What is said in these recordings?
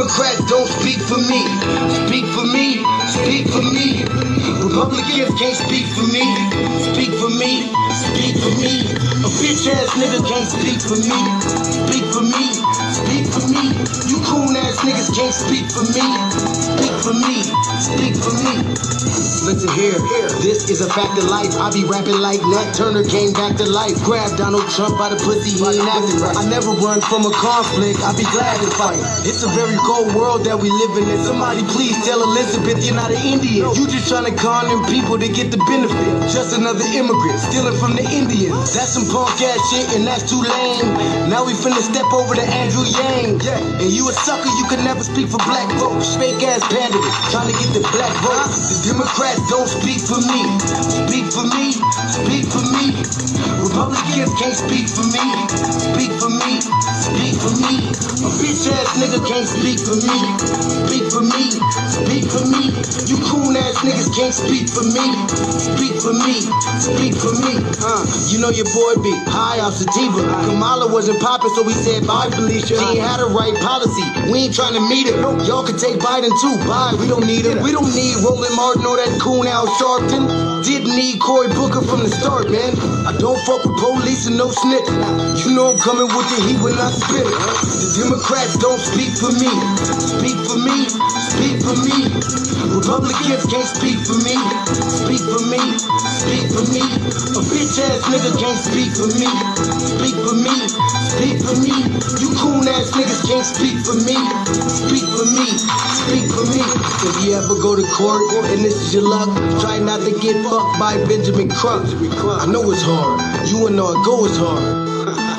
Democrats don't speak for me. Speak for me, speak for me. Republicans can't speak for me. Speak for me, speak for me. A bitch ass nigga can't speak for me. Speak for me, speak for me. You coon ass niggas can't speak for me. Speak for me, speak for me. Listen here, this is a fact of life. I be rapping like Nat Turner came back to life. Grab Donald Trump by the pussy, he ain't acting right. I never run from a conflict, I be glad to fight. It's a very cold world that we live in. Somebody please tell Elizabeth you're not an Indian. You just trying to con them people to get the benefit. Just another immigrant, stealing from the Indians. That's some punk ass shit and that's too lame. Now we finna step over to Andrew Yang. And you a sucker, you could never speak for black folks. Fake ass candidate, trying to get the black vote. The Democrats don't speak for me. Speak for me, speak for me. Republicans can't speak for me. Speak for me, speak for me. A bitch ass nigga can't speak for me. Speak for me, speak for me. You coon ass niggas can't speak for me. Speak for me, speak for me. You know your boy be high off sativa. Kamala wasn't popping, so we said bye Felicia. She ain't had a right policy. We ain't trying to meet her. Y'all can take Biden too. Bye, we don't need him. We don't need Roland Martin or that coon Al Sharpton. Didn't need Cory Booker from the start, man. I don't fuck with police and no snitch. You know I'm coming with the heat when I spit it. The Democrats don't speak for me. Speak for me, speak for me. Republicans can't speak for me. Speak for me, speak for me. A bitch ass nigga can't speak for me. Speak for me, speak for me. You coon ass niggas can't speak for me. Speak for me, speak for me. If you ever go to court and this is your luck, try not to get fucked by Benjamin Crump. I know it's hard. You and all go is hard.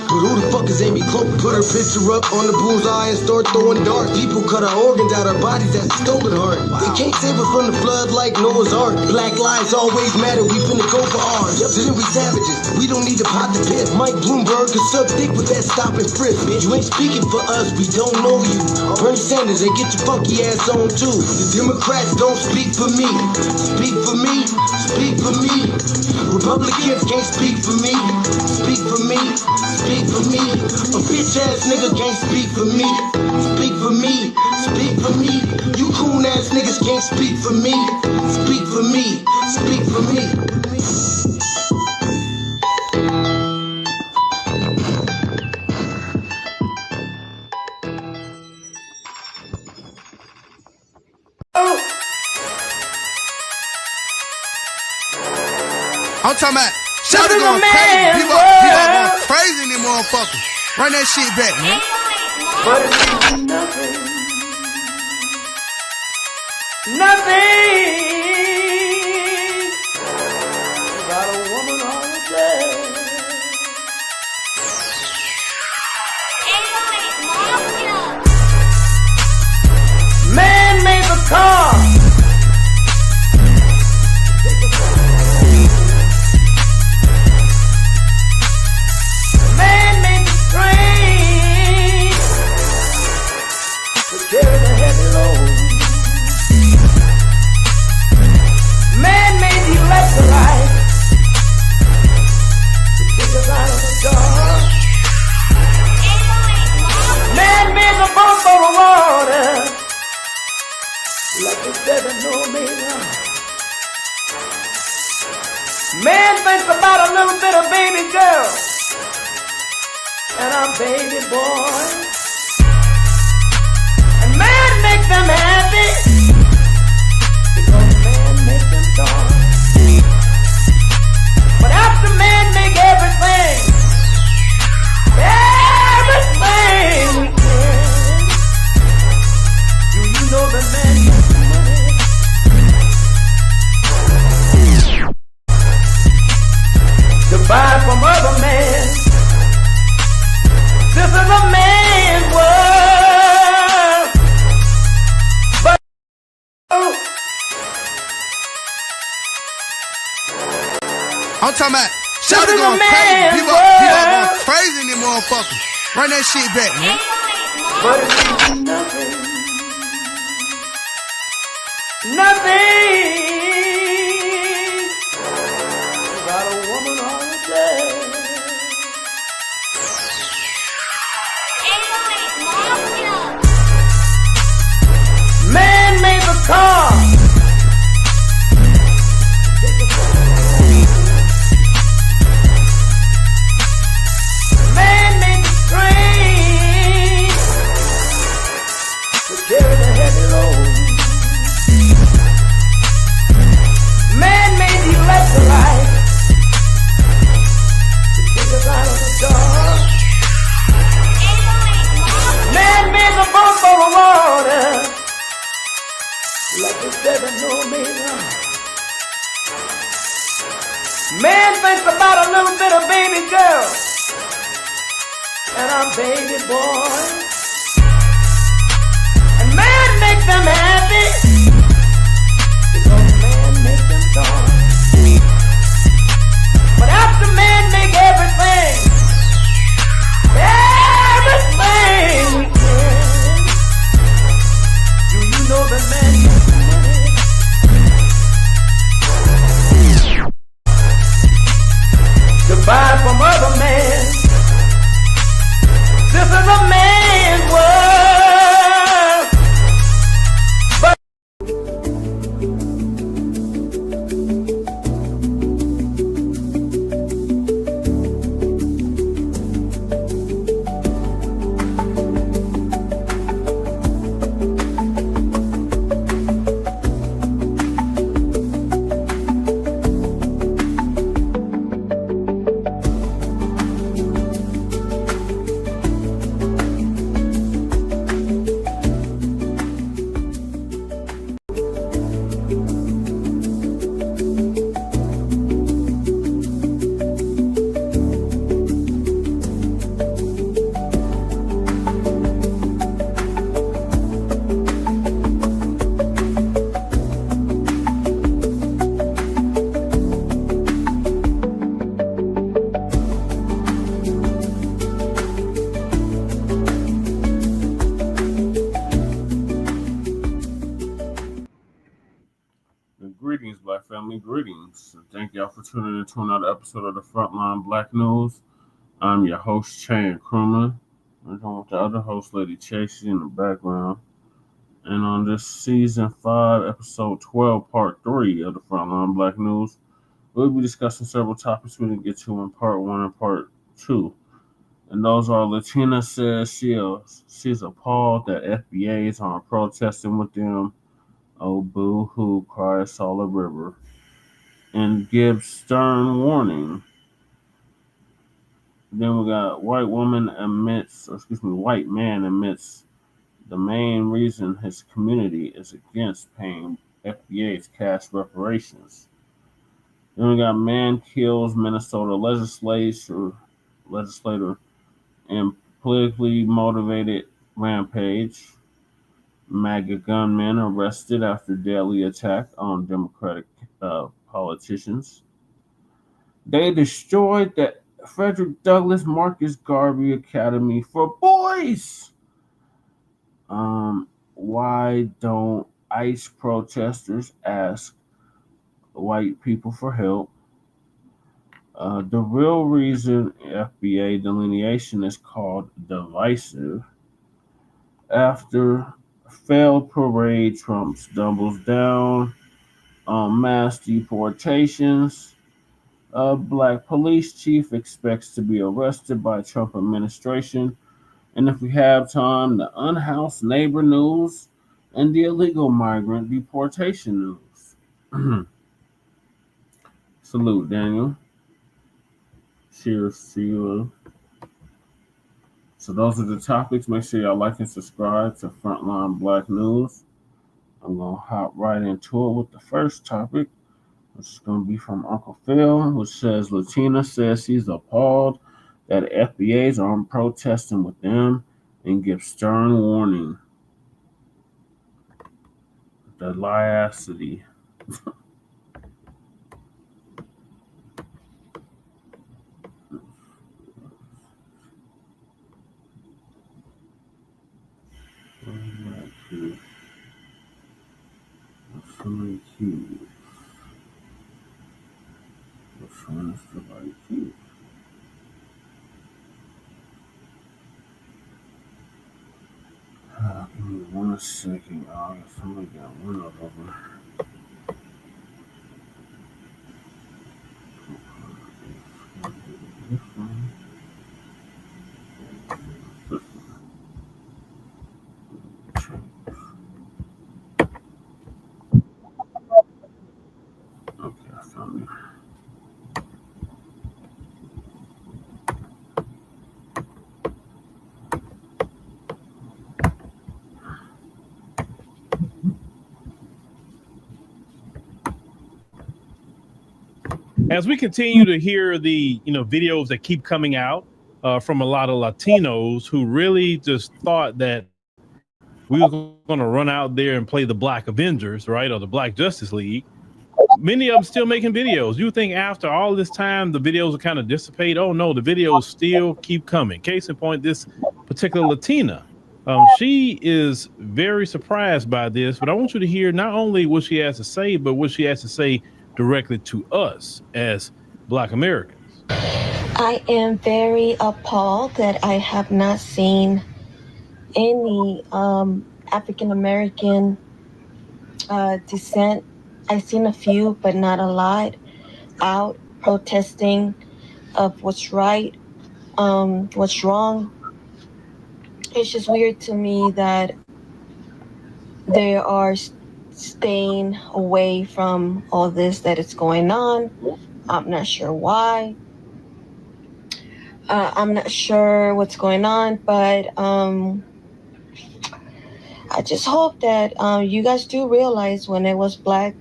But who the fuck is Amy Cloak? Put her picture up on the bullseye and start throwing darts. People cut our organs out our bodies, that's a stolen heart. They can't save us from the flood like Noah's Ark. Black lives always matter, we finna go for ours. So then we savages, we don't need to pot the piss. Mike Bloomberg can suck dick with that stop and frisk, bitch. You ain't speaking for us, we don't know you. Bernie Sanders, they get your funky ass on too. The Democrats don't speak for me. Speak for me, speak for me. Republicans can't speak for me. Speak for me, speak for me. A bitch ass nigga can't speak for me. Speak for me, speak for me. You coon ass niggas can't speak for me. Speak for me, speak for me. I'm talking about shout it going crazy. People going crazy in them motherfuckers. Run that shit back, man. But it's nothing. Nothing. Got a woman on the bed. Man made the car. Carry the heavy load. Man made the electrolyte to keep us out of the dark. Man made the boat for the water like the 7 omega. Man thinks about a little bit of baby girl and a baby boy. Man make them happy because man make them dark. But after man make everything we can, do you know the man makes money? To buy from other men. This is a man's world. I'm talking about shout it going crazy. People going crazy in them motherfuckers. Run that shit back, man. But it's nothing. Nothing. Got a woman on the bed. Man thinks about a little bit of baby girl, and I'm baby boy. And man makes them happy, because man makes them joy. But after man make everything we can, do you know that man makes money? To buy from other men. This is a man's world. But greetings, Black family, greetings. Thank y'all for tuning in to another episode of the Frontline Black News. I'm your host, Chan Krumah. I'm joined with the other host, Lady Chasey, in the background. And on this season 5, episode 12, part 3 of the Frontline Black News, we'll be discussing several topics we didn't get to in part 1 and part 2. And those are: Latina says she's appalled that FBAs aren't protesting with them. Oh, boo-hoo, cries Solid River. And gives stern warning. Then we got white man admits the main reason his community is against paying FBA's cash reparations. Then we got man kills Minnesota legislator in politically motivated rampage. MAGA gunmen arrested after deadly attack on Democratic politicians. They destroyed the Frederick Douglass Marcus Garvey Academy for Boys. Why don't ICE protesters ask white people for help? The real reason FBA delineation is called divisive. After failed parade, Trump doubles down on mass deportations. A Black police chief expects to be arrested by Trump administration. And if we have time, the Unhoused neighbor news and the illegal migrant deportation news. Salute, Daniel. Cheers to you. So those are the topics. Make sure y'all like and subscribe to Frontline Black News. I'm going to hop right into it with the first topic, which is going to be from Uncle Phil, which says Latina says she's appalled that FBAs aren't protesting with them and gives stern warning. The liacity. So many cues. Which one is the right cue? Give me 1 second. I only got one of them. This one. Okay, I found it. as we continue to hear the videos that keep coming out from a lot of Latinos who really just thought that we were going to run out there and play the Black Avengers, right, or the Black Justice League, many of them still making videos. You think after all this time the videos will kind of dissipate? Oh no, the videos still keep coming. Case in point, this particular Latina, she is very surprised by this, but I want you to hear not only what she has to say, but what she has to say directly to us as Black Americans. I am very appalled that I have not seen any African American descent. I've seen a few, but not a lot, out protesting of what's right, what's wrong. It's just weird to me that they are staying away from all this that is going on. I'm not sure why. I'm not sure what's going on, but I just hope that you guys do realize when it was Black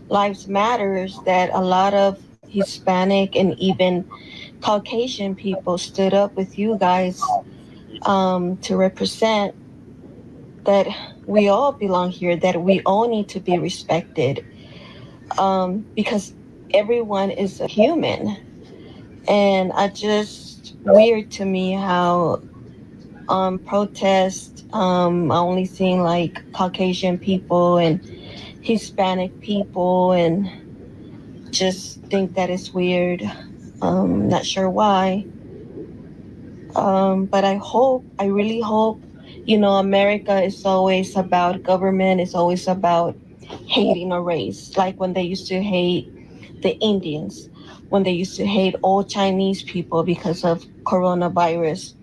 Lives Matters that a lot of Hispanic and even Caucasian people stood up with you guys to represent that we all belong here, that we all need to be respected, because everyone is a human. And weird to me how protests, I only seen like Caucasian people and Hispanic people, and just think that it's weird. Not sure why. But I really hope, America is always about government, it's always about hating a race. Like when they used to hate the Indians, when they used to hate all Chinese people because of coronavirus.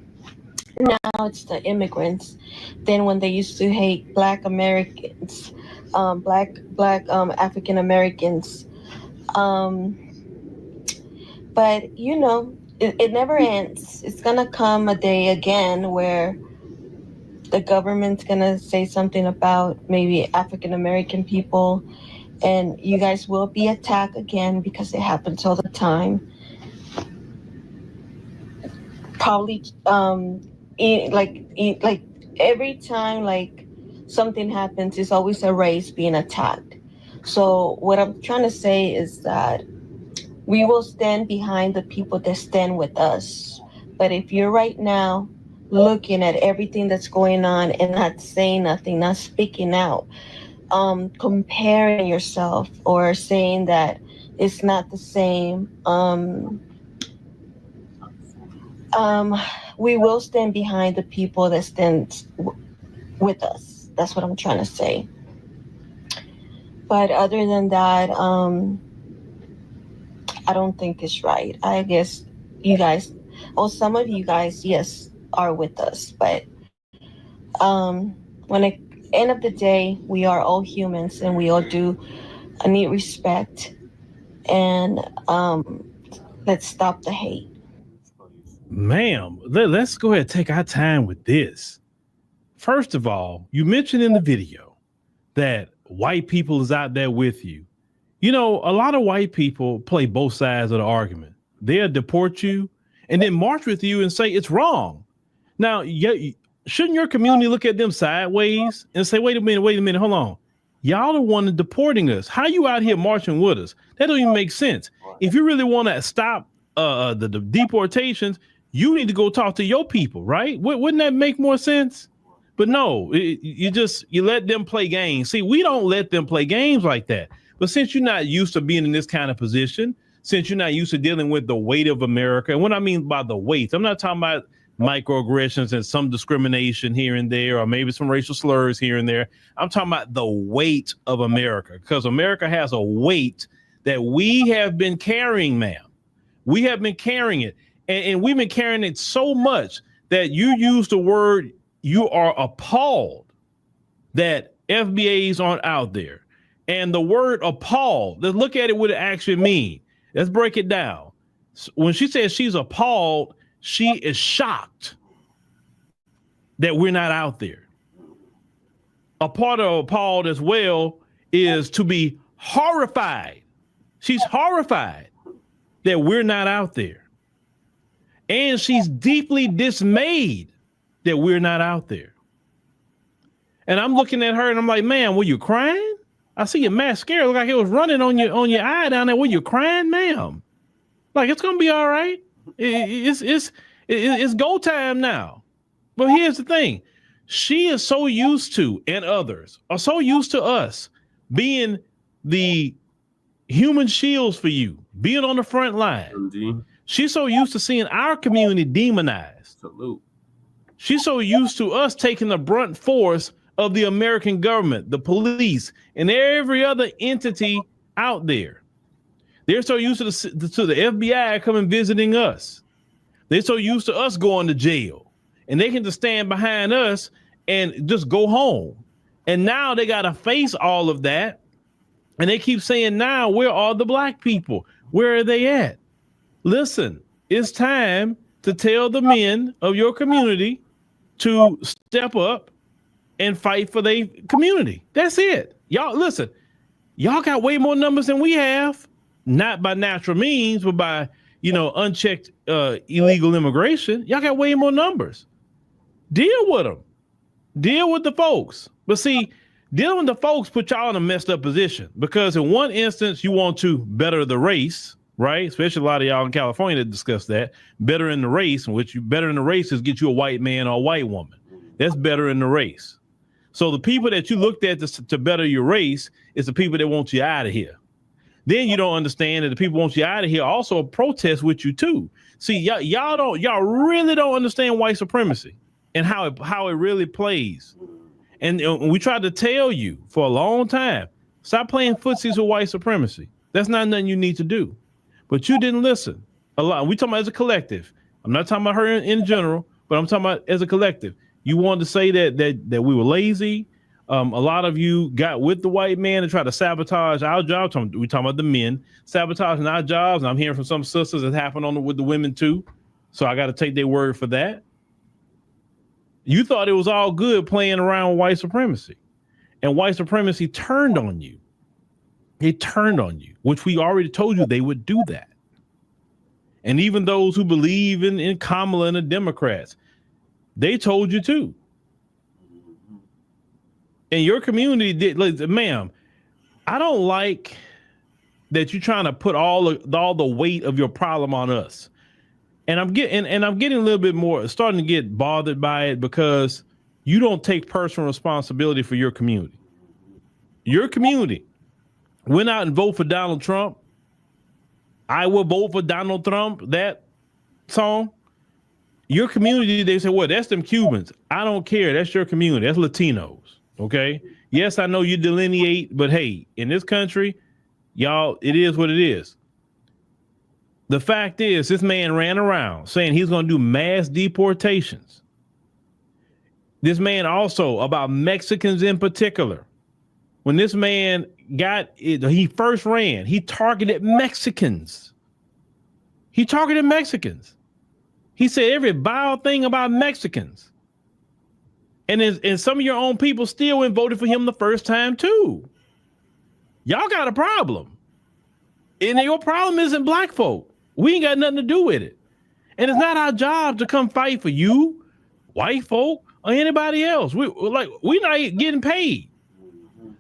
Now it's the immigrants. Then when they used to hate Black Americans, Black African Americans. But it never ends. It's gonna come a day again where the government's gonna say something about maybe African American people, and you guys will be attacked again because it happens all the time. Probably like every time like something happens, it's always a race being attacked. So what I'm trying to say is that we will stand behind the people that stand with us. But if you're right now looking at everything that's going on and not saying nothing, not speaking out, comparing yourself or saying that it's not the same, we will stand behind the people that stand with us. That's what I'm trying to say. But other than that, I don't think it's right. I guess you guys, or some of you guys, yes, are with us. But when at the end of the day, we are all humans and we all do need respect. And let's stop the hate. Ma'am, let's go ahead and take our time with this. First of all, you mentioned in the video that white people is out there with you. A lot of white people play both sides of the argument. They'll deport you and then march with you and say it's wrong. Now, shouldn't your community look at them sideways and say, wait a minute, hold on. Y'all the one deporting us. How you out here marching with us? That don't even make sense. If you really want to stop the deportations, you need to go talk to your people, right? Wouldn't that make more sense? But no, you let them play games. See, we don't let them play games like that. But since you're not used to being in this kind of position, since you're not used to dealing with the weight of America, and what I mean by the weight, I'm not talking about microaggressions and some discrimination here and there, or maybe some racial slurs here and there. I'm talking about the weight of America, because America has a weight that we have been carrying, ma'am. We have been carrying it, and we've been carrying it so much that you use the word, you are appalled that FBAs aren't out there. And the word appalled, let's look at it what it actually means. Let's break it down. When she says she's appalled, she is shocked that we're not out there. A part of appalled as well is to be horrified. She's horrified that we're not out there. And she's deeply dismayed that we're not out there. And I'm looking at her and I'm like, man, were you crying? I see your mascara look like it was running on your eye down there. Were you crying, ma'am? Like, it's gonna be all right. It's go time now. But here's the thing. She is so used to, and others are so used to us being the human shields for you, being on the front line. Indeed. She's so used to seeing our community demonized. Salute. She's so used to us taking the brunt force of the American government, the police, and every other entity out there. They're so used to the FBI coming visiting us. They're so used to us going to jail, and they can just stand behind us and just go home. And now they got to face all of that. And they keep saying, now, where are the black people? Where are they at? Listen, it's time to tell the men of your community to step up and fight for their community. That's it. Y'all, listen, y'all got way more numbers than we have, not by natural means, but by, unchecked illegal immigration. Y'all got way more numbers. Deal with them. Deal with the folks. But see, dealing with the folks put y'all in a messed up position, because in one instance, you want to better the race, right? Especially a lot of y'all in California that discuss that. Better in the race, in which you better in the race is get you a white man or a white woman. That's better in the race. So the people that you looked at to better your race is the people that want you out of here. Then you don't understand that the people want you out of here also protest with you too. See, y'all really don't understand white supremacy and how it really plays. And we tried to tell you for a long time, stop playing footsies with white supremacy. That's not nothing you need to do. But you didn't listen. A lot. We talking about as a collective. I'm not talking about her in general, but I'm talking about as a collective. You wanted to say that we were lazy. A lot of you got with the white man and tried to sabotage our jobs. We talking about the men sabotaging our jobs. And I'm hearing from some sisters that happened with the women too. So I got to take their word for that. You thought it was all good playing around with white supremacy, and white supremacy turned on you. It turned on you, which we already told you they would do that. And even those who believe in Kamala and the Democrats, they told you too. And your community did. Ma'am, I don't like that you're trying to put all the weight of your problem on us. And I'm getting a little bit more, starting to get bothered by it, because you don't take personal responsibility for your community. Your community went out and vote for Donald Trump. I will vote for Donald Trump, that song. Your community, they say, well, that's them Cubans. I don't care. That's your community. That's Latinos. Okay. Yes, I know you delineate, but hey, in this country, y'all, it is what it is. The fact is, this man ran around saying he's going to do mass deportations. This man also, about Mexicans in particular, when this man he first ran, he targeted Mexicans. He targeted Mexicans. He said every vile thing about Mexicans. And some of your own people still went and voted for him the first time too. Y'all got a problem. And your problem isn't black folk. We ain't got nothing to do with it. And it's not our job to come fight for you, white folk, or anybody else. We're not getting paid.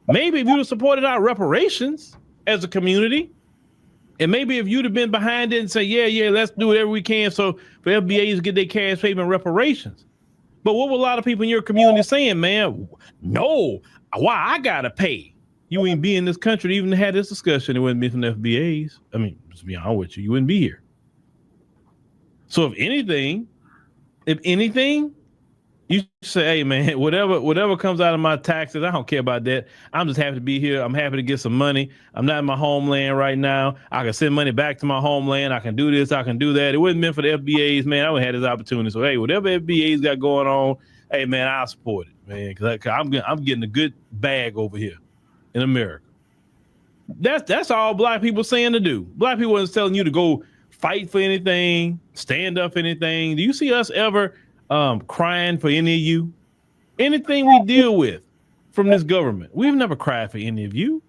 Maybe if you'd have supported our reparations as a community, and maybe if you'd have been behind it and say, yeah, let's do whatever we can so for FBAs to get their cash payment reparations. But what were a lot of people in your community saying, man? No, why I gotta pay? You wouldn't be in this country to even have this discussion. It wouldn't be from the FBAs. I mean, to be honest with you, you wouldn't be here. So if anything, you say, hey man, whatever comes out of my taxes, I don't care about that. I'm just happy to be here. I'm happy to get some money. I'm not in my homeland right now. I can send money back to my homeland. I can do this. I can do that. It wasn't meant for the FBAs, man. I would have had this opportunity. So hey, whatever FBAs got going on, hey man, I'll support it, man, because I'm getting a good bag over here in America. That's all black people saying to do. Black people isn't telling you to go fight for anything, stand up for anything. Do you see us ever crying for any of you? Anything we deal with from this government, we've never cried for any of you.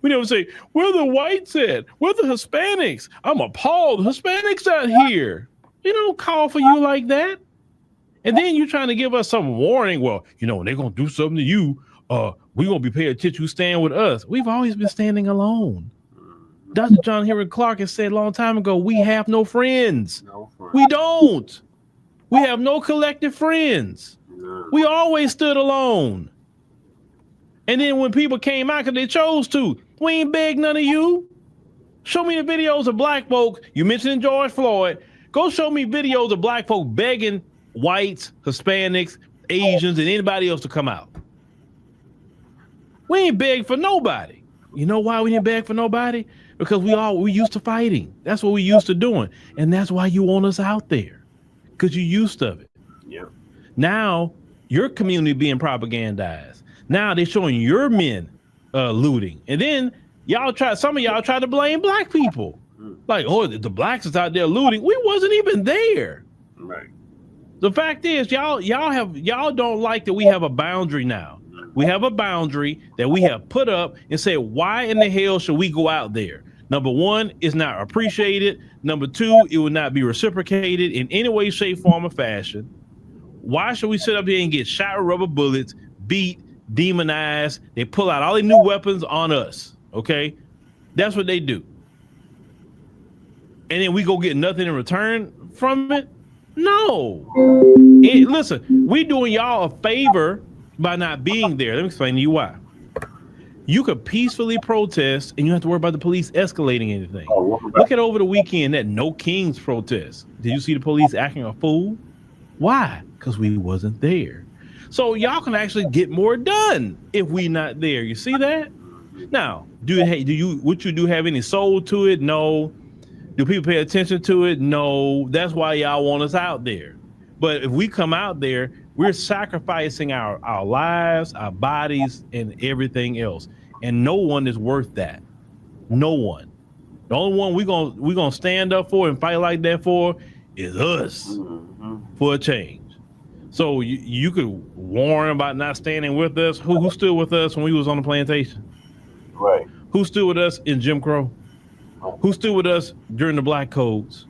We never say, where the whites at? Where the Hispanics? I'm appalled. Hispanics out here. We don't call for you like that. And then you're trying to give us some warning. Well, you know, when they're going to do something to you, we're going to be paying attention. You stand with us. We've always been standing alone. Dr. John Henry Clark has said a long time ago, we have no friends. We don't. We have no collective friends. We always stood alone. And then when people came out because they chose to, we ain't begged none of you. Show me the videos of black folk. You mentioned George Floyd. Go show me videos of black folk begging whites, Hispanics, Asians, and anybody else to come out. We ain't begged for nobody. You know why we didn't beg for nobody? Because we used to fighting. That's what we used to doing. And that's why you want us out there. Because you're used to it. Yeah. Now your community being propagandized. Now they're showing your men looting. And then some of y'all try to blame black people. Like, oh, the blacks is out there looting. We wasn't even there. Right. The fact is, y'all don't like that we have a boundary now. We have a boundary that we have put up and said, why in the hell should we go out there? Number one, it's not appreciated. Number two, it will not be reciprocated in any way, shape, form, or fashion. Why should we sit up here and get shot with rubber bullets, beat, demonized? They pull out all the new weapons on us. Okay, that's what they do. And then we go get nothing in return from it? No. Listen, we doing y'all a favor by not being there. Let me explain to you why. You could peacefully protest and you don't have to worry about the police escalating anything. Look at over the weekend that No Kings protest. Did you see the police acting a fool? Why? Because we wasn't there. So y'all can actually get more done if we not there. You see that? Now, would you have any soul to it? No. Do people pay attention to it? No. That's why y'all want us out there. But if we come out there, we're sacrificing our lives, our bodies, and everything else. And no one is worth that. No one. The only one we're gonna stand up for and fight like that for is us for a change. So you could warn about not standing with us. Who stood with us when we was on the plantation? Right. Who stood with us in Jim Crow? Who stood with us during the Black Codes?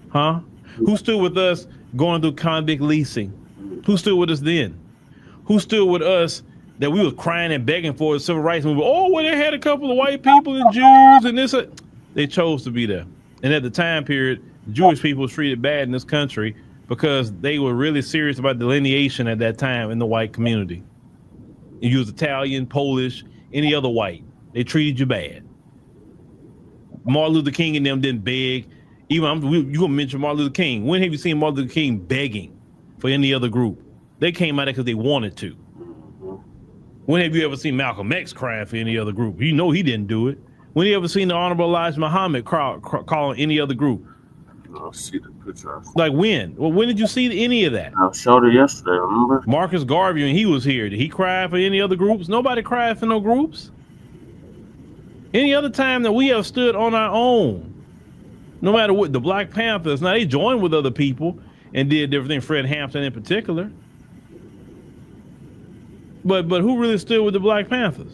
Huh? Who stood with us going through convict leasing? Who stood with us then? Who stood with us that we was crying and begging for the civil rights movement? Oh, well, they had a couple of white people and Jews and this. They chose to be there. And at the time period, Jewish people was treated bad in this country because they were really serious about delineation at that time in the white community. You was Italian, Polish, any other white. They treated you bad. Martin Luther King and them didn't beg. You gonna mention Martin Luther King. When have you seen Martin Luther King begging for any other group? They came out there because they wanted to. When have you ever seen Malcolm X crying for any other group? You know he didn't do it. When have you ever seen the Honorable Elijah Muhammad calling any other group? I'll see the picture. Like when? Well, when did you see any of that? I showed it yesterday, remember? Marcus Garvey, when he was here, did he cry for any other groups? Nobody cried for no groups. Any other time that we have stood on our own, no matter what, the Black Panthers, now they joined with other people and did different things, Fred Hampton in particular. But who really stood with the Black Panthers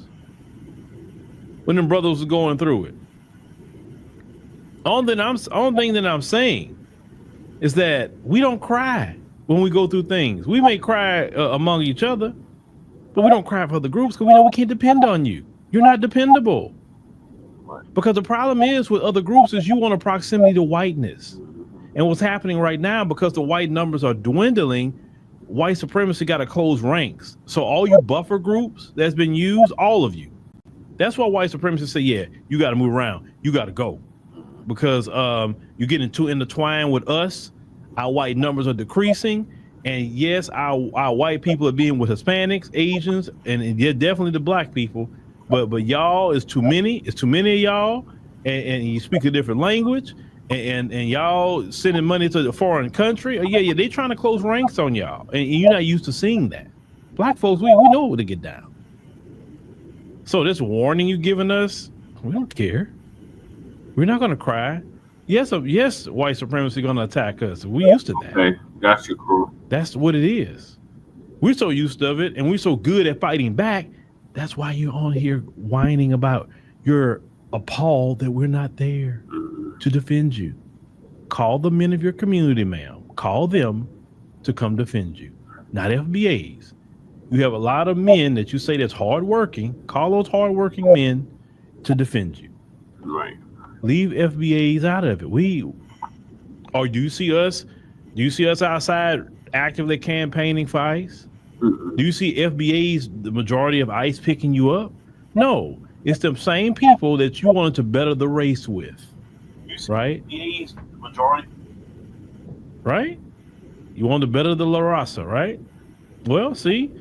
when them brothers was going through it? Only thing that I'm saying is that we don't cry when we go through things. We may cry among each other, but we don't cry for other groups because we know we can't depend on you. You're not dependable. Because the problem is with other groups is you want a proximity to whiteness. And what's happening right now, because the white numbers are dwindling, white supremacy got to close ranks. So all you buffer groups that's been used, all of you. That's why white supremacists say, yeah, you got to move around. You got to go. Because you're getting too intertwined with us. Our white numbers are decreasing. And yes, our white people are being with Hispanics, Asians, and yeah, definitely the black people. But y'all is too many. It's too many of y'all, and you speak a different language, and y'all sending money to the foreign country. Yeah, they trying to close ranks on y'all, and you're not used to seeing that. Black folks, we know where to get down. So this warning you giving us, we don't care. We're not gonna cry. Yes, white supremacy gonna attack us. We used to that. Okay, got you, crew. That's what it is. We're so used to it, and we're so good at fighting back. That's why you're on here whining about you're appalled that we're not there to defend you. Call the men of your community, ma'am. Call them to come defend you, not FBAs. You have a lot of men that you say that's hardworking. Call those hardworking men to defend you. Right. Leave FBAs out of it. Or do you see us? Do you see us outside actively campaigning for ICE? Mm-mm. Do you see FBAs, the majority of ICE picking you up? No, it's the same people that you wanted to better the race with, right? FBAs, majority. Right? You want to better the La Raza, right? Well, see,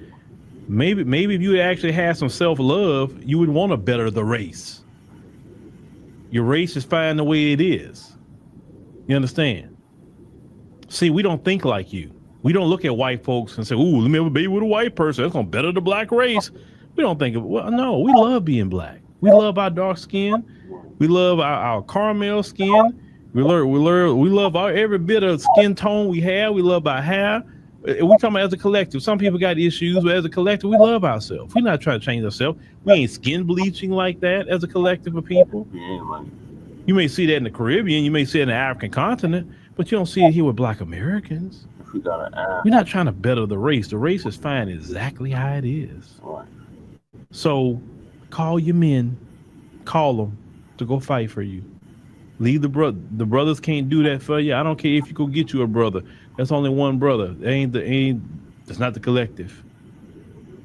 maybe if you actually had some self-love, you would want to better the race. Your race is fine the way it is. You understand? See, we don't think like you. We don't look at white folks and say, ooh, let me have a baby with a white person. That's going to better the black race. We don't think of, well, no, we love being black. We love our dark skin. We love our caramel skin. We love every bit of skin tone we have. We love our hair. We talking about as a collective. Some people got issues, but as a collective, we love ourselves. We're not trying to change ourselves. We ain't skin bleaching like that as a collective of people. You may see that in the Caribbean. You may see it in the African continent, but you don't see it here with black Americans. We're not trying to better the race. The race is fine exactly how it is. So call your men. Call them to go fight for you. Leave the brothers can't do that for you. I don't care if you go get you a brother. That's only one brother. That's not the collective.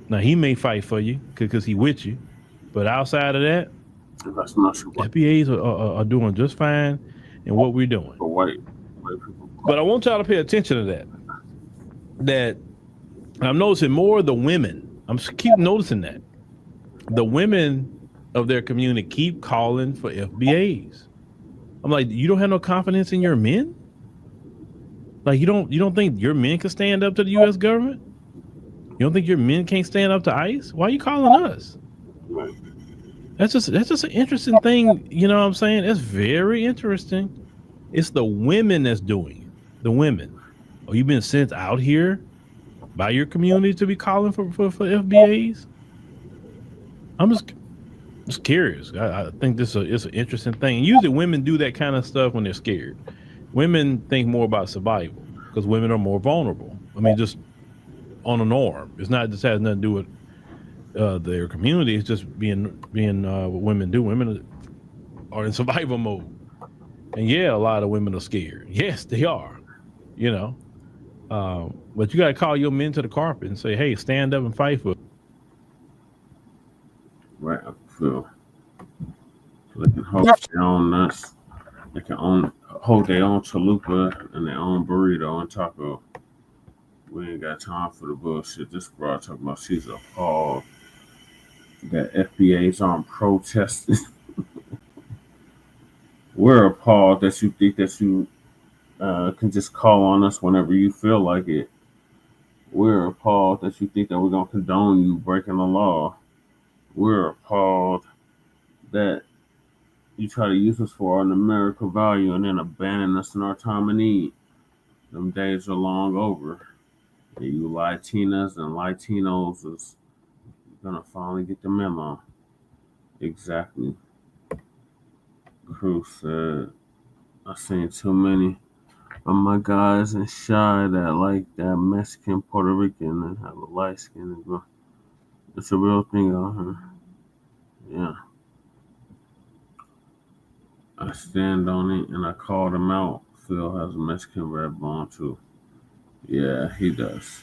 Now he may fight for you because he with you, but outside of that, that's not sure. FBAs are doing just fine in what we're doing. For white people. But I want y'all to pay attention to that. That I'm noticing more of the women. I'm keep noticing that the women of their community keep calling for FBAs. I'm like, you don't have no confidence in your men? Like you don't think your men can stand up to the U.S. government? You don't think your men can't stand up to ICE? Why are you calling us? Right. That's just an interesting thing. You know what I'm saying? It's very interesting. It's the women that's doing it. The women. Oh, you've been sent out here by your community to be calling for FBAs? I'm just curious. I think it's an interesting thing. And usually women do that kind of stuff when they're scared. Women think more about survival because women are more vulnerable. I mean, just on a norm. It's not just has nothing to do with their community. It's just being what women do. Women are in survival mode. And yeah, a lot of women are scared. Yes, they are. You know. But you got to call your men to the carpet and say, hey, stand up and fight for it. Right, I feel. So they can host their own nuts. They can hold their own chalupa and their own burrito and taco. We ain't got time for the bullshit. This broad talking about she's appalled that FBAs aren't protesting. We're appalled that you think that you can just call on us whenever you feel like it. We're appalled that you think that we're going to condone you breaking the law. We're appalled that you try to use us for our numerical value and then abandon us in our time of need. Them days are long over. And you Latinas and Latinos is going to finally get the memo. Exactly. Cruz said, I've seen too many of my guys and shy that like that Mexican Puerto Rican and have a light skin. It's a real thing out here. Yeah. I stand on it and I called him out. Phil has a Mexican red bone too. Yeah, he does.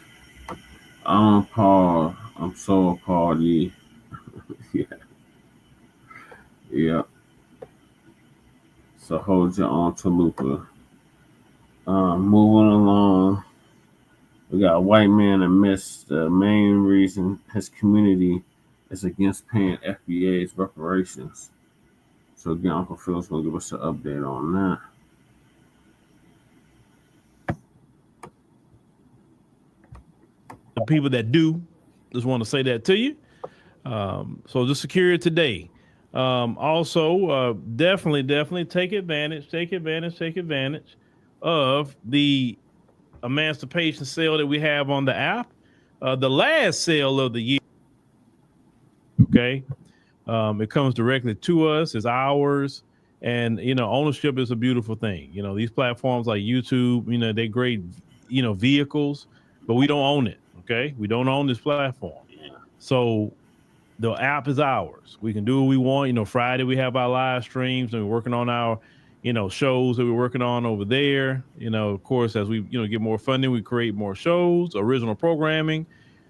I'm appalled. I'm so appalled. Yeah. Yeah. So hold your own chalupa. Moving along. We got a white man admits the main reason his community is against paying FBAs reparations. So again, Uncle Phil's gonna give us an update on that. The people that do, just want to say that to you. So just secure it today. Also, definitely take advantage of the emancipation sale that we have on the app. The last sale of the year. Okay. It comes directly to us. It's ours. And, ownership is a beautiful thing. These platforms like YouTube, they're great, vehicles, but we don't own it. Okay. We don't own this platform. So the app is ours. We can do what we want. Friday we have our live streams and we're working on our, shows that we're working on over there. Of course, as we, get more funding, we create more shows, original programming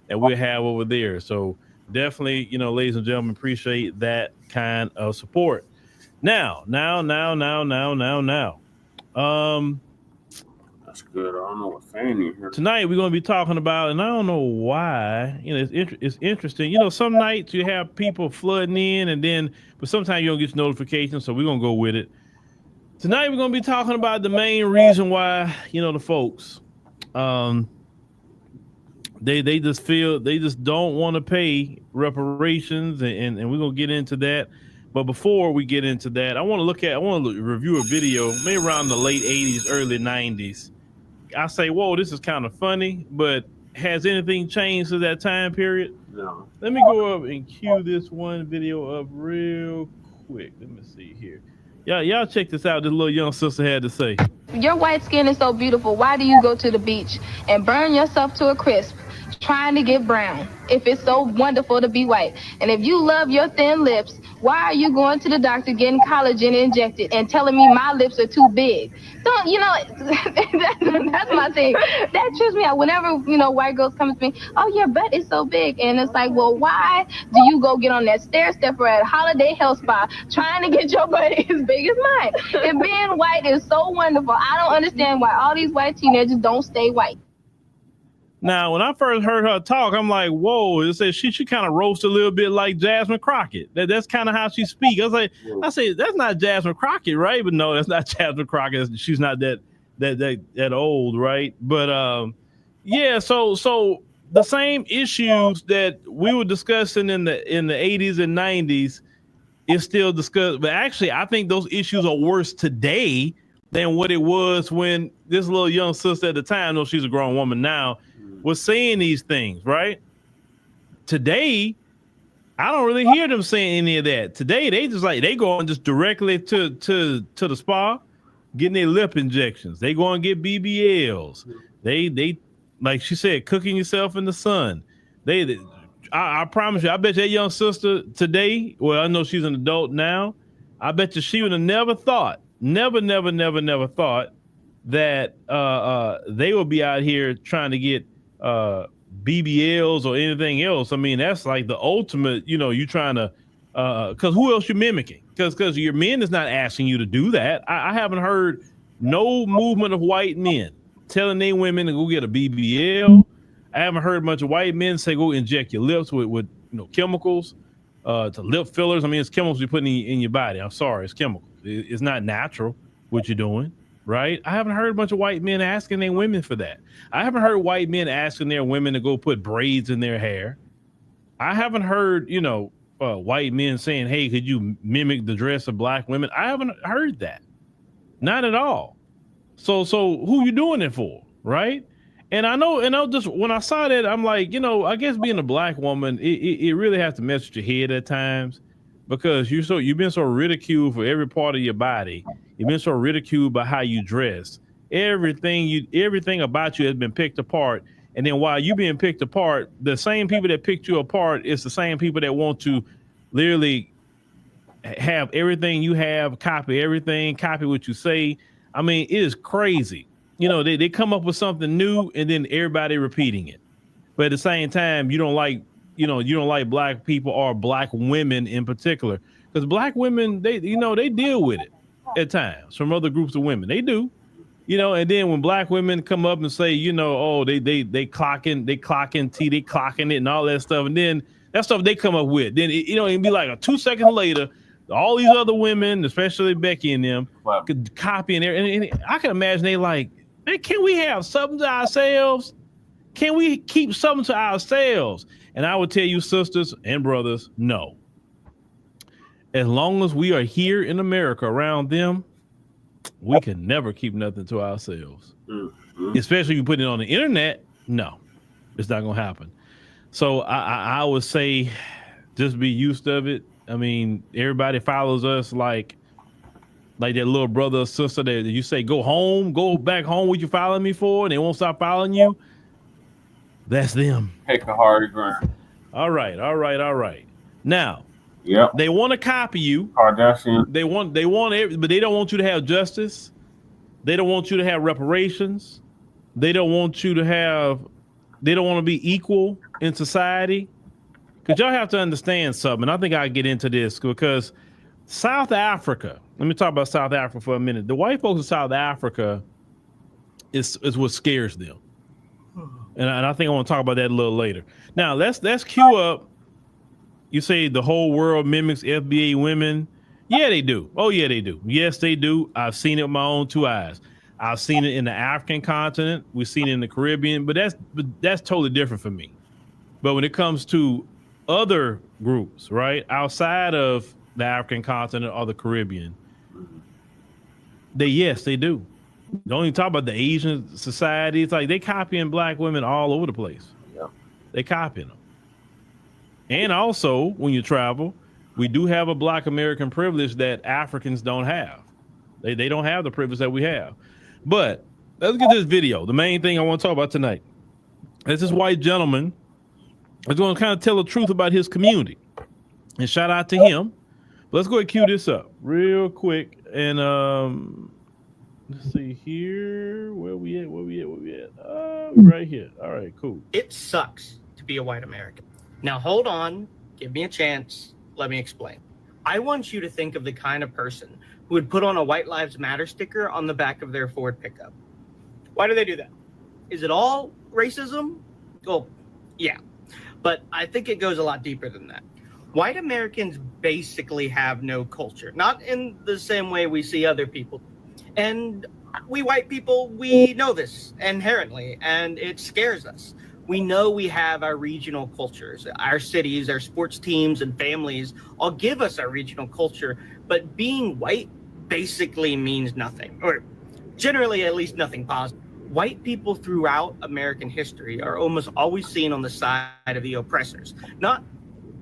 that we have over there. So definitely, ladies and gentlemen, appreciate that kind of support. Now. That's good. I don't know what Fanny here. Tonight we're going to be talking about, and I don't know why. It's interesting. Some nights you have people flooding in, but sometimes you don't get notifications. So we're going to go with it. Tonight we're going to be talking about the main reason why the folks, they just don't want to pay reparations, and we're going to get into that. But before we get into that, I want to review a video maybe around the late 80s, early 90s. I say, whoa, this is kind of funny, but has anything changed to that time period? No. Let me go up and cue this one video up real quick. Let me see here. Y'all check this out. This little young sister had to say. Your white skin is so beautiful. Why do you go to the beach and burn yourself to a crisp trying to get brown if it's so wonderful to be white? And if you love your thin lips, why are you going to the doctor getting collagen injected and telling me my lips are too big? Don't, that's my thing. That trips me out. Whenever, white girls come to me, oh, your butt is so big. And it's like, well, why do you go get on that stair stepper at Holiday Health Spa trying to get your butt as big as mine? And being white is so wonderful. I don't understand why all these white teenagers don't stay white. Now, when I first heard her talk, I'm like, whoa, it said she kind of roast a little bit like Jasmine Crockett. That's kind of how she speaks. I say, that's not Jasmine Crockett, right? But no, that's not Jasmine Crockett. She's not that old, right? But yeah, so the same issues that we were discussing in the 80s and 90s is still discussed. But actually, I think those issues are worse today than what it was when this little young sister at the time, though she's a grown woman now, was saying these things, right? Today, I don't really hear them saying any of that. Today, they go on just directly to the spa, getting their lip injections. They go and get BBLs. They like she said, cooking yourself in the sun. I promise you, I bet that young sister today, well, I know she's an adult now. I bet you she would have never thought that they will be out here trying to get BBLs or anything else. I mean, that's like the ultimate, you trying to, because who else you mimicking? Because your men is not asking you to do that. I haven't heard no movement of white men telling their women to go get a BBL. I haven't heard a bunch of white men say go inject your lips with chemicals, to lip fillers. I mean, it's chemicals you're putting in your body. I'm sorry, it's chemicals. It's not natural what you're doing. Right? I haven't heard a bunch of white men asking their women for that. I haven't heard white men asking their women to go put braids in their hair. I haven't heard, white men saying, hey, could you mimic the dress of black women? I haven't heard that. Not at all. So who you doing it for? Right? And I know just when I saw that, I'm like, I guess being a black woman, it really has to mess with your head at times, because you've been so ridiculed for every part of your body. You've been so ridiculed by how you dress. Everything about you has been picked apart. And then while you being picked apart, the same people that picked you apart is the same people that want to literally have everything you have, copy everything, copy what you say. I mean, it is crazy. They come up with something new and then everybody repeating it. But at the same time, you don't like black people or black women in particular, because black women, they deal with it at times from other groups of women. They do, and then when black women come up and say, oh, they clocking tea, they clocking it and all that stuff. And then that stuff they come up with, then, it'd be like 2 seconds later, all these other women, especially Becky and them, could copy in there. And I can imagine they like, man, can we have something to ourselves? Can we keep something to ourselves? And I would tell you, sisters and brothers, no. As long as we are here in America around them, we can never keep nothing to ourselves. Mm-hmm. Especially if you put it on the internet, no, it's not going to happen. So I would say just be used of it. I mean, everybody follows us like that little brother or sister that you say, go back home. What you following me for? And they won't stop following you. That's them. Take a hard ground. All right. Now, they want to copy you. Kardashian. They want but they don't want you to have justice. They don't want you to have reparations. They don't want to be equal in society. Because y'all have to understand something. I think I'll get into this because South Africa, let me talk about South Africa for a minute. The white folks in South Africa is what scares them. And I think I want to talk about that a little later. Now, let's cue up. You say the whole world mimics FBA women. Yeah, they do. Oh, yeah, they do. Yes, they do. I've seen it with my own two eyes. I've seen it in the African continent. We've seen it in the Caribbean, but that's totally different for me. But when it comes to other groups, right, outside of the African continent or the Caribbean, they do. Don't even talk about the Asian society. It's like they copying black women all over the place. Yeah. They copying them. And also, when you travel, we do have a black American privilege that Africans don't have. They don't have the privilege that we have. But let's get this video. The main thing I want to talk about tonight. This white gentleman is going to kind of tell the truth about his community. And shout out to him. But let's go ahead and cue this up real quick. And let's see here. Where we at? Right here. All right, cool. It sucks to be a white American. Now, hold on. Give me a chance. Let me explain. I want you to think of the kind of person who would put on a White Lives Matter sticker on the back of their Ford pickup. Why do they do that? Is it all racism? Well, yeah. But I think it goes a lot deeper than that. White Americans basically have no culture, not in the same way we see other people. And we white people, we know this inherently, and it scares us. We know we have our regional cultures, our cities, our sports teams and families all give us our regional culture, but being white basically means nothing, or generally at least nothing positive. White people throughout American history are almost always seen on the side of the oppressors. Not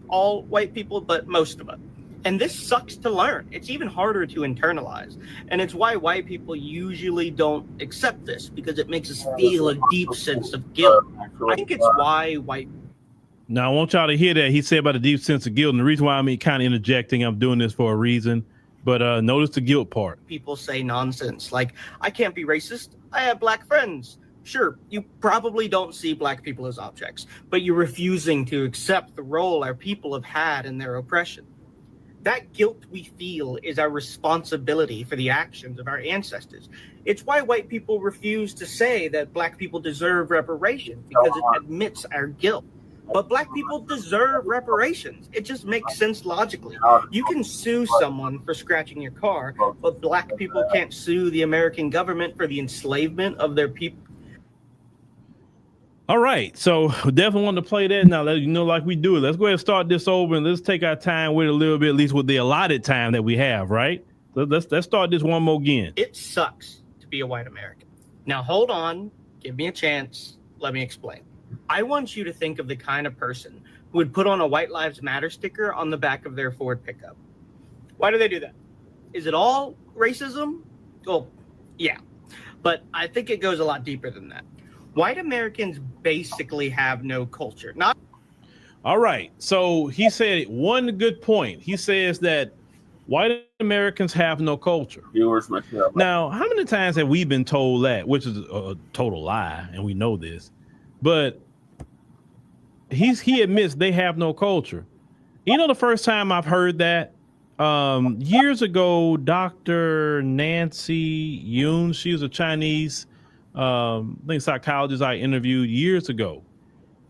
all white people, but most of them. And this sucks to learn. It's even harder to internalize. And it's why white people usually don't accept this, because it makes us feel a deep sense of guilt. I think it's why white... Now, I want y'all to hear that he said about a deep sense of guilt. And the reason why I'm kind of interjecting, I'm doing this for a reason. But notice the guilt part. People say nonsense like, I can't be racist. I have black friends. Sure, you probably don't see black people as objects, but you're refusing to accept the role our people have had in their oppression. That guilt we feel is our responsibility for the actions of our ancestors. It's why white people refuse to say that black people deserve reparations, because it admits our guilt. But black people deserve reparations. It just makes sense logically. You can sue someone for scratching your car, but black people can't sue the American government for the enslavement of their people. All right, so definitely want to play that now. You know, like we do it. Let's go ahead and start this over, and let's take our time with it a little bit, at least with the allotted time that we have, right? Let's start this one more again. It sucks to be a white American. Now, hold on. Give me a chance. Let me explain. I want you to think of the kind of person who would put on a White Lives Matter sticker on the back of their Ford pickup. Why do they do that? Is it all racism? Well, yeah. But I think it goes a lot deeper than that. White Americans basically have no culture. Not. All right. So he said one good point. He says that white Americans have no culture. Now, how many times have we been told that, which is a total lie, and we know this, but he admits they have no culture. You know, the first time I've heard that, years ago, Dr. Nancy Yoon, she was a Chinese I think psychologist I interviewed years ago,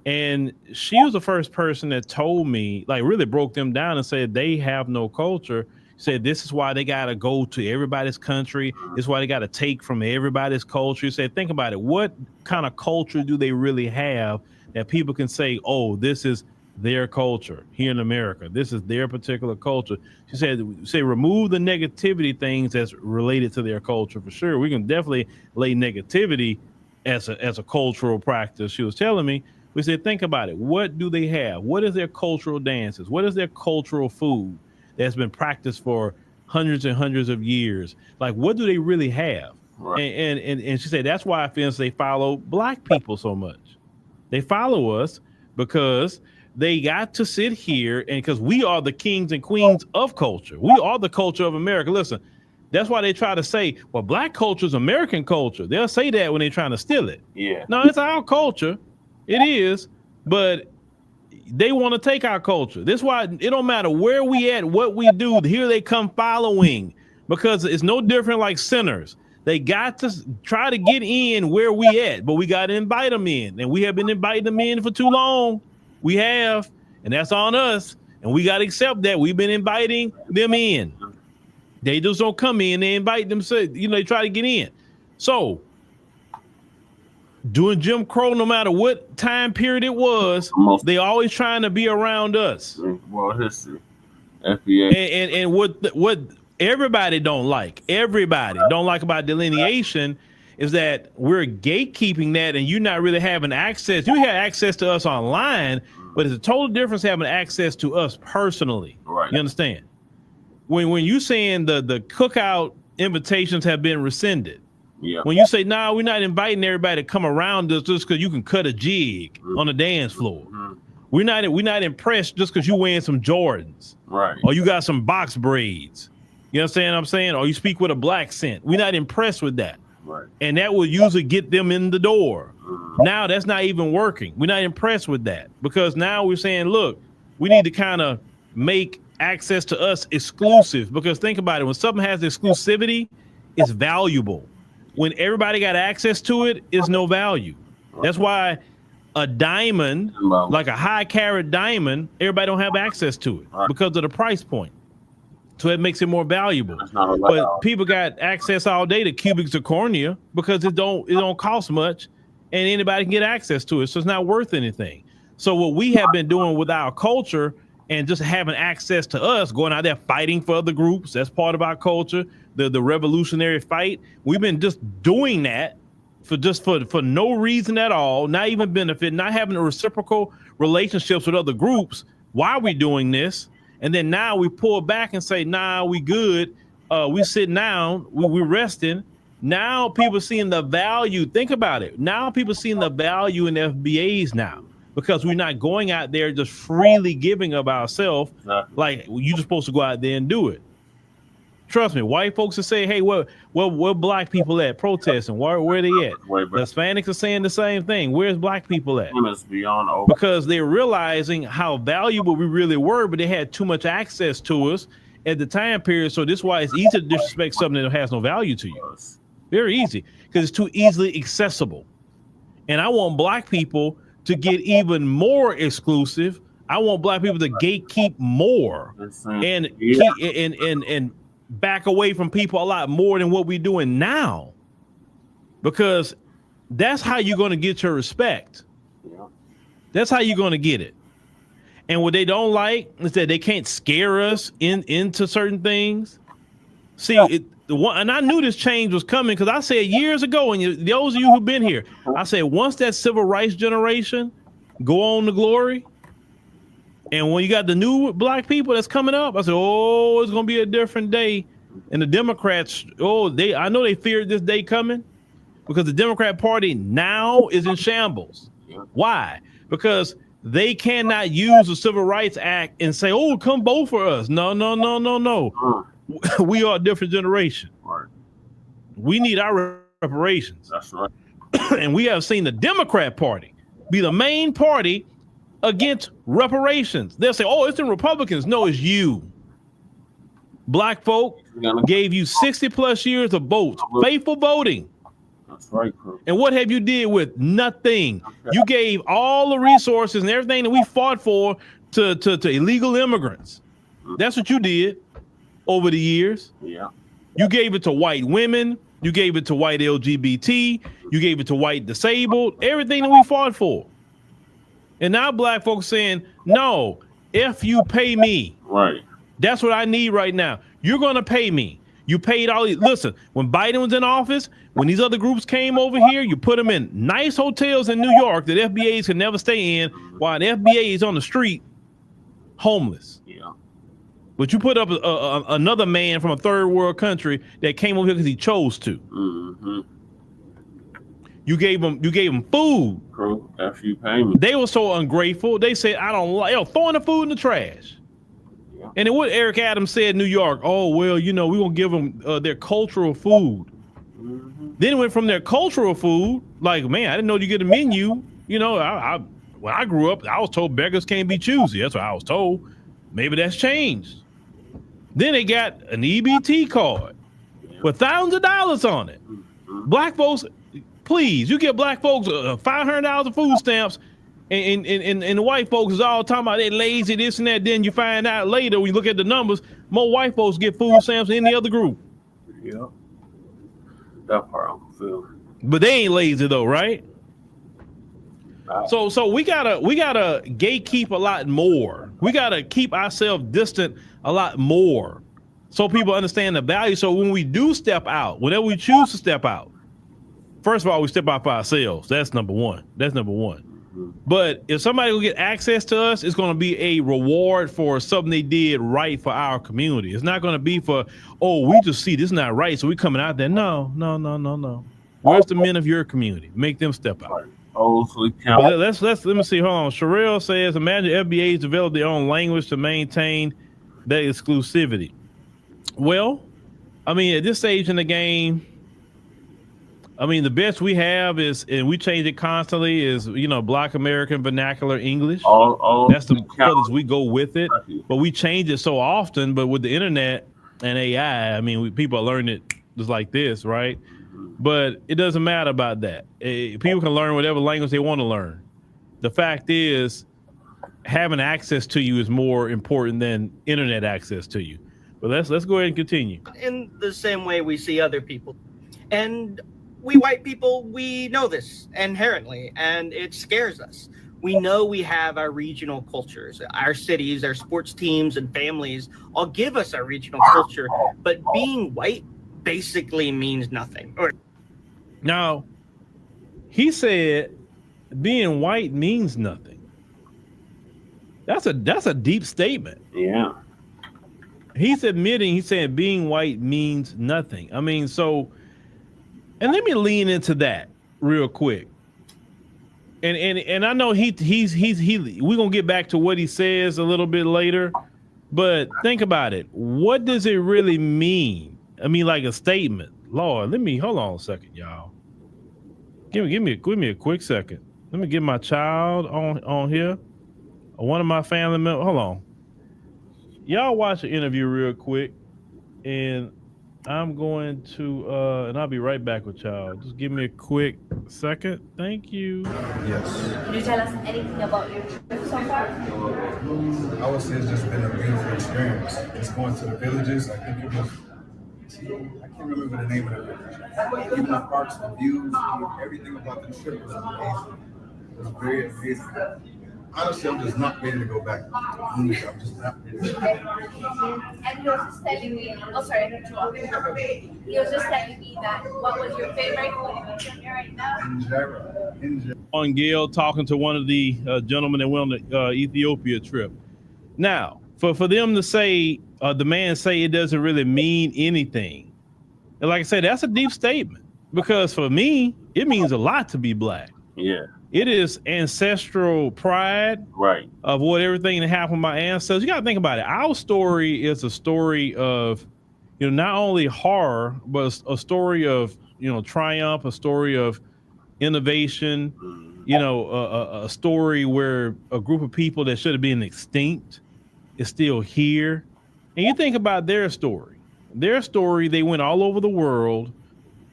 and she was the first person that told me, like, really broke them down and said they have no culture. Said this is why they gotta go to everybody's country. This is why they gotta take from everybody's culture. He said, think about it. What kind of culture do they really have that people can say, oh, this is their culture here in America. This is their particular culture. She said, say, remove the negativity things that's related to their culture for sure. We can definitely lay negativity as a cultural practice, she was telling me. We said, think about it. What do they have? What is their cultural dances? What is their cultural food that's been practiced for hundreds and hundreds of years? Like, what do they really have? Right. And she said, that's why I feel they follow Black people so much. They follow us because they got to sit here, and because we are the kings and queens of culture. We are the culture of America. Listen, that's why they try to say, well, Black culture is American culture. They'll say that when they're trying to steal it. Yeah. No, it's our culture. It is, but they want to take our culture. That's why it don't matter where we at, what we do. Here they come following, because it's no different like sinners. They got to try to get in where we at, but we got to invite them in. And we have been inviting them in for too long. We have, and that's on us. And we got to accept that. We've been inviting them in. They just don't come in. They invite them, so, they try to get in. So doing Jim Crow, no matter what time period it was, they always trying to be around us. Well, history. FBA. And what everybody don't like about delineation is that we're gatekeeping that, and you're not really having access. You have access to us online, but it's a total difference having access to us personally. Right. You understand? When you saying the cookout invitations have been rescinded. Yeah. When you say, nah, we're not inviting everybody to come around us just because you can cut a jig on the dance floor. We're not impressed just because you wearing some Jordans. Right. Or you got some box braids. You understand what I'm saying? Or you speak with a black accent. We're not impressed with that. Right. And that will usually get them in the door. Now that's not even working. We're not impressed with that, because now we're saying, look, we need to kind of make access to us exclusive, because think about it. When something has exclusivity, it's valuable. When everybody got access to it, it's no value. That's why a diamond, like a high carat diamond, everybody don't have access to it because of the price point. So it makes it more valuable. But people got access all day to cubic zirconia because it don't cost much, and anybody can get access to it. So it's not worth anything. So what we have been doing with our culture and just having access to us, going out there fighting for other groups, that's part of our culture, the revolutionary fight. We've been just doing that for no reason at all, not even benefit, not having a reciprocal relationships with other groups. Why are we doing this? And then now we pull back and say, nah, we good. We sitting down, we resting. Now people seeing the value. Think about it. Now people seeing the value in FBAs now, because we're not going out there just freely giving of ourselves. Like you're just supposed to go out there and do it. Trust me, white folks are saying, hey, where black people at protesting? Where they at? The Hispanics are saying the same thing. Where's black people at? Because they're realizing how valuable we really were, but they had too much access to us at the time period. So this is why it's easy to disrespect something that has no value to you. Very easy, because it's too easily accessible. And I want black people to get even more exclusive. I want black people to gatekeep more and back away from people a lot more than what we're doing now, because that's how you're going to get your respect. That's how you're going to get it. And what they don't like is that they can't scare us into certain things. See, and I knew this change was coming, because I said years ago, and those of you who've been here, I said once that civil rights generation go on to glory, and when you got the new black people that's coming up, I said, oh, it's going to be a different day. And the Democrats, I know they feared this day coming, because the Democrat Party now is in shambles. Why? Because they cannot use the Civil Rights Act and say, oh, come vote for us. No. We are a different generation. Right. We need our reparations. That's right. And we have seen the Democrat Party be the main party against reparations. They'll say, oh, it's the Republicans. No, it's you. Black folk gave you 60 plus years of votes, faithful voting. That's right, bro. And what have you did with? Nothing. You gave all the resources and everything that we fought for to illegal immigrants. That's what you did over the years. Yeah. You gave it to white women. You gave it to white LGBT. You gave it to white disabled. Everything that we fought for. And now black folks saying, no, if you pay me. Right. That's what I need right now. You're going to pay me. You paid all these. Listen, when Biden was in office, when these other groups came over here, you put them in nice hotels in New York that FBAs can never stay in, while the FBA is on the street, homeless. Yeah. But you put up another man from a third world country that came over here because he chose to. Mm-hmm. You gave him food. True. After you pay me. They were so ungrateful. They said, I don't like, throwing the food in the trash. Yeah. And then what Eric Adams said in New York, oh, well, you know, we're going to give them their cultural food. Mm-hmm. Then it went from their cultural food, like, man, I didn't know you get a menu. You know, when I grew up, I was told beggars can't be choosy. That's what I was told. Maybe that's changed. Then they got an EBT card with thousands of dollars on it. Mm-hmm. Black folks, please, you get black folks $500 of food stamps, and the white folks is all talking about they lazy, this and that. Then you find out later when you look at the numbers, more white folks get food stamps than any other group. Yeah, that part I'm feeling. But they ain't lazy though, right? So we gotta gatekeep a lot more. We gotta keep ourselves distant a lot more, so people understand the value. So when we do step out, whenever we choose to step out, first of all, we step out for ourselves. That's number one. Mm-hmm. But if somebody will get access to us, it's going to be a reward for something they did right for our community. It's not going to be for, oh, we just see this is not right, so we coming out there. No. Where's the men of your community? Make them step out. Let me see. Hold on. Sherelle says, imagine FBAs develop their own language to maintain that exclusivity. Well, I mean, at this stage in the game, I mean, the best we have is, and we change it constantly, is, you know, Black American Vernacular English. That's the furthest we go with it. But we change it so often. But with the internet and AI, I mean, people are learning it just like this, right? But it doesn't matter about that. People can learn whatever language they want to learn. The fact is, having access to you is more important than internet access to you. But let's go ahead and continue. In the same way we see other people. And we white people, we know this inherently, and it scares us. We know we have our regional cultures, our cities, our sports teams and families all give us our regional culture, but being white basically means nothing. Now, he said being white means nothing. That's a deep statement. Yeah. He's admitting, he said being white means nothing. I mean, so, and let me lean into that real quick. And I know we're gonna get back to what he says a little bit later, but think about it. What does it really mean? I mean, like a statement. Lord, hold on a second, y'all. Give me a quick second. Let me get my child on here. One of my family members. Hold on. Y'all watch the interview real quick, and I'm going to and I'll be right back with y'all. Just give me a quick second. Thank you. Yes. Can you tell us anything about your trip so far? I would say it's just been a beautiful experience. Just going to the villages. I think it was, I can't remember the name of the village. Even the parks, the views, everything about the trip was amazing. It was very amazing. Honestly, I'm just not ready to go back. I'm just not ready to go back. And he was just telling me, oh sorry, I interrupted. He was just telling me that what was your favorite food you can tell me right now? Injera. On Gail talking to one of the gentlemen that went on the Ethiopia trip. Now, for them to say, the man say it doesn't really mean anything. And like I said, that's a deep statement, because for me, it means a lot to be Black. Yeah. It is ancestral pride, right, of what everything that happened to my ancestors. You got to think about it. Our story is a story of, you know, not only horror, but a story of, you know, triumph, a story of innovation, you know, a story where a group of people that should have been extinct is still here. And you think about their story. They went all over the world,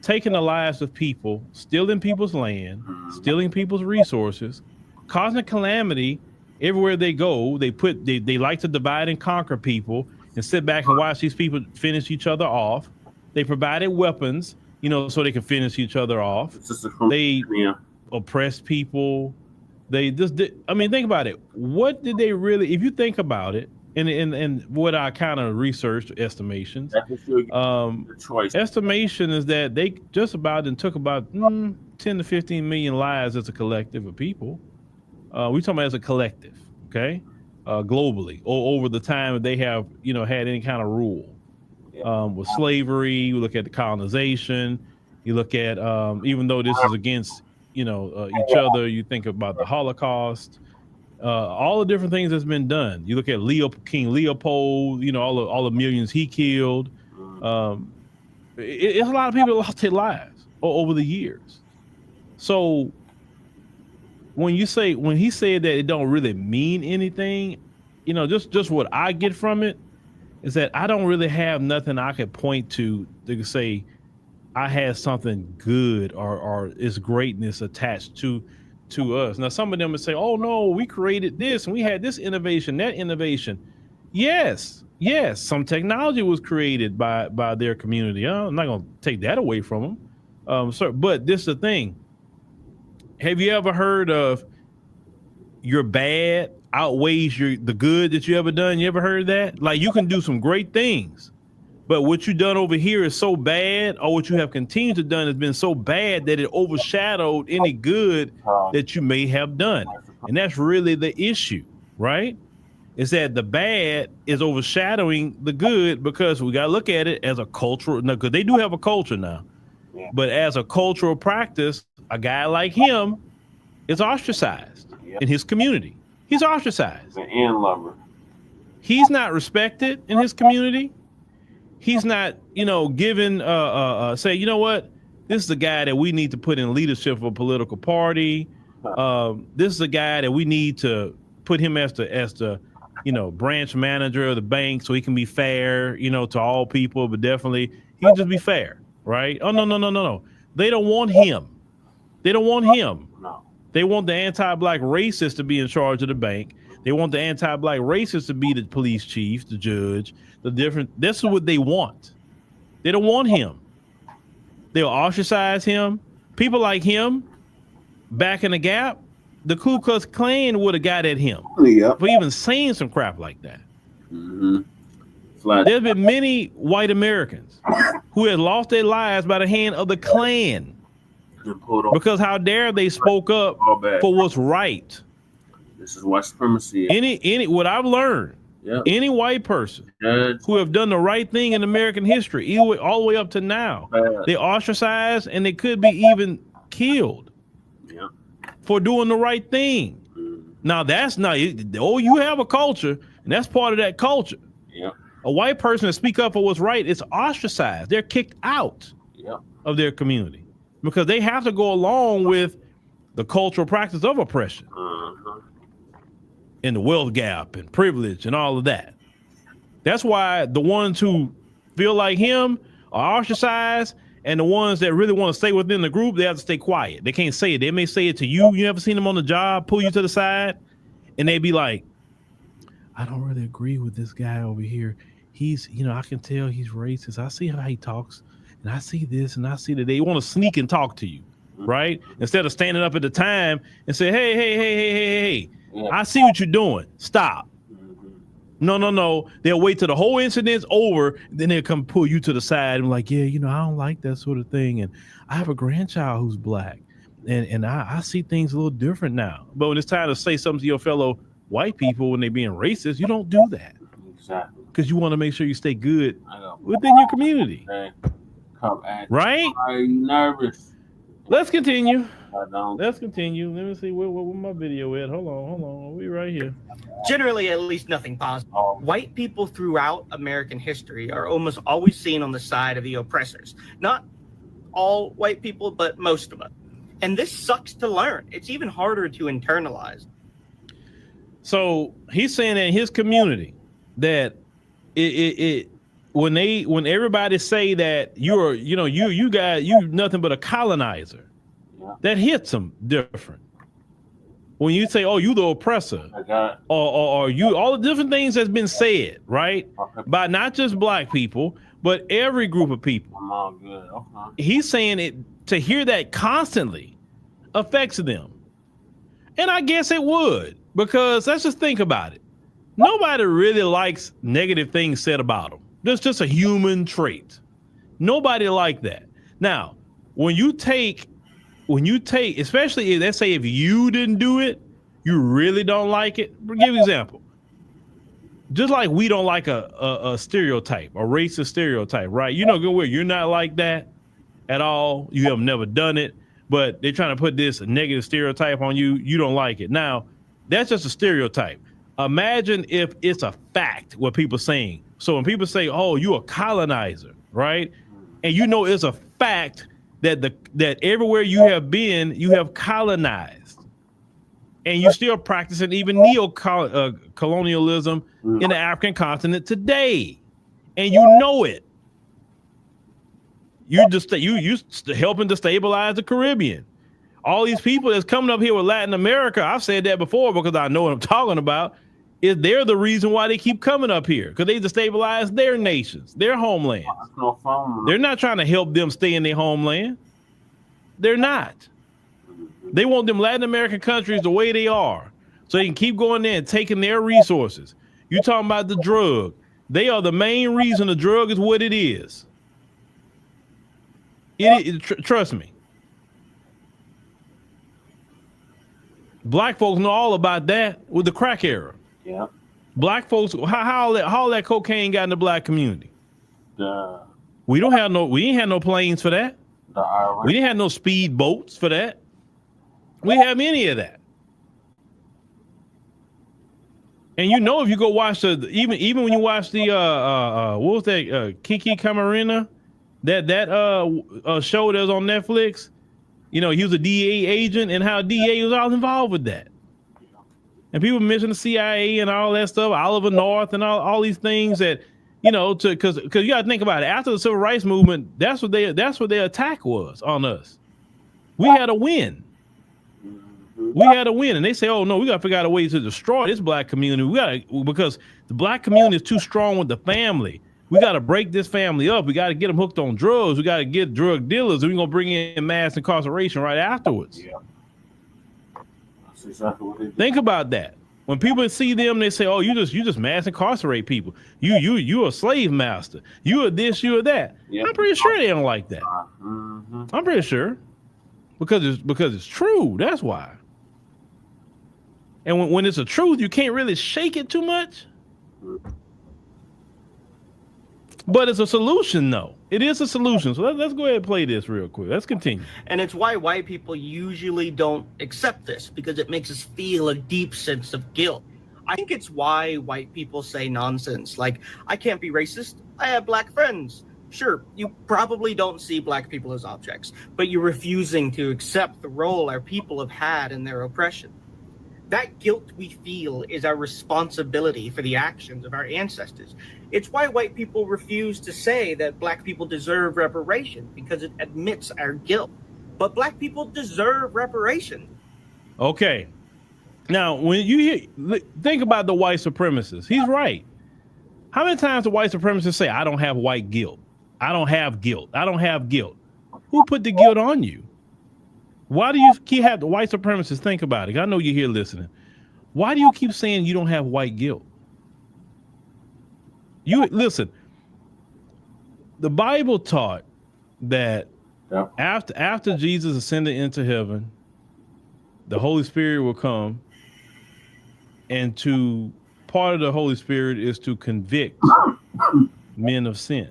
taking the lives of people, stealing people's land, stealing people's resources, causing calamity everywhere they go. They like to divide and conquer people and sit back and watch these people finish each other off. They provided weapons, you know, so they could finish each other off. They oppressed people. They just did. I mean, think about it. What did they really, if you think about it, and what I kind of researched estimations. Estimation is that they just about and took about 10 to 15 million lives as a collective of people. We're talking about as a collective, okay, globally, or over the time that they have, had any kind of rule. With slavery, you look at the colonization, you look at, even though this is against, each other, you think about the Holocaust, all the different things that's been done. You look at King Leopold, all the millions he killed. It's a lot of people that lost their lives over the years. So when he said that it don't really mean anything, just what I get from it is that I don't really have nothing I could point to say I had something good or its greatness attached to us. Now, some of them would say, oh no, we created this and we had this innovation, that innovation. Yes, some technology was created by their community. I'm not going to take that away from them. But this is the thing. Have you ever heard of your bad outweighs the good that you ever done? You ever heard of that? Like, you can do some great things, but what you done over here is so bad, or what you have continued to done has been so bad that it overshadowed any good that you may have done. And that's really the issue, right? Is that the bad is overshadowing the good, because we got to look at it as a cultural, because they do have a culture now, but as a cultural practice, a guy like him is ostracized in his community. He's ostracized. The end lover. He's not respected in his community. He's not, given, say, you know what? This is the guy that we need to put in leadership of a political party. This is the guy that we need to put him as the branch manager of the bank, so he can be fair, to all people, but definitely he can just be fair, right? Oh, no. They don't want him. They don't want him. No. They want the anti-black racist to be in charge of the bank. They want the anti-black racist to be the police chief, the judge, this is what they want. They don't want him. They'll ostracize him. People like him, back in the Gap, the Ku Klux Klan would have got at him for even saying some crap like that. Mm-hmm. There's been many white Americans who had lost their lives by the hand of the Klan because how dare they spoke up for what's right. This is white supremacy. What I've learned, any white person who have done the right thing in American history, all the way up to now, they ostracized and they could be even killed for doing the right thing. Now that's not, you have a culture, and that's part of that culture. A white person to speak up for what's right is ostracized. They're kicked out of their community because they have to go along with the cultural practice of oppression and the wealth gap and privilege and all of that. That's why the ones who feel like him are ostracized, and the ones that really want to stay within the group, they have to stay quiet. They can't say it. They may say it to you. You ever seen them on the job, pull you to the side, and they be like, I don't really agree with this guy over here. He's, I can tell he's racist. I see how he talks, and I see this, and I see that. They want to sneak and talk to you, right? Instead of standing up at the time and say, hey, I see what you're doing. Stop. No. They'll wait till the whole incident's over, then they'll come pull you to the side and like, I don't like that sort of thing. And I have a grandchild who's black, and I see things a little different now. But when it's time to say something to your fellow white people when they're being racist, you don't do that. Exactly. Because you want to make sure you stay good within your community. Right? Are you nervous? Let's continue. Let's continue. Let me see where my video at. Hold on. We right here. Generally, at least nothing positive. White people throughout American history are almost always seen on the side of the oppressors. Not all white people, but most of them. And this sucks to learn. It's even harder to internalize. So he's saying that in his community that when everybody say that you nothing but a colonizer, that hits them different. When you say, you the oppressor, or you, all the different things that's been said, right? By not just black people, but every group of people. He's saying it, to hear that constantly affects them. And I guess it would, because let's just think about it. Nobody really likes negative things said about them. That's just a human trait. Nobody like that. Now, when you take, especially if, let's say if you didn't do it, you really don't like it. Give an example. Just like we don't like a stereotype, a racist stereotype, right? You know good well you're not like that at all. You have never done it, but they're trying to put this negative stereotype on you. You don't like it. Now, that's just a stereotype. Imagine if it's a fact what people are saying. So when people say, oh, you're a colonizer, right? And you know it's a fact that that everywhere you have been, you have colonized. And you're still practicing even neo-colonialism in the African continent today. And you know it. You're just helping to stabilize the Caribbean. All these people that's coming up here with Latin America, I've said that before because I know what I'm talking about, is they're the reason why they keep coming up here, because they destabilize their nations, their homelands. They're not trying to help them stay in their homeland. They're not. They want them Latin American countries the way they are, so they can keep going there and taking their resources. You talking about the drug. They are the main reason the drug is what it is. Trust me. Black folks know all about that with the crack era. Yeah. Black folks, how all that cocaine got in the black community? We ain't had no planes for that. We didn't have no speed boats for that. We didn't have any of that. And you know, if you go watch even when you watch the what was that Kiki Camarena, that show that was on Netflix, you know, he was a DEA agent and how DEA was all involved with that. And people mention the CIA and all that stuff, Oliver North and all these things that, you know, because you got to think about it. After the civil rights movement, that's what their attack was on us. We had a win. We had a win, and they say, "Oh no, we got to figure out a way to destroy this black community. Because the black community is too strong with the family. We got to break this family up. We got to get them hooked on drugs. We got to get drug dealers, and we're gonna bring in mass incarceration right afterwards." Yeah. That's exactly what they do. Think about that. When people see them, they say, "Oh, you just mass incarcerate people. You a slave master. You are this, you are that." Yeah. I'm pretty sure they don't like that. I'm pretty sure because it's true. That's why. And when it's a truth, you can't really shake it too much. But it's a solution, though. It is a solution. So let's go ahead and play this real quick. Let's continue. And it's why white people usually don't accept this, because it makes us feel a deep sense of guilt. I think it's why white people say nonsense like, I can't be racist. I have black friends. Sure, you probably don't see black people as objects, but you're refusing to accept the role our people have had in their oppression. That guilt we feel is our responsibility for the actions of our ancestors. It's why white people refuse to say that black people deserve reparation, because it admits our guilt. But black people deserve reparation. Okay. Now, when you think about the white supremacists, he's right. How many times do white supremacists say, I don't have white guilt? I don't have guilt. I don't have guilt. Who put the guilt on you? Why do you keep having the white supremacists think about it? I know you're here listening. Why do you keep saying you don't have white guilt? You listen, the Bible taught that after Jesus ascended into heaven, the Holy Spirit will come, and part of the Holy Spirit is to convict men of sin.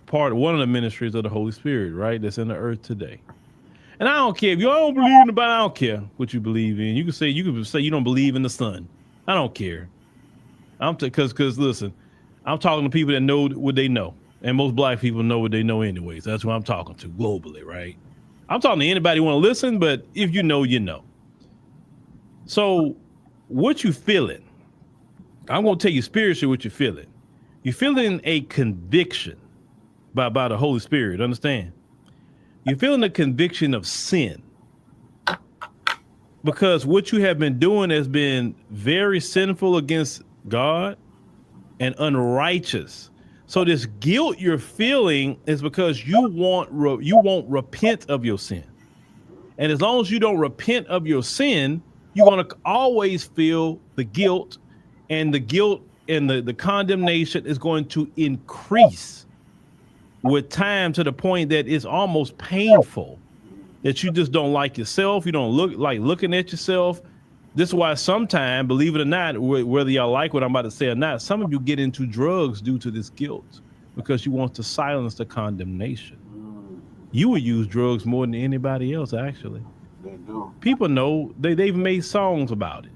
One of the ministries of the Holy Spirit, right? That's in the earth today. And I don't care if you don't believe in the Bible. I don't care what you believe in. You can say you don't believe in the sun. I don't care. Because listen, I'm talking to people that know what they know, and most black people know what they know anyways. That's who I'm talking to globally, right? I'm talking to anybody who want to listen, but if you know, you know. So, what you feeling? I'm gonna tell you spiritually what you're feeling. You're feeling a conviction by the Holy Spirit. Understand? You're feeling a conviction of sin, because what you have been doing has been very sinful against God and unrighteous. So this guilt you're feeling is because you won't repent of your sin. And as long as you don't repent of your sin, you're going to always feel the guilt and the guilt and the condemnation is going to increase with time to the point that it's almost painful, that you just don't like yourself. You don't look like looking at yourself. This is why sometimes, believe it or not, whether y'all like what I'm about to say or not, some of you get into drugs due to this guilt because you want to silence the condemnation. You would use drugs more than anybody else, actually. They do. People know, they've made songs about it,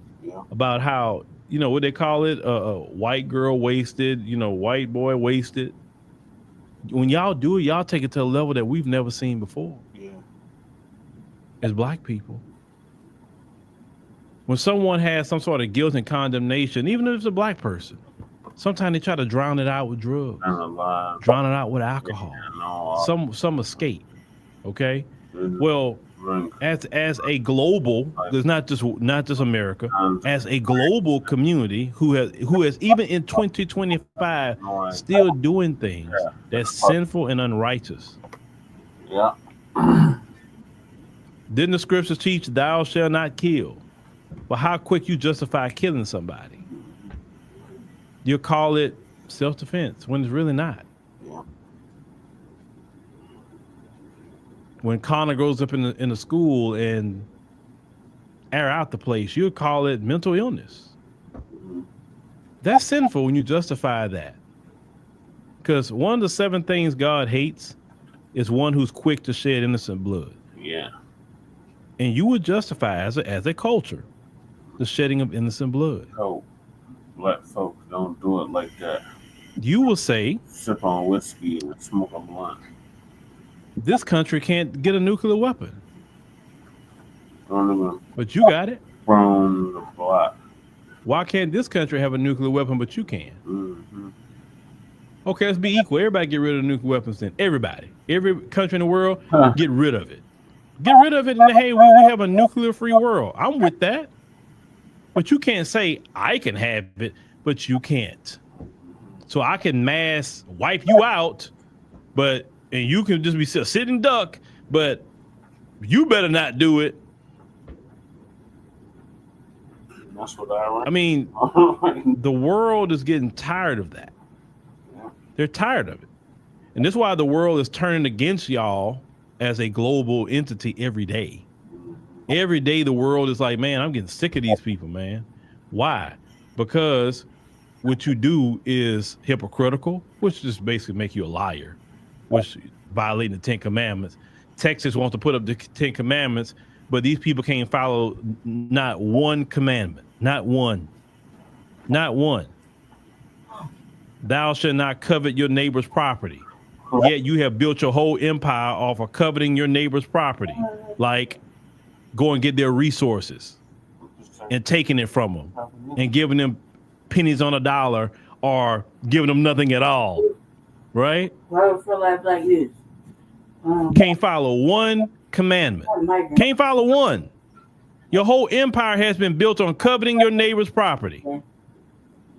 about how, you know, what they call it, white girl wasted, you know, white boy wasted. When y'all do it, y'all take it to a level that we've never seen before. Yeah. As Black people. When someone has some sort of guilt and condemnation, even if it's a Black person, sometimes they try to drown it out with drugs, drown it out with alcohol, some escape. Okay, well, as a global, there's not just America, as a global community who has even in 2025 still doing things that's sinful and unrighteous. Yeah. Didn't the scriptures teach thou shalt not kill? But how quick you justify killing somebody? You call it self-defense when it's really not. Yeah. When Connor grows up in the school and air out the place, you call it mental illness. That's sinful when you justify that. Because one of the 7 things God hates is one who's quick to shed innocent blood. Yeah. And you would justify as a culture the shedding of innocent blood. Oh, Black folks don't do it like that. You will say, sip on whiskey and smoke a blunt. This country can't get a nuclear weapon. But you got it. From the block. Why can't this country have a nuclear weapon, but you can? Mm-hmm. Okay, let's be equal. Everybody get rid of the nuclear weapons then. Everybody. Every country in the world, get rid of it. Get rid of it, and hey, we have a nuclear-free world. I'm with that. But you can't say, I can have it, but you can't. So I can mass wipe you out, and you can just be a sitting duck, but you better not do it. That's what I mean, the world is getting tired of that. They're tired of it. And this is why the world is turning against y'all as a global entity every day. Every day the world is like, man, I'm getting sick of these people, man. Why? Because what you do is hypocritical, which just basically make you a liar, which violating the 10 Commandments. Texas wants to put up the 10 Commandments, but these people can't follow not one commandment. Not one. Not one. Thou shalt not covet your neighbor's property. Yet you have built your whole empire off of coveting your neighbor's property. Like, go and get their resources and taking it from them and giving them pennies on a dollar or giving them nothing at all. Right? Why for life like this? Can't follow one commandment. Can't follow one. Your whole empire has been built on coveting your neighbor's property.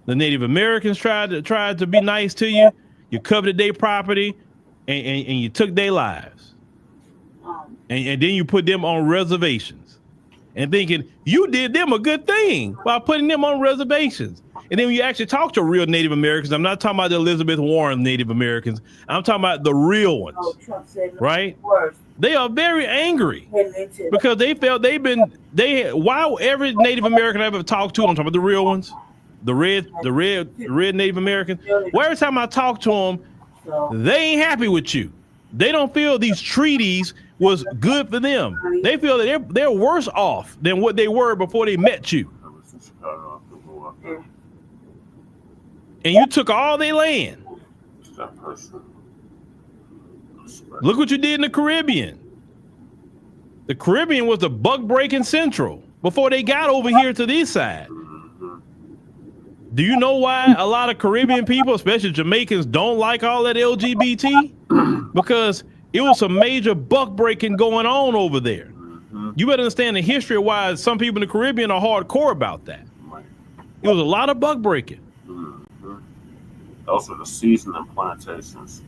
The Native Americans tried to be nice to you. You coveted their property and you took their lives. And then you put them on reservations and thinking you did them a good thing by putting them on reservations. And then when you actually talk to real Native Americans, I'm not talking about the Elizabeth Warren Native Americans. I'm talking about the real ones, right? They are very angry because they felt while every Native American I've ever talked to, I'm talking about the real ones, the red Native Americans. Well, every time I talk to them, they ain't happy with you. They don't feel these treaties was good for them. They feel that they're worse off than what they were before they met you. And you took all their land. Look what you did in the Caribbean. The Caribbean was the buck breaking central before they got over here to this side. Do you know why a lot of Caribbean people, especially Jamaicans, don't like all that LGBT? Because it was some major buck breaking going on over there. You better understand the history of why some people in the Caribbean are hardcore about that. It was a lot of buck breaking. Those were the seasoning plantations.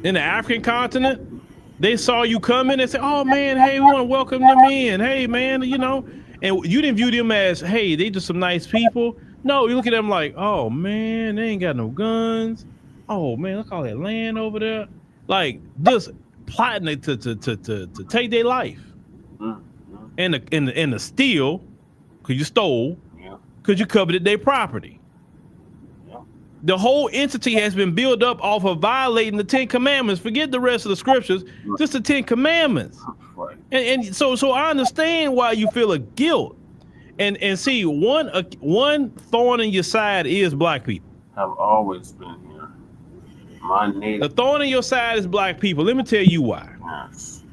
In the African continent, they saw you coming and said, oh man, hey, we want to welcome them in. Hey man, you know, And you didn't view them as, hey, they just some nice people. No, you look at them like, oh man, they ain't got no guns. Oh man, look all that land over there. Like just plotting to take their life. And the steal, because you stole, because you coveted their property. The whole entity has been built up off of violating the 10 Commandments. Forget the rest of the scriptures, just the 10 Commandments. And so I understand why you feel a guilt. And see, one thorn in your side is black people. Have always been here. My native. The thorn in your side is black people. Let me tell you why. Yes.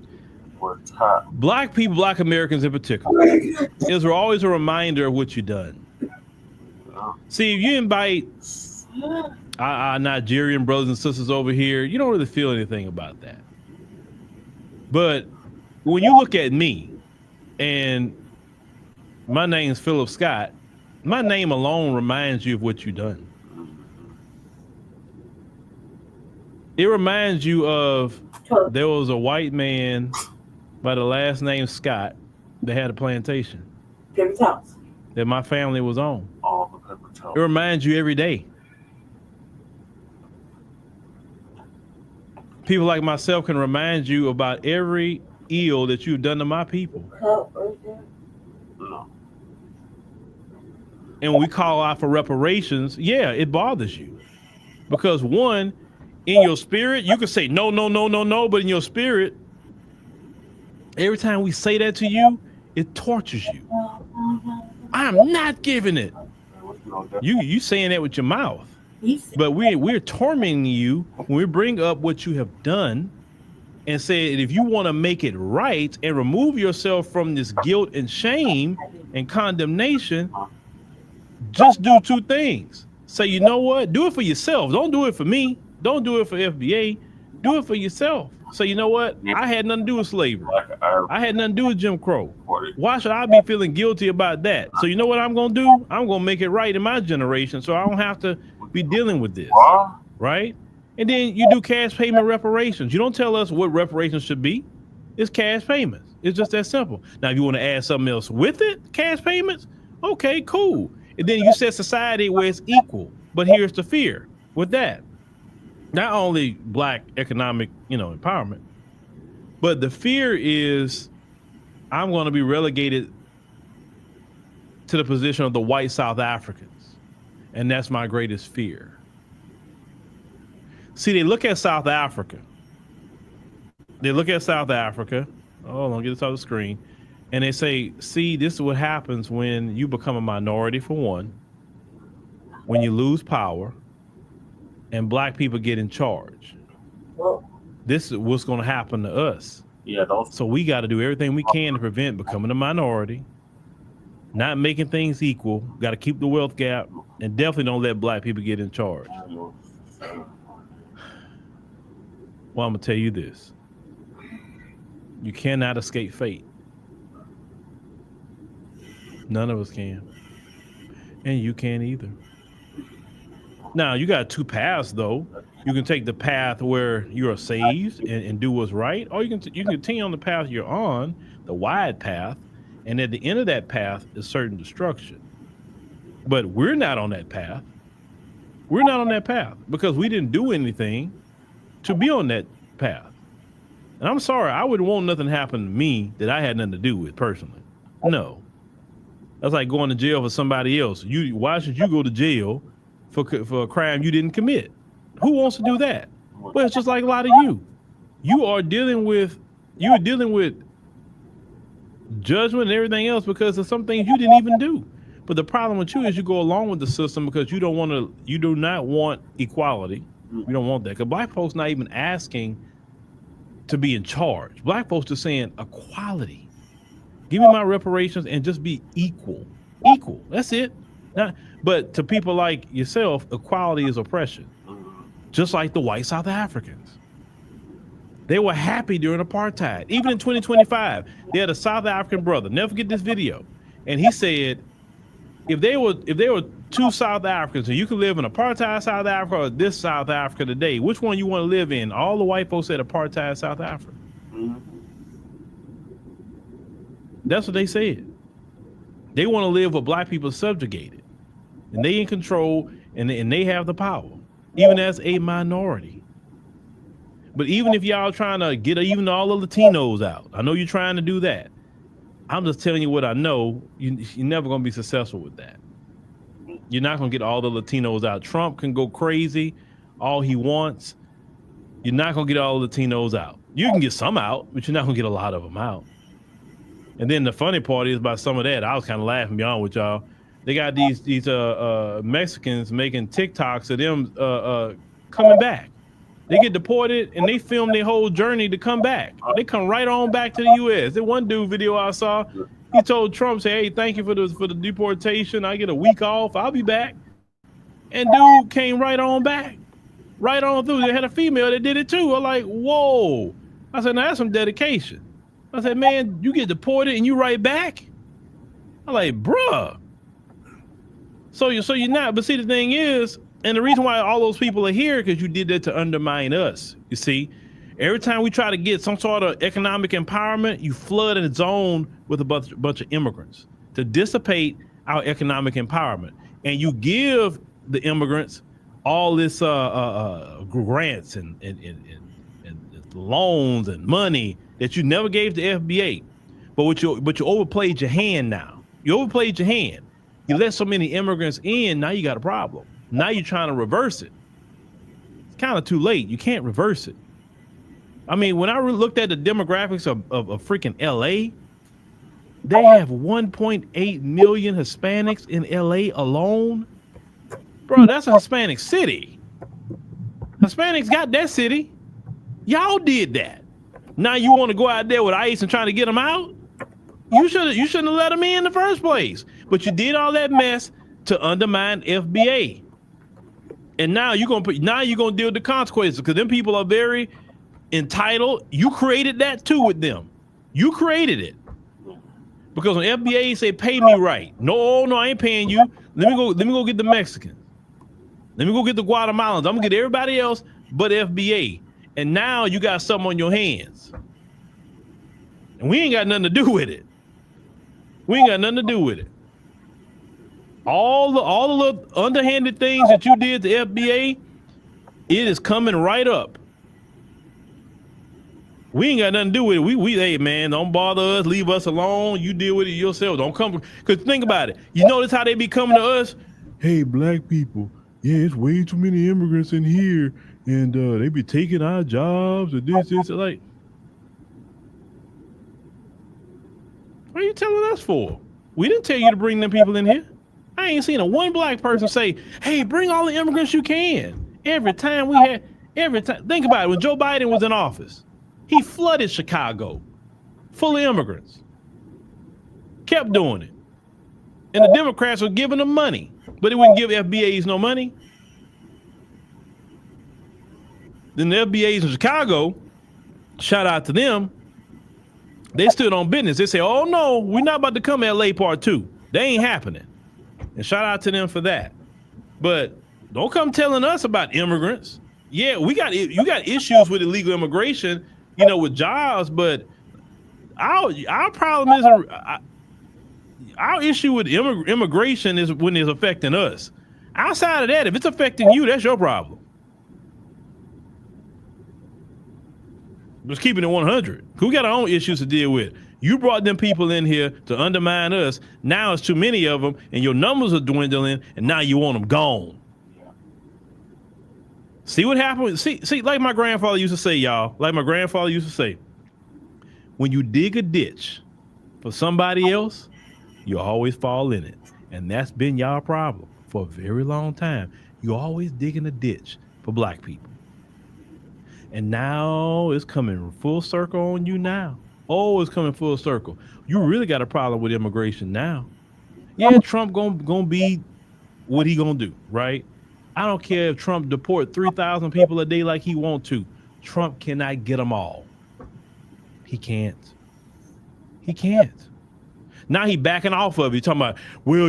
We're top. Black people, black Americans in particular, is always a reminder of what you've done. See, if you invite our Nigerian brothers and sisters over here, you don't really feel anything about that. But when you look at me, and my name's Philip Scott, my name alone reminds you of what you've done. It reminds you of there was a white man by the last name Scott that had a plantation that my family was on. It reminds you every day. People like myself can remind you about every ill that you've done to my people. And when we call out for reparations, yeah, it bothers you. Because one, in your spirit, you can say no, no, no, no, no, but in your spirit, every time we say that to you, it tortures you. I'm not giving it. You saying that with your mouth. But we're tormenting you when we bring up what you have done and say if you want to make it right and remove yourself from this guilt and shame and condemnation, just do two things. Say, you know what? Do it for yourself. Don't do it for me. Don't do it for FBA. Do it for yourself. So you know what? I had nothing to do with slavery. I had nothing to do with Jim Crow. Why should I be feeling guilty about that? So you know what I'm going to do? I'm going to make it right in my generation so I don't have to be dealing with this, right? And then you do cash payment reparations. You don't tell us what reparations should be. It's cash payments. It's just that simple. Now, if you want to add something else with it, cash payments, okay, cool. And then you set society where it's equal. But here's the fear with that. Not only black economic, empowerment, but the fear is I'm going to be relegated to the position of the white South Africans. And that's my greatest fear. See, they look at South Africa. They look at South Africa. Oh, don't get this off the screen. And they say, see, this is what happens when you become a minority, for one, when you lose power, and black people get in charge. This is what's going to happen to us. Yeah. So we got to do everything we can to prevent becoming a minority, not making things equal. Got to keep the wealth gap, and definitely don't let black people get in charge. Well, I'm going to tell you this. You cannot escape fate. None of us can. And you can't either. Now, you got two paths, though. You can take the path where you are saved and do what's right, or you can continue on the path you're on, the wide path, and at the end of that path is certain destruction. But we're not on that path. We're not on that path because we didn't do anything to be on that path. And I'm sorry, I wouldn't want nothing to happen to me that I had nothing to do with personally. No. That's like going to jail for somebody else. Why should you go to jail for a crime you didn't commit? Who wants to do that? Well, it's just like a lot of you. You're dealing with judgment and everything else because of some things you didn't even do. But the problem with you is you go along with the system because you do not want equality. You don't want that. Because black folks not even asking to be in charge. Black folks just saying equality. Give me my reparations and just be equal. Equal. That's it. But to people like yourself, equality is oppression. Just like the white South Africans. They were happy during apartheid. Even in 2025, they had a South African brother. Never forget this video. And he said, if they were two South Africans and you could live in apartheid South Africa or this South Africa today, which one you want to live in? All the white folks said apartheid South Africa. That's what they said. They want to live where black people are subjugated, and they in control, and they have the power, even as a minority. But even if y'all trying to get even all the Latinos out, I know you're trying to do that. I'm just telling you what I know. You're never going to be successful with that. You're not going to get all the Latinos out. Trump can go crazy all he wants. You're not going to get all the Latinos out. You can get some out, but you're not going to get a lot of them out. And then the funny part is about some of that, I was kind of laughing beyond with y'all. They got these Mexicans making TikToks of them coming back. They get deported and they film their whole journey to come back. They come right on back to the U.S. That one dude video I saw, he told Trump, say, hey, thank you for the deportation. I get a week off. I'll be back. And dude came right on back. Right on through. They had a female that did it too. I'm like, whoa. I said, now that's some dedication. I said, man, you get deported and you right back? I'm like, bruh. So you're not. But see, the thing is, and the reason why all those people are here, because you did that to undermine us. You see, every time we try to get some sort of economic empowerment, you flood a zone with a bunch of immigrants to dissipate our economic empowerment. And you give the immigrants all this grants and loans and money that you never gave to FBA. But you overplayed your hand now. You overplayed your hand. You let so many immigrants in, now you got a problem. Now you're trying to reverse it. It's kind of too late. You can't reverse it. I mean, when I looked at the demographics of freaking LA, they have 1.8 million Hispanics in LA alone. Bro, that's a Hispanic city. Hispanics got that city. Y'all did that. Now you want to go out there with ICE and trying to get them out? You shouldn't have let them in the first place. But you did all that mess to undermine FBA. And now you're gonna deal with the consequences, because them people are very entitled. You created that too with them. You created it. Because when FBA say pay me right, no, I ain't paying you. Let me go get the Mexicans. Let me go get the Guatemalans. I'm gonna get everybody else but FBA. And now you got something on your hands. And we ain't got nothing to do with it. We ain't got nothing to do with it. All the little underhanded things that you did to FBA, it is coming right up. We ain't got nothing to do with it. We hey man, don't bother us, leave us alone. You deal with it yourself. Don't come, because think about it. You notice how they be coming to us? Hey, black people, yeah, it's way too many immigrants in here, and they be taking our jobs and this, like. What are you telling us for? We didn't tell you to bring them people in here. I ain't seen one black person say, hey, bring all the immigrants you can. Every time. Think about it. When Joe Biden was in office, he flooded Chicago full of immigrants. Kept doing it. And the Democrats were giving them money, but they wouldn't give FBAs no money. Then the FBAs in Chicago, shout out to them, they stood on business. They say, oh no, we're not about to come LA part 2. They ain't happening. And shout out to them for that. But don't come telling us about immigrants. Yeah, you got issues with illegal immigration, with jobs, but our problem isn't our issue with immigration is when it's affecting us. Outside of that, if it's affecting you, that's your problem. Just keeping it 100. We got our own issues to deal with. You brought them people in here to undermine us. Now it's too many of them, and your numbers are dwindling, and now you want them gone. See what happened? See, like my grandfather used to say, y'all. Like my grandfather used to say, when you dig a ditch for somebody else, you always fall in it. And that's been y'all problem for a very long time. You always digging a ditch for black people. And now it's coming full circle on you now. Oh, it's coming full circle. You really got a problem with immigration now. Yeah, Trump gonna be what he gonna do, right? I don't care if Trump deport 3,000 people a day like he want to. Trump cannot get them all. He can't. He can't. Now he backing off of it. Talking about, well,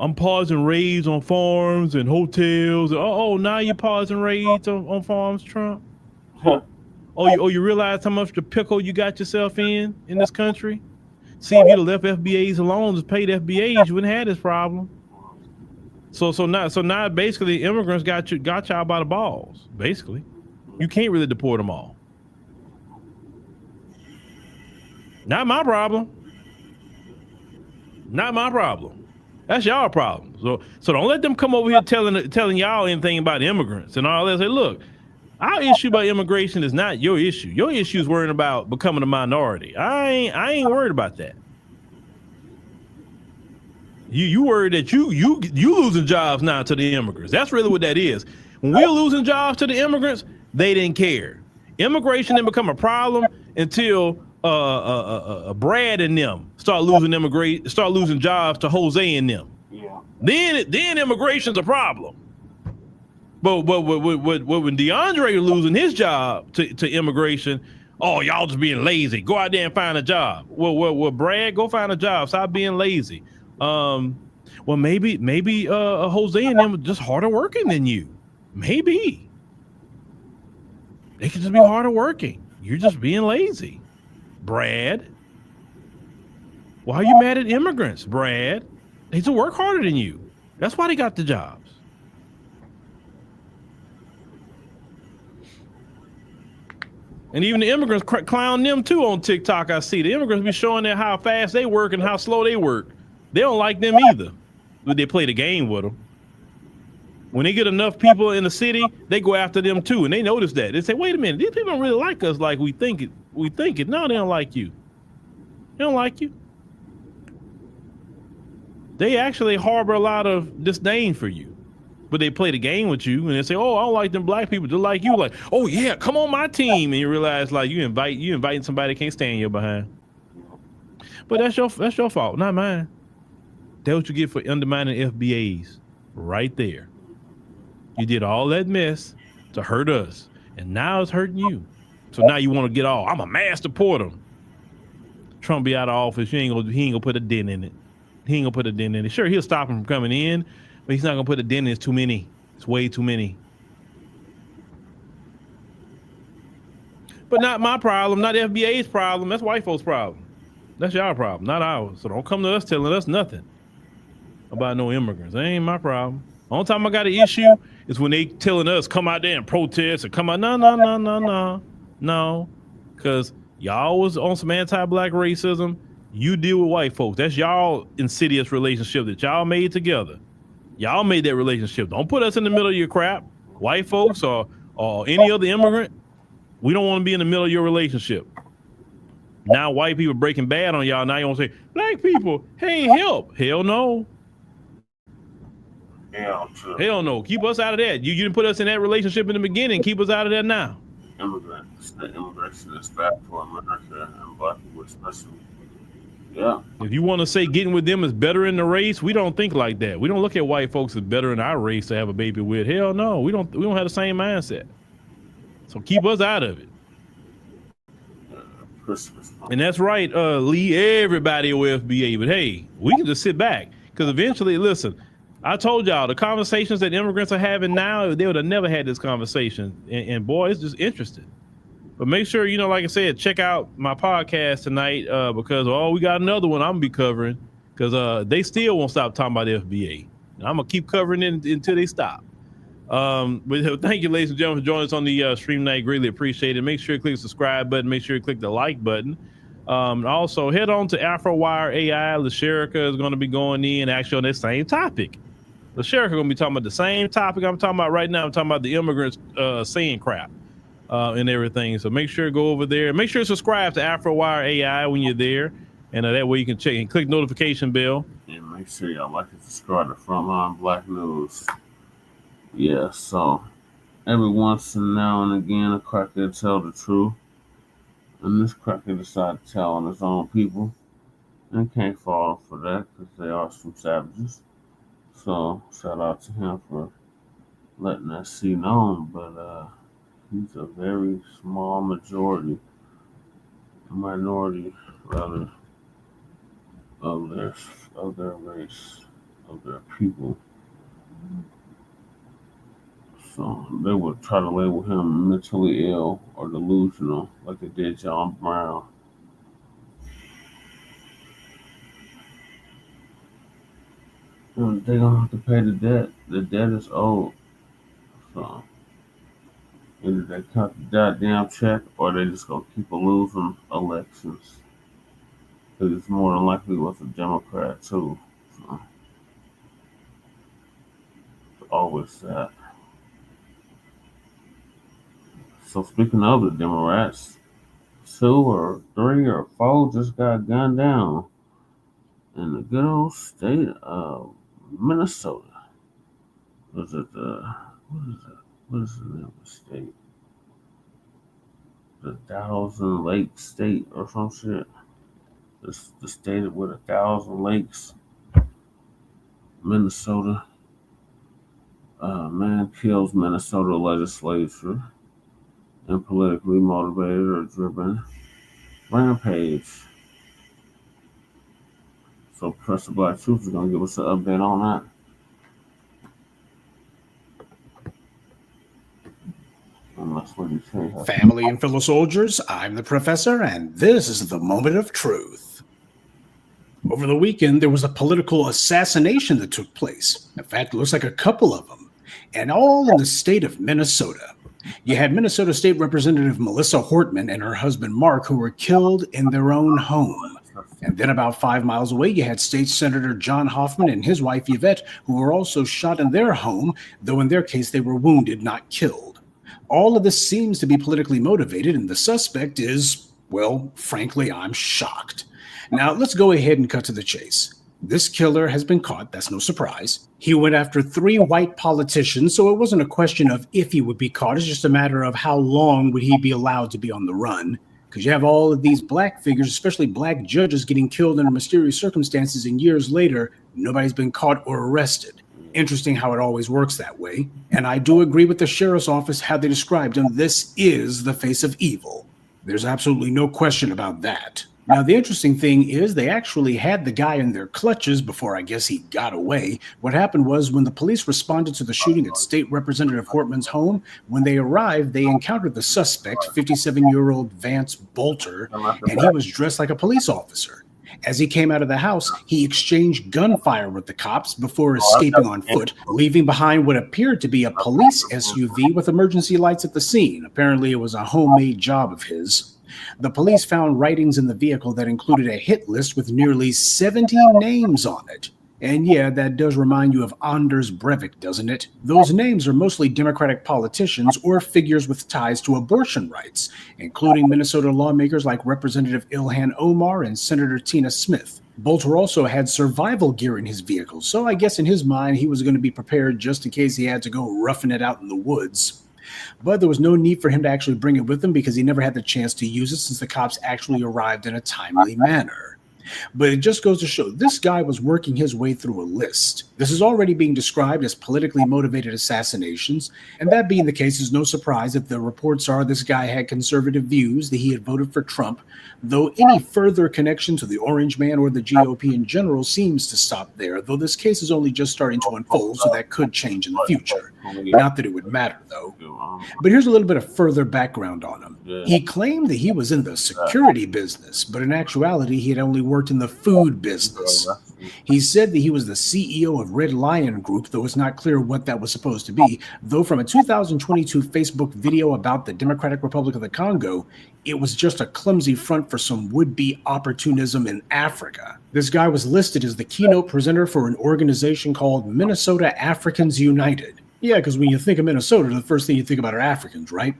I'm pausing raids on farms and hotels. Oh, now you're pausing raids on farms, Trump? Huh. Oh, you realize how much the pickle you got yourself in this country? See, if you'd have left FBAs alone, just paid FBAs, you wouldn't have had this problem. So now basically immigrants got y'all by the balls. Basically, you can't really deport them all. Not my problem. Not my problem. That's y'all problem. So don't let them come over here telling y'all anything about immigrants and all that. Say, look, our issue about immigration is not your issue. Your issue is worrying about becoming a minority. I ain't worried about that. You worried that you losing jobs now to the immigrants. That's really what that is. When we're losing jobs to the immigrants, they didn't care. Immigration didn't become a problem until Brad and them start losing jobs to Jose and them. Yeah. Then immigration's a problem. But when DeAndre losing his job to immigration, oh, y'all just being lazy. Go out there and find a job. Well, Brad, go find a job. Stop being lazy. Well, maybe Jose and them are just harder working than you. Maybe they could just be harder working. You're just being lazy, Brad. Why are you mad at immigrants, Brad? They just work harder than you. That's why they got the jobs. And even the immigrants clown them too on TikTok. I see the immigrants be showing them how fast they work and how slow they work. They don't like them either, but they play the game with them. When they get enough people in the city, they go after them too, and they notice that. They say, "Wait a minute, these people don't really like us like we think it. We think it. No, they don't like you. They don't like you. They actually harbor a lot of disdain for you, but they play the game with you, and they say, "Oh, I don't like them black people just like you." Like, "Oh yeah, come on my team," and you realize like you inviting somebody that can't stand you behind. But that's your fault, not mine. That's what you get for undermining FBAs, right there. You did all that mess to hurt us, and now it's hurting you. So now you want to get all, I'm a mass deporter. Trump be out of office, he ain't gonna put a dent in it. He ain't gonna put a dent in it. Sure, he'll stop him from coming in, but he's not gonna put a dent in it. It's too many. It's way too many. But not my problem, not FBA's problem. That's white folks' problem. That's y'all problem, not ours. So don't come to us telling us nothing about no immigrants. That ain't my problem. Only time I got an issue is when they telling us come out there and protest and come out. No. Because y'all was on some anti-black racism. You deal with white folks. That's y'all insidious relationship that y'all made together. Y'all made that relationship. Don't put us in the middle of your crap. White folks or any other immigrant. We don't want to be in the middle of your relationship. Now white people breaking bad on y'all. Now you want to say, black people, hey, help. Hell no. Hell no. Keep us out of that. You didn't put us in that relationship in the beginning. Keep us out of that now. Immigration is bad for America and black people especially. Yeah. If you want to say getting with them is better in the race, we don't think like that. We don't look at white folks as better in our race to have a baby with. Hell no. We don't have the same mindset. So keep us out of it. And that's right, Lee, everybody with FBA. But hey, we can just sit back because eventually, listen, I told y'all the conversations that immigrants are having now, they would have never had this conversation. And boy, it's just interesting. But make sure, like I said, check out my podcast tonight because, we got another one I'm going to be covering because they still won't stop talking about the FBA. And I'm going to keep covering it until they stop. But thank you, ladies and gentlemen, for joining us on the stream tonight. Greatly appreciate it. Make sure you click the subscribe button. Make sure you click the like button. Also, head on to AfroWire AI. LaSherica is going to be going in actually on that same topic. LaSherica going to be talking about the same topic I'm talking about right now. I'm talking about the immigrants saying crap and everything. So make sure you go over there. Make sure you subscribe to AfroWire AI when you're there. And that way you can check and click notification bell. And make sure y'all like and subscribe to Frontline Black News. Yeah, so every once and now and again, a cracker tell the truth. And this cracker decided to tell on his own people. And can't fall for that because they are some savages. So shout out to him for letting that see known. But he's a very small minority rather, of their race, of their people. So they would try to label him mentally ill or delusional, like they did John Brown. They're gonna have to pay the debt. The debt is owed. So either they cut the goddamn check or they just gonna keep losing elections. Because it's more than likely was a Democrat too. So it's always that. So speaking of the Democrats, 2 or 3 or 4 just got gunned down in the good old state of Minnesota. Was it what is the name of the state? The Thousand Lake State or some shit. The state with 1,000 lakes. Minnesota. Man kills Minnesota legislature in politically motivated or driven rampage. So Press the Black Truth is gonna give us an update on that. Family and fellow soldiers, I'm the Professor, and this is the Moment of Truth. Over the weekend, there was a political assassination that took place. In fact, it looks like a couple of them, and all in the state of Minnesota. You had Minnesota State Representative Melissa Hortman and her husband Mark, who were killed in their own home. And then about 5 miles away, you had State Senator John Hoffman and his wife Yvette, who were also shot in their home, though in their case they were wounded, not killed. All of this seems to be politically motivated, and the suspect is, well, frankly, I'm shocked. Now, let's go ahead and cut to the chase. This killer has been caught, that's no surprise. He went after 3 white politicians, so it wasn't a question of if he would be caught, it's just a matter of how long would he be allowed to be on the run. Because you have all of these black figures, especially black judges, getting killed under mysterious circumstances, and years later, nobody's been caught or arrested. Interesting how it always works that way. And I do agree with the sheriff's office how they described him. This is the face of evil. There's absolutely no question about that. Now, the interesting thing is they actually had the guy in their clutches before I guess he got away. What happened was when the police responded to the shooting at State Representative Hortman's home, when they arrived, they encountered the suspect, 57-year-old Vance Bolter, and he was dressed like a police officer. As he came out of the house, he exchanged gunfire with the cops before escaping on foot, leaving behind what appeared to be a police SUV with emergency lights at the scene. Apparently, it was a homemade job of his. The police found writings in the vehicle that included a hit list with nearly 70 names on it. And yeah, that does remind you of Anders Breivik, doesn't it? Those names are mostly Democratic politicians or figures with ties to abortion rights, including Minnesota lawmakers like Representative Ilhan Omar and Senator Tina Smith. Bolter also had survival gear in his vehicle, so I guess in his mind he was going to be prepared just in case he had to go roughing it out in the woods. But there was no need for him to actually bring it with him because he never had the chance to use it since the cops actually arrived in a timely manner. But it just goes to show this guy was working his way through a list. This is already being described as politically motivated assassinations, and that being the case is no surprise if the reports are this guy had conservative views, that he had voted for Trump, though any further connection to the Orange Man or the GOP in general seems to stop there, though this case is only just starting to unfold, so that could change in the future. Not that it would matter, though. But here's a little bit of further background on him. He claimed that he was in the security business, but in actuality, he had only worked in the food business. He said that he was the CEO of Red Lion Group, though it's not clear what that was supposed to be, though from a 2022 Facebook video about the Democratic Republic of the Congo, it was just a clumsy front for some would-be opportunism in Africa. This guy was listed as the keynote presenter for an organization called Minnesota Africans United. Yeah, because when you think of Minnesota, the first thing you think about are Africans, right?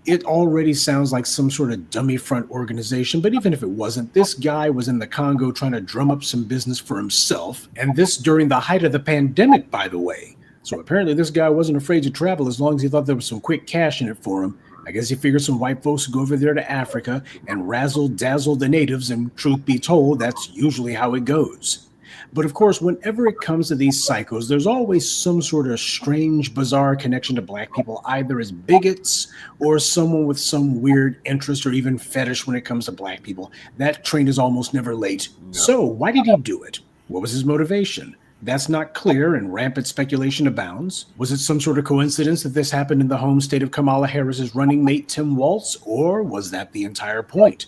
It already sounds like some sort of dummy front organization, but even if it wasn't, this guy was in the Congo trying to drum up some business for himself, and this during the height of the pandemic, by the way. So apparently this guy wasn't afraid to travel as long as he thought there was some quick cash in it for him. I guess he figured some white folks would go over there to Africa and razzle-dazzle the natives, and truth be told, that's usually how it goes. But of course, whenever it comes to these psychos, there's always some sort of strange, bizarre connection to black people, either as bigots or someone with some weird interest or even fetish when it comes to black people. That train is almost never late. So why did he do it? What was his motivation? That's not clear, and rampant speculation abounds. Was it some sort of coincidence that this happened in the home state of Kamala Harris's running mate, Tim Walz, or was that the entire point?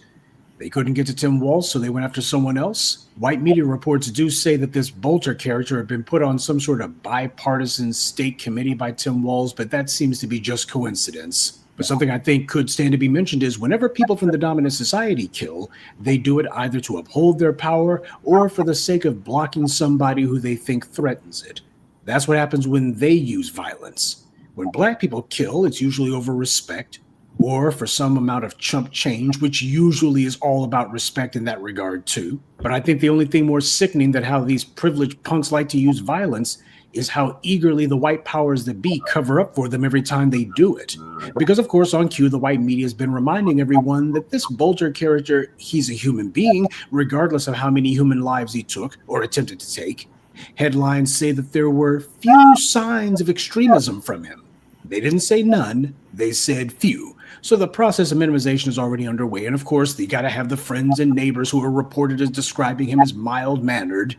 They couldn't get to Tim Walz, so they went after someone else. White media reports do say that this Bolter character had been put on some sort of bipartisan state committee by Tim Walz, but that seems to be just coincidence. But something I think could stand to be mentioned is whenever people from the dominant society kill, they do it either to uphold their power or for the sake of blocking somebody who they think threatens it. That's what happens when they use violence. When Black people kill, it's usually over respect or for some amount of chump change, which usually is all about respect in that regard too. But I think the only thing more sickening than how these privileged punks like to use violence is how eagerly the white powers that be cover up for them every time they do it. Because, of course, on cue, the white media has been reminding everyone that this Bolter character, he's a human being, regardless of how many human lives he took or attempted to take. Headlines say that there were few signs of extremism from him. They didn't say none, they said few. So the process of minimization is already underway. And, of course, you got to have the friends and neighbors who are reported as describing him as mild-mannered.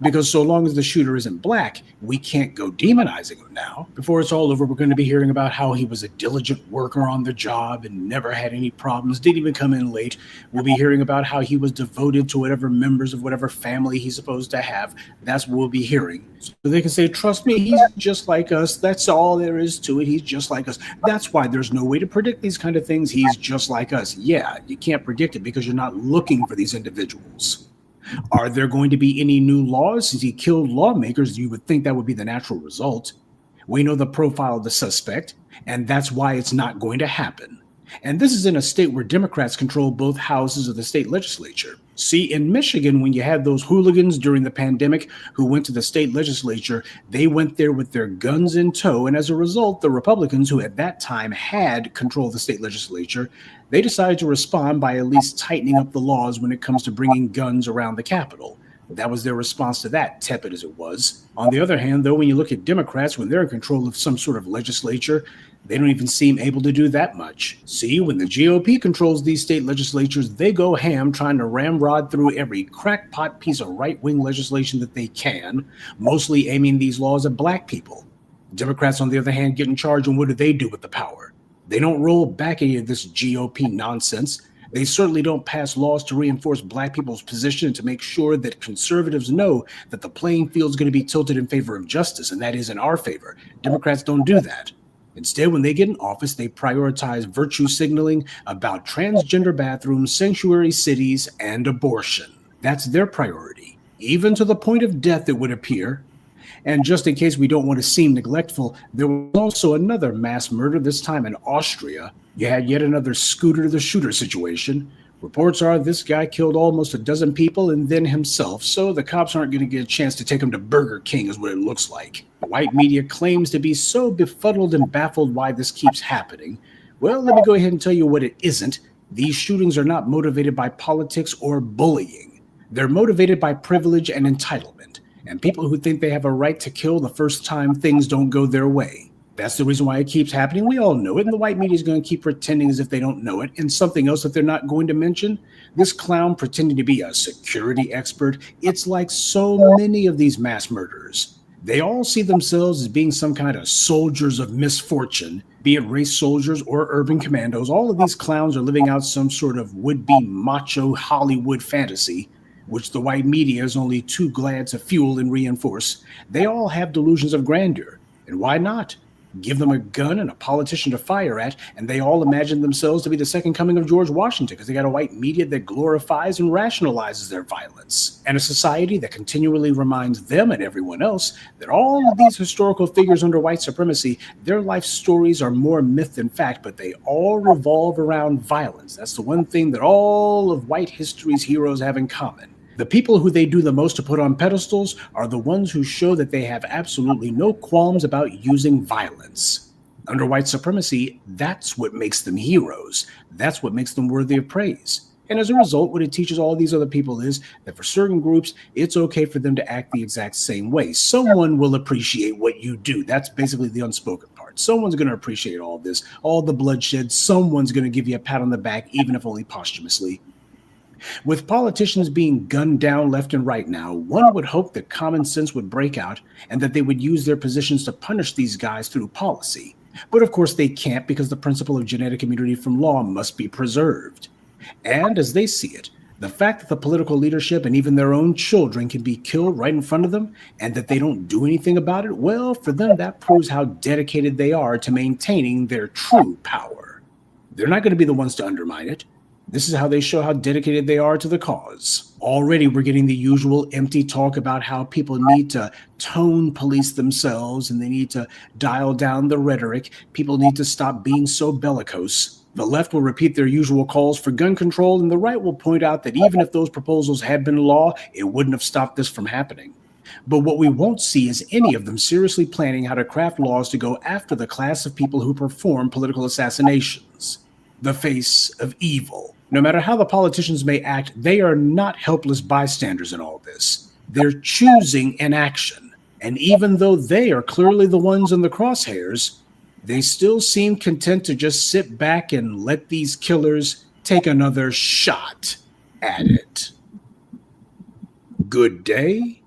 Because so long as the shooter isn't Black, we can't go demonizing him now. Before it's all over, we're going to be hearing about how he was a diligent worker on the job and never had any problems, didn't even come in late. We'll be hearing about how he was devoted to whatever members of whatever family he's supposed to have. That's what we'll be hearing. So they can say, trust me, he's just like us. That's all there is to it. He's just like us. That's why there's no way to predict these kind of things. He's just like us. Yeah, you can't predict it because you're not looking for these individuals. Are there going to be any new laws? Since he killed lawmakers, you would think that would be the natural result. We know the profile of the suspect, and that's why it's not going to happen. And this is in a state where Democrats control both houses of the state legislature. See, in Michigan, when you had those hooligans during the pandemic who went to the state legislature, they went there with their guns in tow. And as a result, the Republicans, who at that time had control of the state legislature, they decided to respond by at least tightening up the laws when it comes to bringing guns around the Capitol. That was their response to that, tepid as it was. On the other hand, though, when you look at Democrats, when they're in control of some sort of legislature, they don't even seem able to do that much. See, when the GOP controls these state legislatures, they go ham trying to ramrod through every crackpot piece of right-wing legislation that they can, mostly aiming these laws at Black people. Democrats, on the other hand, get in charge, and what do they do with the power? They don't roll back any of this GOP nonsense. They certainly don't pass laws to reinforce Black people's position and to make sure that conservatives know that the playing field is going to be tilted in favor of justice, and that is in our favor. Democrats don't do that. Instead, when they get in office, they prioritize virtue signaling about transgender bathrooms, sanctuary cities, and abortion. That's their priority, even to the point of death, it would appear. And just in case we don't want to seem neglectful, there was also another mass murder, this time in Austria. You had yet another Scooter the Shooter situation. Reports are this guy killed almost a dozen people and then himself, so the cops aren't going to get a chance to take him to Burger King is what it looks like. The white media claims to be so befuddled and baffled why this keeps happening. Well, let me go ahead and tell you what it isn't. These shootings are not motivated by politics or bullying. They're motivated by privilege and entitlement, and people who think they have a right to kill the first time things don't go their way. That's the reason why it keeps happening. We all know it, and the white media is going to keep pretending as if they don't know it. And something else that they're not going to mention, this clown pretending to be a security expert, it's like so many of these mass murderers. They all see themselves as being some kind of soldiers of misfortune, be it race soldiers or urban commandos. All of these clowns are living out some sort of would-be macho Hollywood fantasy, which the white media is only too glad to fuel and reinforce. They all have delusions of grandeur. And why not? Give them a gun and a politician to fire at, and they all imagine themselves to be the second coming of George Washington because they got a white media that glorifies and rationalizes their violence, and a society that continually reminds them and everyone else that all of these historical figures under white supremacy, their life stories are more myth than fact, but they all revolve around violence. That's the one thing that all of white history's heroes have in common. The people who they do the most to put on pedestals are the ones who show that they have absolutely no qualms about using violence. Under white supremacy, that's what makes them heroes. That's what makes them worthy of praise. And as a result, what it teaches all these other people is that for certain groups, it's okay for them to act the exact same way. Someone will appreciate what you do. That's basically the unspoken part. Someone's going to appreciate all this, all the bloodshed. Someone's going to give you a pat on the back, even if only posthumously. With politicians being gunned down left and right now, one would hope that common sense would break out and that they would use their positions to punish these guys through policy. But of course they can't because the principle of genetic immunity from law must be preserved. And as they see it, the fact that the political leadership and even their own children can be killed right in front of them and that they don't do anything about it, well, for them, that proves how dedicated they are to maintaining their true power. They're not going to be the ones to undermine it. This is how they show how dedicated they are to the cause. Already, we're getting the usual empty talk about how people need to tone police themselves and they need to dial down the rhetoric. People need to stop being so bellicose. The left will repeat their usual calls for gun control, and the right will point out that even if those proposals had been law, it wouldn't have stopped this from happening. But what we won't see is any of them seriously planning how to craft laws to go after the class of people who perform political assassinations. The face of evil. No matter how the politicians may act, they are not helpless bystanders in all this. They're choosing an action. And even though they are clearly the ones in the crosshairs, they still seem content to just sit back and let these killers take another shot at it. Good day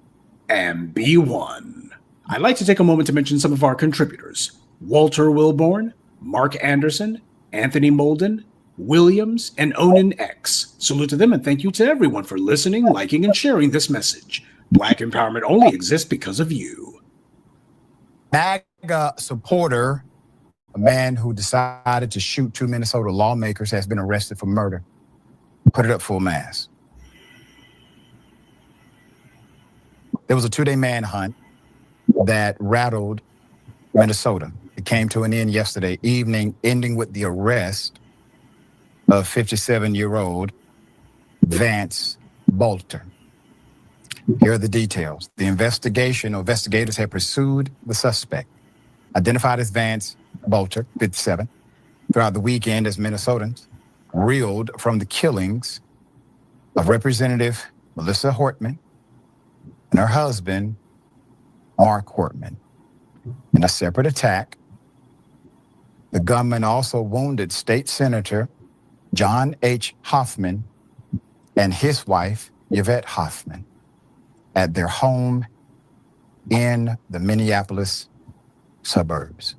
and be one. I'd like to take a moment to mention some of our contributors. Walter Wilborn, Mark Anderson, Anthony Molden, Williams, and Onan X. Salute to them and thank you to everyone for listening, liking, and sharing this message. Black empowerment only exists because of you. MAGA supporter, a man who decided to shoot 2 Minnesota lawmakers, has been arrested for murder. Put it up full mass. There was a 2-day manhunt that rattled Minnesota. It came to an end yesterday evening, ending with the arrest of 57-year-old Vance Bolter. Here are the details. The investigators have pursued the suspect, identified as Vance Bolter, 57, throughout the weekend as Minnesotans reeled from the killings of Representative Melissa Hortman and her husband, Mark Hortman. In a separate attack, the gunman also wounded State Senator John H. Hoffman and his wife, Yvette Hoffman, at their home in the Minneapolis suburbs.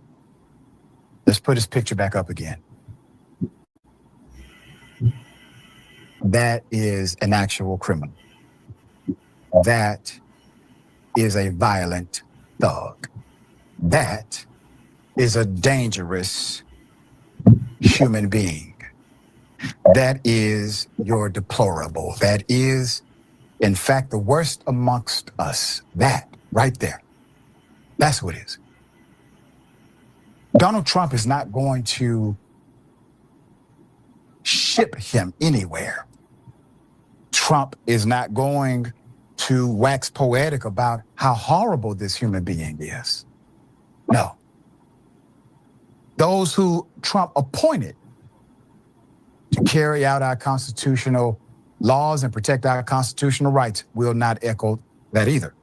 Let's put his picture back up again. That is an actual criminal. That is a violent thug. That is a dangerous human being. That is your deplorable. That is, in fact, the worst amongst us. That right there. That's what it is. Donald Trump is not going to ship him anywhere. Trump is not going to wax poetic about how horrible this human being is. No. Those who Trump appointed to carry out our constitutional laws and protect our constitutional rights will not echo that either.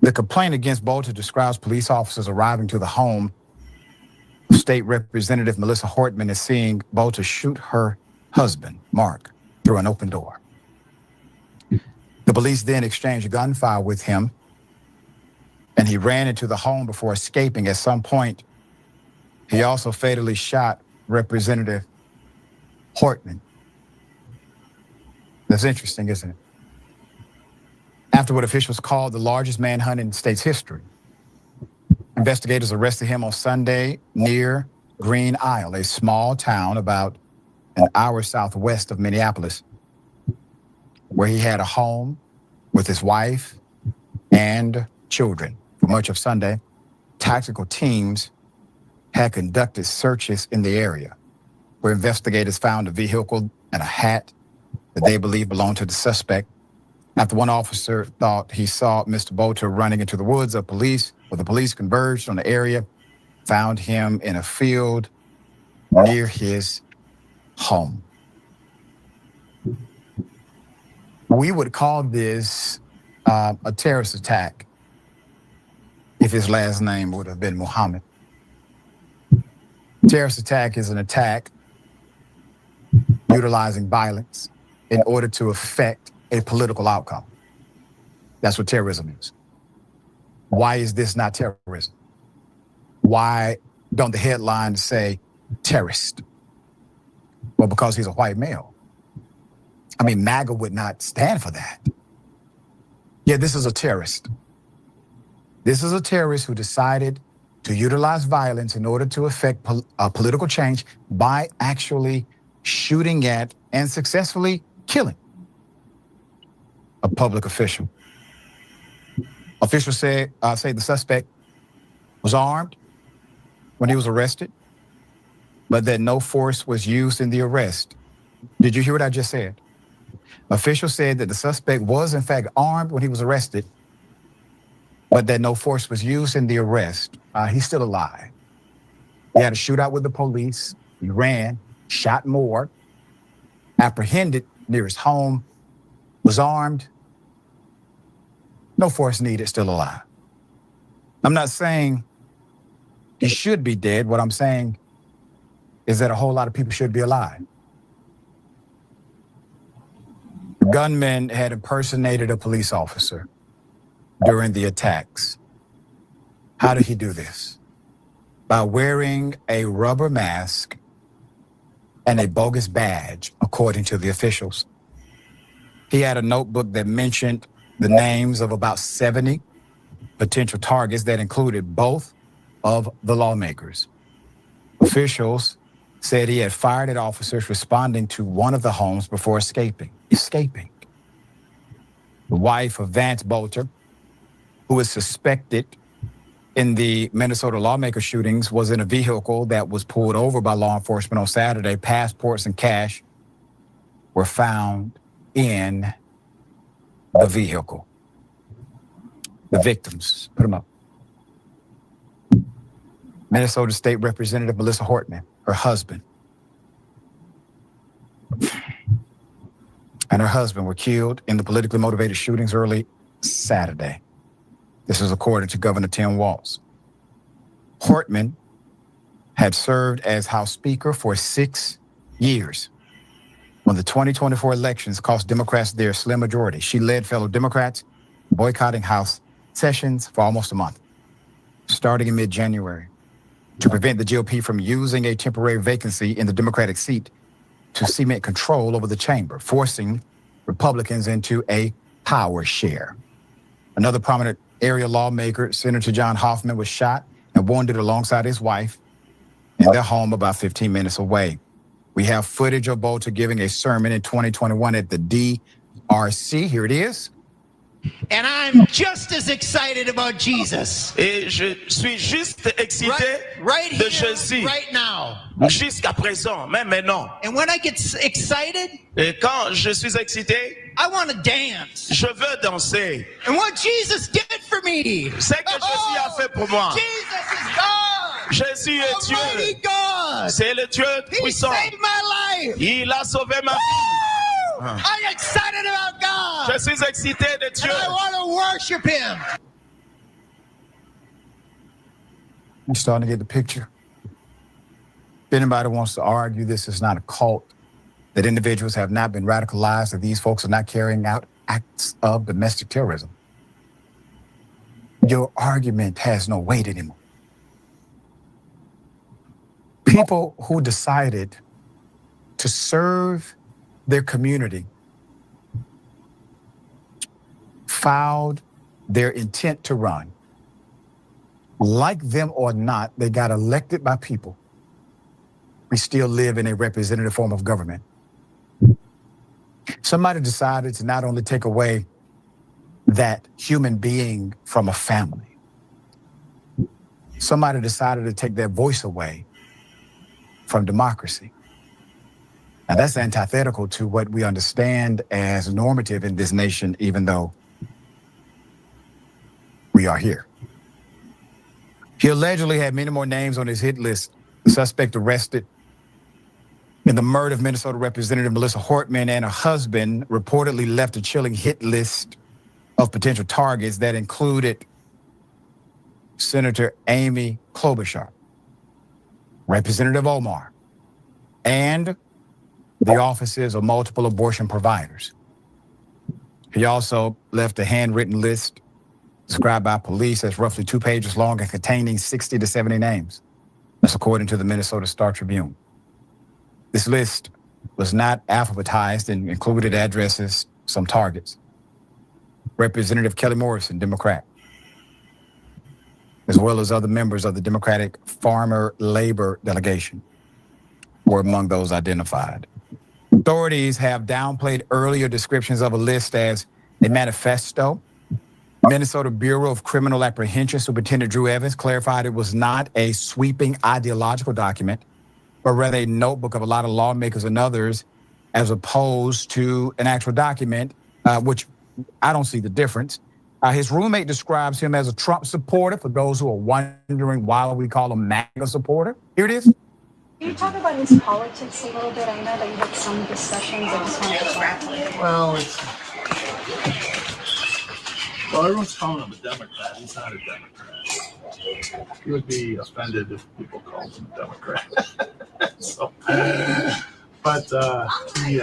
The complaint against Bolter describes police officers arriving to the home of State Representative Melissa Hortman as seeing Bolter shoot her husband, Mark, through an open door. The police then exchanged gunfire with him, and he ran into the home before escaping. At some point, he also fatally shot Representative Hortman. That's interesting, isn't it? After what officials called the largest manhunt in the state's history, investigators arrested him on Sunday near Green Isle, a small town about an hour southwest of Minneapolis, where he had a home with his wife and children. For much of Sunday, tactical teams had conducted searches in the area, where investigators found a vehicle and a hat that they believe belonged to the suspect. After one officer thought he saw Mr. Bolter running into the woods of police, where the police converged on the area, found him in a field near his home. We would call this a terrorist attack if his last name would have been Muhammad. Terrorist attack is an attack utilizing violence in order to affect a political outcome. That's what terrorism is. Why is this not terrorism? Why don't the headlines say terrorist? Well, because he's a white male. I mean, MAGA would not stand for that. Yeah, this is a terrorist. This is a terrorist who decided to utilize violence in order to effect political change by actually shooting at and successfully killing a public official. Officials say the suspect was armed when he was arrested, but that no force was used in the arrest. Did you hear what I just said? Officials said that the suspect was in fact armed when he was arrested, but that no force was used in the arrest. He's still alive. He had a shootout with the police. He ran, shot more, apprehended near his home, was armed. No force needed, still alive. I'm not saying he should be dead. What I'm saying is that a whole lot of people should be alive. The gunman had impersonated a police officer during the attacks. How did he do this? By wearing a rubber mask and a bogus badge, according to the officials. He had a notebook that mentioned the names of about 70 potential targets that included both of the lawmakers. Officials said he had fired at officers responding to one of the homes before escaping. The wife of Vance Bolter, who is suspected in the Minnesota lawmaker shootings, was in a vehicle that was pulled over by law enforcement on Saturday. Passports and cash were found in the vehicle. The victims, put them up. Minnesota State Representative Melissa Hortman, her husband, and her husband were killed in the politically motivated shootings early Saturday. This is according to Governor Tim Walz. Hortman had served as House Speaker for 6 years. When the 2024 elections cost Democrats their slim majority, she led fellow Democrats boycotting House sessions for almost a month, starting in mid-January, to prevent the GOP from using a temporary vacancy in the Democratic seat to cement control over the chamber, forcing Republicans into a power share. Another prominent area lawmaker, Senator John Hoffman, was shot and wounded alongside his wife in their home about 15 minutes away. We have footage of Bolter giving a sermon in 2021 at the DRC. Here it is. And I'm just as excited about Jesus. Et je suis juste excité right de here, Jésus. right now. Jusqu'à présent, même maintenant. And when I get excited, Et quand je suis excité, I want to dance. je veux danser. And what Jesus did for me. C'est que Jésus a fait pour moi. Jesus is God. Jésus est Almighty Dieu. God. C'est le Dieu He puissant. saved my life. Il a sauvé ma vie. I'm excited about God. Je suis excité de Dieu. And I want to worship Him. You're starting to get the picture. If anybody wants to argue this is not a cult, that individuals have not been radicalized, that these folks are not carrying out acts of domestic terrorism, your argument has no weight anymore. People who decided to serve their community filed their intent to run. Like them or not, they got elected by people. We still live in a representative form of government. Somebody decided to not only take away that human being from a family, somebody decided to take their voice away from democracy. Now that's antithetical to what we understand as normative in this nation, even though we are here. He allegedly had many more names on his hit list. The suspect arrested in the murder of Minnesota Representative Melissa Hortman and her husband reportedly left a chilling hit list of potential targets that included Senator Amy Klobuchar, Representative Omar, and the offices of multiple abortion providers. He also left a handwritten list described by police as roughly 2 pages long and containing 60 to 70 names. That's according to the Minnesota Star Tribune. This list was not alphabetized and included addresses, some targets. Representative Kelly Morrison, Democrat, as well as other members of the Democratic Farmer Labor Delegation were among those identified. Authorities have downplayed earlier descriptions of a list as a manifesto. Minnesota Bureau of Criminal Apprehension Superintendent Drew Evans clarified it was not a sweeping ideological document, but rather a notebook of a lot of lawmakers and others, as opposed to an actual document, which I don't see the difference. His roommate describes him as a Trump supporter, for those who are wondering why we call him MAGA supporter. Here it is. Can you talk about his politics a little bit? I know that you had some discussions. I just wanted to talk. Well, everyone's calling him a Democrat. He's not a Democrat. He would be offended if people called him a Democrat. He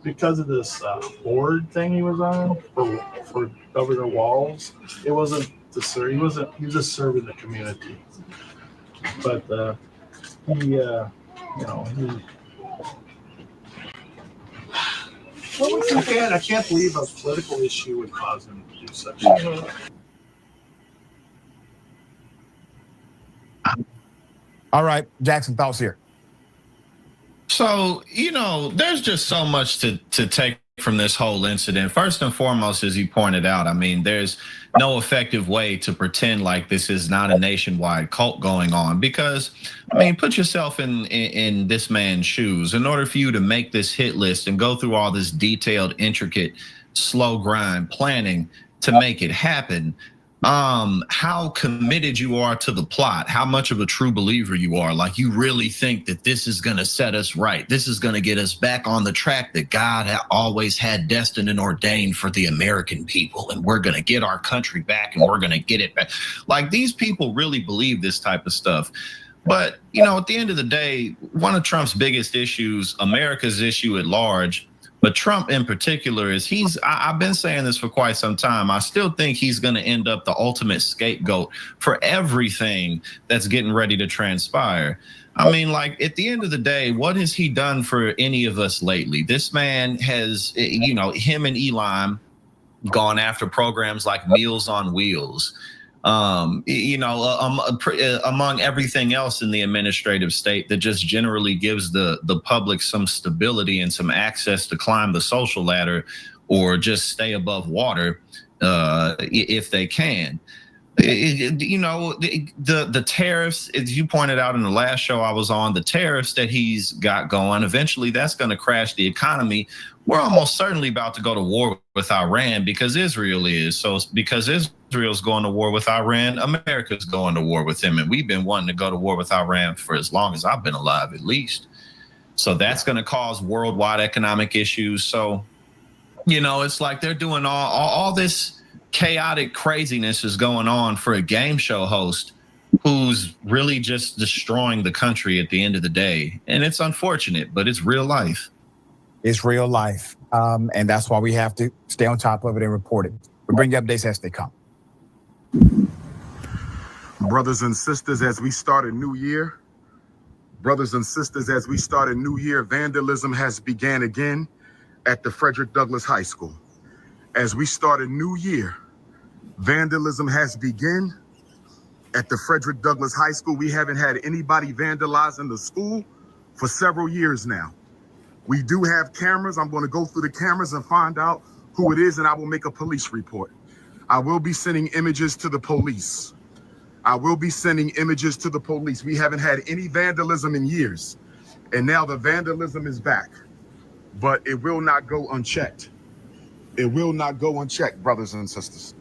because of this board thing he was on for Governor Walz, it wasn't to serve. He was just serving the community. But I can't believe a political issue would cause him to do such a thing. All right, Jackson, thoughts here. So, there's just so much to take from this whole incident. First and foremost, as you pointed out, I mean, there's no effective way to pretend like this is not a nationwide cult going on, because, I mean, put yourself in this man's shoes. In order for you to make this hit list and go through all this detailed, intricate, slow grind planning to make it happen, how committed you are to the plot, how much of a true believer you are. Like, you really think that this is going to set us right. This is going to get us back on the track that God always had destined and ordained for the American people. And we're going to get our country back, and we're going to get it back. Like, these people really believe this type of stuff. But, at the end of the day, one of Trump's biggest issues, America's issue at large, but Trump in particular, is I've been saying this for quite some time. I still think he's going to end up the ultimate scapegoat for everything that's getting ready to transpire. I mean, like, at the end of the day, what has he done for any of us lately? This man has, him and Elon gone after programs like Meals on Wheels. Among everything else in the administrative state that just generally gives the public some stability and some access to climb the social ladder or just stay above water if they can. The tariffs, as you pointed out in the last show I was on, the tariffs that he's got going, eventually that's going to crash the economy. We're almost certainly about to go to war with Iran because Israel is. So because Israel's going to war with Iran, America's going to war with them. And we've been wanting to go to war with Iran for as long as I've been alive, at least. So that's going to cause worldwide economic issues. So, it's like they're doing all this chaotic craziness is going on for a game show host who's really just destroying the country at the end of the day. And it's unfortunate, but it's real life. It's real life. And that's why we have to stay on top of it and report it. We bring you updates as they come. Brothers and sisters, as we start a new year, vandalism has began again at the Frederick Douglass High School. As we start a new year, vandalism has begun at the Frederick Douglass High School. We haven't had anybody vandalizing the school for several years now. We do have cameras. I'm going to go through the cameras and find out who it is, and I will make a police report. I will be sending images to the police. We haven't had any vandalism in years, and now the vandalism is back. But it will not go unchecked. Brothers and sisters.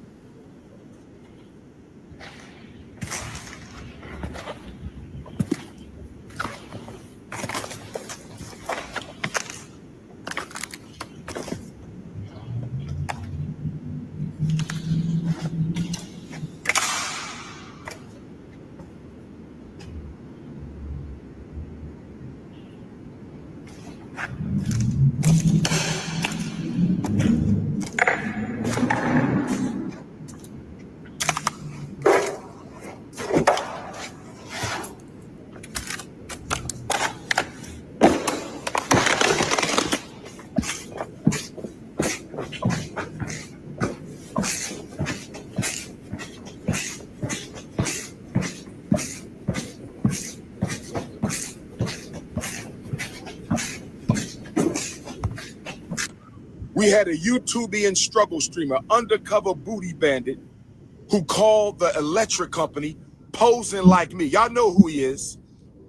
We had a YouTubian struggle streamer, undercover booty bandit, who called the electric company posing like me. Y'all know who he is.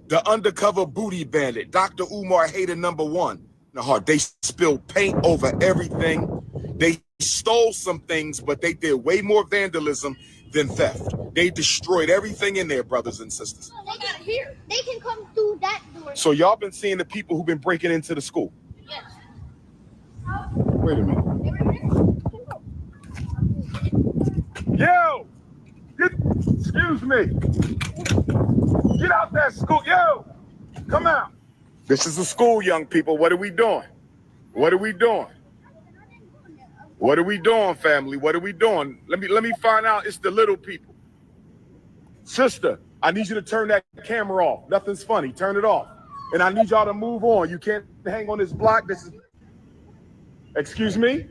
The undercover booty bandit, Dr. Umar hater #1. Now, they spilled paint over everything. They stole some things, but they did way more vandalism than theft. They destroyed everything in there, brothers and sisters. They got here. They can come through that door. So y'all been seeing the people who've been breaking into the school? Yes. Wait a minute. Yo! Excuse me. Get out that school. Yo! Come out. This is a school, young people. What are we doing? What are we doing? What are we doing, family? What are we doing? Let me find out. It's the little people. Sister, I need you to turn that camera off. Nothing's funny. Turn it off. And I need y'all to move on. You can't hang on this block. This is... Excuse me?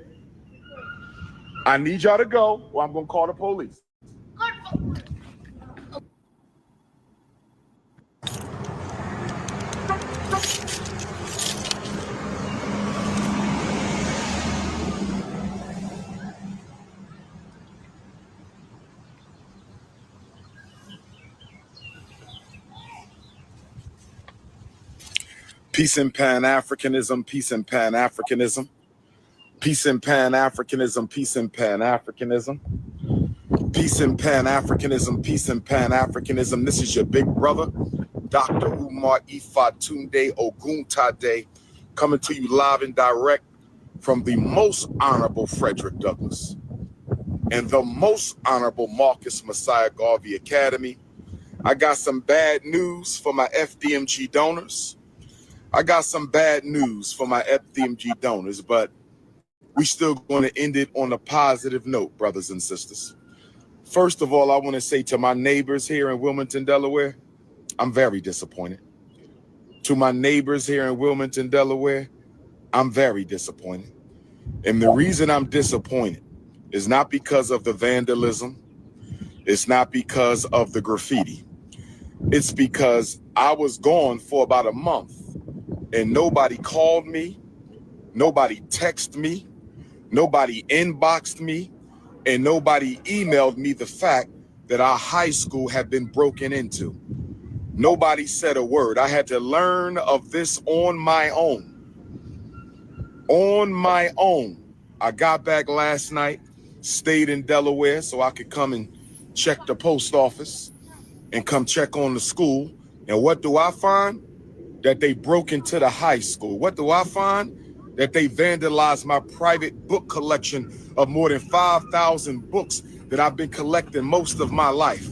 I need y'all to go, or I'm going to call the police. Peace and Pan-Africanism, peace and Pan-Africanism. Peace and Pan-Africanism, peace and Pan-Africanism. Peace and Pan-Africanism, peace and Pan-Africanism. This is your big brother, Dr. Umar Ifatunde Oguntade, coming to you live and direct from the most honorable Frederick Douglass and the most honorable Marcus Messiah Garvey Academy. I got some bad news for my FDMG donors. I got some bad news for my FDMG donors, but we still going to end it on a positive note, brothers and sisters. First of all, I want to say to my neighbors here in Wilmington, Delaware, I'm very disappointed. To my neighbors here in Wilmington, Delaware, I'm very disappointed. And the reason I'm disappointed is not because of the vandalism. It's not because of the graffiti. It's because I was gone for about a month and nobody called me, nobody texted me, nobody inboxed me, and nobody emailed me the fact that our high school had been broken into. Nobody said a word. I had to learn of this on my own. On my own. I got back last night, stayed in Delaware so I could come and check the post office and come check on the school. And what do I find? That they broke into the high school. What do I find? That they vandalized my private book collection of more than 5,000 books that I've been collecting most of my life.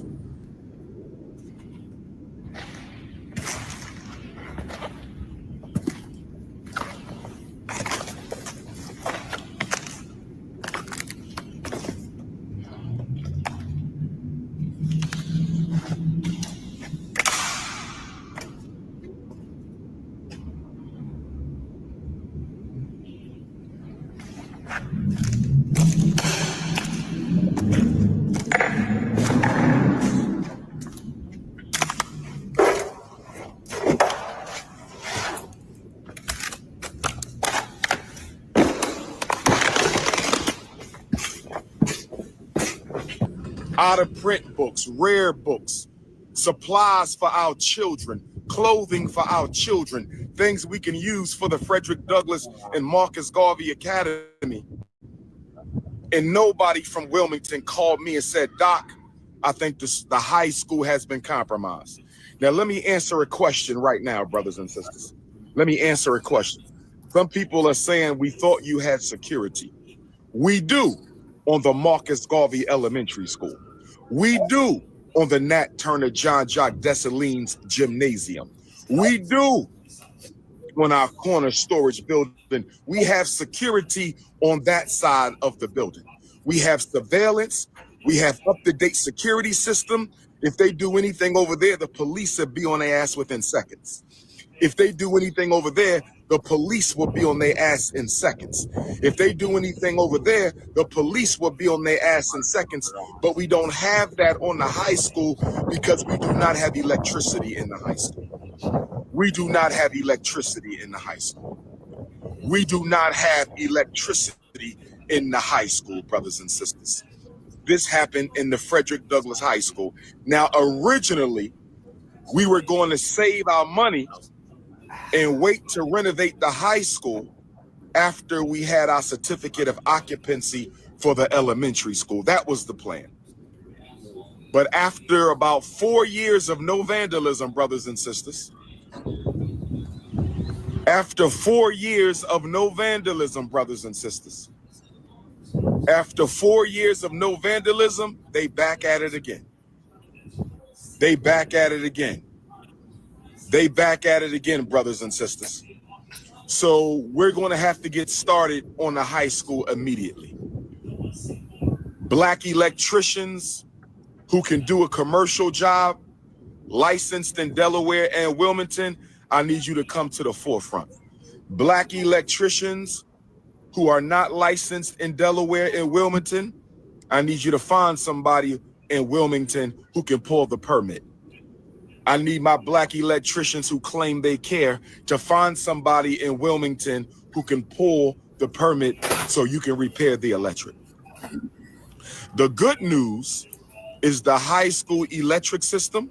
Out of print books, rare books, supplies for our children, clothing for our children, things we can use for the Frederick Douglass and Marcus Garvey Academy. And nobody from Wilmington called me and said, Doc, I think the high school has been compromised. Now, let me answer a question right now, brothers and sisters. Let me answer a question. Some people are saying we thought you had security. We do on the Marcus Garvey Elementary School. We do on the Nat Turner John Jacques Dessalines Gymnasium. We do on our corner storage building. We have security on that side of the building. We have surveillance. We have up-to-date security system. If they do anything over there, the police will be on their ass within seconds. If they do anything over there, the police will be on their ass in seconds. If they do anything over there, the police will be on their ass in seconds. But we don't have that on the high school because we do not have electricity in the high school. We do not have electricity in the high school. we do not have electricity in the high school, brothers and sisters. This happened in the Frederick Douglass High School. Now, originally, we were going to save our money and wait to renovate the high school after we had our certificate of occupancy for the elementary school. That was the plan. But after about 4 years of no vandalism, brothers and sisters, after 4 years of no vandalism, brothers and sisters, after 4 years of no vandalism, they back at it again. They back at it again. They back at it again, brothers and sisters. So we're going to have to get started on the high school immediately. Black electricians who can do a commercial job, licensed in Delaware and Wilmington, I need you to come to the forefront. Black electricians who are not licensed in Delaware and Wilmington, I need you to find somebody in Wilmington who can pull the permit. I need my black electricians who claim they care to find somebody in Wilmington who can pull the permit so you can repair the electric. The good news is the high school electric system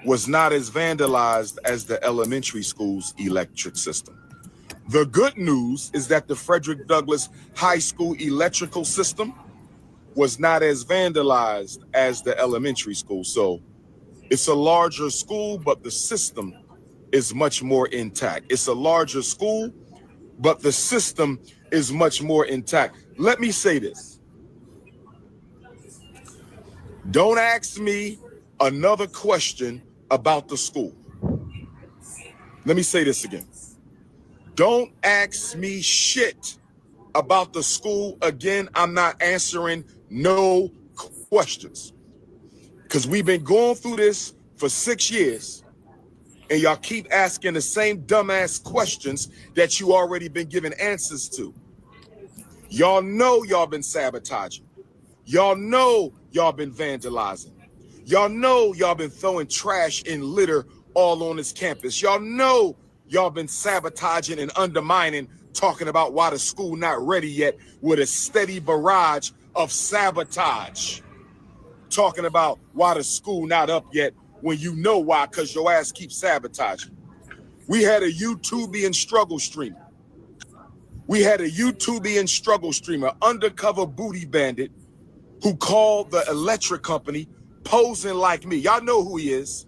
was not as vandalized as the elementary school's electric system. The good news is that the Frederick Douglass High School electrical system was not as vandalized as the elementary school. So it's a larger school, but the system is much more intact. It's a larger school, but the system is much more intact. Let me say this. Don't ask me another question about the school. Let me say this again. Don't ask me shit about the school again. I'm not answering no questions. Because we've been going through this for 6 years, and y'all keep asking the same dumbass questions that you already been giving answers to. Y'all know y'all been sabotaging. Y'all know y'all been vandalizing. Y'all know y'all been throwing trash and litter all on this campus. Y'all know y'all been sabotaging and undermining, talking about why the school not ready yet with a steady barrage of sabotage. Talking about why the school not up yet when you know why, because your ass keeps sabotaging. We had a YouTubian struggle streamer. We had a YouTubian struggle streamer, undercover booty bandit, who called the electric company posing like me. Y'all know who he is.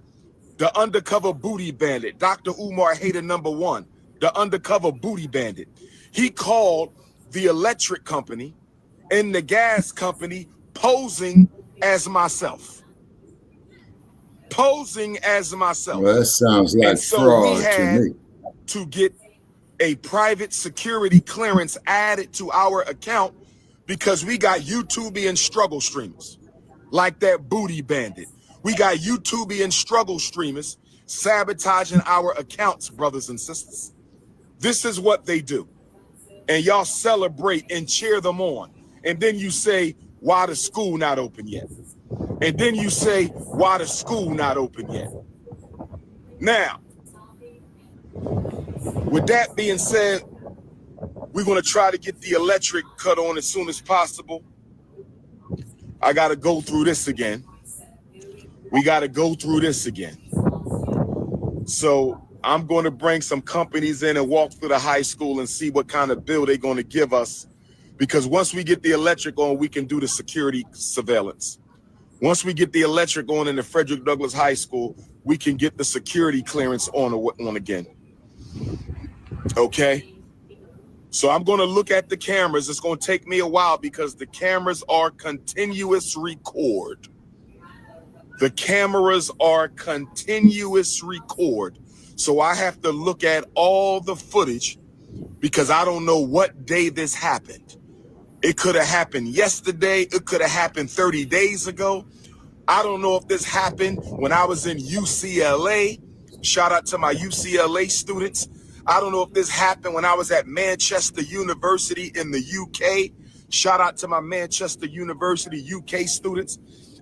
The undercover booty bandit, Dr. Umar Hater #1, the undercover booty bandit. He called the electric company and the gas company posing as myself. Posing as myself. Well, that sounds like and so fraud we had to me. to get a private security clearance added to our account because we got YouTubian struggle streamers like that booty bandit. We got YouTubian struggle streamers sabotaging our accounts, brothers and sisters. This is what they do. And y'all celebrate and cheer them on. And then you say, why the school not open yet? And then you say, why the school not open yet? Now, with that being said, we're going to try to get the electric cut on as soon as possible. I got to go through this again. We got to go through this again. So I'm going to bring some companies in and walk through the high school and see what kind of bill they're going to give us. Because once we get the electric on, we can do the security surveillance. Once we get the electric on in the Frederick Douglass High School, we can get the security clearance on again. Okay? So I'm going to look at the cameras. It's going to take me a while because the cameras are continuous record. The cameras are continuous record. So I have to look at all the footage because I don't know what day this happened. It could have happened yesterday. It could have happened 30 days ago. I don't know if this happened when I was in UCLA. Shout out to my UCLA students. I don't know if this happened when I was at Manchester University in the UK. Shout out to my Manchester University UK students.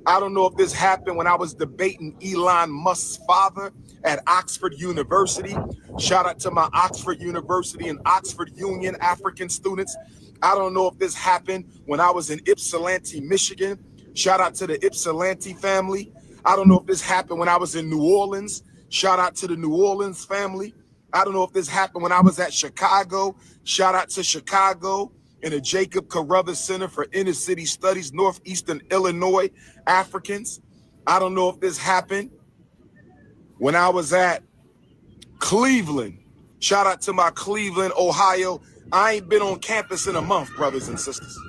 I don't know if this happened when I was debating Elon Musk's father at Oxford University. Shout out to my Oxford University and Oxford Union African students. I don't know if this happened when I was in Ypsilanti, Michigan. Shout out to the Ypsilanti family. I don't know if this happened when I was in New Orleans. Shout out to the New Orleans family. I don't know if this happened when I was at Chicago. Shout out to Chicago and the Jacob Carruthers Center for Inner City Studies, Northeastern Illinois Africans. I don't know if this happened when I was at Cleveland. Shout out to my Cleveland, Ohio. I ain't been on campus in a month, brothers and sisters.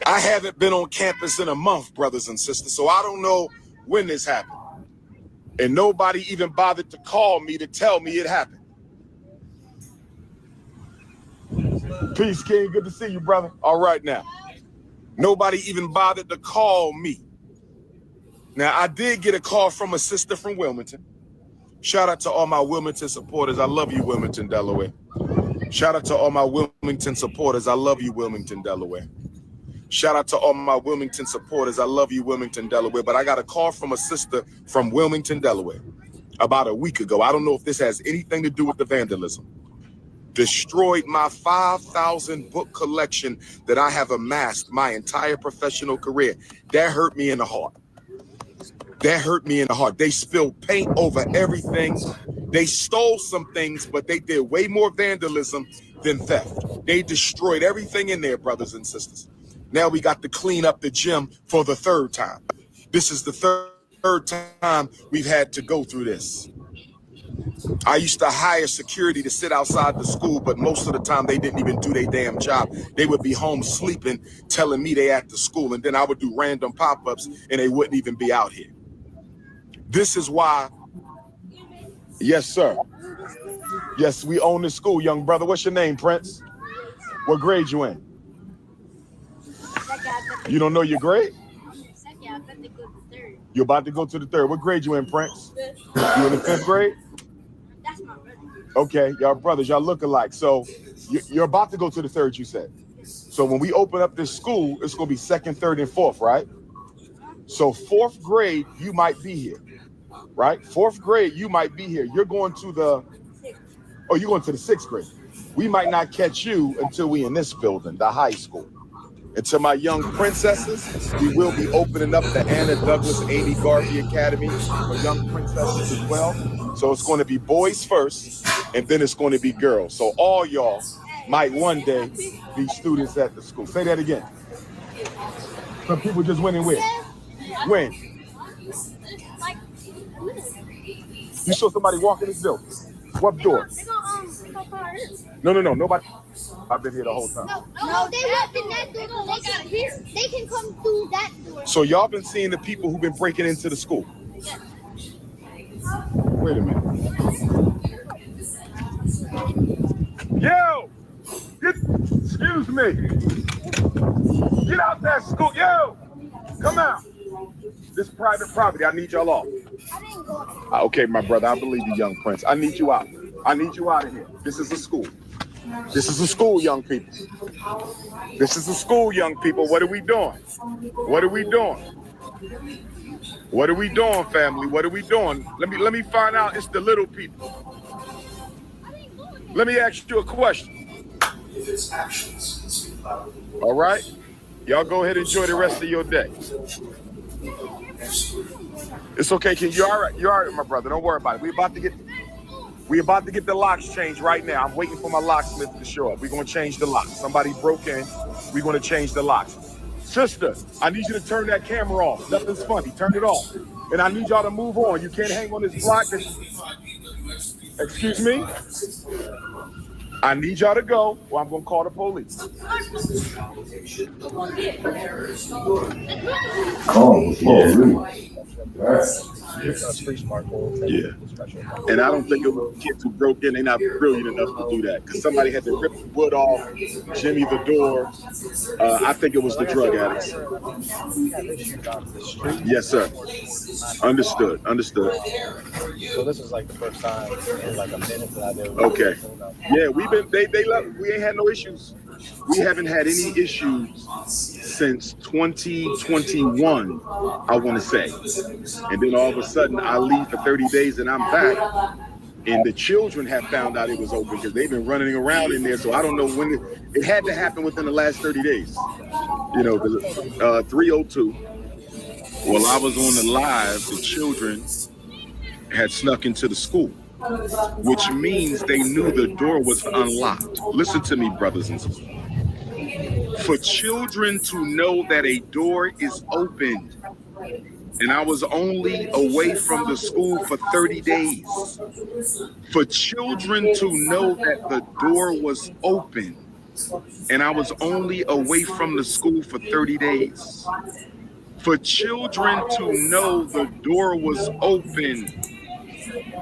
I haven't been on campus in a month, brothers and sisters. So I don't know when this happened. And nobody even bothered to call me to tell me it happened. Peace, King. Good to see you, brother. All right now. Nobody even bothered to call me. Now, I did get a call from a sister from Wilmington. Shout out to all my Wilmington supporters. I love you, Wilmington, Delaware. Shout out to all my Wilmington supporters. I love you, Wilmington, Delaware. Shout out to all my Wilmington supporters. I love you, Wilmington, Delaware. But I got a call from a sister from Wilmington, Delaware about a week ago. I don't know if this has anything to do with the vandalism. Destroyed my 5,000 book collection that I have amassed my entire professional career. That hurt me in the heart. That hurt me in the heart. They spilled paint over everything. They stole some things, but they did way more vandalism than theft. They destroyed everything in there, brothers and sisters. Now we got to clean up the gym for the third time. This is the third time we've had to go through this. I used to hire security to sit outside the school, but most of the time they didn't even do their damn job. They would be home sleeping, telling me they at the school, and then I would do random pop-ups and they wouldn't even be out here. This is why, yes, sir. Yes, we own the school, young brother. What's your name, Prince? What grade you in? You don't know your grade? You're about to go to the third. What grade you in, Prince? You in the 5th grade? Okay, y'all brothers, y'all look alike. So you're about to go to the 3rd, you said. So when we open up this school, it's going to be 2nd, 3rd, and 4th, right? So 4th grade, you might be here, right? 4th grade, you might be here. You're going to the, oh, you're going to the 6th grade. We might not catch you until we in this building, the high school. And to my young princesses, we will be opening up the Anna Douglas Amy Garvey Academy for young princesses as well. So it's going to be boys first, and then it's going to be girls. So all y'all might one day be students at the school. Say that again. Some people just went and win. When? You saw somebody walk in this building. What door? No, nobody. I've been here the whole time. No, they walked in that door. They got here. They can come through that door. So y'all been seeing the people who've been breaking into the school? Yes. Wait a minute. Yo! Excuse me. Get out that school. Yo! Come out. This private property. I need y'all off. Okay, my brother. I believe you, young prince. I need you out. I need you out of here. This is a school. This is a school, young people. This is a school, young people. What are we doing? What are we doing? What are we doing, family? What are we doing? Let me find out. It's the little people. Let me ask you a question. All right? Y'all go ahead and enjoy the rest of your day. It's okay, King. You're all right. You're all right, my brother. Don't worry about it. We're about to get the locks changed right now. I'm waiting for my locksmith to show up. We're going to change the locks. Somebody broke in. We're going to change the locks. Sister, I need you to turn that camera off. Nothing's funny. Turn it off. And I need y'all to move on. You can't hang on this block. Excuse me? I need y'all to go or I'm going to call the police. Oh, yeah. Yeah. And I don't think it was kids who broke in. They're not brilliant enough to do that. Because somebody had to rip the wood off, jimmy the door. I think it was the drug addicts. Yes, sir. Understood. So this is like the first time in like a minute that I've ever. Okay. Yeah, we've been. They love. We ain't had no issues. We haven't had any issues since 2021, I want to say. And then all of a sudden, I leave for 30 days and I'm back. And the children have found out it was open because they've been running around in there. So I don't know when it had to happen within the last 30 days. You know, 302. While I was on the live, the children had snuck into the school, which means they knew the door was unlocked. Listen to me, brothers and sisters. For children to know that a door is open, and I was only away from the school for 30 days. For children to know that the door was open, and I was only away from the school for 30 days. For children to know the door was open,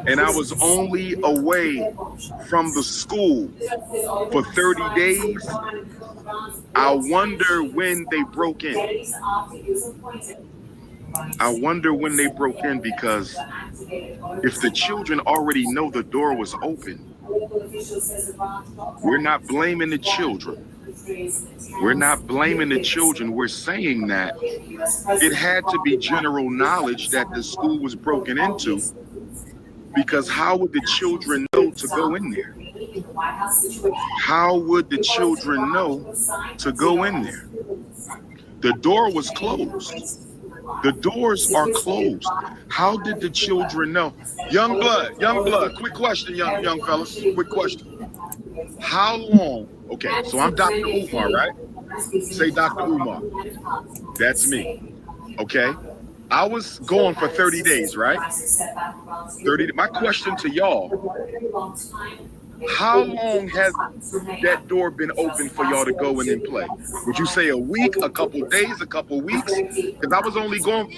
and I was only away from the school for 30 days, I wonder when they broke in. I wonder when they broke in, because if the children already know the door was open, we're not blaming the children. We're not blaming the children. We're saying that it had to be general knowledge that the school was broken into, because how would the children know to go in there? How would the children know to go in there? The door was closed. The doors are closed. How did the children know? Young blood, quick question, young fellas, quick question. How long? Okay, so I'm Dr. Umar, right? Say Dr. Umar. That's me. Okay. I was gone for 30 days, right? 30. My question to y'all, how long has that door been open for y'all to go in and play? Would you say a week, a couple days, a couple weeks? Because I was only going,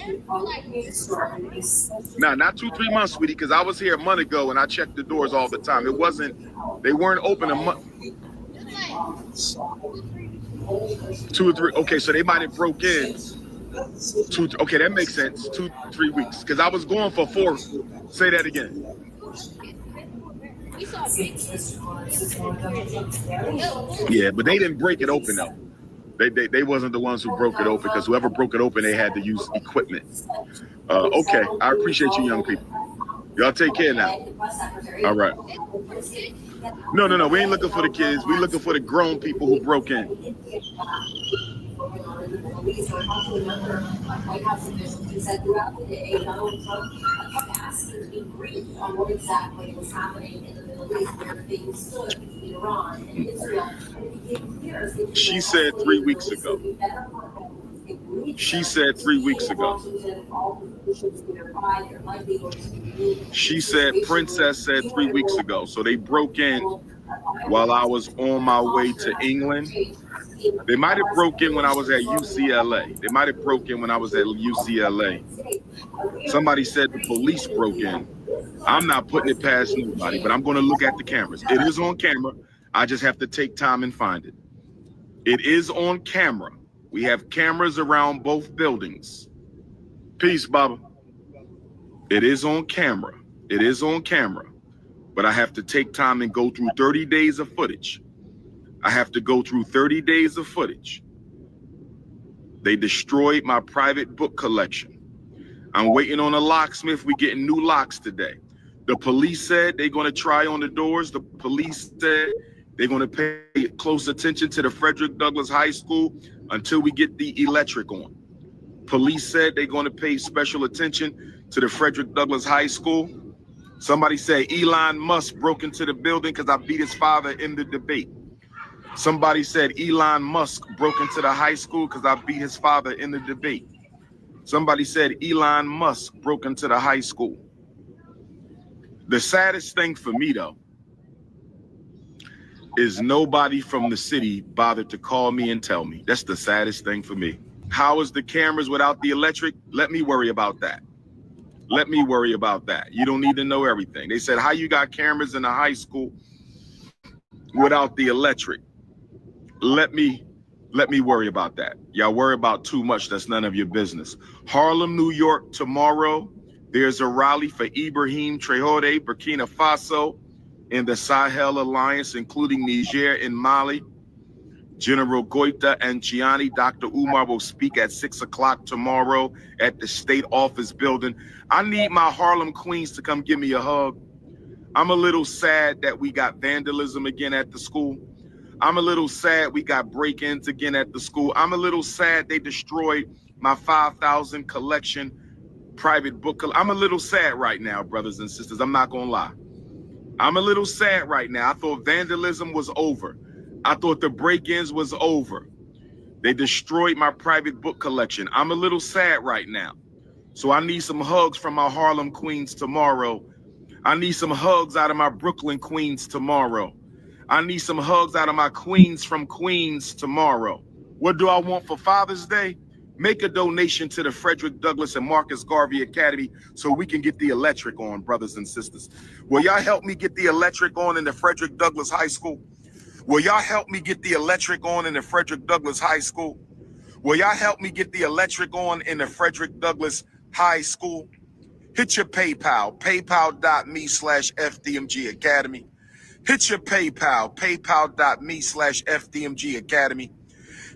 not 2-3 months, sweetie, because I was here a month ago and I checked the doors all the time. They weren't open a month. 2 or 3, okay, so they might have broke in. Okay, that makes sense. 2-3 weeks, because I was going for 4. Say that again. Yeah, but they didn't break it open though. They wasn't the ones who broke it open, because whoever broke it open, they had to use equipment. Okay, I appreciate you, young people. Y'all take care now. All right. No, we ain't looking for the kids. We looking for the grown people who broke in. She said 3 weeks ago. She said 3 weeks ago. She said, Princess said 3 weeks ago. So they broke in while I was on my way to England. They might have broke in when I was at UCLA. They might have broke in when I was at UCLA. Somebody said the police broke in. I'm not putting it past nobody, but I'm going to look at the cameras. It is on camera. I just have to take time and find it. It is on camera. We have cameras around both buildings. Peace, Baba. It is on camera. It is on camera. But I have to take time and go through 30 days of footage. I have to go through 30 days of footage. They destroyed my private book collection. I'm waiting on a locksmith. We're getting new locks today. The police said they're going to try on the doors. The police said they're going to pay close attention to the Frederick Douglass High School until we get the electric on. Police said they're going to pay special attention to the Frederick Douglass High School. Somebody said Elon Musk broke into the building because I beat his father in the debate. Somebody said Elon Musk broke into the high school because I beat his father in the debate. Somebody said Elon Musk broke into the high school. The saddest thing for me, though, is nobody from the city bothered to call me and tell me. That's the saddest thing for me. How is the cameras without the electric? Let me worry about that. Let me worry about that. You don't need to know everything. They said, how you got cameras in the high school without the electric? Let me worry about that. Y'all worry about too much. That's none of your business. Harlem, New York, tomorrow, there's a rally for Ibrahim Traoré, Burkina Faso, and the Sahel Alliance, including Niger and Mali. General Goita and Gianni, Dr. Umar will speak at 6 o'clock tomorrow at the state office building. I need my Harlem Queens to come give me a hug. I'm a little sad that we got vandalism again at the school. I'm a little sad we got break-ins again at the school. I'm a little sad they destroyed my 5,000 collection private book. I'm a little sad right now, brothers and sisters. I'm not gonna lie. I'm a little sad right now. I thought vandalism was over. I thought the break-ins was over. They destroyed my private book collection. I'm a little sad right now. So I need some hugs from my Harlem Queens tomorrow. I need some hugs out of my Brooklyn Queens tomorrow. I need some hugs out of my Queens from Queens tomorrow. What do I want for Father's Day? Make a donation to the Frederick Douglass and Marcus Garvey Academy so we can get the electric on, brothers and sisters. Will y'all help me get the electric on in the Frederick Douglass High School? Will y'all help me get the electric on in the Frederick Douglass High School? Will y'all help me get the electric on in the Frederick Douglass High School? Hit your PayPal, paypal.me/FDMG Academy. Hit your PayPal, paypal.me/FDMG Academy.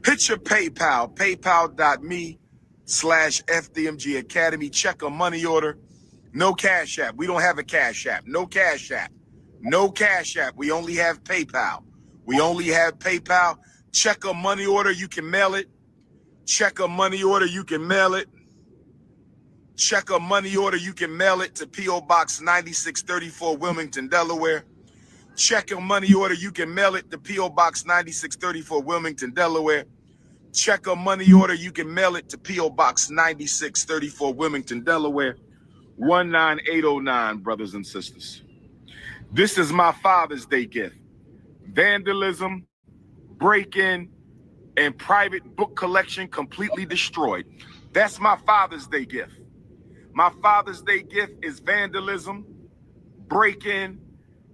Hit your PayPal, paypal.me/FDMG Academy. Check a money order. No Cash App. We don't have a Cash App. No Cash App. No Cash App. We only have PayPal. We only have PayPal. Check a money order. You can mail it. Check a money order. You can mail it. Check a money order. You can mail it to P.O. Box 9634, Wilmington, Delaware. Check a money order. You can mail it to P.O. Box 9634, Wilmington, Delaware. Check a money order. You can mail it to P.O. Box 9634, Wilmington, Delaware. 19809, brothers and sisters. This is my Father's Day gift. Vandalism, break-in, and private book collection completely destroyed. That's my Father's Day gift. My Father's Day gift is vandalism, break-in,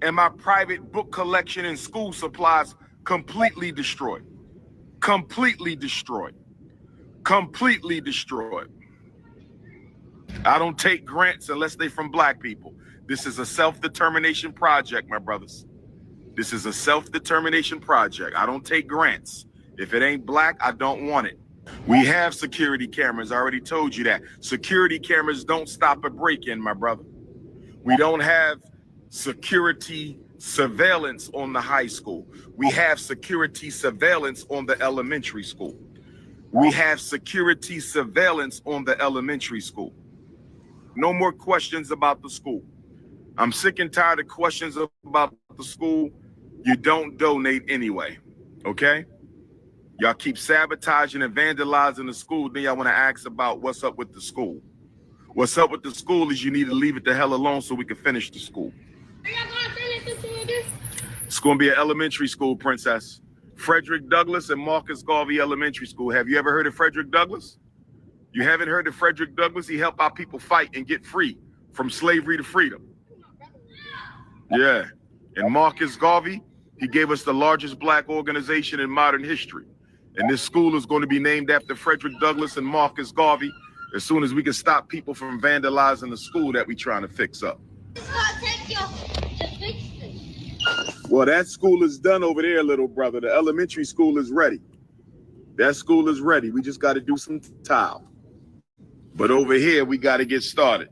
and my private book collection and school supplies completely destroyed. Completely destroyed. Completely destroyed. I don't take grants unless they're from Black people. This is a self-determination project, my brothers. This is a self-determination project. I don't take grants. If it ain't Black, I don't want it. We have security cameras. I already told you that. Security cameras don't stop a break-in, my brother. We don't have security surveillance on the high school. We have security surveillance on the elementary school. We have security surveillance on the elementary school. No more questions about the school. I'm sick and tired of questions about the school. You don't donate anyway, okay? Y'all keep sabotaging and vandalizing the school, then y'all want to ask about what's up with the school. What's up with the school is you need to leave it the hell alone so we can finish the school. It's going to be an elementary school, princess. Frederick Douglass and Marcus Garvey Elementary School. Have you ever heard of Frederick Douglass? You haven't heard of Frederick Douglass? He helped our people fight and get free from slavery to freedom. Yeah. And Marcus Garvey, he gave us the largest Black organization in modern history. And this school is going to be named after Frederick Douglass and Marcus Garvey as soon as we can stop people from vandalizing the school that we're trying to fix up. Well, that school is done over there, little brother. The elementary school is ready. That school is ready. We just got to do some tile. But over here, we got to get started.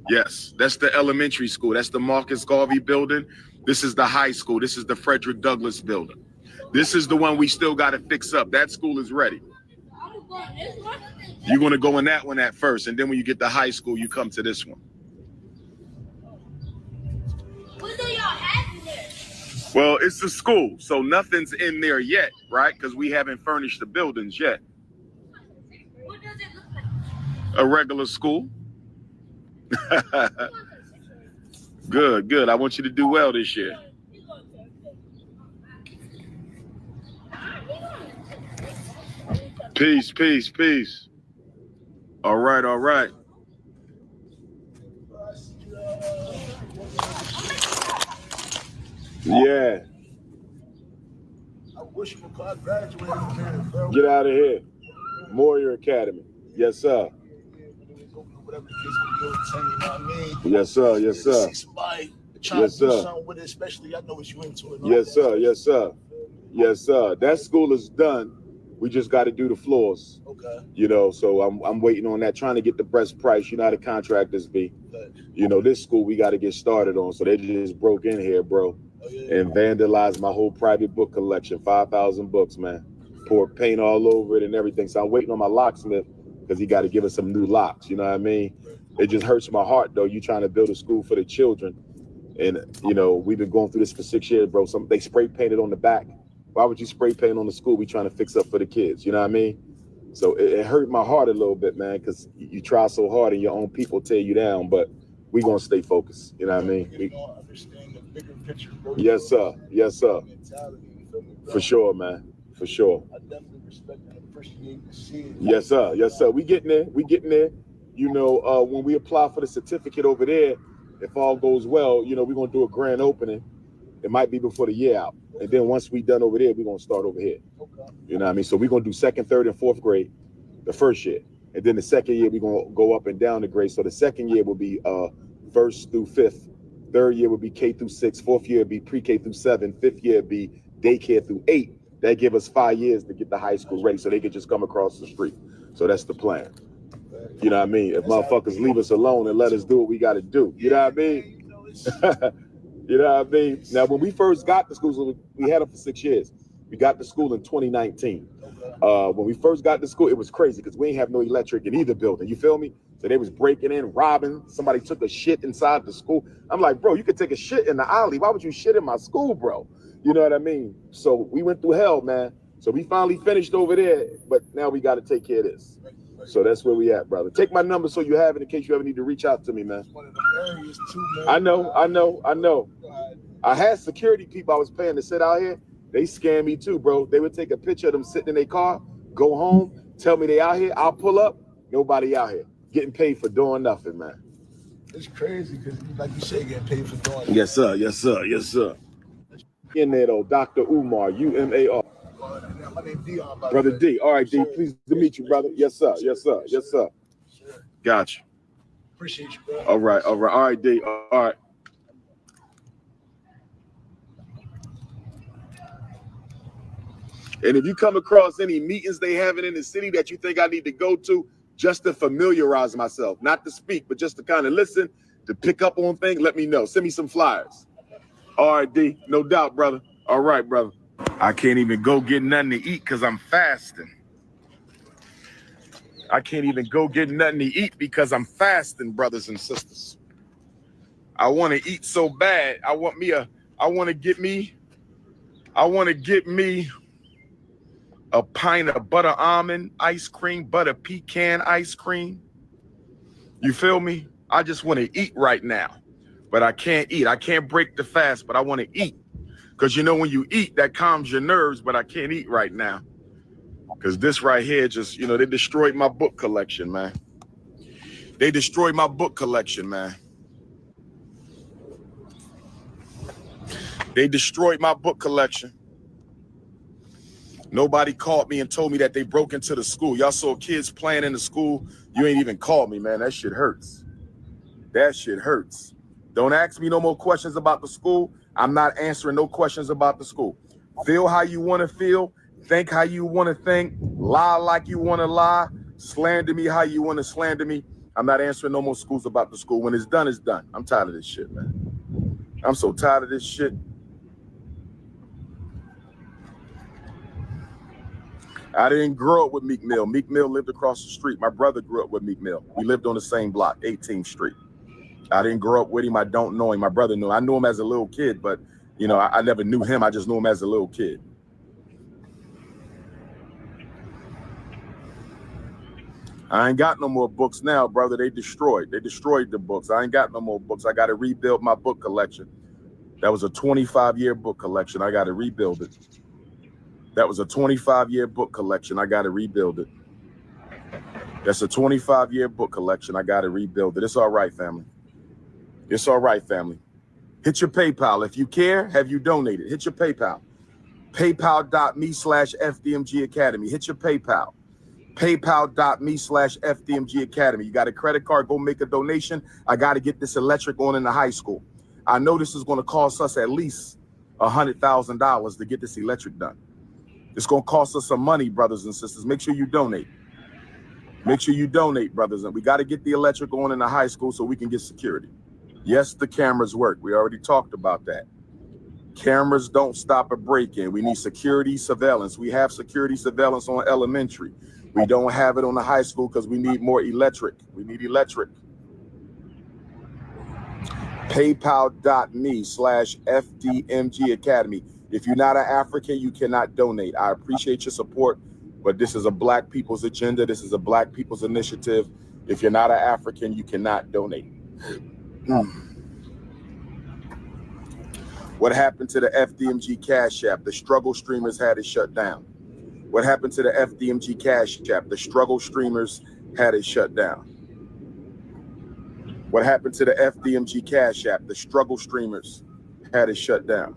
Yes, that's the elementary school. That's the Marcus Garvey building. This is the high school. This is the Frederick Douglass building. This is the one we still got to fix up. That school is ready. You're going to go in that one at first. And then when you get to high school, you come to this one. What do y'all have in there? Well, it's a school, so nothing's in there yet, right? Because we haven't furnished the buildings yet. What does it look like? A regular school. Good, good. I want you to do well this year. Peace, peace, peace. All right, all right. Yeah. I wish you could graduate, bro. Get out of here. Moyer Academy. Yes, sir. Whatever the case may be, you know what I mean? Yes, sir. Yes, sir. See somebody trying to do something with it, especially I know what you into it. Yes, sir. Yes, sir. Yes, sir. That school is done. We just got to do the floors. Okay. You know, so I'm waiting on that, trying to get the best price. You know how the contractors be. You know, this school we got to get started on. So they just broke in here, bro, and vandalized my whole private book collection. 5,000 books, man. Poured paint all over it and everything. So I'm waiting on my locksmith because he got to give us some new locks. You know what I mean? It just hurts my heart, though. You trying to build a school for the children. And, you know, we've been going through this for 6 years, bro. They spray painted on the back. Why would you spray paint on the school we trying to fix up for the kids? You know what I mean? So it hurt my heart a little bit, man, because you try so hard and your own people tear you down. But we going to stay focused. You know what I mean? We understand the bigger picture, bro. Yes, sir. Yes, sir. For sure, man. For sure. I definitely respect and appreciate the shit. Yes, sir. Yes, sir. We getting there. We getting there. You know, when we apply for the certificate over there, if all goes well, you know, we're going to do a grand opening. It might be before the year out. And then once we done over there, we're going to start over here. Okay. You know what I mean? So we're going to do 2nd, 3rd, and 4th grade the first year. And then the second year, we're going to go up and down the grade. So the second year will be 1st through 5th. 3rd year will be K through 6. 4th year will be pre-K through 7. 5th year will be daycare through 8. That give us 5 years to get the high school ready so they could just come across the street. So that's the plan. You know what I mean? If motherfuckers leave us alone and let us do what we got to do. You know what I mean? You know what I mean? Now, when we first got to school, so we had them for 6 years. We got to school in 2019. When we first got to school, it was crazy because we ain't have no electric in either building. You feel me? So they was breaking in, robbing. Somebody took a shit inside the school. I'm like, bro, you could take a shit in the alley. Why would you shit in my school, bro? You know what I mean? So we went through hell, man. So we finally finished over there, but now we got to take care of this. So that's where we at, brother. Take my number so you have it in case you ever need to reach out to me, man. One of them areas too, man. I know. I had security people I was paying to sit out here. They scam me too, bro. They would take a picture of them sitting in their car, go home, tell me they out here. I'll pull up. Nobody out here. Getting paid for doing nothing, man. It's crazy because, like you say, getting paid for doing it. Yes, sir. Yes, sir. Yes, sir. In there, though, Dr. Umar, UMAR. My name Dion, by Brother the way. D. All right, D. Pleased to meet you, brother. Yes, sir. Yes, sir. Yes, sir. Gotcha. Appreciate you, bro. All right. All right. All right, D. All right. And if you come across any meetings they having in the city that you think I need to go to, just to familiarize myself, not to speak, but just to kind of listen, to pick up on things, let me know. Send me some flyers. All right, D. No doubt, brother. All right, brother. I can't even go get nothing to eat because I'm fasting. I can't even go get nothing to eat because I'm fasting, brothers and sisters. I want to eat so bad. I want to get me a pint of butter almond ice cream, butter pecan ice cream. You feel me? I just want to eat right now, but I can't eat. I can't break the fast, but I want to eat. Because you know, when you eat, that calms your nerves, but I can't eat right now. Because this right here just, you know, they destroyed my book collection, man. They destroyed my book collection, man. They destroyed my book collection. Nobody called me and told me that they broke into the school. Y'all saw kids playing in the school. You ain't even called me, man. That shit hurts. That shit hurts. Don't ask me no more questions about the school. I'm not answering no questions about the school. Feel how you want to feel. Think how you want to think. Lie like you want to lie. Slander me how you want to slander me. I'm not answering no more schools about the school. When it's done, it's done. I'm tired of this shit, man. I'm so tired of this shit. I didn't grow up with Meek Mill. Meek Mill lived across the street. My brother grew up with Meek Mill. We lived on the same block, 18th Street. I didn't grow up with him. I don't know him. My brother knew him. I knew him as a little kid, but, you know, I never knew him. I just knew him as a little kid. I ain't got no more books now, brother. They destroyed the books. I ain't got no more books. I got to rebuild my book collection. That was a 25-year book collection. I got to rebuild it. That was a 25-year book collection. I got to rebuild it. That's a 25-year book collection. I got to rebuild it. It's all right, family. It's all right, family. Hit your PayPal. If you care, have you donated? Hit your PayPal. PayPal.me/FDMG Academy. Hit your PayPal. PayPal.me/FDMG Academy. You got a credit card, go make a donation. I got to get this electric on in the high school. I know this is going to cost us at least $100,000 to get this electric done. It's going to cost us some money, brothers and sisters. Make sure you donate. Make sure you donate, brothers. And we got to get the electric on in the high school so we can get security. Yes, the cameras work. We already talked about that. Cameras don't stop a break-in. We need security surveillance. We have security surveillance on elementary. We don't have it on the high school because we need more electric. We need electric. PayPal.me/FDMG Academy. If you're not an African, you cannot donate. I appreciate your support, but this is a Black people's agenda. This is a Black people's initiative. If you're not an African, you cannot donate. What happened to the FDMG Cash App? The struggle streamers had it shut down. What happened to the FDMG Cash App? The struggle streamers had it shut down. What happened to the FDMG Cash App? The struggle streamers had it shut down.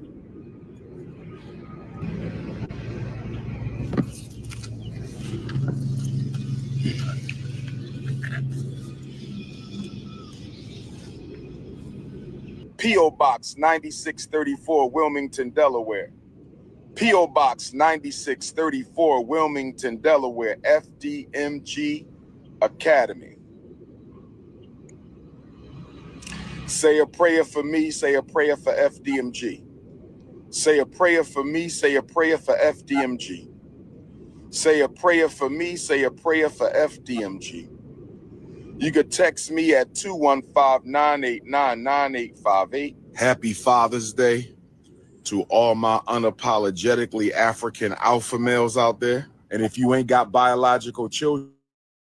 P.O. Box 9634, Wilmington, Delaware. P.O. Box 9634, Wilmington, Delaware. FDMG Academy. Say a prayer for me, say a prayer for FDMG. Say a prayer for me, say a prayer for FDMG. Say a prayer for me, say a prayer for FDMG. You could text me at 215-989-9858. Happy Father's Day to all my unapologetically African alpha males out there. And if you ain't got biological children,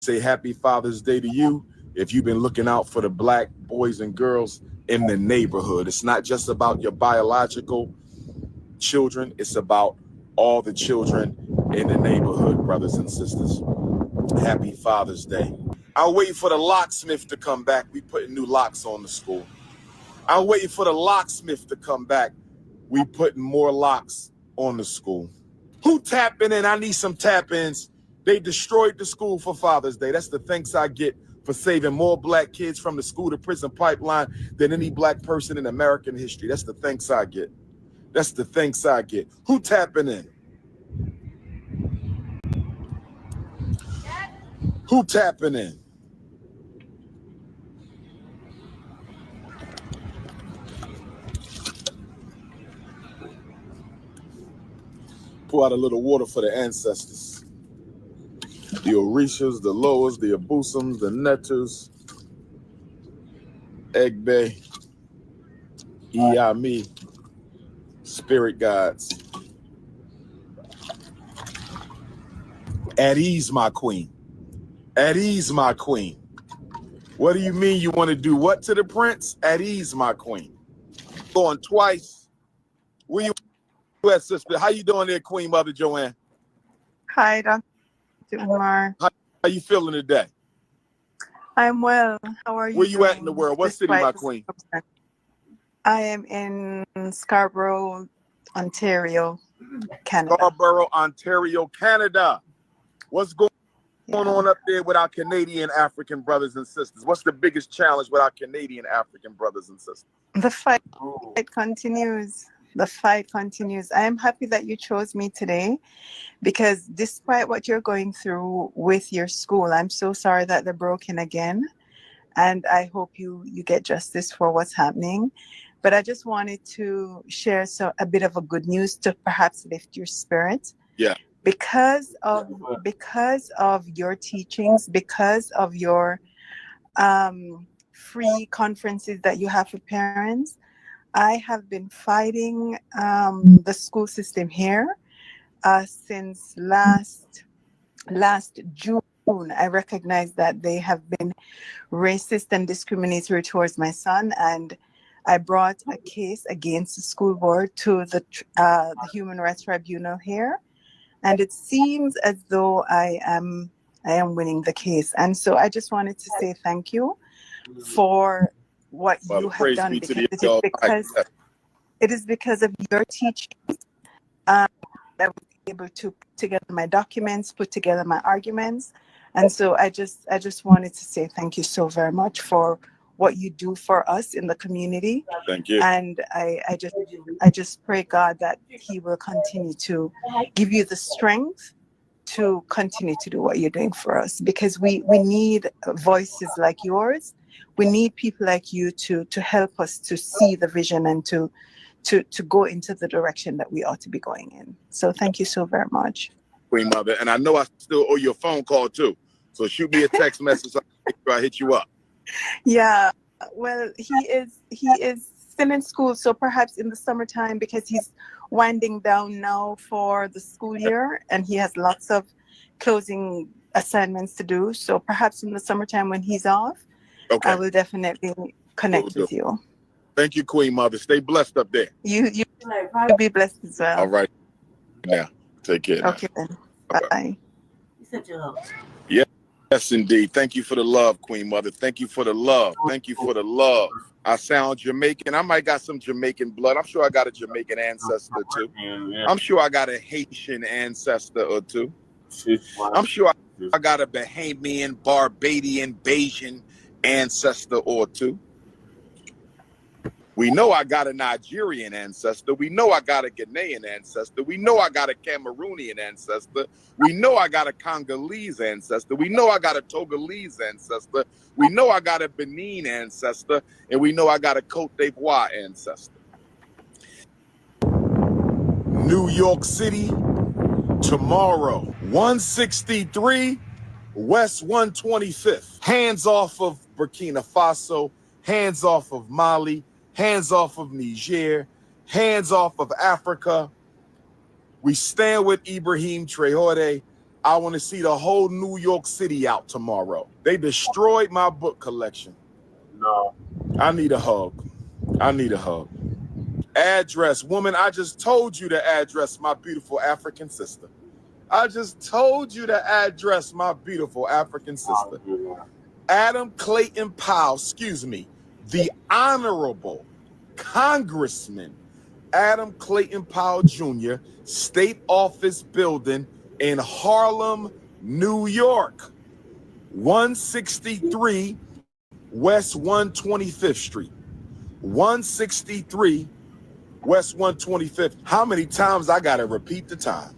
say happy Father's Day to you. If you've been looking out for the Black boys and girls in the neighborhood, it's not just about your biological children. It's about all the children in the neighborhood, brothers and sisters. Happy Father's Day. I'll wait for the locksmith to come back. We putting new locks on the school. I'll wait for the locksmith to come back. We putting more locks on the school. Who tapping in? I need some tap-ins. They destroyed the school for Father's Day. That's the thanks I get for saving more Black kids from the school to prison pipeline than any Black person in American history. That's the thanks I get. That's the thanks I get. Who tapping in? Who tapping in? Pour out a little water for the ancestors. The Orishas, the Loas, the Abusums, the Netters, Egbe, Iyami, spirit guides. At ease, my queen. At ease, my queen. What do you mean you want to do what to the prince? At ease, my queen. Going twice. Where you at, sister? How you doing there, Queen Mother Joanne? Hi, Dr. Umar. How you feeling today? I'm well. How are you? Where you at in the world? What city, my queen? I am in Scarborough, Ontario, Canada. Scarborough, Ontario, Canada. What's going on up there with our Canadian African brothers and sisters? What's the biggest challenge with our Canadian African brothers and sisters? The fight continues. The fight continues. I am happy that you chose me today because despite what you're going through with your school, I'm so sorry that they're broken again. And I hope you get justice for what's happening. But I just wanted to share a bit of a good news to perhaps lift your spirit. Yeah. Because of your teachings, because of your free conferences that you have for parents, I have been fighting the school system here since last June. I recognize that they have been racist and discriminatory towards my son, and I brought a case against the school board to the Human Rights Tribunal here, and it seems as though I am winning the case. And so I just wanted to say thank you for what you have done, because it is because of your teaching that I was able to put together my documents, put together my arguments. And so I just wanted to say thank you so very much for what you do for us in the community. Thank you. And I just pray God that He will continue to give you the strength to continue to do what you're doing for us, because we need voices like yours. We need people like you to help us to see the vision and to go into the direction that we ought to be going in. So thank you so very much. Queen Mother. And I know I still owe you a phone call too. So shoot me a text message so I hit you up. Yeah, well, he is still in school, so perhaps in the summertime, because he's winding down now for the school year and he has lots of closing assignments to do. So perhaps in the summertime when he's off, I will definitely connect with you. Thank you, Queen Mother. Stay blessed up there. You be blessed as well. All right. Now, take care. Now. Okay then. Bye. Yes, indeed. Thank you for the love, Queen Mother. Thank you for the love. Thank you for the love. I sound Jamaican. I might got some Jamaican blood. I'm sure I got a Jamaican ancestor too. I'm sure I got a Haitian ancestor or two. I'm sure I got a Bahamian, Barbadian, Bayesian ancestor or two. We know I got a Nigerian ancestor. We know I got a Ghanaian ancestor. We know I got a Cameroonian ancestor. We know I got a Congolese ancestor. We know I got a Togolese ancestor. We know I got a Benin ancestor. And we know I got a Cote d'Ivoire ancestor. New York City, tomorrow, 163 West 125th. Hands off of Burkina Faso, hands off of Mali, hands off of Niger, hands off of Africa. We stand with Ibrahim Traoré. I want to see the whole New York City out tomorrow. They destroyed my book collection. No. I need a hug. I need a hug. Address, woman, I just told you to address my beautiful African sister. I just told you to address my beautiful African sister. Adam Clayton Powell, excuse me, the Honorable Congressman Adam Clayton Powell Jr., State Office Building in Harlem, New York, 163 West 125th Street. 163 West 125th. How many times I gotta repeat the time?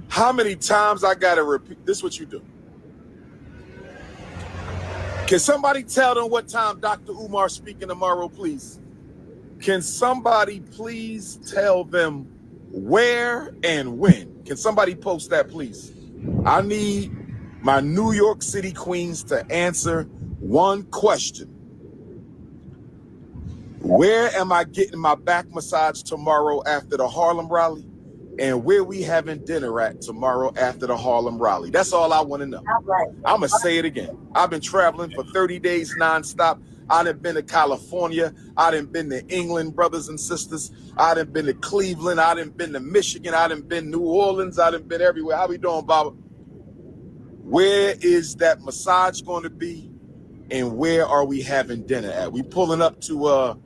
How many times I gotta repeat? This is what you do. Can somebody tell them what time Dr. Umar speaking tomorrow, please? Can somebody please tell them where and when? Can somebody post that, please? I need my New York City queens to answer one question. Where am I getting my back massage tomorrow after the Harlem rally? And where we having dinner at tomorrow after the Harlem rally? That's all I want to know. I'm going to say it again. I've been traveling for 30 days nonstop. I done been to California. I done been to England, brothers and sisters. I done been to Cleveland. I done been to Michigan. I done been New Orleans. I done been everywhere. How we doing, Baba? Where is that massage going to be? And where are we having dinner at? We pulling up to,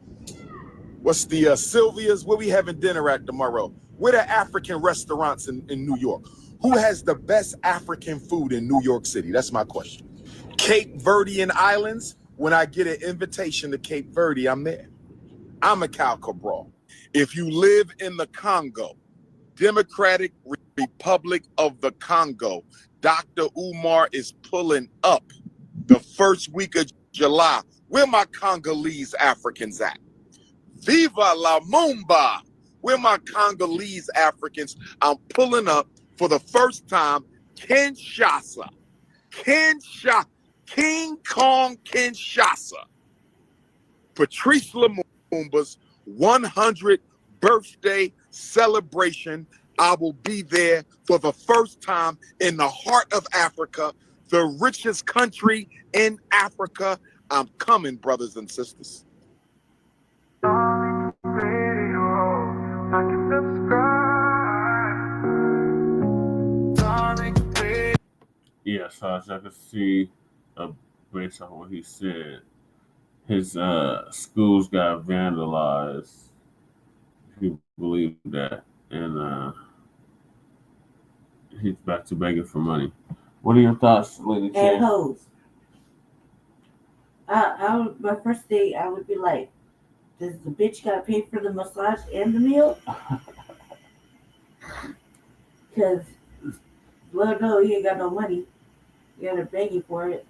what's the Sylvia's? Where we having dinner at tomorrow? Where the African restaurants in New York? Who has the best African food in New York City? That's my question. Cape Verdean Islands. When I get an invitation to Cape Verde, I'm there. I'm a Cal Cabral. If you live in the Congo, Democratic Republic of the Congo, Dr. Umar is pulling up the first week of July. Where my Congolese Africans at? Viva la Mumba! Where my Congolese Africans? I'm pulling up for the first time, Kinshasa. King Kong Kinshasa. Patrice Lumumba's 100th birthday celebration. I will be there for the first time in the heart of Africa, the richest country in Africa. I'm coming, brothers and sisters. Yeah, so as I can see, based on what he said, his schools got vandalized, if you believe that, and he's back to begging for money. What are your thoughts, Lady King? My first date, I would be like, does the bitch gotta pay for the massage and the meal? Because, well, no, you ain't got no money. You gotta beg you for it.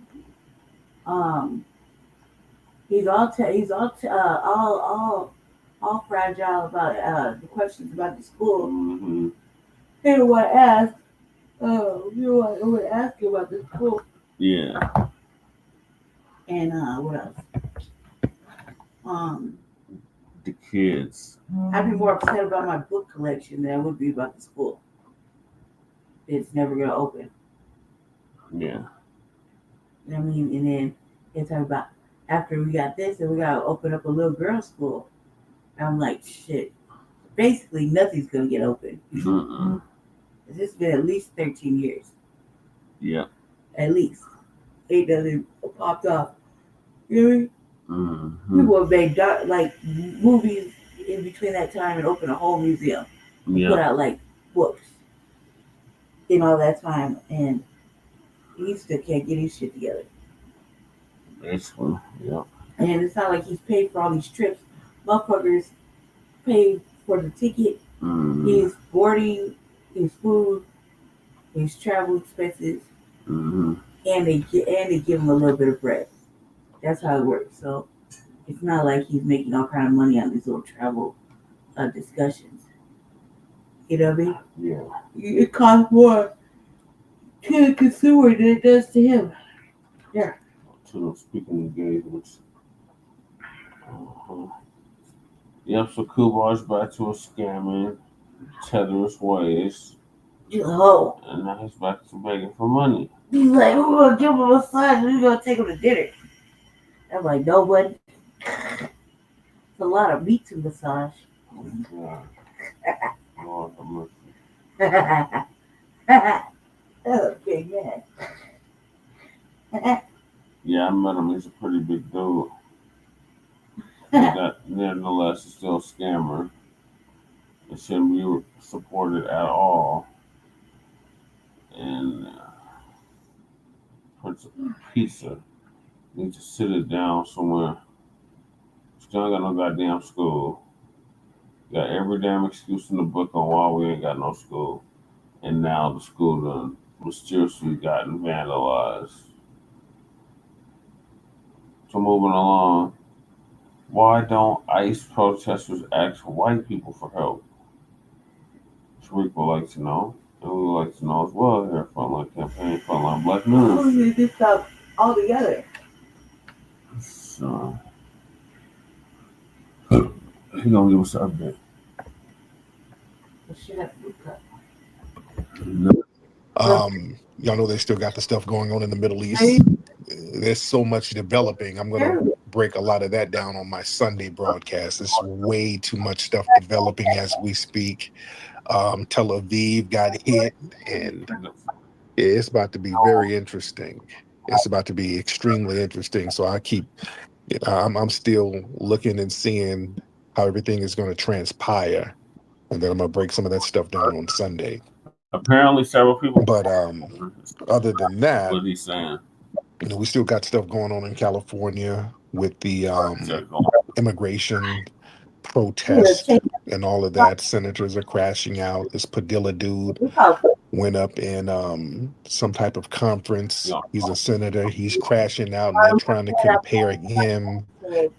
He's all fragile about the questions about the school. Mm-hmm. He don't want to ask. You want to ask you about the school. Yeah. And what else? The kids. I'd be more upset about my book collection than I would be about the school. It's never gonna open. Yeah. You know what I mean? And then it's talking about after we got this, and we gotta open up a little girls' school. I'm like, shit. Basically, nothing's gonna get open. It's been at least 13 years. Yeah. At least. Ain't nothing popped off. You know what I mean? Mm-hmm. People have made like movies in between that time and open a whole museum. Yeah. Put out like books in all that time, and he still can't get his shit together. Basically, yeah. And it's not like he's paid for all these trips. Motherfuckers paid for the ticket, his boarding, his food, his travel expenses, and they give him a little bit of bread. That's how it works. So it's not like he's making all kind of money on these little travel discussions. You know what I mean? Yeah. It costs more to the consumer than it does to him. Yeah. To the speaking engagements. Yep, so Kubar's back to a scamming, tetherous ways. Oh. And now he's back to begging for money. He's like, we're going to give him a massage and we're going to take him to dinner. I'm like, no, buddy. It's a lot of meat to massage. Yeah. Lord have mercy. That's a big man. Yeah, I met him. He's a pretty big dude. Nevertheless, he's still a scammer. It shouldn't be supported at all. And Prince of Pizza needs to sit it down somewhere. Still ain't got no goddamn school. Got every damn excuse in the book on why we ain't got no school. And now the school done mysteriously gotten vandalized. So moving along, why don't ICE protesters ask white people for help? Tariq would like to know, and we would like to know as well here at Frontline Campaign, Frontline Black News. Who did this stuff all together? So, he's gonna give us an update. Y'all know they still got the stuff going on in the Middle East. There's so much developing. I'm going to break a lot of that down on my Sunday broadcast. There's way too much stuff developing as we speak. Tel Aviv got hit, and it's about to be very interesting. It's about to be extremely interesting. So I'm still looking and seeing how everything is going to transpire, and then I'm going to break some of that stuff down on Sunday. Apparently, several people. But other than that, what he's saying, we still got stuff going on in California with the immigration protest and all of that. Senators are crashing out. This Padilla dude went up in some type of conference. He's a senator. He's crashing out, and they're trying to compare him.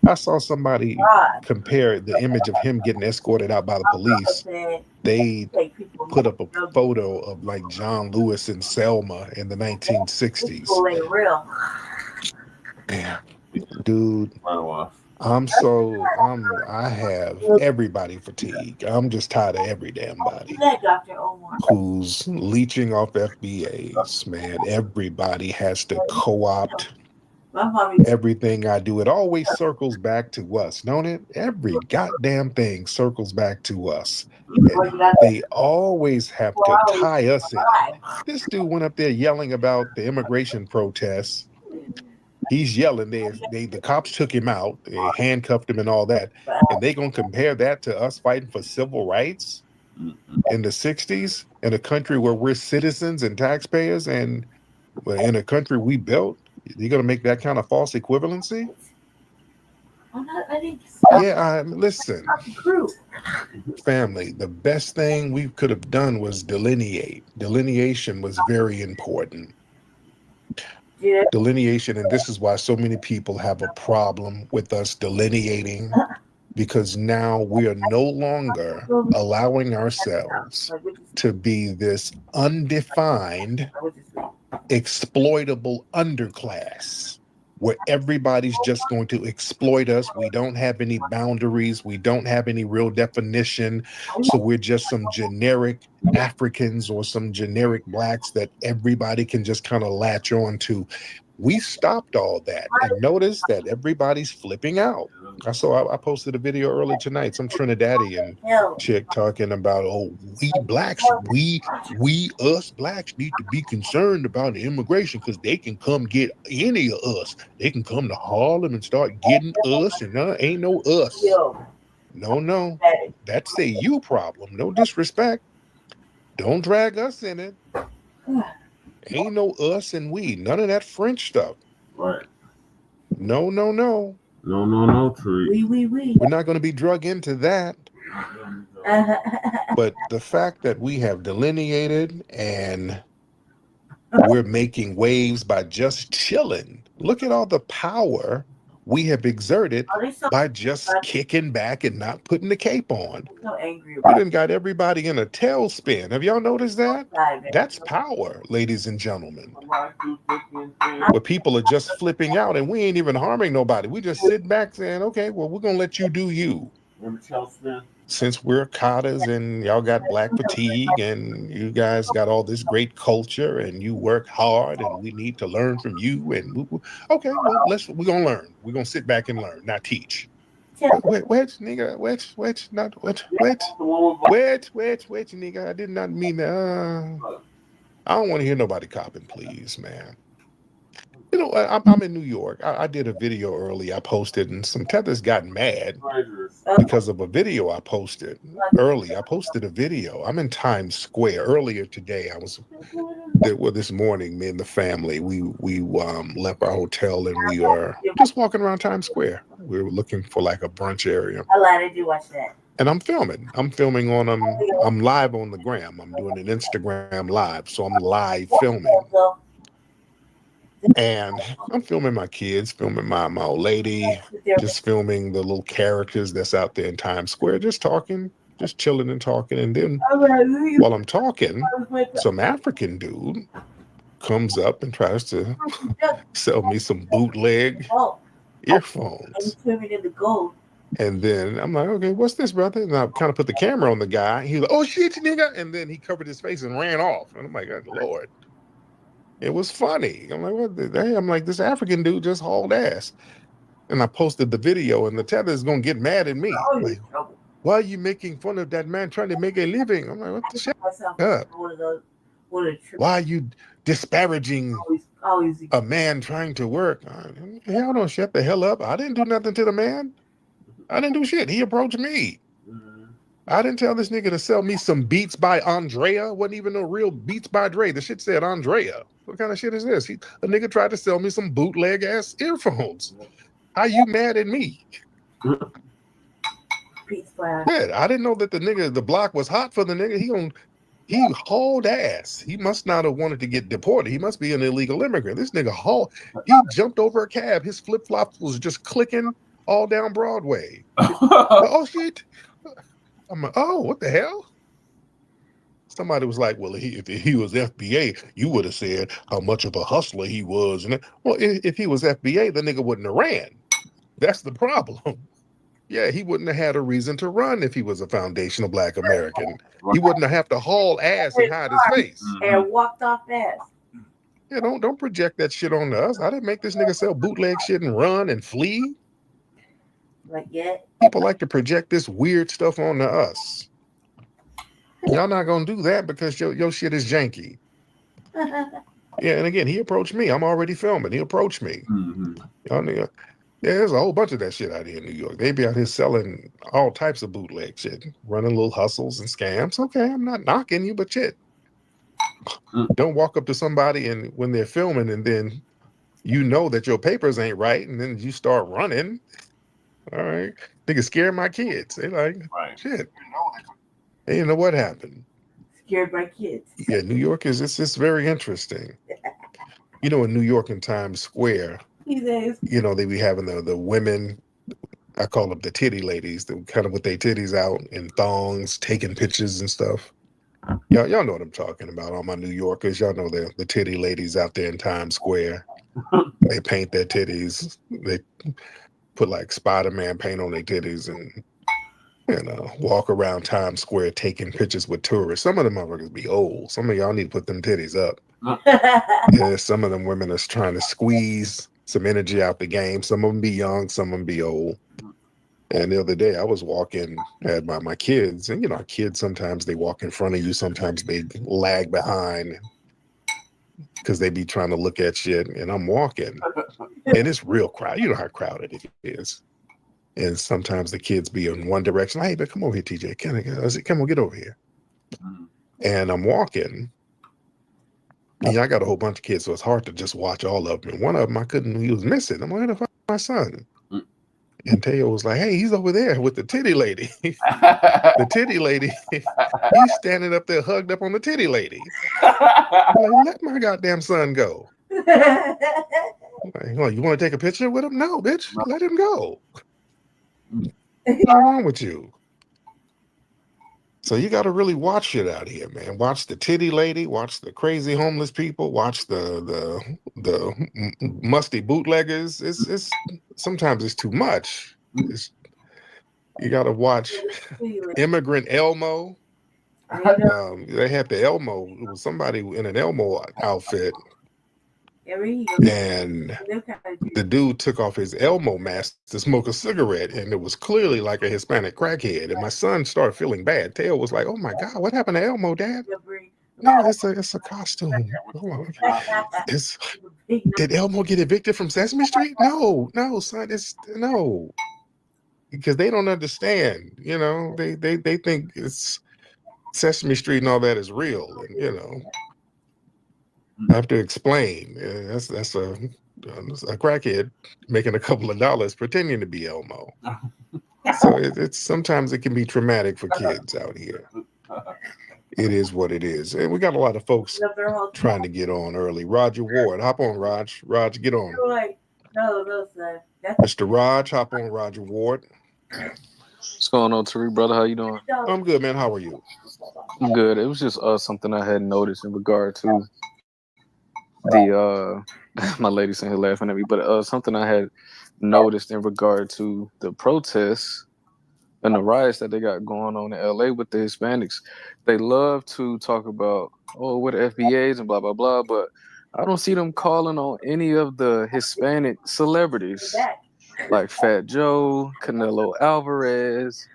I saw somebody compare the image of him getting escorted out by the police. They put up a photo of like John Lewis and Selma in the 1960s. Damn, dude. I have everybody fatigue. I'm just tired of every damn body who's leeching off FBAs, man. Everybody has to co-opt everything I do. It always circles back to us, don't it? Every goddamn thing circles back to us. And they always have to tie us in. This dude went up there yelling about the immigration protests. He's yelling. The cops took him out. They handcuffed him and all that. And they gonna compare that to us fighting for civil rights in the 60s in a country where we're citizens and taxpayers, and in a country we built. You're gonna make that kind of false equivalency? I didn't. Yeah, listen, family. The best thing we could have done was delineate. Delineation was very important. Yeah. Delineation, and this is why so many people have a problem with us delineating, because now we are no longer allowing ourselves to be this undefined, exploitable underclass where everybody's just going to exploit us. We don't have any boundaries. We don't have any real definition. So we're just some generic Africans or some generic Blacks that everybody can just kind of latch on to. We stopped all that, and notice that everybody's flipping out. I posted a video early tonight, some Trinidadian chick talking about, oh, we Blacks, us Blacks need to be concerned about the immigration because they can come get any of us. They can come to Harlem and start getting us, and ain't no us. No, that's a you problem. No disrespect. Don't drag us in it. Ain't no us and we. None of that French stuff. Right. No. No, Tree. We're not going to be drug into that. But the fact that we have delineated and we're making waves by just chilling. Look at all the power we have exerted by just kicking back and not putting the cape on. We done got everybody in a tailspin. Have y'all noticed that? That's power, ladies and gentlemen. Where people are just flipping out and we ain't even harming nobody. We just sit back saying, okay, well, we're going to let you do you. Since we're Carters and y'all got Black fatigue and you guys got all this great culture and you work hard and we need to learn from you, and okay, well, we're gonna learn. We're gonna sit back and learn, not teach. Wait, nigga, nigga. I did not mean that. I don't want to hear nobody copping, please, man. You know, I'm in New York. I did a video early. I posted, and some tethers got mad because of a video I posted early. I posted a video. I'm in Times Square earlier today. I was there. Well, this morning, me and the family, we left our hotel and we are just walking around Times Square. We were looking for like a brunch area. I did watch that. And I'm filming. I'm live on the gram. I'm doing an Instagram live, so I'm live filming. And I'm filming my kids, filming my old lady, just filming the little characters that's out there in Times Square, just talking, just chilling and talking. And then while I'm talking, some African dude comes up and tries to sell me some bootleg earphones. And then I'm like, okay, what's this, brother? And I kind of put the camera on the guy. He's like, oh, shit, nigga. And then he covered his face and ran off. And I'm like, good Lord. It was funny. I'm like, what the hell? I'm like, this African dude just hauled ass. And I posted the video, and the tether is going to get mad at me. Like, why are you making fun of that man trying to make a living? I'm like, what the shit up? Why are you disparaging a man trying to work? Hell, don't shut the hell up. I didn't do nothing to the man. I didn't do shit. He approached me. I didn't tell this nigga to sell me some Beats by Andrea. Wasn't even no real Beats by Dre. The shit said Andrea. What kind of shit is this? A nigga tried to sell me some bootleg ass earphones. How you mad at me? Yeah, I didn't know that the block was hot for the nigga. He hauled ass. He must not have wanted to get deported. He must be an illegal immigrant. This nigga he jumped over a cab. His flip-flops was just clicking all down Broadway. Oh shit. I'm like, oh, what the hell? Somebody was like, well, if he was FBA, you would have said how much of a hustler he was. And well, if he was FBA, the nigga wouldn't have ran. That's the problem. Yeah, he wouldn't have had a reason to run if he was a foundational Black American. He wouldn't have to haul ass and hide his face. And walked off fast. Yeah, don't project that shit on us. I didn't make this nigga sell bootleg shit and run and flee. Like, yeah. People like to project this weird stuff onto us. Y'all not gonna do that because your shit is janky. Yeah, and again, he approached me. I'm already filming. He approached me. Y'all nigga. Yeah, there's a whole bunch of that shit out here in New York. They be out here selling all types of bootleg shit, running little hustles and scams. Okay, I'm not knocking you, but shit. Don't walk up to somebody and when they're filming and then you know that your papers ain't right, and then you start running. All right, nigga, scare my kids. They like, shit. They didn't know what happened. Scared by kids. Yeah, New York is it's very interesting. You know, in New York in Times Square, you know, they be having the women, I call them the titty ladies, the kind of with their titties out in thongs, taking pictures and stuff. Y'all know what I'm talking about. All my New Yorkers, y'all know the titty ladies out there in Times Square. They paint their titties. They put like Spider-Man paint on their titties and, you know, walk around Times Square taking pictures with tourists. Some of them motherfuckers be old. Some of y'all need to put them titties up. Yeah, some of them women are trying to squeeze some energy out the game. Some of them be young, some of them be old. And the other day I was walking, had my kids, and you know, our kids, sometimes they walk in front of you, sometimes they lag behind because they be trying to look at shit. And I'm walking, and it's real crowded. You know how crowded it is. And sometimes the kids be in one direction. Hey, but come over here, TJ. I said, come on, get over here. And I'm walking. And I got a whole bunch of kids, so it's hard to just watch all of them. And one of them, he was missing. I'm like, where the fuck is my son? And Teo was like, hey, he's over there with the titty lady. The titty lady, he's standing up there hugged up on the titty lady. I'm like, let my goddamn son go. Like, oh, you want to take a picture with him? No, bitch, let him go. What's wrong with you? So you got to really watch shit out here, man. Watch the titty lady, watch the crazy homeless people, watch the musty bootleggers. It's sometimes it's too much. You got to watch Immigrant Elmo. They had the Elmo. It was somebody in an Elmo outfit. And the dude took off his Elmo mask to smoke a cigarette, and it was clearly like a Hispanic crackhead. And my son started feeling bad. Tail was like, "Oh my God, what happened to Elmo, Dad?" No, it's a costume. Did Elmo get evicted from Sesame Street? No, son, no, because they don't understand. You know, they think it's Sesame Street and all that is real, and you know. I have to explain. That's a crackhead making a couple of dollars pretending to be Elmo. So it's sometimes it can be traumatic for kids out here. It is what it is. And we got a lot of folks trying to get on early. Roger Ward, hop on, Raj. Raj, get on. No, son. Mr. Raj, hop on, Roger Ward. What's going on, Tariq, brother? How you doing? I'm good, man. How are you? I'm good. It was just something I had noticed in regard to the my lady's in here laughing at me, but something I had noticed in regard to the protests and the riots that they got going on in LA with the Hispanics. They love to talk about, oh, what the FBAs and blah blah blah, but I don't see them calling on any of the Hispanic celebrities like Fat Joe, Canelo Alvarez,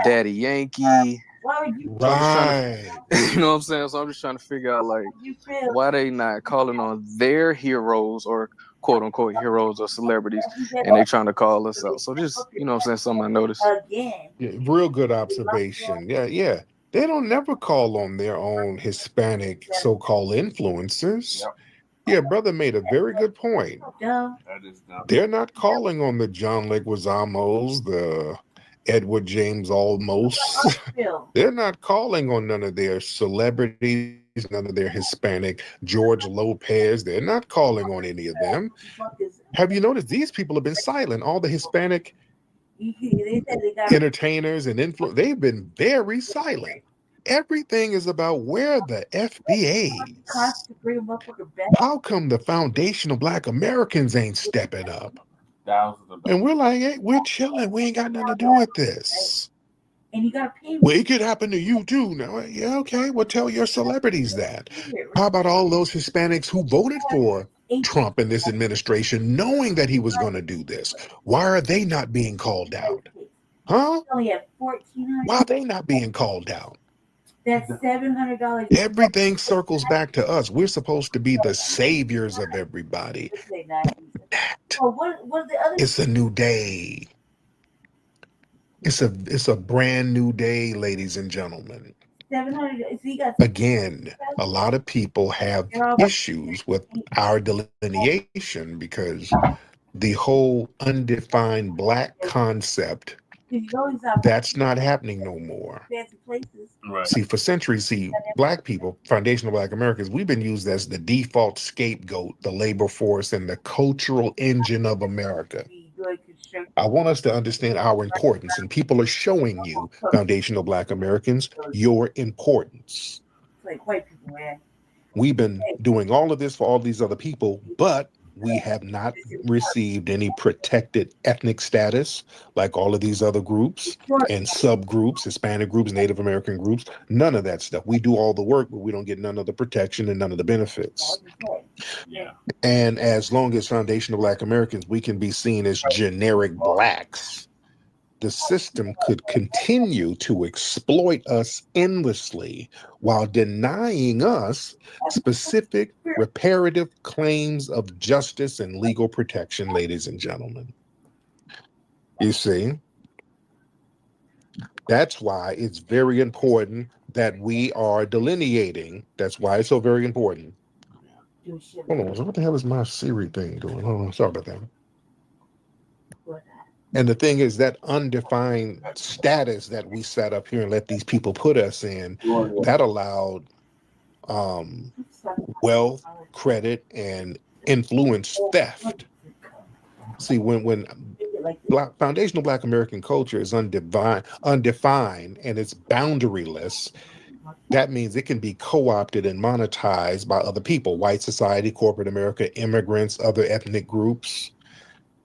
Daddy Yankee. Right. You know what I'm saying? So I'm just trying to figure out, like, why they not calling on their heroes or quote unquote heroes or celebrities, and they trying to call us out. So just, you know what I'm saying, something I noticed. Yeah, real good observation. Yeah. They don't never call on their own Hispanic so-called influencers. Yeah, brother made a very good point. They're not calling on the John Leguizamos, the Edward James Olmos. They're not calling on none of their celebrities, none of their Hispanic, George Lopez. They're not calling on any of them. Have you noticed these people have been silent? All the Hispanic entertainers and influencers, they've been very silent. Everything is about where the FBAs. How come the foundational Black Americans ain't stepping up? And we're like, hey, we're chilling. We ain't got nothing to do with this. And you gotta pay. Well, it could happen to you too. Now, yeah, okay. Well, tell your celebrities that. How about all those Hispanics who voted for Trump and this administration, knowing that he was going to do this? Why are they not being called out? Huh? Why are they not being called out? That's $700. Everything circles back to us. We're supposed to be the saviors of everybody. It's a new day. It's a brand new day, ladies and gentlemen. 700. So you got Again, a lot of people have issues with our delineation because the whole undefined black concept, that's not happening no more. fancy places. Right. See, for centuries, black people, foundational black Americans, we've been used as the default scapegoat, the labor force, and the cultural engine of America. I want us to understand our importance, and people are showing you, foundational black Americans, your importance. Like white people, man. We've been doing all of this for all these other people, but we have not received any protected ethnic status like all of these other groups and subgroups, Hispanic groups, Native American groups, none of that stuff. We do all the work, but we don't get none of the protection and none of the benefits. Yeah. And as long as foundational black Americans, we can be seen as generic blacks, the system could continue to exploit us endlessly while denying us specific reparative claims of justice and legal protection, ladies and gentlemen. You see, that's why it's very important that we are delineating. That's why it's so very important. Hold on, what the hell is my Siri thing doing? Hold on, sorry about that. And the thing is that undefined status that we set up here and let these people put us in, that allowed wealth, credit, and influence theft. See, when foundational black American culture is undefined and it's boundaryless, that means it can be co-opted and monetized by other people, white society, corporate America, immigrants, other ethnic groups.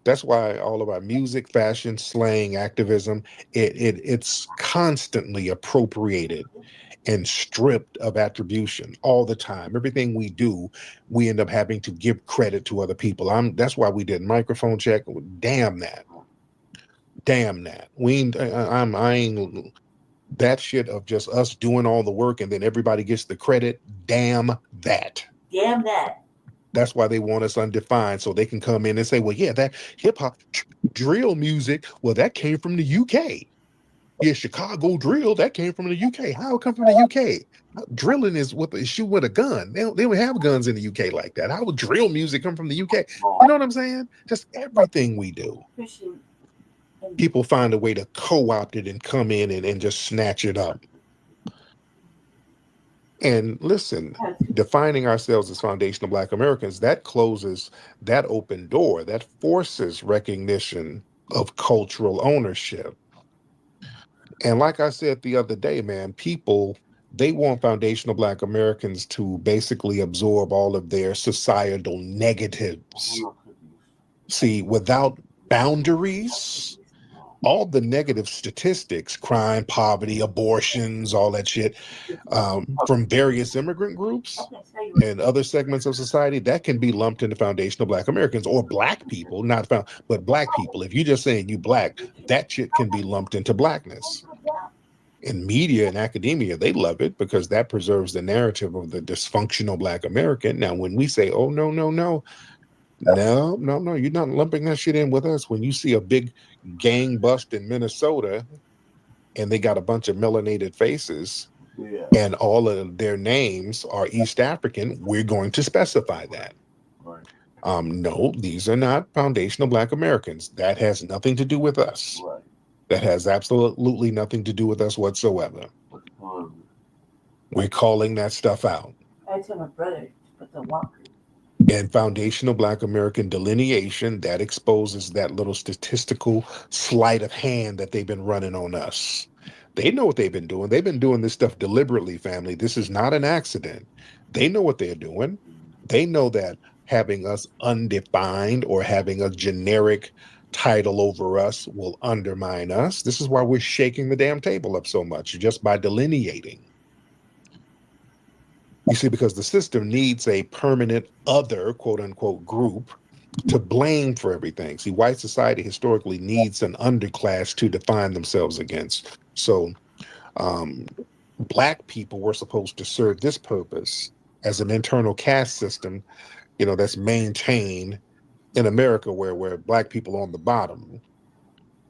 That's why all of our music, fashion, slang, activism, it's constantly appropriated and stripped of attribution all the time. Everything we do, we end up having to give credit to other people. That's why we did microphone check. Damn that. Damn that. I ain't that shit of just us doing all the work and then everybody gets the credit. Damn that. Damn that. That's why they want us undefined, so they can come in and say, well, yeah, that hip hop drill music, well, that came from the UK. Yeah, Chicago drill, that came from the UK. How it come from the UK? Drilling is with a shoot with a gun. They don't have guns in the UK like that. How would drill music come from the UK? You know what I'm saying? Just everything we do. People find a way to co-opt it and come in and just snatch it up. And listen, defining ourselves as foundational black Americans, that closes that open door, that forces recognition of cultural ownership. And like I said the other day, man, people, they want foundational black Americans to basically absorb all of their societal negatives. See, without boundaries, all the negative statistics, crime, poverty, abortions, all that shit, from various immigrant groups and other segments of society, that can be lumped into foundational black Americans or black people, but black people. If you're just saying you black, that shit can be lumped into blackness. In media and academia, they love it because that preserves the narrative of the dysfunctional black American. Now, when we say, oh, no, you're not lumping that shit in with us. When you see a big gang bust in Minnesota and they got a bunch of melanated faces and all of their names are East African, we're going to specify that. Right. No, these are not foundational black Americans. That has nothing to do with us. Right. That has absolutely nothing to do with us whatsoever. We're calling that stuff out. I tell my brother to put the walker. And foundational black American delineation, that exposes that little statistical sleight of hand that they've been running on us. They know what they've been doing. They've been doing this stuff deliberately, family. This is not an accident. They know what they're doing. They know that having us undefined or having a generic title over us will undermine us. This is why we're shaking the damn table up so much, just by delineating. You see, because the system needs a permanent other, quote unquote, group to blame for everything. See, white society historically needs an underclass to define themselves against. So black people were supposed to serve this purpose as an internal caste system, that's maintained in America where black people are on the bottom.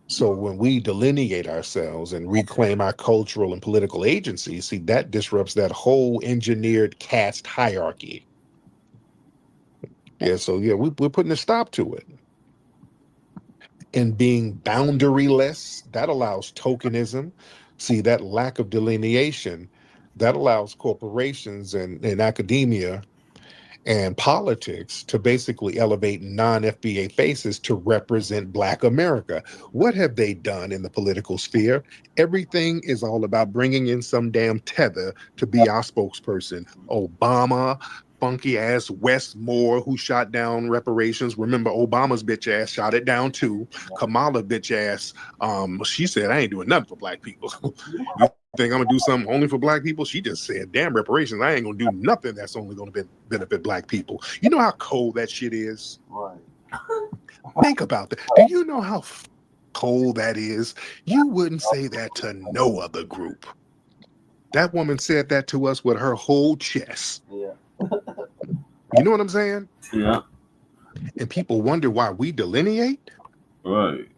So when we delineate ourselves and reclaim our cultural and political agency, see, that disrupts that whole engineered caste hierarchy. Yeah, so yeah, we're putting a stop to it. And being boundaryless, that allows tokenism. See, that lack of delineation, that allows corporations and academia and politics to basically elevate non-FBA faces to represent Black America. What have they done in the political sphere? Everything is all about bringing in some damn tether to be our spokesperson. Obama, funky ass Westmore, who shot down reparations. Remember, Obama's bitch ass shot it down too. Kamala bitch ass, she said, I ain't doing nothing for Black people. You think I'm gonna do something only for Black people? She just said, damn reparations, I ain't gonna do nothing that's only gonna benefit Black people. You know how cold that shit is? Right. Think about that. Do you know how cold that is? You wouldn't say that to no other group. That woman said that to us with her whole chest. Yeah. You know what I'm saying? Yeah. And people wonder why we delineate. Right.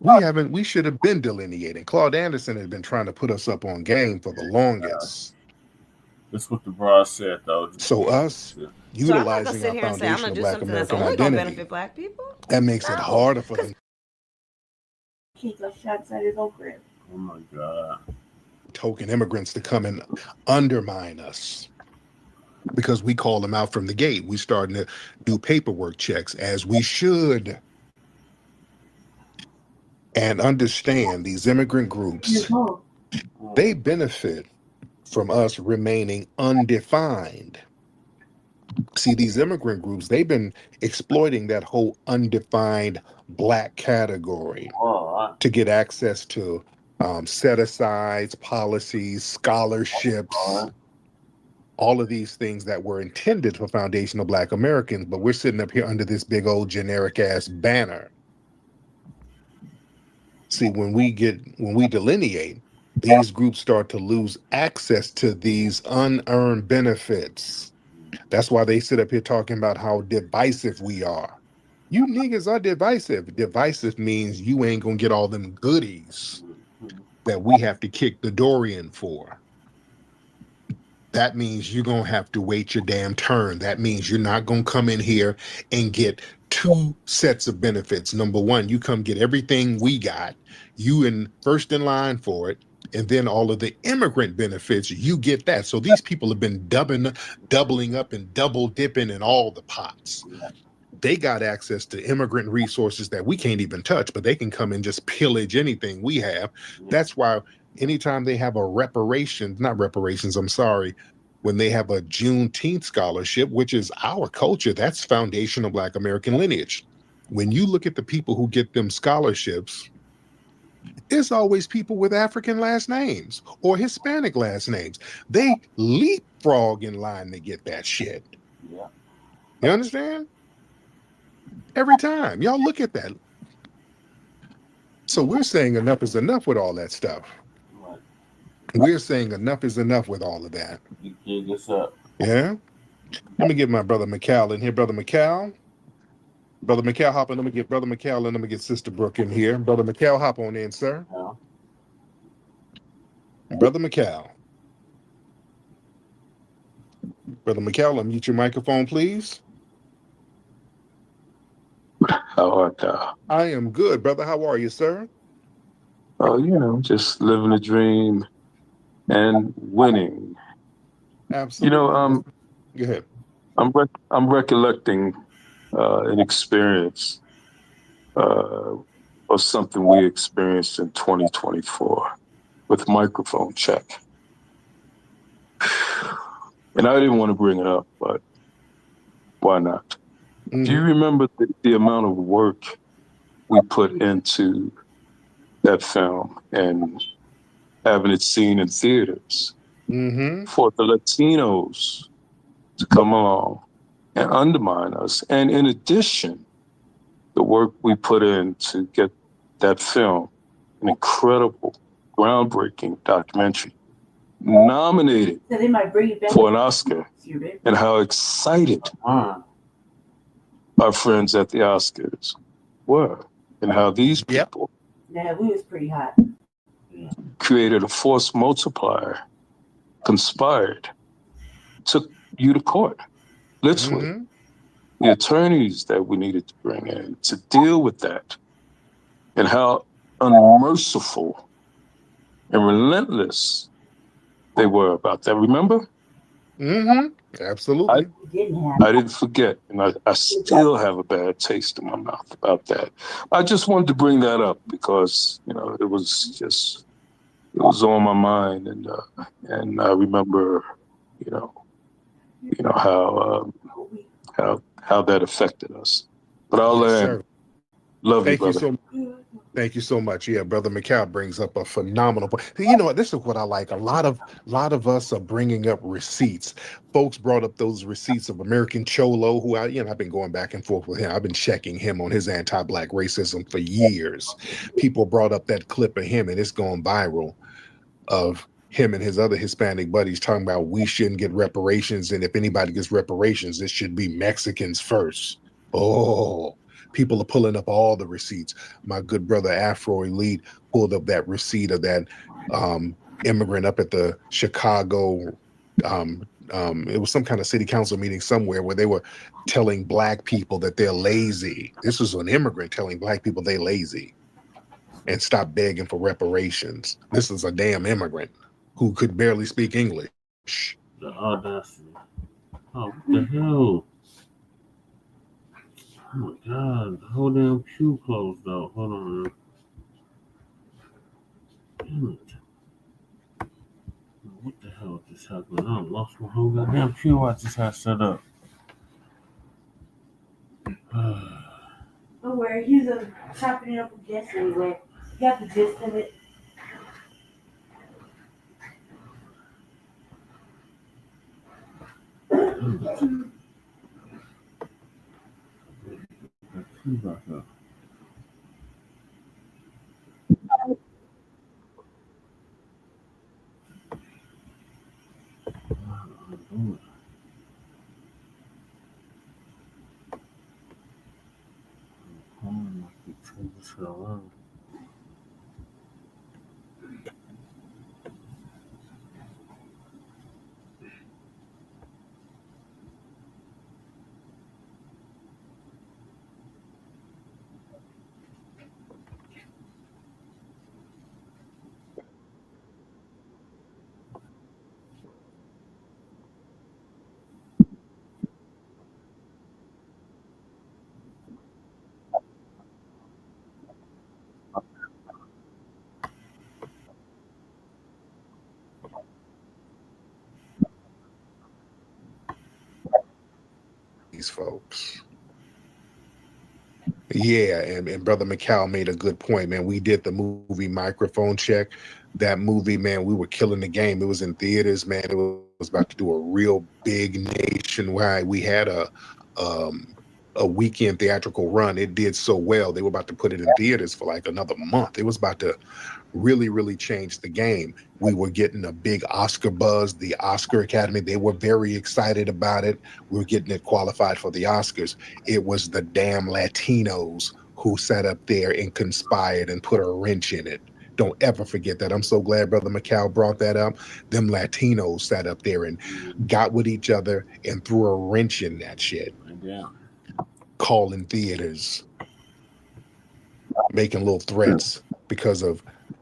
We should have been delineating. Claude Anderson had been trying to put us up on game for the longest. That's what the broad said, though. So us utilizing sit our here and say, I'm foundation gonna of do Black something that's American only gonna identity, benefit Black people. that makes it harder for them. He got shots at his own crib. Oh my God. Token immigrants to come and undermine us because we call them out from the gate. We starting to do paperwork checks, as we should. And understand these immigrant groups, they benefit from us remaining undefined. See, these immigrant groups, they've been exploiting that whole undefined Black category to get access to set-asides, policies, scholarships, all of these things that were intended for foundational Black Americans, but we're sitting up here under this big old generic ass banner. See, when we delineate, these groups start to lose access to these unearned benefits. That's why they sit up here talking about how divisive we are. You niggas are divisive. Divisive means you ain't gonna get all them goodies that we have to kick the door in for. That means you're gonna have to wait your damn turn. That means you're not gonna come in here and get two sets of benefits. Number one, you come get everything we got, you in first in line for it, and then all of the immigrant benefits, you get that. So these people have been doubling up and double dipping in all the pots. They got access to immigrant resources that we can't even touch, but they can come and just pillage anything we have. That's why anytime they have a when they have a Juneteenth scholarship, which is our culture, that's foundational Black American lineage. When you look at the people who get them scholarships, it's always people with African last names or Hispanic last names. They leapfrog in line to get that shit. Yeah. You understand? Every time. Y'all look at that. So we're saying enough is enough with all that stuff. Right. We're saying enough is enough with all of that. You dig this up. Yeah? Let me get my brother McCall in here. Brother McCall, hop in. Let me get Brother McCall and let me get Sister Brooke in here. Brother McCall, hop on in, sir. Yeah. Brother McCall. Brother McCall, unmute your microphone, please. How art thou? I am good, brother. How are you, sir? Oh, just living a dream and winning. Absolutely. Go ahead. I'm recollecting an experience or something we experienced in 2024 with microphone check. And I didn't want to bring it up, but why not? Do you remember the amount of work we put into that film and having it seen in theaters for the Latinos to come along and undermine us? And in addition, the work we put in to get that film, an incredible, groundbreaking documentary, nominated for an Oscar, and how excited our friends at the Oscars were, and how these people Yeah, we was pretty hot. Created a force multiplier, conspired, took you to court, literally. Mm-hmm. The attorneys that we needed to bring in to deal with that, and how unmerciful and relentless they were about that. Remember? Mm-hmm. Absolutely. I didn't forget, and I still have a bad taste in my mouth about that. I just wanted to bring that up because, you know, it was on my mind, and I remember, you know how that affected us. But I'll Yes, land. sir. Love you, Thank you brother. Thank you so much. Yeah, Brother McCall brings up a phenomenal point. You know what? This is what I like. A lot of us are bringing up receipts. Folks brought up those receipts of American Cholo, who I've been going back and forth with him. I've been checking him on his anti-Black racism for years. People brought up that clip of him, and it's gone viral, of him and his other Hispanic buddies talking about we shouldn't get reparations, and if anybody gets reparations, it should be Mexicans first. Oh, people are pulling up all the receipts. My good brother Afro Elite pulled up that receipt of that immigrant up at the Chicago. It was some kind of city council meeting somewhere where they were telling Black people that they're lazy. This was an immigrant telling Black people they're lazy and stop begging for reparations. This is a damn immigrant who could barely speak English. The audacity. Oh, what the hell? Oh my god, the whole damn pew closed out. Hold on. Damn it. What the hell just happened? I lost my whole goddamn pew I just had set up. Don't worry, he's chopping it up with Jess anyway. You got the gist of it. Back up. These folks. Yeah, and Brother McCall made a good point, man. We did the movie Microphone Check. That movie, man, we were killing the game. It was in theaters, man. It was about to do a real big nationwide. We had a weekend theatrical run. It did so well. They were about to put it in theaters for like another month. It was about to really, really change the game. We were getting a big Oscar buzz. The Oscar Academy, they were very excited about it. We were getting it qualified for the Oscars. It was the damn Latinos who sat up there and conspired and put a wrench in it. Don't ever forget that. I'm so glad Brother McCall brought that up. Them Latinos sat up there and got with each other and threw a wrench in that shit. Yeah. Calling theaters, making little threats because of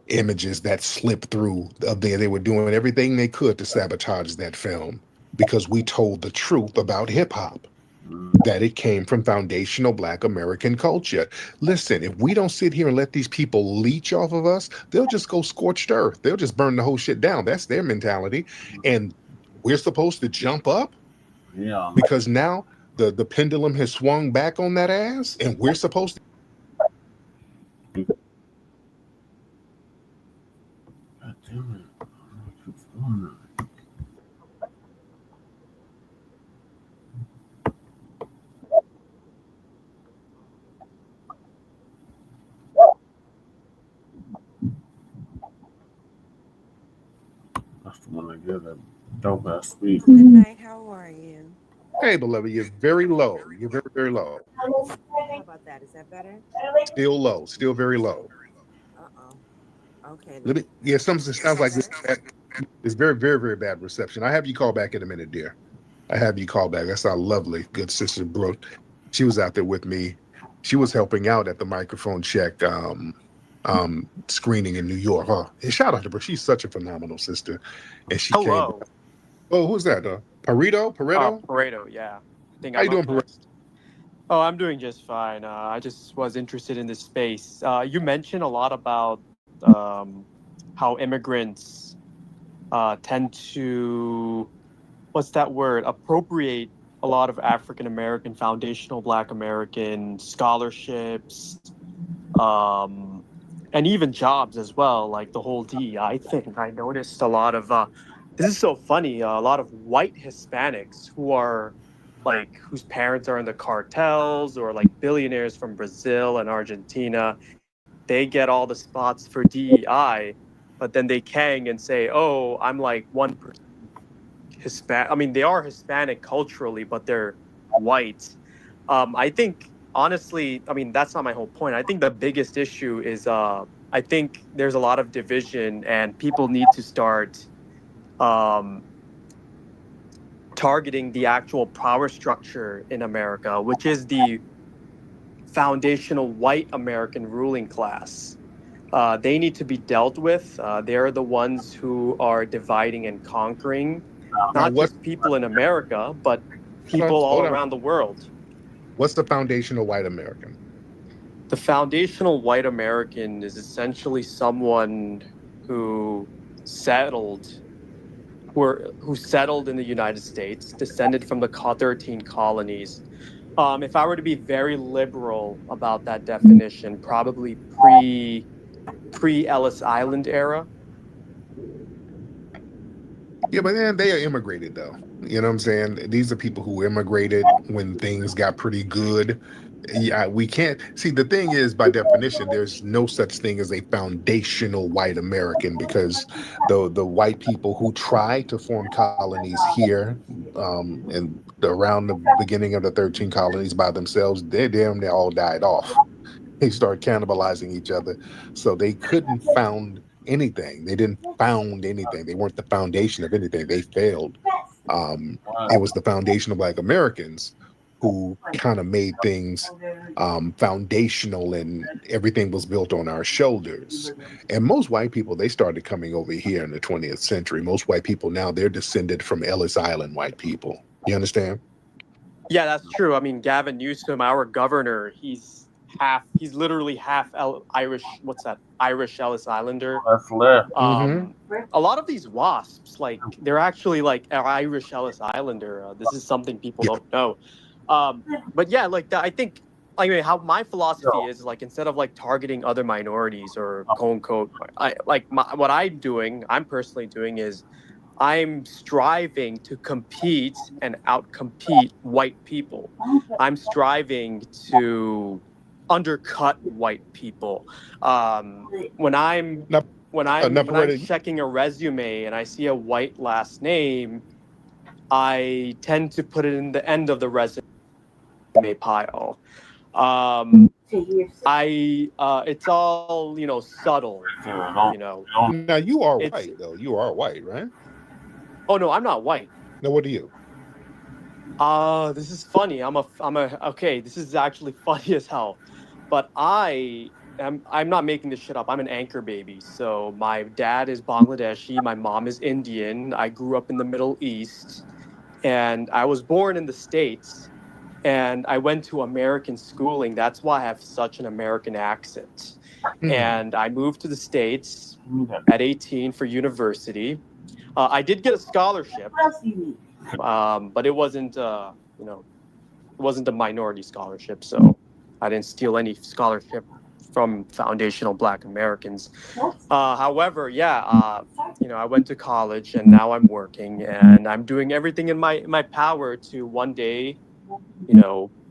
images that slipped through up there. They were doing everything they could to sabotage that film because we told the truth about hip hop, that it came from foundational Black American culture. Listen, if we don't sit here and let these people leech off of us, they'll just go scorched earth. They'll just burn the whole shit down. That's their mentality. And we're supposed to jump up because now the pendulum has swung back on that ass and we're supposed to. God damn it. What's going on? That's the one I get that dope ass speech. Good night. How are you? Hey, beloved, you're very low. You're very, very low. How about that? Is that better? Still low. Still very low. Okay. Yeah, something sounds like it's very, very, very bad reception. I have you call back in a minute, dear. I have you call back. That's our lovely, good sister Brooke. She was out there with me. She was helping out at the microphone check screening in New York. Oh, and shout out to Brooke. She's such a phenomenal sister. And she came. Hello. Oh, who's that? Pareto? Pareto, yeah. I think How you I'm doing, up Pareto? next. Oh, I'm doing just fine. I just was interested in this space. You mentioned a lot about how immigrants tend to, what's that word, appropriate a lot of African American, foundational Black American scholarships, and even jobs as well, like the whole DEI thing. I noticed a lot of, this is so funny, a lot of white Hispanics who are like, whose parents are in the cartels or like billionaires from Brazil and Argentina. They get all the spots for DEI, but then they kang and say, oh, I'm like 1% Hispanic. I mean, they are Hispanic culturally, but they're white. I think, honestly, I mean, that's not my whole point. I think the biggest issue is I think there's a lot of division and people need to start targeting the actual power structure in America, which is the foundational white American ruling class. They need to be dealt with. They're the ones who are dividing and conquering, not just people in America, but people all around the world. What's the foundational white American? The foundational white American is essentially someone who settled in the United States, descended from the 13 colonies. If I were to be very liberal about that definition, probably pre Ellis Island era. Yeah, but then they are immigrated though. You know what I'm saying? These are people who immigrated when things got pretty good. Yeah, we can't see, the thing is, by definition, there's no such thing as a foundational white American, because the white people who tried to form colonies here and around the beginning of the 13 colonies by themselves, they all died off. They started cannibalizing each other, so they couldn't found anything. They didn't found anything. They weren't the foundation of anything. They failed. It was the foundational Black Americans who kind of made things foundational, and everything was built on our shoulders. And most white people, they started coming over here in the 20th century. Most white people now, they're descended from Ellis Island white people. You understand? Yeah, that's true. I mean, Gavin Newsom, our governor, he's literally half Irish. What's that? Irish Ellis Islander. That's left. A lot of these WASPs, like, they're actually like an Irish Ellis Islander. This is something people don't know. But yeah, like I think, anyway, how my philosophy is, like, instead of like targeting other minorities or quote unquote, what I'm personally doing is I'm striving to compete and outcompete white people. I'm striving to undercut white people. When I'm checking a resume and I see a white last name, I tend to put it in the end of the resume pile. It's all, subtle. Now you are white though. You are white, right? Oh no, I'm not white. Now what are you? This is funny. Okay, this is actually funny as hell. But I'm not making this shit up. I'm an anchor baby. So my dad is Bangladeshi, my mom is Indian. I grew up in the Middle East, and I was born in the States, and I went to American schooling. That's why I have such an American accent. And I moved to the States at 18 for university. I did get a scholarship, but it wasn't, it wasn't a minority scholarship, so I didn't steal any scholarship from foundational Black Americans. However, I went to college, and now I'm working, and I'm doing everything in my power to one day,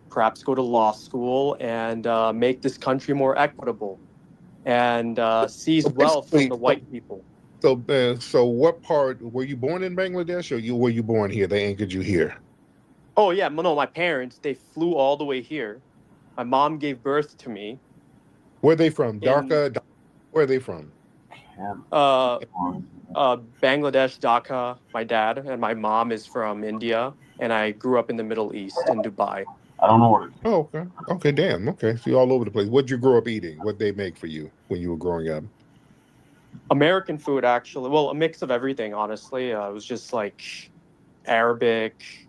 perhaps go to law school and make this country more equitable and seize wealth from the white people. So what part, were you born in Bangladesh, or were you born here? They anchored you here? Oh yeah, no, my parents, they flew all the way here. My mom gave birth to me. Where are they from? Dhaka? Where are they from? Bangladesh, Dhaka. My dad and my mom is from India, and I grew up in the Middle East in Dubai. I don't know what it is. Oh, okay. Okay, damn. Okay. So you're all over the place. What'd you grow up eating? What they make for you when you were growing up? American food, actually. Well, a mix of everything, honestly. It was just like Arabic,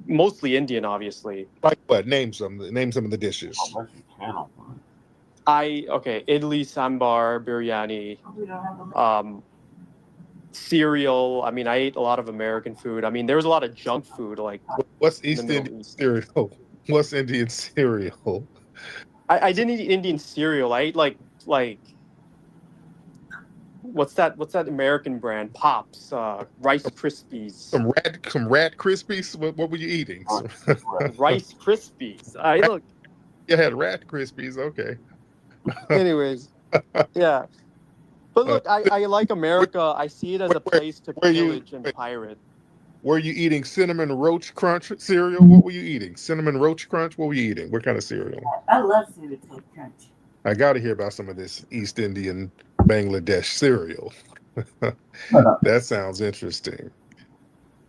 mostly Indian, obviously. Like what? Name some of the dishes. Idli, sambar, biryani, cereal. I mean, I ate a lot of American food. I mean, there was a lot of junk food, like what's in the East Middle Indian East. cereal? What's Indian cereal? I didn't eat Indian cereal. I ate like what's that American brand? Pops, Rice Krispies. Some rat Krispies. What were you eating? Rice Krispies. Look. You had rat Krispies. Okay. Anyways, yeah. But look, I like America. I see it as a place to pillage and pirate. Were you eating Cinnamon Roach Crunch cereal? What were you eating? Cinnamon Roach Crunch? What were you eating? What kind of cereal? I love Cinnamon Roach Crunch. I got to hear about some of this East Indian Bangladesh cereal. That sounds interesting.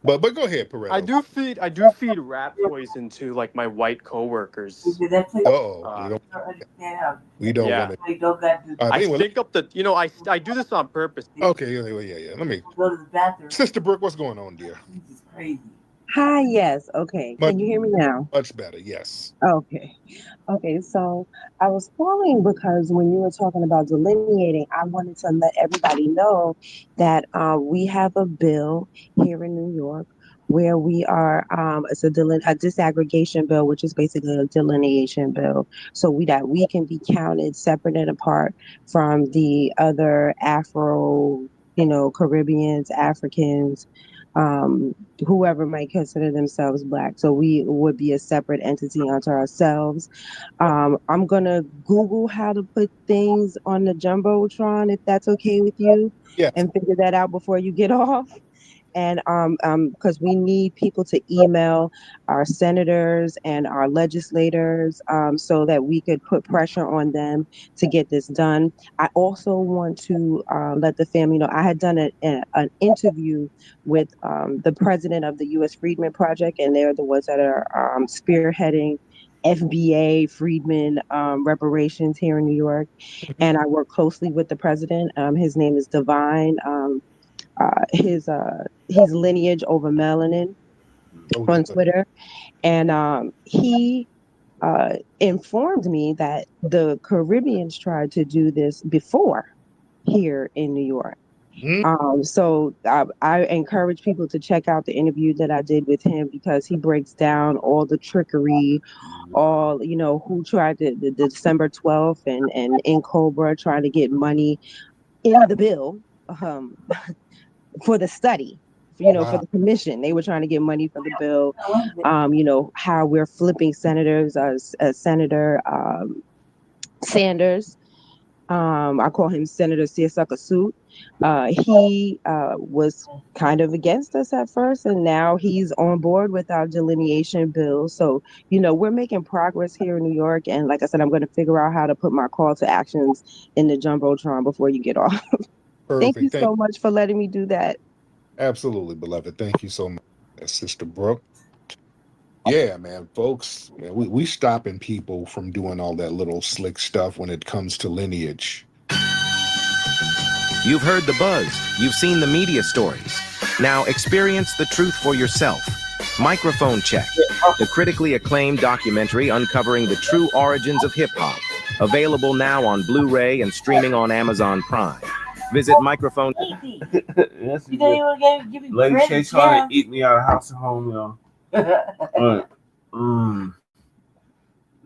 But go ahead, Pareto. I do feed rat poison to like my white coworkers. We don't want to. I stink up the. I do this on purpose. Okay, yeah. Let me go to the bathroom. Sister Brooke, what's going on, dear? This is crazy. Hi, yes, okay. Can you hear me now? Much better, yes. Okay. So I was calling because when you were talking about delineating, I wanted to let everybody know that we have a bill here in New York where we are, it's a disaggregation bill, which is basically a delineation bill. So that we can be counted separate and apart from the other Afro, Caribbeans, Africans, whoever might consider themselves Black. So we would be a separate entity unto ourselves. I'm gonna Google how to put things on the Jumbotron, if that's okay with you, and figure that out before you get off. And because we need people to email our senators and our legislators so that we could put pressure on them to get this done. I also want to let the family know I had done an interview with the president of the U.S. Freedmen Project, and they're the ones that are spearheading FBA Freedmen reparations here in New York. And I work closely with the president. His name is Divine. His lineage over melanin on Twitter, and he informed me that the Caribbeans tried to do this before here in New York. So I encourage people to check out the interview that I did with him because he breaks down all the trickery, all who tried to the December 12th and in Cobra trying to get money in the bill. For the study, for the commission, they were trying to get money for the bill. How we're flipping senators, Senator Sanders. I call him Senator Seersucker Suit. He was kind of against us at first, and now he's on board with our delineation bill. So, we're making progress here in New York. And like I said, I'm going to figure out how to put my call to actions in the Jumbotron before you get off. Perfect. Thank you so much for letting me do that. Absolutely, beloved. Thank you so much, Sister Brooke. Yeah, man, folks, we stopping people from doing all that little slick stuff when it comes to lineage. You've heard the buzz. You've seen the media stories. Now experience the truth for yourself. Microphone Check, the critically acclaimed documentary uncovering the true origins of hip-hop. Available now on Blu-ray and streaming on Amazon Prime. Visit Microphone. Yes, you don't give me Lady Chase trying to eat me out of house and home, y'all.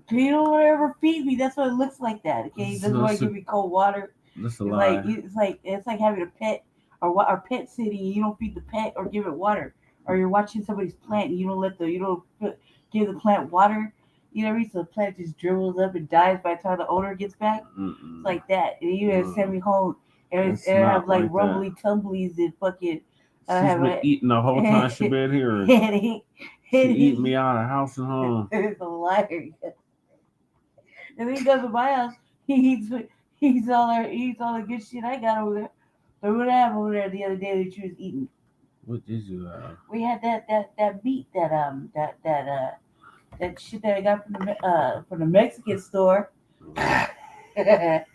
You don't ever feed me. That's what it looks like. That okay? That's why give me cold water. That's a lie. It's like having a pet or pet sitting. You don't feed the pet or give it water, or you're watching somebody's plant and you don't give the plant water. So the plant just dribbles up and dies by the time the owner gets back. It's like that. And you send me home. And have like rumbly tumblies and fucking. She's been eating the whole time she been here. She eat me out of house and home. It's a liar. And then he goes to my house. He He's all the good shit I got over there. But what happened over there the other day that you was eating? What did you have? We had that meat that shit that I got from the Mexican store. And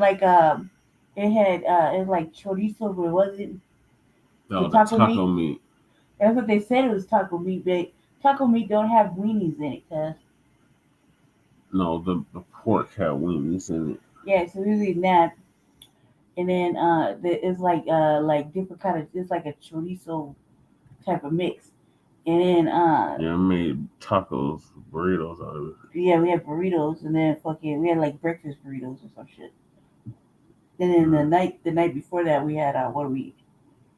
like it had it was like chorizo, but it wasn't No, the the taco meat. meat. That's what they said it was taco meat, but taco meat don't have weenies in it, cuz. No, the pork had weenies in it. Yeah, so we was eating that. And then it's like different kind of, it's like a chorizo type of mix. And then Yeah, I made tacos, burritos out of it. yeah, we had burritos, and then we had like breakfast burritos or some shit. And then the night before that we had what do we eat?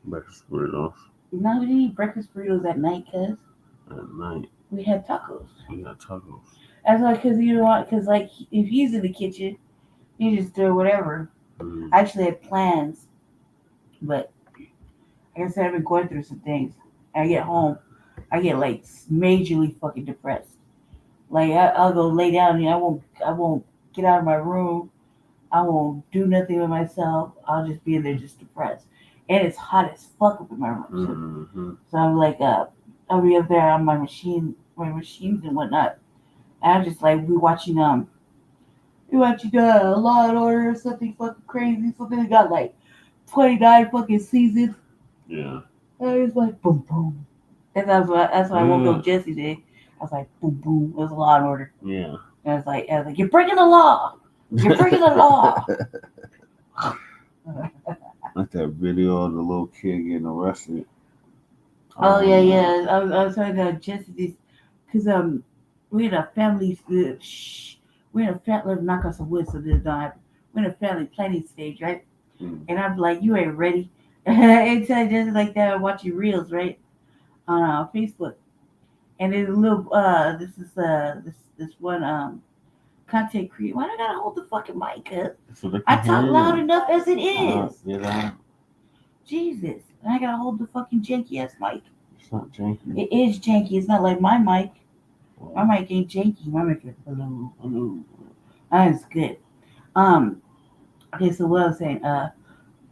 Breakfast burritos. No, we didn't eat breakfast burritos at night, cuz. At night. We had tacos. We had tacos. That's why, cause like if he's in the kitchen, he just do whatever. Mm. I actually had plans, but like I said, I've been going through some things. I get home, I get like majorly fucking depressed. Like I'll go lay down and I won't get out of my room. I won't do nothing with myself. I'll just be in there just depressed. And it's hot as fuck up in my room. Mm-hmm. So I'm like, I'll be up there on my machines and whatnot. And I'm just like, we watching Law and Order or something fucking crazy. Something that got like 29 fucking seasons. Yeah. And it's like boom boom. And that's why I woke up Jesse today. I was like boom boom. It was Law and Order. Yeah. And I was like, you're breaking the law. You're breaking the law. Like that video of the little kid getting arrested. Oh yeah. I was talking to Jesse this because we had a family. We had a family. Let's knock on some wood so this don't happen. We're in a family planning stage, right? Mm. And I'm like, you ain't ready. And tell Jesse like that. I'm watching reels, right, on Facebook. And there's a little this one content creator. Why do I gotta hold the fucking mic up? So I talk loud enough as it is. Yeah. Jesus. And I gotta hold the fucking janky ass mic. It's not janky. It is janky. It's not like my mic. My mic ain't janky. My mic is hello. That's good. Okay, so what I was saying,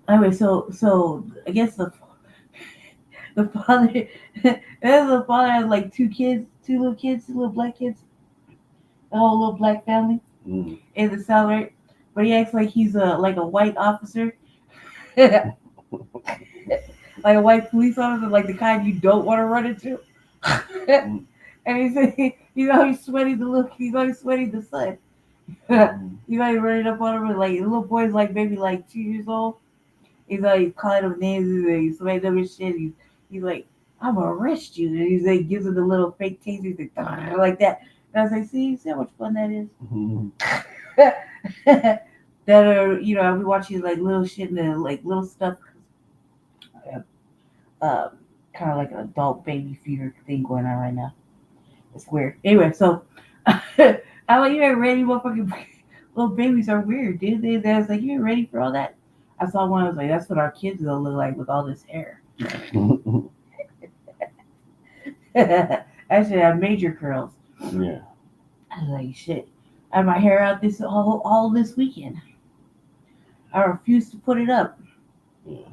anyway, so I guess the father has like two little black kids, the whole little black family in the South, right? But he acts like he's like a white officer, like a white police officer, like the kind you don't want to run into. And he's always sweating the son. He's always running up on him, and like the little boy's like maybe like 2 years old. He's like calling him names, and he's sweating up his shit. He's like, I'm gonna arrest you. And he's like gives him the little fake taser, he's like that. And I was like, see how much fun that is? That are, I'll be watching like little shit and then like little stuff. Kind of like an adult baby fever thing going on right now. It's weird. Anyway, so I'm like, you ain't ready, motherfucking little babies are weird, dude. They was like, you ain't ready for all that? I saw one, I was like, that's what our kids gonna look like with all this hair. I should have major curls. Yeah. I was like, shit. I had my hair out all this weekend. I refused to put it up. Yeah.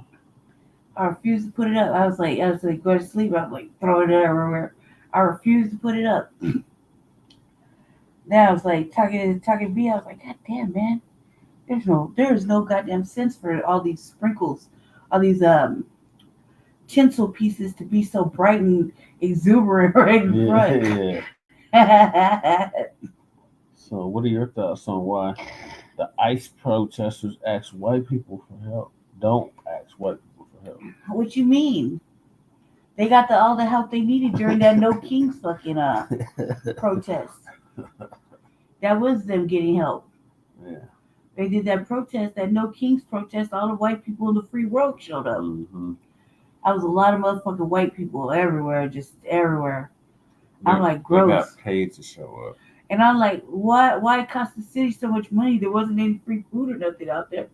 I refused to put it up. I was like, go to sleep. I was like, throw it everywhere. I refused to put it up. Then I was like talking to B. I was like, God damn, man. There's no goddamn sense for all these sprinkles, all these tinsel pieces to be so bright and exuberant right in front. Yeah. So, what are your thoughts on why the ICE protesters ask white people for help? Don't ask white people for help. What you mean? They got all the help they needed during that No Kings fucking protest. That was them getting help. Yeah. They did that protest, that No Kings protest. All the white people in the free world showed up. Mm-hmm. I was a lot of motherfucking white people everywhere, just everywhere. I'm like, gross. They got paid to show up. And I'm like, why it cost the city so much money? There wasn't any free food or nothing out there.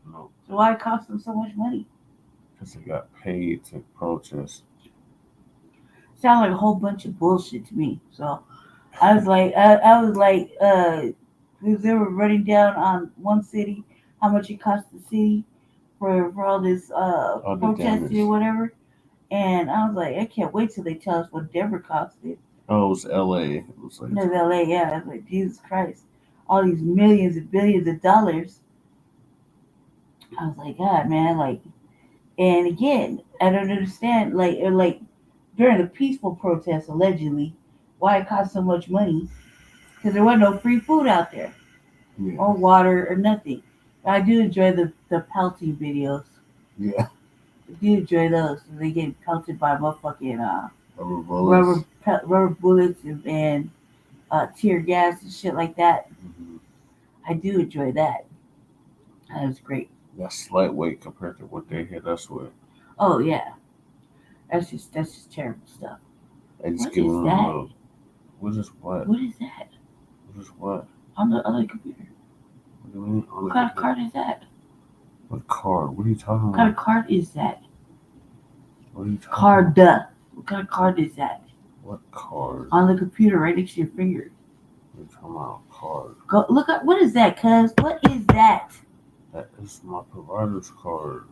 No. So why it cost them so much money? Because they got paid to protest. Sound like a whole bunch of bullshit to me. So I was like, because they were running down on one city how much it cost the city for all this protesting or whatever. And I was like, I can't wait till they tell us what Denver costed. Oh, it was L.A. It was like, no, it was LA, yeah. I was like, Jesus Christ. All these millions and billions of dollars. I was like, God, man, like, and again, I don't understand, like during the peaceful protest, allegedly, why it cost so much money, because there was no free food out there, or water, or nothing. But I do enjoy the pelting videos. Yeah. I do enjoy those. They get pelted by motherfucking rubber bullets and tear gas and shit like that. Mm-hmm. I do enjoy that. That was great. That's lightweight compared to what they hit us with. Oh yeah, that's just terrible stuff. They just What give is them that? those. What is what? What is that? What is what? On the other computer. What do you mean? What kind of card is that? What card? What are you talking What kind of about? card is that? What are you talking Card. about? What kind of card is that? What card? On the computer, right next to your finger. You're talking about card. Go look up. What is that, cuz? What is that? That is my provider's card.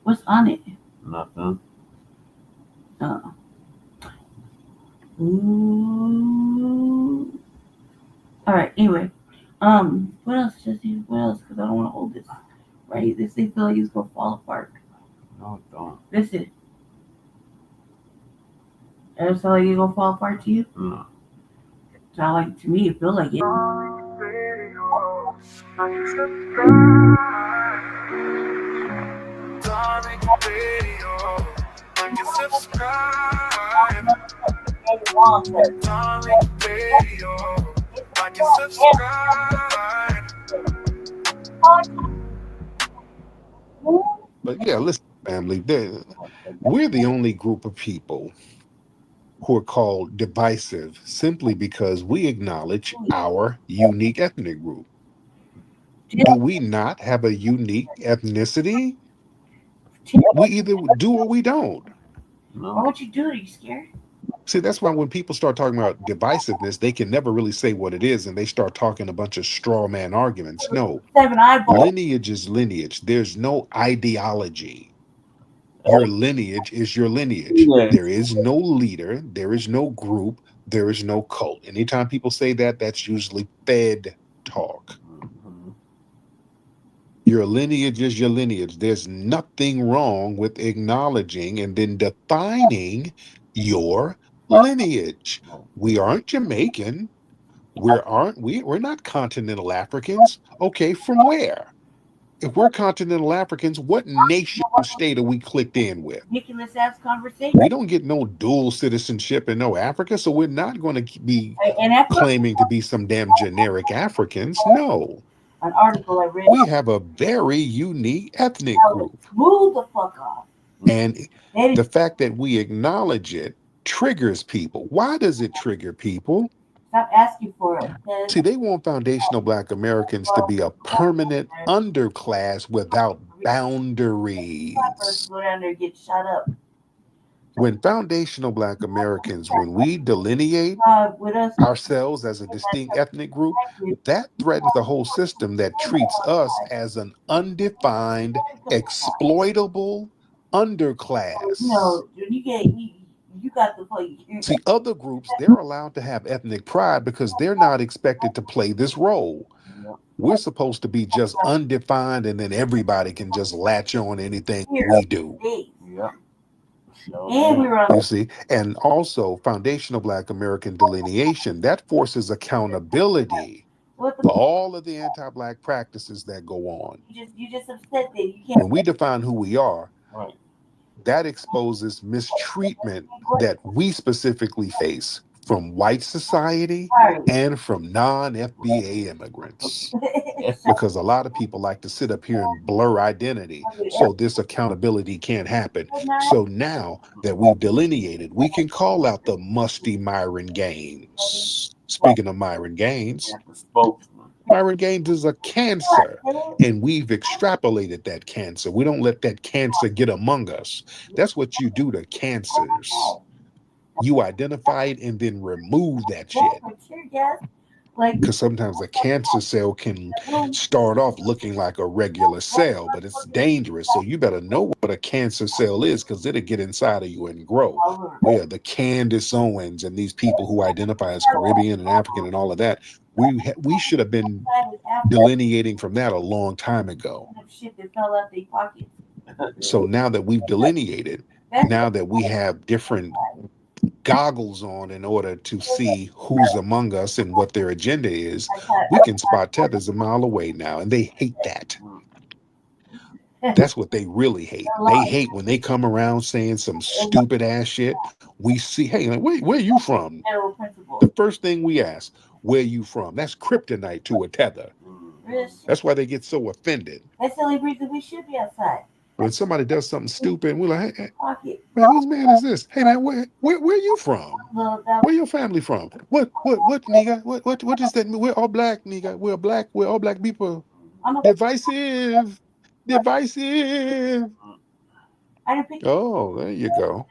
What's on it? Nothing. Ooh. All right. Anyway, what else, Jesse? What else? Because I don't want to hold this. Right? This thing feel like it's gonna fall apart. No, it don't. Listen. Does it sound like it's gonna fall apart to you? No. Sound like to me, it feel like it. But yeah, listen, family, we're the only group of people who are called divisive simply because we acknowledge our unique ethnic group. Do we not have a unique ethnicity? We either do or we don't. Why would you do it? Are you scared? See, that's why when people start talking about divisiveness, they can never really say what it is, and they start talking a bunch of straw man arguments. No, lineage is lineage. There's no ideology. Your lineage is your lineage. There is no leader. There is no group. There is no cult. Anytime people say that, that's usually Fed talk. Your lineage is your lineage. There's nothing wrong with acknowledging and then defining your lineage. We aren't Jamaican. We're not continental Africans. Okay, from where? If we're continental Africans, what nation state are we clicked in with? Ridiculous ass conversation. We don't get no dual citizenship in no Africa, so we're not going to be claiming to be some damn generic Africans. No. An article I read. We have a very unique ethnic group. Move the fuck off. And the fact that we acknowledge it triggers people. Why does it trigger people? Stop asking for it. See, they want foundational Black Americans to be a permanent underclass without boundaries. Go down there and get shot up. When foundational Black Americans, when we delineate ourselves as a distinct ethnic group, that threatens the whole system that treats us as an undefined, exploitable underclass. No, you got the play. See, other groups, they're allowed to have ethnic pride because they're not expected to play this role. We're supposed to be just undefined, and then everybody can just latch on anything we do. Yeah. You see, and also foundational Black American delineation, that forces accountability for all of the anti-Black practices that go on. You just upset that you can't. When we define who we are, that exposes mistreatment that we specifically face from white society and from non-FBA immigrants. Because a lot of people like to sit up here and blur identity, so this accountability can't happen. So now that we've delineated, we can call out the musty Myron Gaines. Speaking of Myron Gaines, Myron Gaines is a cancer, and we've extrapolated that cancer. We don't let that cancer get among us. That's what you do to cancers. You identify it and then remove that shit. because sometimes a cancer cell can start off looking like a regular cell, but it's dangerous. So you better know what a cancer cell is, because it'll get inside of you and grow. Yeah, the Candace Owens and these people who identify as Caribbean and African and all of that, we should have been delineating from that a long time ago. Shit that fell out their pockets. So now that we've delineated, now that we have different goggles on in order to see who's among us and what their agenda is, we can spot tethers a mile away now, and they hate that. That's what they really hate. They hate when they come around saying some stupid ass shit. We see, hey, like, where you from? The first thing we ask, where you from? That's kryptonite to a tether. That's why they get so offended. That's the only reason we should be outside. When somebody does something stupid, we're like, hey, man, whose man is this? Hey man, where you from? Where your family from? What nigga? What is that? We're all black, nigga. We're all black people. Divisive. Oh, there you go.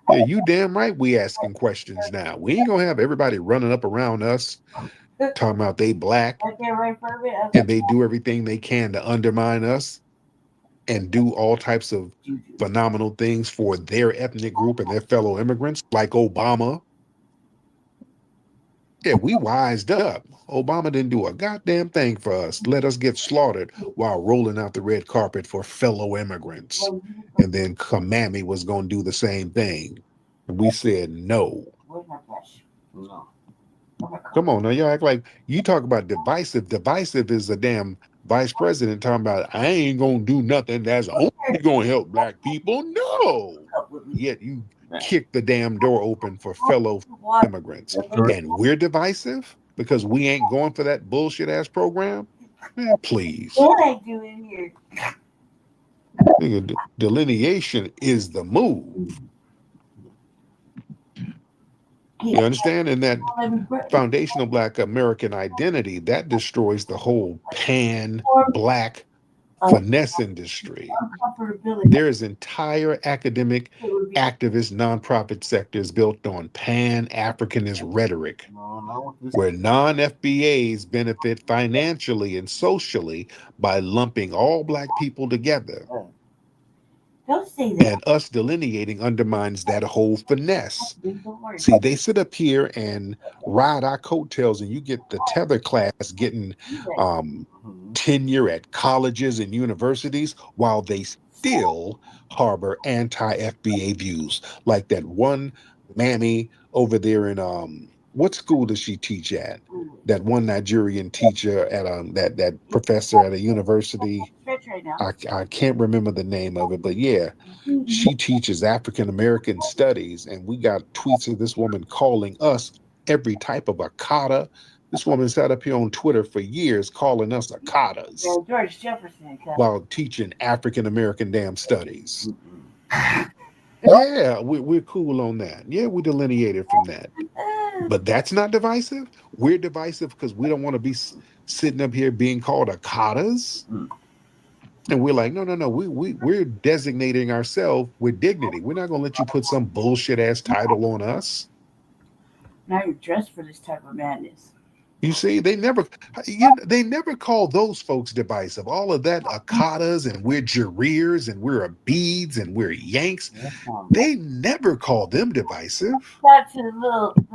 Yeah, you damn right we asking questions now. We ain't gonna have everybody running up around us talking about they black and they do everything they can to undermine us and do all types of phenomenal things for their ethnic group and their fellow immigrants, like Obama. Yeah, we wised up. Obama didn't do a goddamn thing for us. Let us get slaughtered while rolling out the red carpet for fellow immigrants. And then Kamami was going to do the same thing. And we said no. No. Come on now, y'all act like you talk about divisive. Divisive is a damn vice president talking about, I ain't going to do nothing that's only going to help black people. No. Yet you kick the damn door open for fellow immigrants. And we're divisive because we ain't going for that bullshit ass program? Man, please. What I do in here? Nigga, delineation is the move. You understand? And that foundational black American identity, that destroys the whole pan-black finesse industry. There is entire academic, activist, nonprofit sectors built on pan-Africanist rhetoric, where non-FBAs benefit financially and socially by lumping all black people together. Don't say that. And us delineating undermines that whole finesse. See, they sit up here and ride our coattails, and you get the tether class getting tenure at colleges and universities while they still harbor anti-FBA views. Like that one mammy over there in what school does she teach at? That one Nigerian teacher at that professor at a university. I can't remember the name of it, but yeah, she teaches African American studies, and we got tweets of this woman calling us every type of akata. This woman sat up here on Twitter for years calling us akatas George Jefferson while teaching African American damn studies. Yeah, we're cool on that. Yeah, we delineated from that. But that's not divisive. We're divisive because we don't want to be sitting up here being called akatas. And we're like, no. We're designating ourselves with dignity. We're not going to let you put some bullshit ass title on us. Now you're dressed for this type of madness. You see, they never call those folks divisive. All of that akatas and we're Jareers and we're Abids and we're Yanks. They never call them divisive.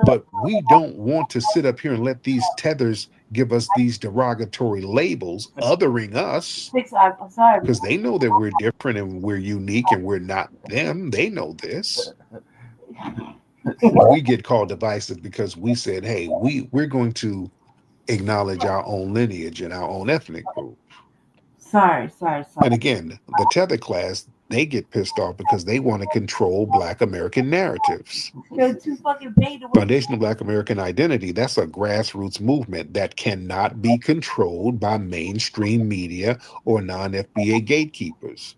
But we don't want to sit up here and let these tethers give us these derogatory labels, othering us, because they know that we're different and we're unique and we're not them. They know this. We get called divisive because we said, hey, we're going to acknowledge our own lineage and our own ethnic group. Sorry. And again, the tether class, they get pissed off because they want to control Black American narratives. Foundational Black American identity, that's a grassroots movement that cannot be controlled by mainstream media or non-FBA gatekeepers.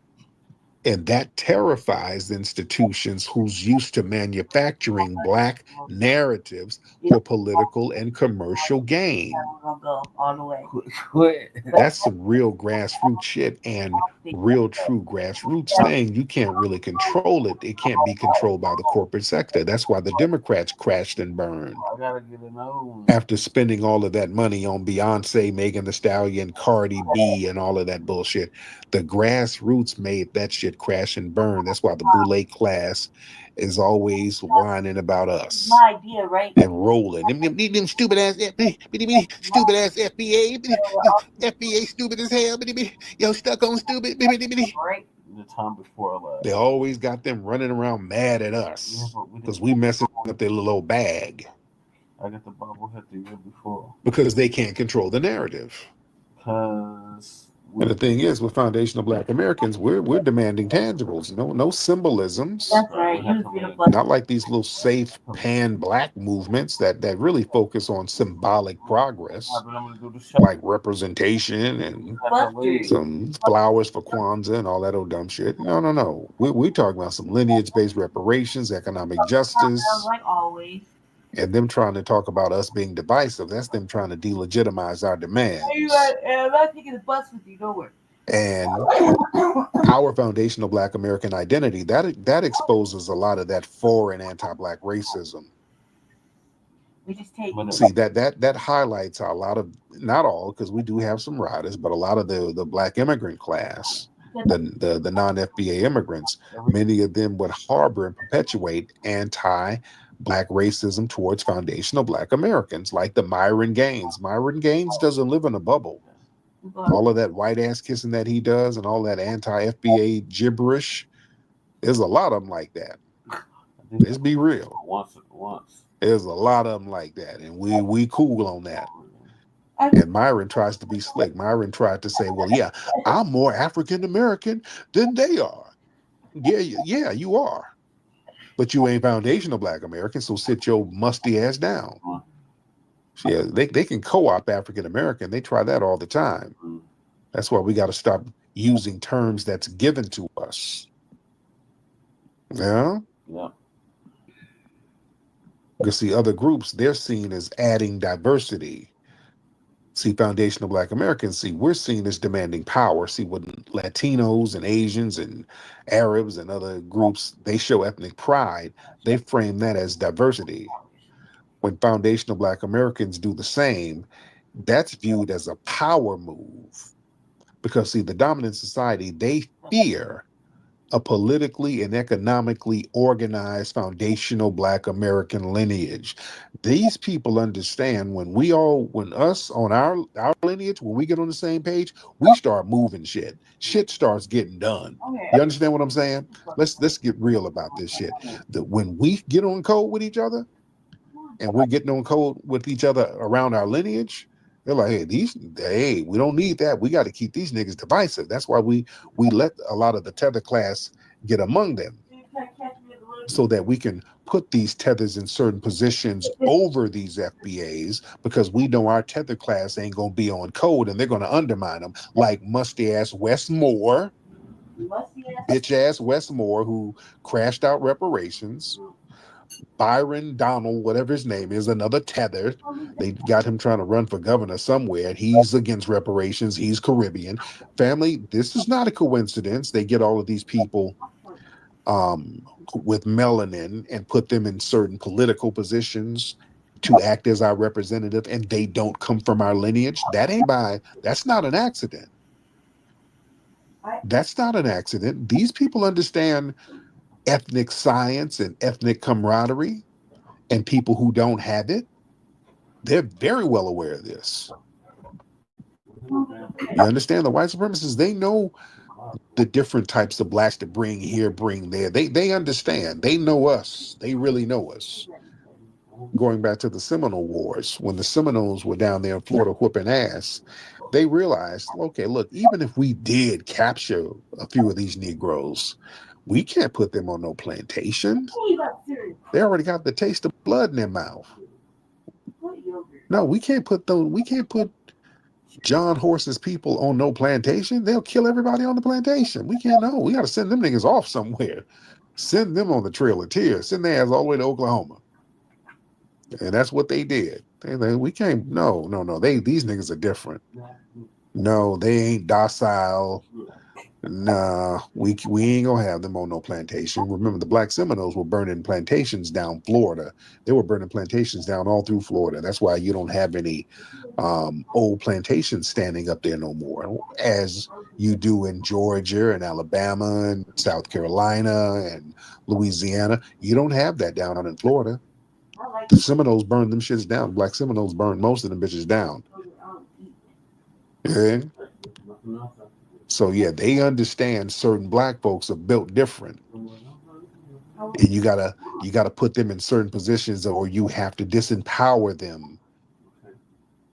And that terrifies institutions who's used to manufacturing Black narratives for political and commercial gain. We're gonna go all the way. That's some real grassroots shit, and real true grassroots thing. You can't really control it. It can't be controlled by the corporate sector. That's why the Democrats crashed and burned. I gotta get another one. After spending all of that money on Beyonce, Megan Thee Stallion, Cardi B, and all of that bullshit, the grassroots made that shit crash and burn. That's why the Boule class is always whining about us. My idea, right? And rolling. Them stupid ass stupid ass FBA, FBA stupid as hell. Yo, stuck on stupid. Right. The time before last. They always got them running around mad at us because we messing up their little old bag. I got the bobblehead the year before. Because they can't control the narrative. And the thing is, with foundational Black Americans, we're demanding tangibles, no symbolisms. That's right. Not like these little safe pan-Black movements that really focus on symbolic progress, like representation and some flowers for Kwanzaa and all that old dumb shit. No. We're talking about some lineage-based reparations, economic justice. Like always. And them trying to talk about us being divisive, that's them trying to delegitimize our demands. I'm not taking the bus with you, don't worry. And our foundational Black American identity, that exposes a lot of that foreign anti-Black racism. We just take See, that highlights a lot of, not all, because we do have some riders, but a lot of the Black immigrant class, the non-FBA immigrants, many of them would harbor and perpetuate anti-Black racism towards foundational Black Americans, like the Myron Gaines. Myron Gaines doesn't live in a bubble. All of that white ass kissing that he does and all that anti-FBA gibberish, there's a lot of them like that. Let's be real. Once. There's a lot of them like that, and we cool on that. And Myron tries to be slick. Myron tried to say, well, yeah, I'm more African American than they are. Yeah, you are. But you ain't foundational Black American, so sit your musty ass down. Yeah, they can co-op African American. They try that all the time. That's why we got to stop using terms that's given to us. Yeah? Yeah. Because see, other groups, they're seen as adding diversity. See, foundational Black Americans, see, we're seen as demanding power. See, when Latinos and Asians and Arabs and other groups, they show ethnic pride, they frame that as diversity. When foundational Black Americans do the same, that's viewed as a power move. Because see, the dominant society, they fear a politically and economically organized foundational Black American lineage. These people understand when us on our lineage, when we get on the same page, we start moving shit. Shit starts getting done. You understand what I'm saying? Let's get real about this shit. That when we get on code with each other, and we're getting on code with each other around our lineage, they're like, hey, we don't need that. We got to keep these niggas divisive. That's why we let a lot of the tether class get among them, so that we can put these tethers in certain positions over these FBAs, because we know our tether class ain't going to be on code and they're going to undermine them, like musty ass Westmore, bitch ass Westmore, who crashed out reparations. Byron Donald, whatever his name is, another tether. They got him trying to run for governor somewhere. He's against reparations. He's Caribbean. Family, this is not a coincidence. They get all of these people with melanin and put them in certain political positions to act as our representative, and they don't come from our lineage. That's not an accident. That's not an accident. These people understand ethnic science and ethnic camaraderie, and people who don't have it, they're very well aware of this. You understand? The white supremacists, they know the different types of Blacks to bring here, bring there. They understand. They know us. They really know us. Going back to the Seminole Wars, when the Seminoles were down there in Florida whooping ass, they realized, okay, look, even if we did capture a few of these Negroes, we can't put them on no plantation. They already got the taste of blood in their mouth. No, we can't put John Horse's people on no plantation, they'll kill everybody on the plantation. We can't know. We got to send them niggas off somewhere. Send them on the Trail of Tears. Send their ass all the way to Oklahoma. And that's what they did. We can't. No. These niggas are different. No, they ain't docile. Nah, we ain't gonna have them on no plantation. Remember, the Black Seminoles were burning plantations down Florida. They were burning plantations down all through Florida. That's why you don't have any old plantations standing up there no more, as you do in Georgia and Alabama and South Carolina and Louisiana. You don't have that down in Florida. The Seminoles burned them shits down. Black Seminoles burned most of them bitches down. Okay? So yeah, they understand certain black folks are built different. And you gotta put them in certain positions, or you have to disempower them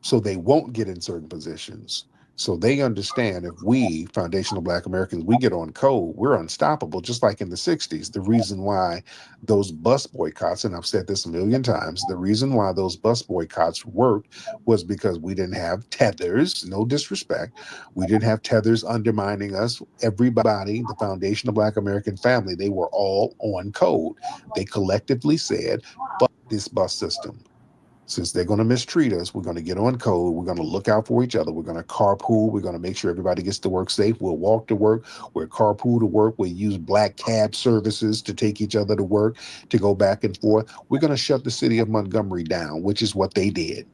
so they won't get in certain positions. So they understand, if we, foundational Black Americans, we get on code, we're unstoppable, just like in the 60s. The reason why those bus boycotts, and I've said this a million times, the reason why those bus boycotts worked was because we didn't have tethers, no disrespect, we didn't have tethers undermining us. Everybody, the foundational Black American family, they were all on code. They collectively said, fuck this bus system. Since they're going to mistreat us, we're going to get on code. We're going to look out for each other. We're going to carpool. We're going to make sure everybody gets to work safe. We'll walk to work. We'll carpool to work. We'll use black cab services to take each other to work, to go back and forth. We're going to shut the city of Montgomery down, which is what they did.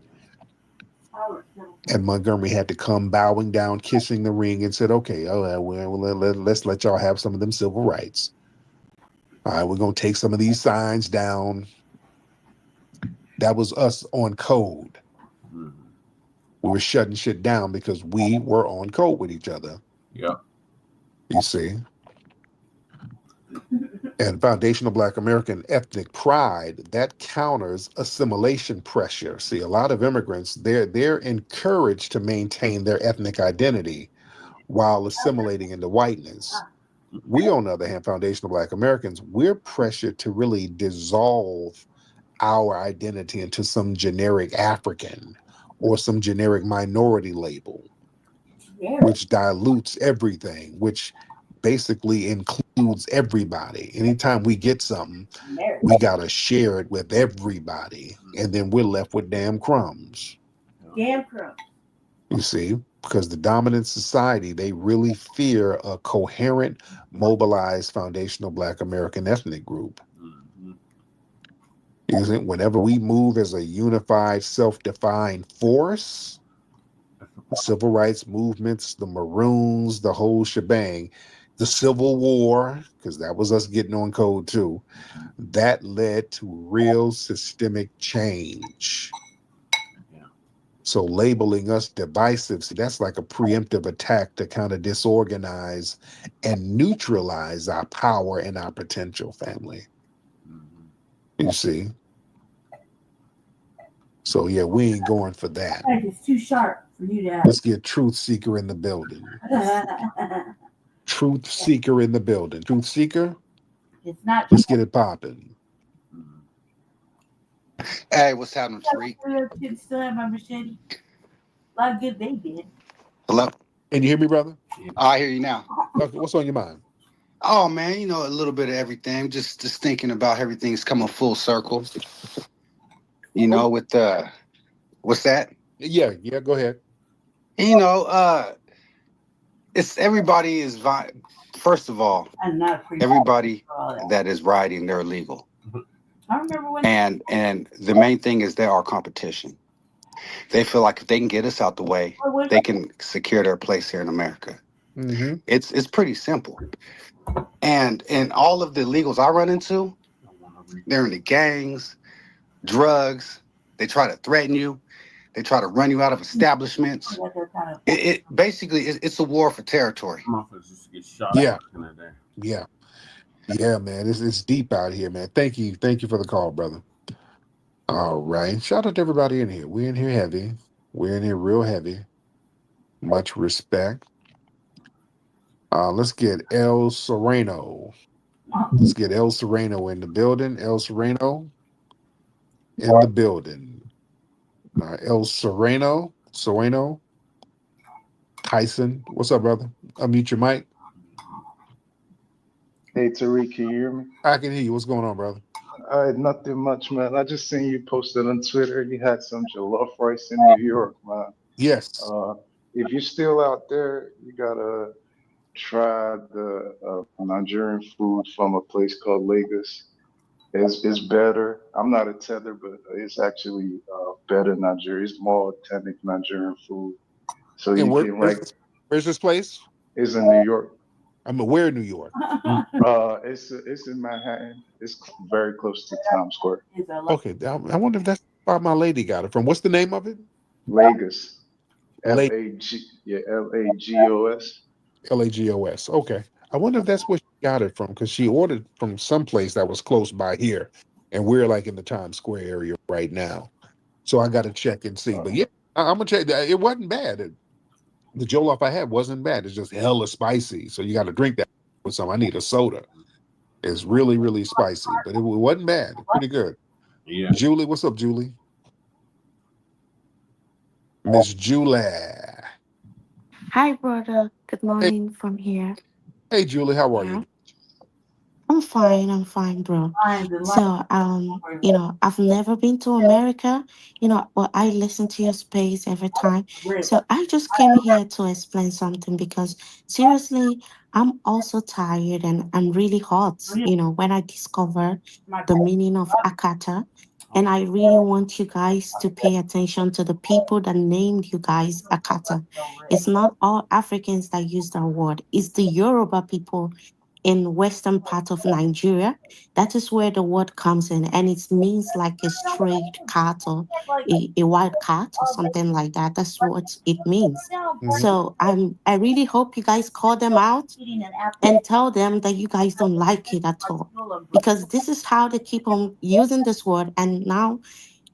And Montgomery had to come bowing down, kissing the ring, and said, okay, let's let y'all have some of them civil rights. All right, we're going to take some of these signs down. That was us on code. We were shutting shit down because we were on code with each other. Yeah. You see? And foundational Black American ethnic pride, that counters assimilation pressure. See, a lot of immigrants, they're encouraged to maintain their ethnic identity while assimilating into whiteness. We, on the other hand, foundational Black Americans, we're pressured to really dissolve our identity into some generic African or some generic minority label, which dilutes everything, which basically includes everybody. Anytime we get something, we got to share it with everybody, and then we're left with damn crumbs. Damn crumbs. You see, because the dominant society, they really fear a coherent, mobilized, foundational Black American ethnic group. Whenever we move as a unified, self-defined force, the civil rights movements, the Maroons, the whole shebang, the Civil War, because that was us getting on code too, that led to real systemic change. So labeling us divisive, see, that's like a preemptive attack to kind of disorganize and neutralize our power and our potential, family. You see? So yeah, we ain't going for that. It's too sharp for you to. Let's get Truth Seeker in the building. Truth Seeker in the building. Truth Seeker? It's not. Let's get it popping. Hey, what's happening, Tariq? Kids still have my machete. A lot of good they did. Hello? Can you hear me, brother? I hear you now. Okay, what's on your mind? Oh man, you know, a little bit of everything. Just thinking about everything's coming full circle. You know, with what's that? Yeah, go ahead. You know, it's everybody is first of all, everybody that is riding, they're illegal. I remember when and the main thing is they're our competition. They feel like if they can get us out the way, they can secure their place here in America. Mm-hmm. It's pretty simple. And all of the illegals I run into, they're in the gangs, drugs. They try to threaten you. They try to run you out of establishments. It basically it's a war for territory. Yeah, man. It's deep out here, man. Thank you for the call, brother. All right, shout out to everybody in here. We're in here heavy. We're in here real heavy. Much respect. Let's get El Sereno. Let's get El Sereno in the building. El Sereno in the building. El Sereno. Tyson. What's up, brother? Unmute your mic. Hey Tariq, can you hear me? I can hear you. What's going on, brother? Nothing much, man. I just seen you posted on Twitter. You had some jollof rice in New York, man. Yes. If you're still out there, you gotta try the Nigerian food from a place called Lagos. It's better. I'm not a tether, but it's actually better Nigerian. It's more authentic Nigerian food. So And you can like, where's this place? it's in New York. I'm aware of New York. It's in Manhattan. It's very close to Times Square. Okay, I wonder if that's where my lady got it from. What's the name of it? Lagos. Lagos. Lagos. Lagos. Okay. I wonder if that's where she got it from, because she ordered from someplace that was close by here, and we're like in the Times Square area right now. So I got to check and see. But yeah, I'm gonna check. It wasn't bad. The jollof I had wasn't bad. It's just hella spicy. So you got to drink that with some. I need a soda. It's really, really spicy, but it wasn't bad. Pretty good. Yeah. Julie, what's up, Julie? Miss Julie. Hi, brother. Good morning from here. Hey, Julie, how are you? I'm fine, bro. So, I've never been to America, but I listen to your space every time. So I just came here to explain something because seriously, I'm also tired and I'm really hot, when I discovered the meaning of Akata. And I really want you guys to pay attention to the people that named you guys Akata. It's not all Africans that use that word. It's the Yoruba people in western part of Nigeria. That is where the word comes in, and it means like a strayed cat or a wild cat or something like that. That's what it means. So I really hope you guys call them out and tell them that you guys don't like it at all, because this is how they keep on using this word, and now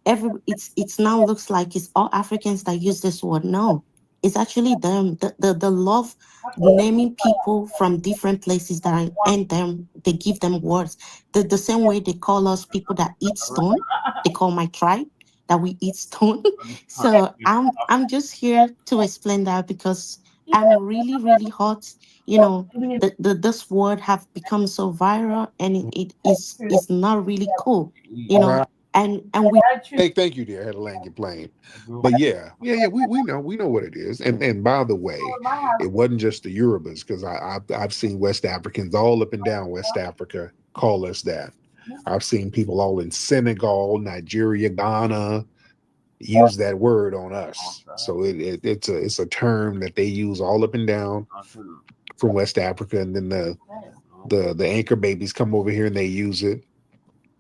it's now looks like it's all Africans that use this word. No, it's actually them. The love naming people from different places that and them they give them words. The same way they call us people that eat stone. They call my tribe that we eat stone. So I'm just here to explain that because I'm really, really hot. This word have become so viral and it is not really cool. And we Hey, thank you, dear. I had to land your plane. But yeah, we know what it is. And by the way, it wasn't just the Yorubas, because I've seen West Africans all up and down West Africa call us that. I've seen people all in Senegal, Nigeria, Ghana use that word on us. So it's a term that they use all up and down from West Africa, and then the anchor babies come over here and they use it.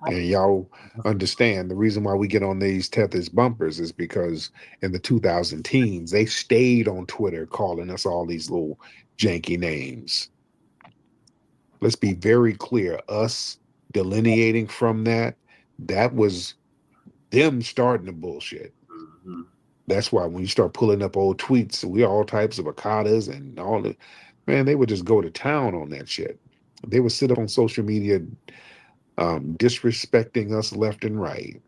And y'all understand the reason why we get on these tethers bumpers is because in the 2000 teens, they stayed on Twitter calling us all these little janky names. Let's be very clear. Us delineating from that was them starting the bullshit. That's why when you start pulling up old tweets, we all types of Akatas and all the, man, they would just go to town on that shit. They would sit up on social media disrespecting us left and right,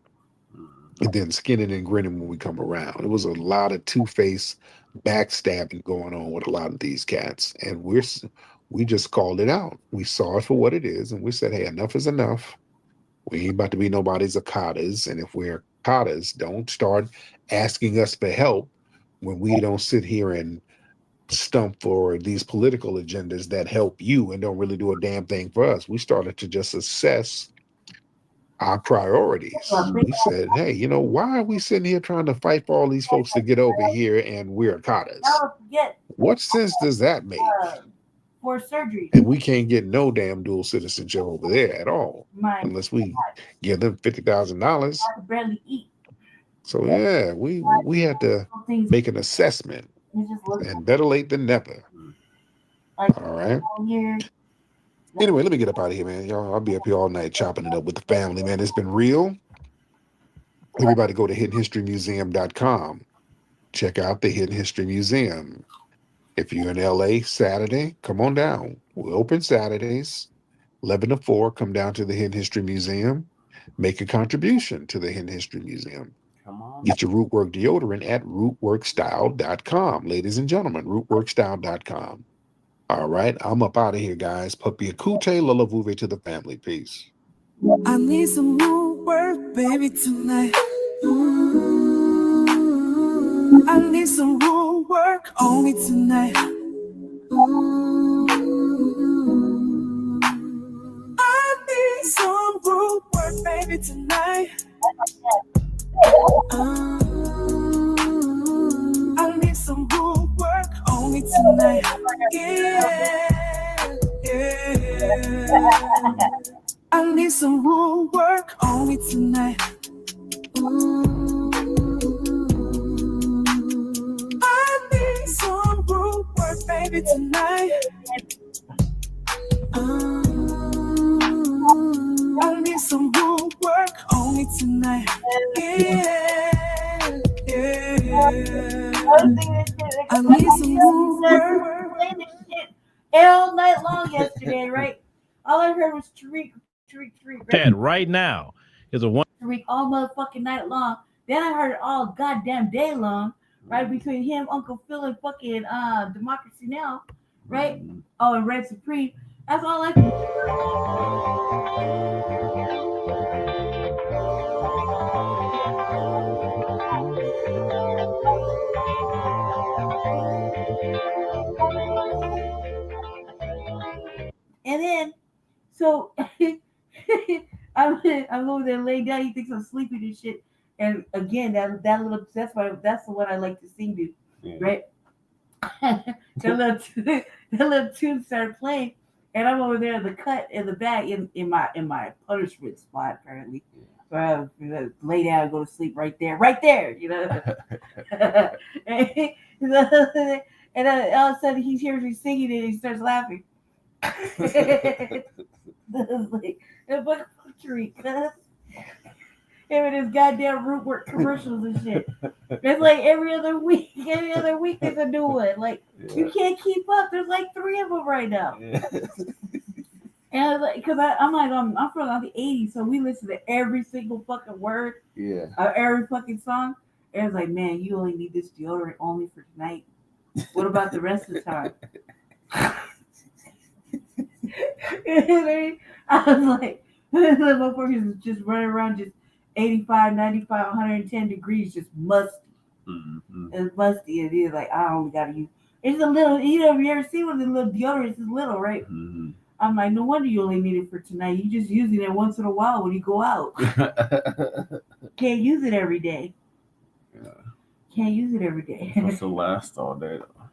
and then skinning and grinning when we come around. It was a lot of two-faced backstabbing going on with a lot of these cats, and we just called it out. We saw it for what it is, and we said, hey, enough is enough. We ain't about to be nobody's Akatas, and if we're Akatas, don't start asking us for help when we don't sit here and stump for these political agendas that help you and don't really do a damn thing for us. We started to just assess our priorities. We said, hey, why are we sitting here trying to fight for all these folks to get over here and we're Akatas? What sense does that make? For surgery. And we can't get no damn dual citizenship over there at all, unless we give them $50,000. Barely eat. So yeah, we had to make an assessment, and better late than never. All right. Anyway, let me get up out of here, man. Y'all, I'll be up here all night chopping it up with the family, man. It's been real. Everybody go to hiddenhistorymuseum.com. Check out the Hidden History Museum. If you're in LA Saturday, come on down. We're open Saturdays, 11 to 4. Come down to the Hidden History Museum. Make a contribution to the Hidden History Museum. Come on. Get your Rootwork deodorant at rootworkstyle.com. Ladies and gentlemen, rootworkstyle.com. All right, I'm up out of here, guys. Papi Akute, Lola Vuve to the family. Peace. I need some more work, baby, tonight. I need some more work on me tonight. I need some more work, baby, tonight. I need some more work on me tonight. Yeah, yeah. I need some more work on me tonight. I need some more work, baby, tonight. I need some more work on me tonight. Yeah, yeah. I need some more work. Playing this shit all night long yesterday, right? All I heard was Tariq, right? Ted, right now is a one. Tariq all motherfucking night long. Then I heard it all goddamn day long, right? Between him, Uncle Phil, and fucking Democracy Now, right? Oh, and Red Supreme. That's all I. And then, so I'm over there laying down. He thinks I'm sleeping and shit. And again, that's the one I like to sing to, right? that little tune started playing, and I'm over there in the cut in the back in my punishment spot apparently. So I lay down and go to sleep right there, you know. and then all of a sudden he hears me singing and he starts laughing. Like, but Tariq, him and his goddamn Rootwork commercials and shit. It's like every other week there's a new one. Like you can't keep up. There's like 3 of them right now. And I was like, because I'm from the 80s, so we listen to every single fucking word. Yeah. Every fucking song. And it's like, man, you only need this deodorant only for tonight. What about the rest of the time? I was like, the motherfuckers just running around just 85, 95, 110 degrees, just musty. Mm-hmm. It's musty. And he's like, I only got to use. It's a little, you ever seen one of the little deodorants? It's little, right? Mm-hmm. I'm like, no wonder you only need it for tonight. You just using it once in a while when you go out. Can't use it every day. Yeah. Can't use it every day. It's supposed to last all day, though.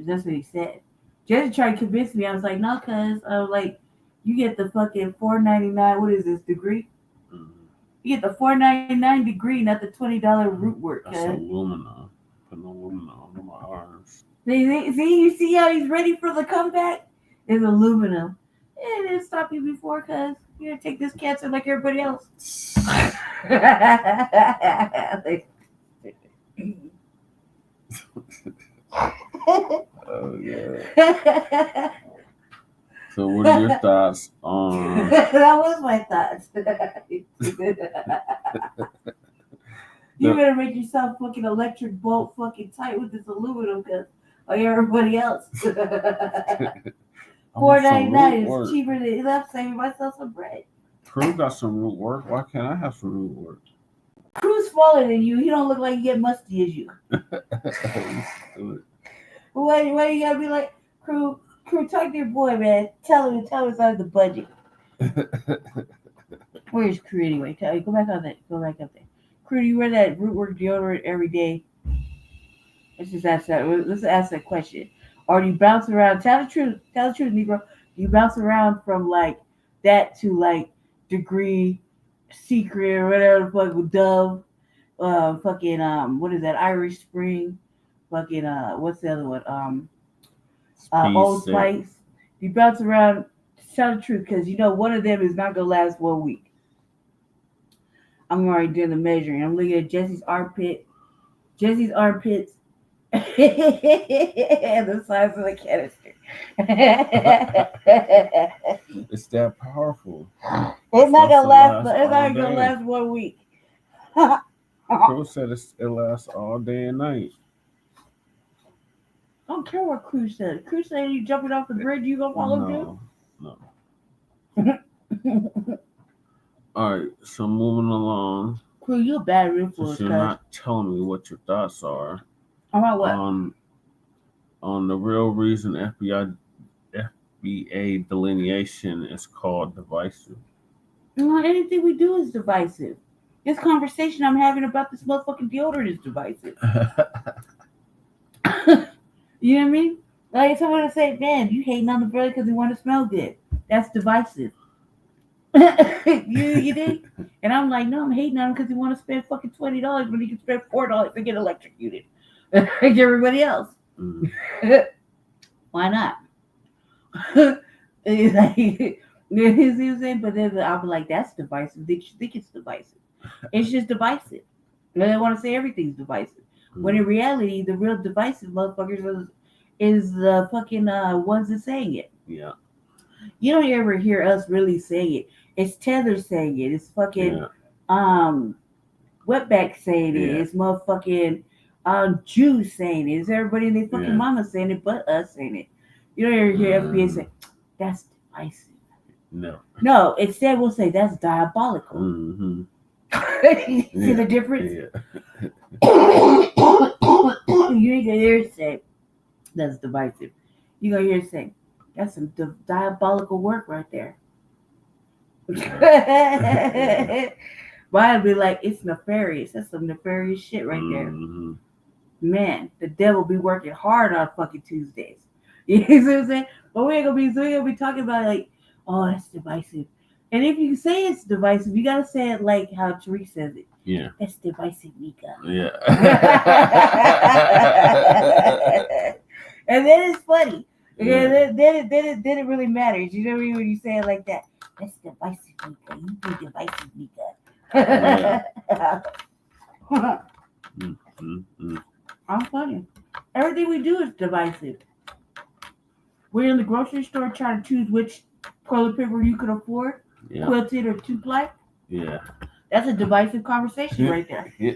That's what he said. Jesse tried to convince me. I was like, no, cuz I was like, you get the fucking $4.99. What is this degree? Mm-hmm. You get the $4.99 degree, not the $20 Rootwork. That's aluminum. Putting aluminum on my arms. See, you see how he's ready for the comeback? It's aluminum. It didn't stop you before, cuz you're gonna take this cancer like everybody else. Oh yeah. So what are your thoughts on that was my thoughts. You better make yourself fucking electric bolt fucking tight with this aluminum, cuz like everybody else. $4.99 is cheaper than I'm saving myself some bread. Crew got some Rootwork. Why can't I have some Rootwork? Crew's smaller than you. He don't look like you get musty as you. Why you gotta be like, Crew, talk to your boy, man. Tell him it's out of the budget. Where's Crew anyway? Go back up there. Crew, do you wear that Rootwork deodorant every day? Let's ask that question. Or do you bounce around? Tell the truth, Negro. Do you bounce around from like that to like Degree, Secret, or whatever the fuck with Dove? What is that? Irish Spring. Fucking what's the other one? Old Spice. You bounce around. Tell the truth, because you know one of them is not gonna last 1 week. I'm already doing the measuring. I'm looking at Jesse's armpits, and the size of the canister. It's that powerful. It's not gonna last 1 week. Crew said it lasts all day and night. I don't care what Crew said. Crew said you jumping off the bridge, you gonna follow too? No. All right, so moving along. Crew, you a bad influence. You're not telling me what your thoughts are. About what? On the real reason FBA delineation is called divisive. No, anything we do is divisive. This conversation I'm having about this motherfucking deodorant is divisive. You know what I mean? Like someone will say, man, you hating on the brother because he want to smell good. That's divisive. you did? And I'm like, no, I'm hating on him because he want to spend fucking $20 when he can spend $4 to get electrocuted. Like everybody else. Why not? You know what I'm saying? But then I'll be like, that's divisive. They think it's divisive. It's just divisive. They want to say everything's divisive. When in reality, the real divisive motherfuckers is the fucking ones that saying it. Yeah. You don't ever hear us really saying it. It's Tether saying it. It's fucking Wetback saying it. It's motherfucking Jews saying it. It's everybody and their fucking mama saying it, but us saying it. You don't ever hear FBA say, that's divisive. No, instead we'll say that's diabolical. Mm-hmm. See the difference? You ain't gonna hear it say that's divisive. You gonna hear it say that's some diabolical work right there. But I'd be like, it's nefarious. That's some nefarious shit right there. Man, the devil be working hard on fucking Tuesdays. You know what I'm saying? But we ain't gonna be talking about like, oh, that's divisive. And if you say it's divisive, you gotta say it like how Tariq says it. Yeah. That's divisive, Mika. Yeah. And then it's funny. Yeah. Then it really matters. You know what I mean? When you say it like that. That's divisive, Mika. You be divisive, Mika. I'm funny. Everything we do is divisive. We're in the grocery store trying to choose which toilet paper you can afford, quilted or 2-ply. Yeah. That's a divisive conversation right there. Yeah.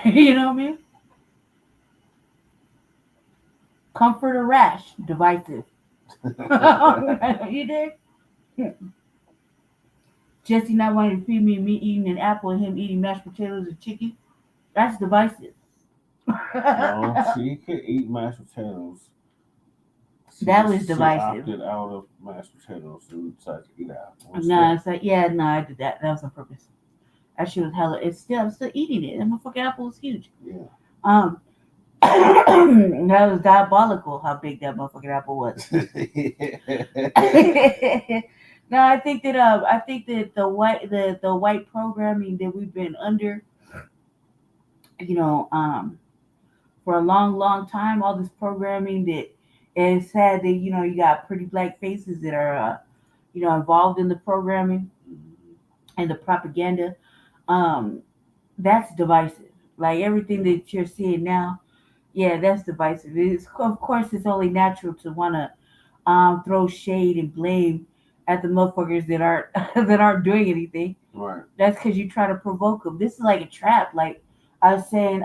You know what I mean? Comfort or rash, divisive. You did? Jesse not wanting to feed me eating an apple and him eating mashed potatoes and chicken. That's divisive. No, she could eat mashed potatoes. That was divisive. She opted out of mashed potatoes and decided to eat apples. No, it's like, I did that. That was on purpose. That shit was hella. I'm still eating it. That motherfucking apple was huge. Yeah. That was diabolical how big that motherfucking apple was. No, I think that the white programming that we've been under, for a long time, all this programming that is sad that you got pretty black faces that are involved in the programming and the propaganda. That's divisive. Like everything that you're seeing now, that's divisive. Of course, it's only natural to want to throw shade and blame at the motherfuckers that aren't doing anything. Right. That's because you try to provoke them. This is like a trap. Like I was saying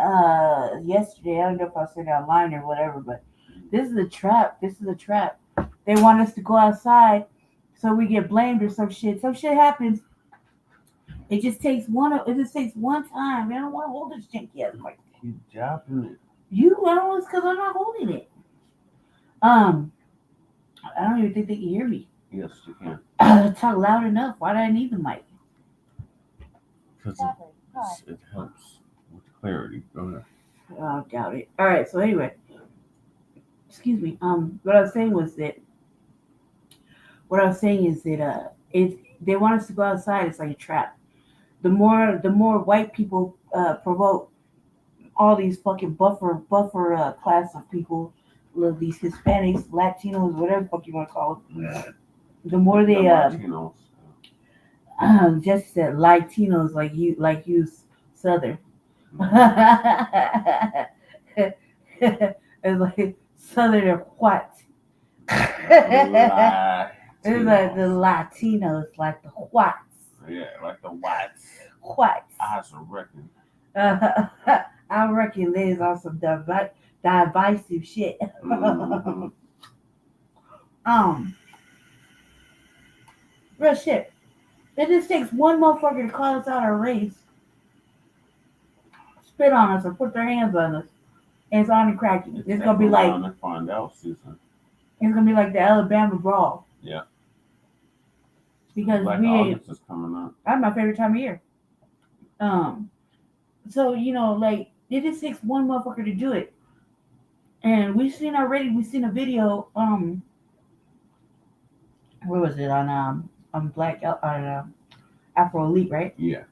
yesterday, I don't know if I said it online or whatever, but this is a trap. This is a trap. They want us to go outside so we get blamed or some shit. Some shit happens. It just takes one time. I don't want to hold this janky ass mic. Keep dropping it. I don't want, because I'm not holding it. I don't even think they can hear me. Yes, you can. Talk loud enough. Why do I need the mic? Because it helps with clarity. Go ahead. I doubt it. All right. So anyway, excuse me. What I was saying is that they want us to go outside. It's like a trap. The more white people provoke all these fucking buffer class of people, these Hispanics, Latinos, whatever the fuck you want to call them. The more they Latinos. Just said Latinos like you Southern. It's like Southern or what? It's like the Latinos, like the whites. Yeah, like the whites. Whites. I reckon. I reckon Liz on some divisive shit. Real shit. It just takes one motherfucker to call us out our race, spit on us, or put their hands on us, and it's on and cracking. It's gonna be like find out, Susan. It's gonna be like the Alabama brawl. Yeah. Because Black we August is coming up. That's my favorite time of year. So like it just takes one motherfucker to do it, and we've seen a video. Where was it on Black on Afro Elite, right? Yeah.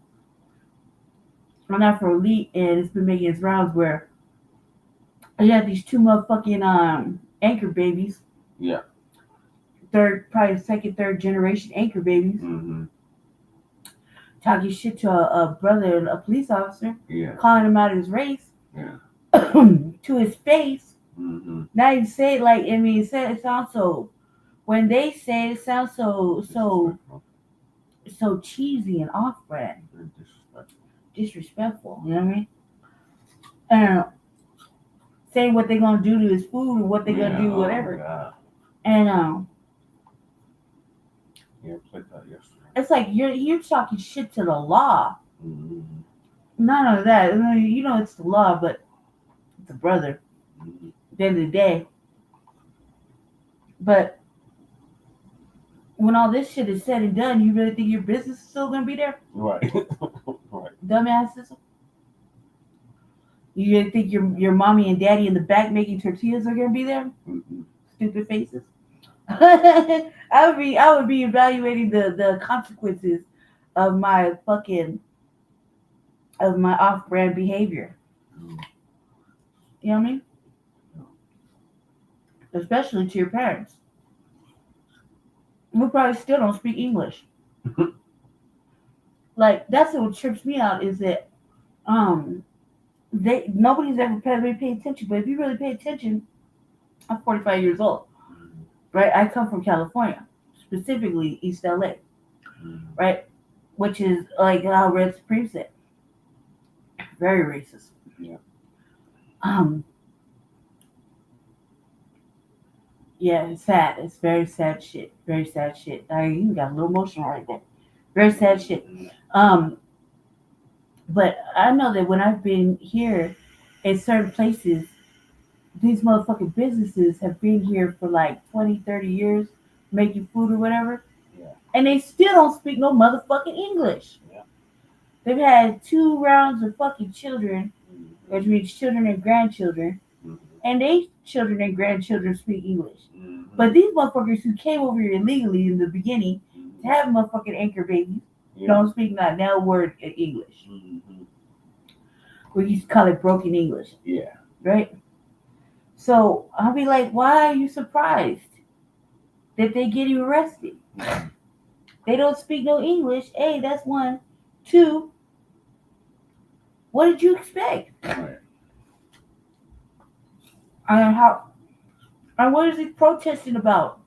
On Afro Elite, and it's been making its rounds where you have these two motherfucking anchor babies. Yeah. Probably second, third generation anchor babies. Talking shit to a brother, a police officer. Yeah. Calling him out of his race. Yeah. To his face. Now you say it like, I mean, it sounds so, when they say it sounds so cheesy and off-brand. Disrespectful, you know what I mean? And saying what they're gonna do to his food or what they're gonna do, whatever. And yeah, played that yesterday. It's like you're talking shit to the law. None of that. It's the law, but it's a brother. At the end of the day. But when all this shit is said and done, you really think your business is still gonna be there? Right. Right. Dumbasses. You really think your mommy and daddy in the back making tortillas are gonna be there? Stupid faces. I would be evaluating the consequences of my off-brand behavior. You know what I mean? Especially to your parents. We probably still don't speak English. Like, that's what trips me out is that nobody's ever really paid attention. But if you really pay attention, I'm 45 years old, right? I come from California, specifically East LA, right? Which is like how Red Supreme said, very racist. Yeah. Yeah, it's sad. It's very sad shit. Very sad shit. I even got a little emotional right there. Very sad shit. But I know that when I've been here in certain places, these motherfucking businesses have been here for like 20, 30 years, making food or whatever. Yeah. And they still don't speak no motherfucking English. Yeah. They've had 2 rounds of fucking children, which means children and grandchildren. And they children and grandchildren speak English. But these motherfuckers who came over here illegally in the beginning to have motherfucking anchor babies don't speak not now word in English. We used to call it broken English. Yeah. Right? So I'll be like, why are you surprised that they get you arrested? They don't speak no English. Hey, that's 1. 2, what did you expect? Right. And what is he protesting about?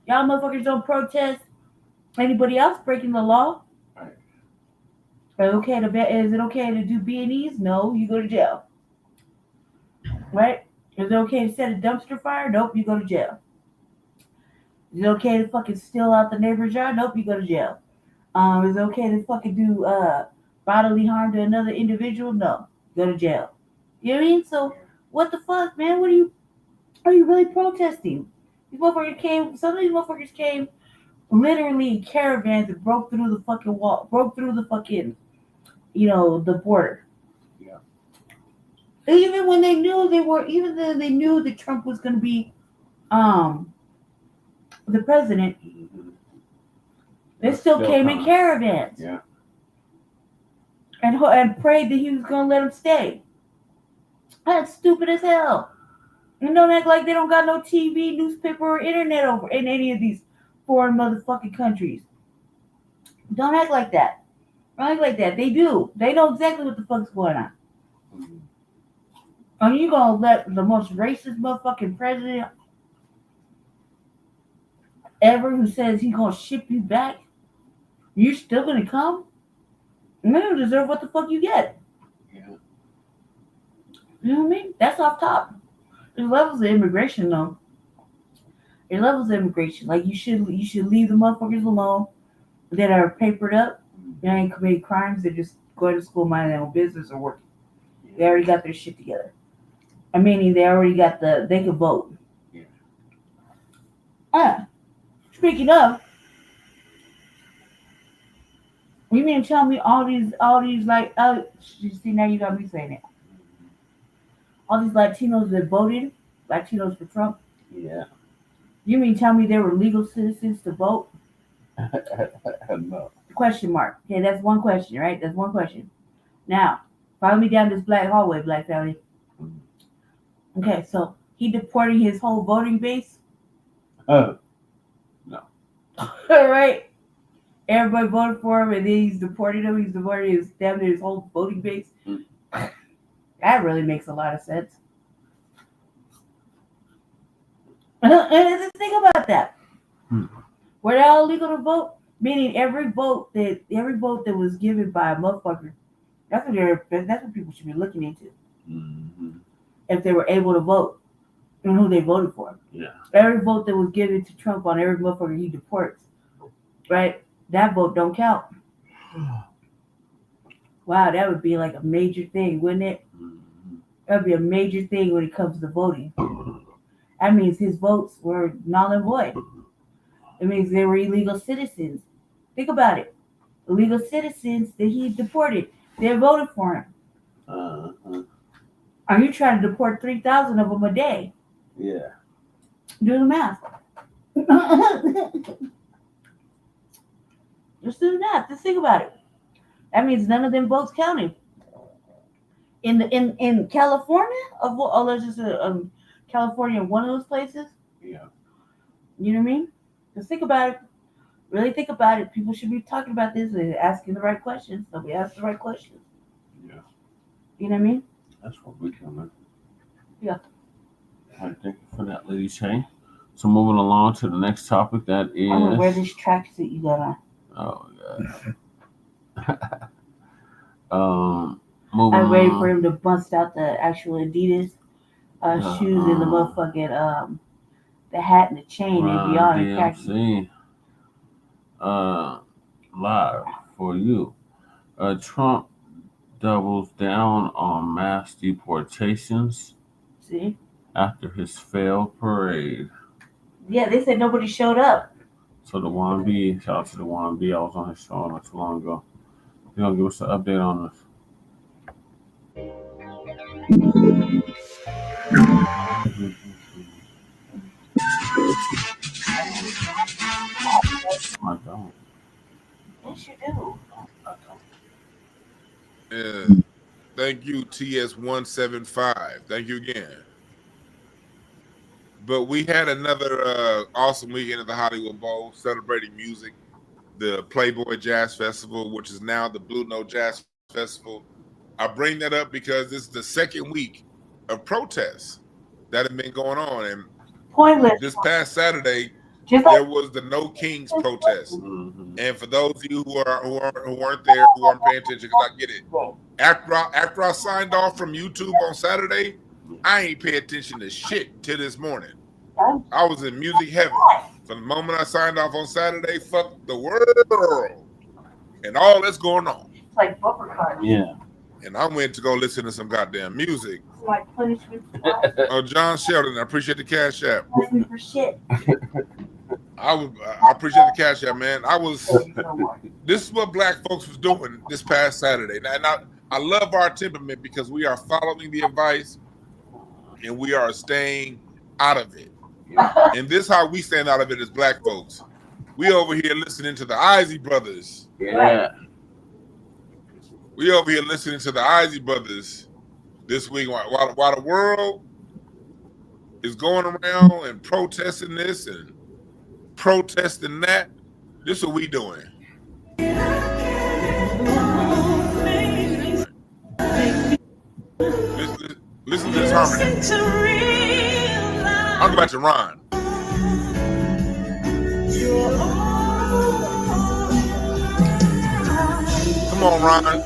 Y'all motherfuckers don't protest anybody else breaking the law? Right. Is it okay to do B&Es? No, you go to jail. Right? Is it okay to set a dumpster fire? Nope, you go to jail. Is it okay to fucking steal out the neighbor's yard? Nope, you go to jail. Is it okay to fucking do bodily harm to another individual? No, go to jail. You know what I mean? So what the fuck, man? Are you really protesting? Some of these motherfuckers came literally in caravans and broke through the fucking wall, broke through the fucking, the border. Yeah. Even when they knew even though they knew that Trump was going to be the president, they still came in caravans. Yeah. And prayed that he was going to let them stay. That's stupid as hell. And don't act like they don't got no TV, newspaper, or internet over in any of these foreign motherfucking countries. Don't act like that. Don't act like that. They do. They know exactly what the fuck's going on. Are you gonna let the most racist motherfucking president ever, who says he's gonna ship you back, you're still gonna come? And you deserve what the fuck you get. Yeah. You know what I mean? That's off top. There's levels of immigration, though. There's levels of immigration. Like you should leave the motherfuckers alone that are papered up. They ain't committing crimes. They just go to school, mind their own business, or working. They already got their shit together. I mean, they already got they can vote. Yeah. Speaking of, you mean tell me all these like, oh, you see, now you got me saying it. All these Latinos that voted, Latinos for Trump. Yeah. You mean tell me they were legal citizens to vote? No. Question mark. Okay, that's one question, right? That's one question. Now, follow me down this black hallway, Black Valley. Okay, so he deported his whole voting base? No. All right. Everybody voted for him, and then he's deported him. He's deported his whole voting base. That really makes a lot of sense. And think about that. Were they all legal to vote? Meaning every vote that was given by a motherfucker. That's what people should be looking into. Mm-hmm. If they were able to vote and who they voted for. Yeah. Every vote that was given to Trump on every motherfucker he deports, right? That vote don't count. Wow, that would be like a major thing, wouldn't it? That would be a major thing when it comes to voting. That means his votes were null and void. It means they were illegal citizens. Think about it. Illegal citizens that he deported, they voted for him. Are you trying to deport 3,000 of them a day? Yeah. Do the math. Just do the math. Just think about it. That means none of them votes counted. In California, let's just California, one of those places. Yeah. You know what I mean? Just think about it. Really think about it. People should be talking about this and asking the right questions. So we ask the right questions. Yeah. You know what I mean? That's what we're doing. Yeah. All right, thank you for that, Lady Shay. So moving along to the next topic, that is. I'm gonna wear this tracksuit you got on. Oh God. Moving I'm ready on. for him to bust out the actual Adidas shoes and the motherfucking the hat and the chain and be on and catch DMC. Live for you. Trump doubles down on mass deportations. See? After his failed parade. Yeah, they said nobody showed up. So the Juan B, shout out to the Juan B. I was on his show not too long ago. He's gonna give us an update on this. I don't. Yes, you do. Yeah. Thank you, TS175. Thank you again. But we had another awesome weekend at the Hollywood Bowl celebrating music, the Playboy Jazz Festival, which is now the Blue Note Jazz Festival. I bring that up because this is the second week of protests that have been going on. And this past Saturday, there was the No Kings protest. And for those of you who weren't there, who aren't paying attention, because I get it. After I signed off from YouTube on Saturday, I ain't pay attention to shit till this morning. I was in music heaven. From the moment I signed off on Saturday, fuck the world and all that's going on. It's like bumper cars. Yeah. And I went to go listen to some goddamn music. It's like punishment. Oh, John Sheldon, I appreciate the cash app. Punishment for shit. I appreciate the cash app, man. This is what black folks was doing this past Saturday. And I love our temperament because we are following the advice and we are staying out of it. And this is how we stand out of it as black folks. We over here listening to the Isley Brothers. Yeah. We over here listening to the Isley Brothers this week while the world is going around and protesting this and protesting that. This is what we doing. Listen to this harmony. I'll go back to Ron. Come on, Ron. I know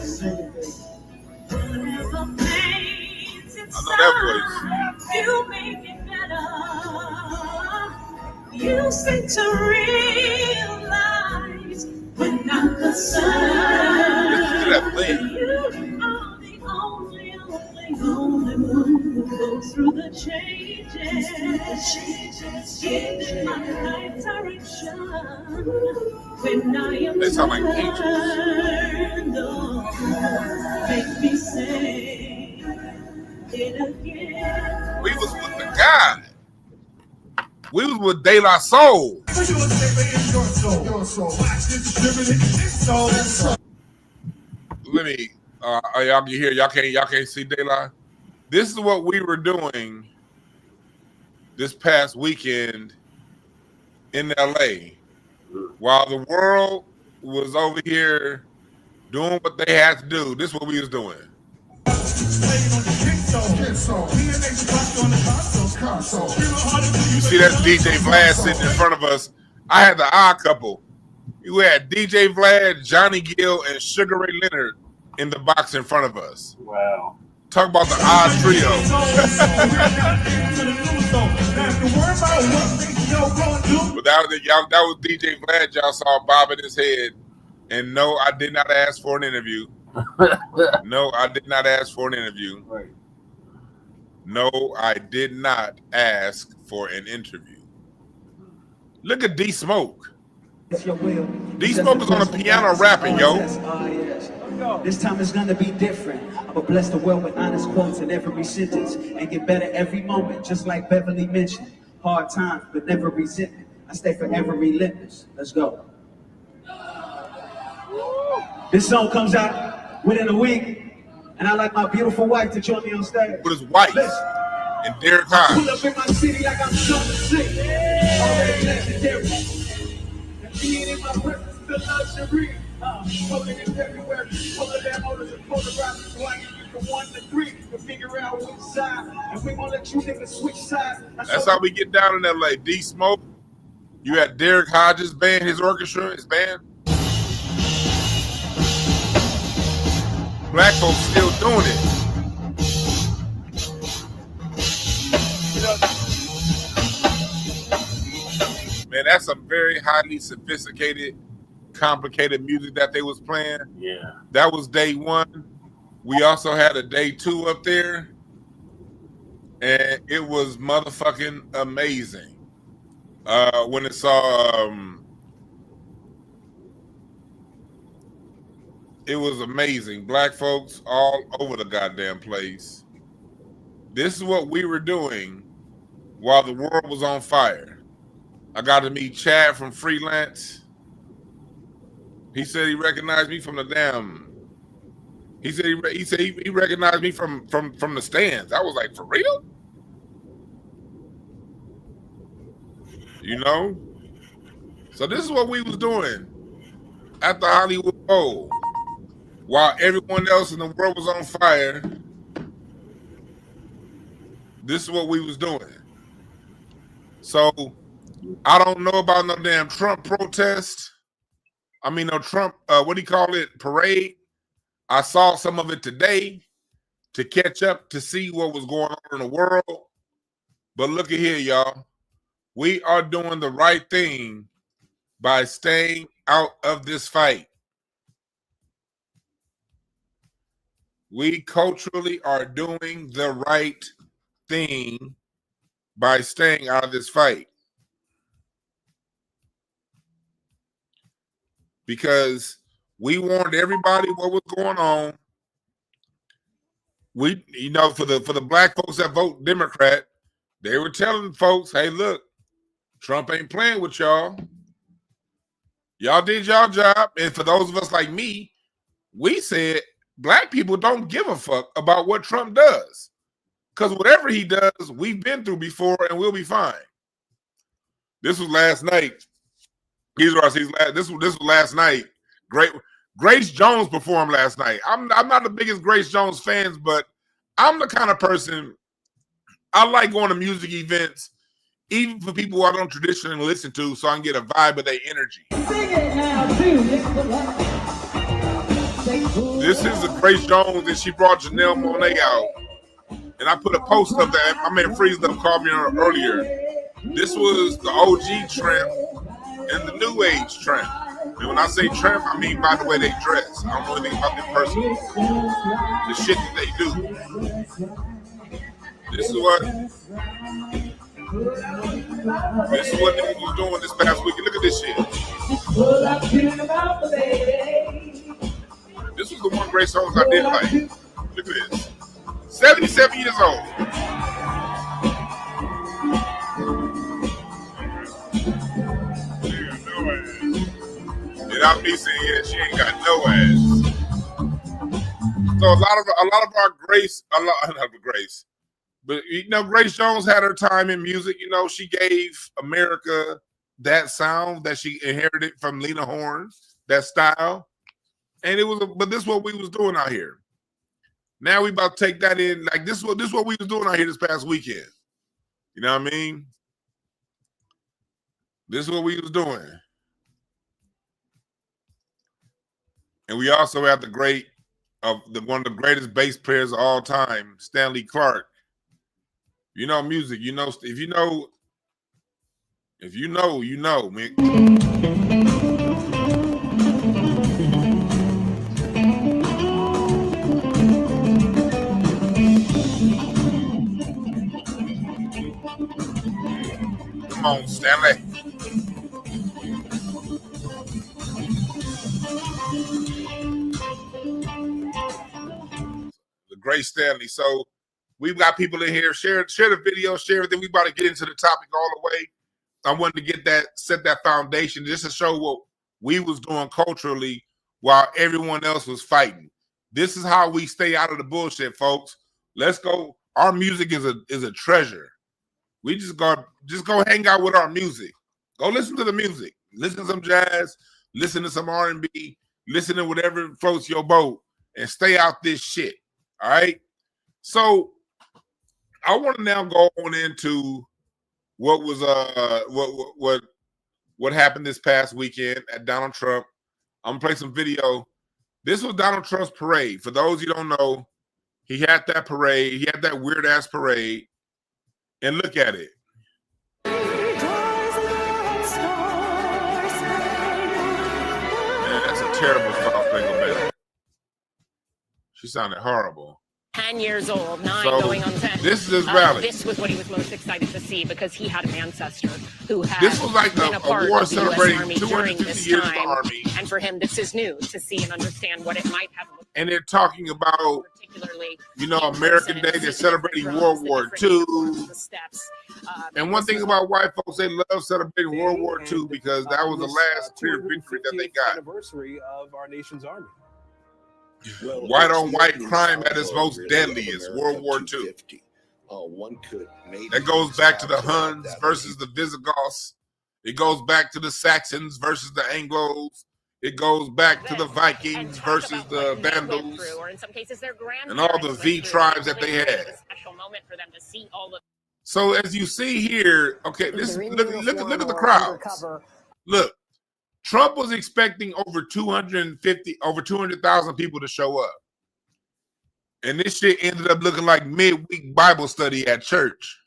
that voice. You make it better. You seem to realize when I'm concerned. Listen to that blend. You are the only one who goes through the changes. Giving my life direction when I am They sound like angels. Make me say it again. We was with the God. We was with De La Soul. Let me y'all can hear, y'all can't see De La. This is what we were doing this past weekend in LA while the world was over here doing what they had to do. This is what we was doing. You see that DJ Vlad sitting in front of us. I had the odd couple. You had DJ Vlad, Johnny Gill, and Sugar Ray Leonard in the box in front of us. Wow. Talk about the odd trio. But that was DJ Vlad. Y'all saw bobbing his head. And no, I did not ask for an interview. No, I did not ask for an interview. Right. No, I did not ask for an interview. Look at D Smoke. D Smoke is on the piano rapping, yo. This time is gonna be different. I'ma bless the world with honest quotes in every sentence and get better every moment, just like Beverly mentioned. Hard times, but never resentment. I stay forever relentless. Let's go. This song comes out within a week, and I like my beautiful wife to join me on stage. With his wife and Derek Hines. Pull up in my city like I'm something sick. Already legendary. And being in my purpose, the luxury. Holding in February, pulling that motors and polarizing, so I can get from 1 to 3 to figure out which side. And we gonna let you niggas switch sides. That's how we get down in LA. D Smoke. You had Derek Hodges band, his orchestra, his band. Black folks still doing it. Man, that's some very highly sophisticated, complicated music that they was playing. Yeah. That was day one. We also had a day two up there. And it was motherfucking amazing. When it saw it was amazing. Black folks all over the goddamn place. This is what we were doing while the world was on fire. I got to meet Chad from Freelance. He said he recognized me from the damn. He said he recognized me from the stands. I was like, for real? You know? So this is what we was doing at the Hollywood Bowl. While everyone else in the world was on fire, this is what we was doing. So I don't know about no damn Trump protest. I mean, no Trump, what do you call it, parade? I saw some of it today to catch up to see what was going on in the world. But look at here, y'all. We are doing the right thing by staying out of this fight. We culturally are doing the right thing by staying out of this fight. Because we warned everybody what was going on. We, you know, for the black folks that vote Democrat, they were telling folks, hey, look, Trump ain't playing with y'all. Y'all did y'all job. And for those of us like me, we said, black people don't give a fuck about what Trump does. Because whatever he does, we've been through before and we'll be fine. This was last night. This was last night. Grace Jones performed last night. I'm not the biggest Grace Jones fans, but I'm the kind of person, I like going to music events, even for people who I don't traditionally listen to, so I can get a vibe of their energy. Sing it now, too. This is the Grace Jones, and she brought Janelle Monáe out. And I put a post up that my man Freeze up called me on earlier. This was the OG tramp and the new age tramp. And when I say tramp, I mean by the way they dress. I don't know anything about them personally. The shit that they do. This is what niggas was doing this past week. Look at this shit. This was the one Grace Jones I did like. Look at this. 77 years old. Without me saying yeah, she ain't got no ass. So a lot of our Grace, not Grace, but you know, Grace Jones had her time in music. You know, she gave America that sound that she inherited from Lena Horne, that style, and it was. But this is what we was doing out here. Now we about to take that in. Like this is what we was doing out here this past weekend. You know what I mean? This is what we was doing. And we also have one of the greatest bass players of all time, Stanley Clarke. You know music. You know if you know, you know, man. Come on, Stanley. The great Stanley. So we've got people in here. Share the video, share everything. We about to get into the topic all the way. I wanted to set that foundation just to show what we was doing culturally while everyone else was fighting. This is how we stay out of the bullshit, folks. Let's go. Our music is a treasure. We just go hang out with our music. Go listen to the music. Listen to some jazz. Listen to some R&B. Listen to whatever floats your boat, and stay out this shit. All right. So I want to now go on into what was what happened this past weekend at Donald Trump. I'm gonna play some video. This was Donald Trump's parade. For those you don't know, he had that parade. He had that weird ass parade. And look at it. Man, that's a terrible Star Spangled Banner. She sounded horrible. 10 years old, 9 So, going on 10. this is his rally. This was what he was most excited to see because he had an ancestor who had This was like been a part war of the US celebrating Army during 250 this years of the time. Army. And for him, this is new to see and understand what it might have looked And they're talking about, particularly, you know, American Day. They're celebrating World War II. the steps. And one thing about white folks, they love celebrating World War II because that was the last clear victory that they got. Anniversary of our nation's army. White on white crime at its most deadliest, World War II. That goes back to the Huns versus the Visigoths. It goes back to the Saxons versus the Anglos. It goes back to the Vikings versus the Vandals. Or in some cases, their And all the V tribes that they had. special moment for them to see all the So as you see here, okay, look at the crowds. Look, Trump was expecting over 200,000 people to show up. And this shit ended up looking like midweek Bible study at church.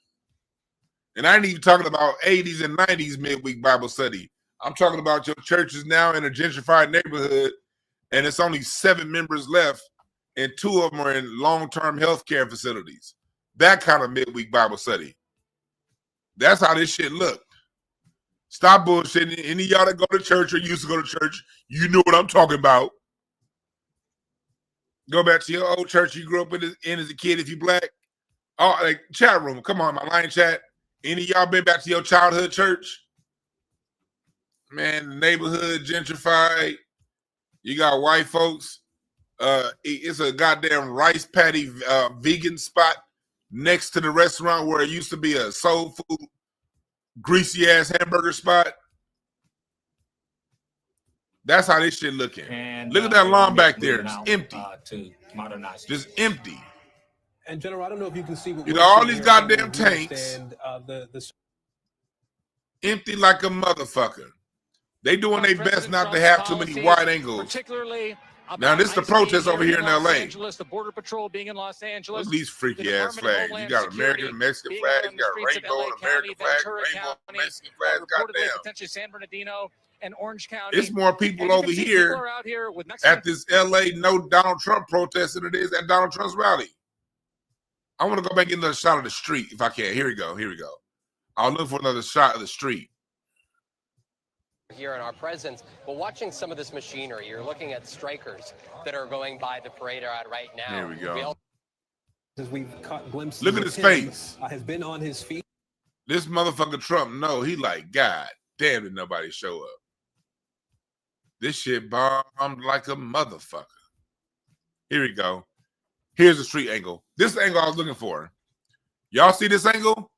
And I ain't even talking about 80s and 90s midweek Bible study. I'm talking about your churches now in a gentrified neighborhood, and it's only 7 members left, and 2 of them are in long-term health care facilities. That kind of midweek Bible study. That's how this shit looked. Stop bullshitting. Any of y'all that go to church or used to go to church, you know what I'm talking about. Go back to your old church you grew up in as a kid if you black. Oh, like chat room. Come on, my line chat. Any of y'all been back to your childhood church? Man, the neighborhood gentrified. You got white folks. It's a goddamn rice patty vegan spot next to the restaurant where it used to be a soul food, greasy ass hamburger spot. That's how this shit looking. And, look at that lawn back there. It's empty. To modernize. Just empty. And General, I don't know if you can see what you know, all these goddamn tanks. Empty like a motherfucker. They doing their best not to have too many wide angles. Particularly Now this is the protest over here in Los LA. Angeles, the Border Patrol being in Los Angeles. Look at these freaky ass flags. You got American and Mexican flags. You got rainbow and American flag, rainbow and Mexican flags. Goddamn. Potentially San Bernardino and Orange County. It's more people over here at this LA no Donald Trump protest than it is at Donald Trump's rally. I want to go back and get another shot of the street if I can. Here we go. Here we go. I'll look for another shot of the street. Here in our presence, but watching some of this machinery, you're looking at strikers that are going by the parade route right now. Here we go. We've caught glimpses. Look at his face. Has been on his feet. This motherfucker Trump, no, he like, God damn, did nobody show up. This shit bombed like a motherfucker. Here we go. Here's the street angle. This angle I was looking for. Y'all see this angle?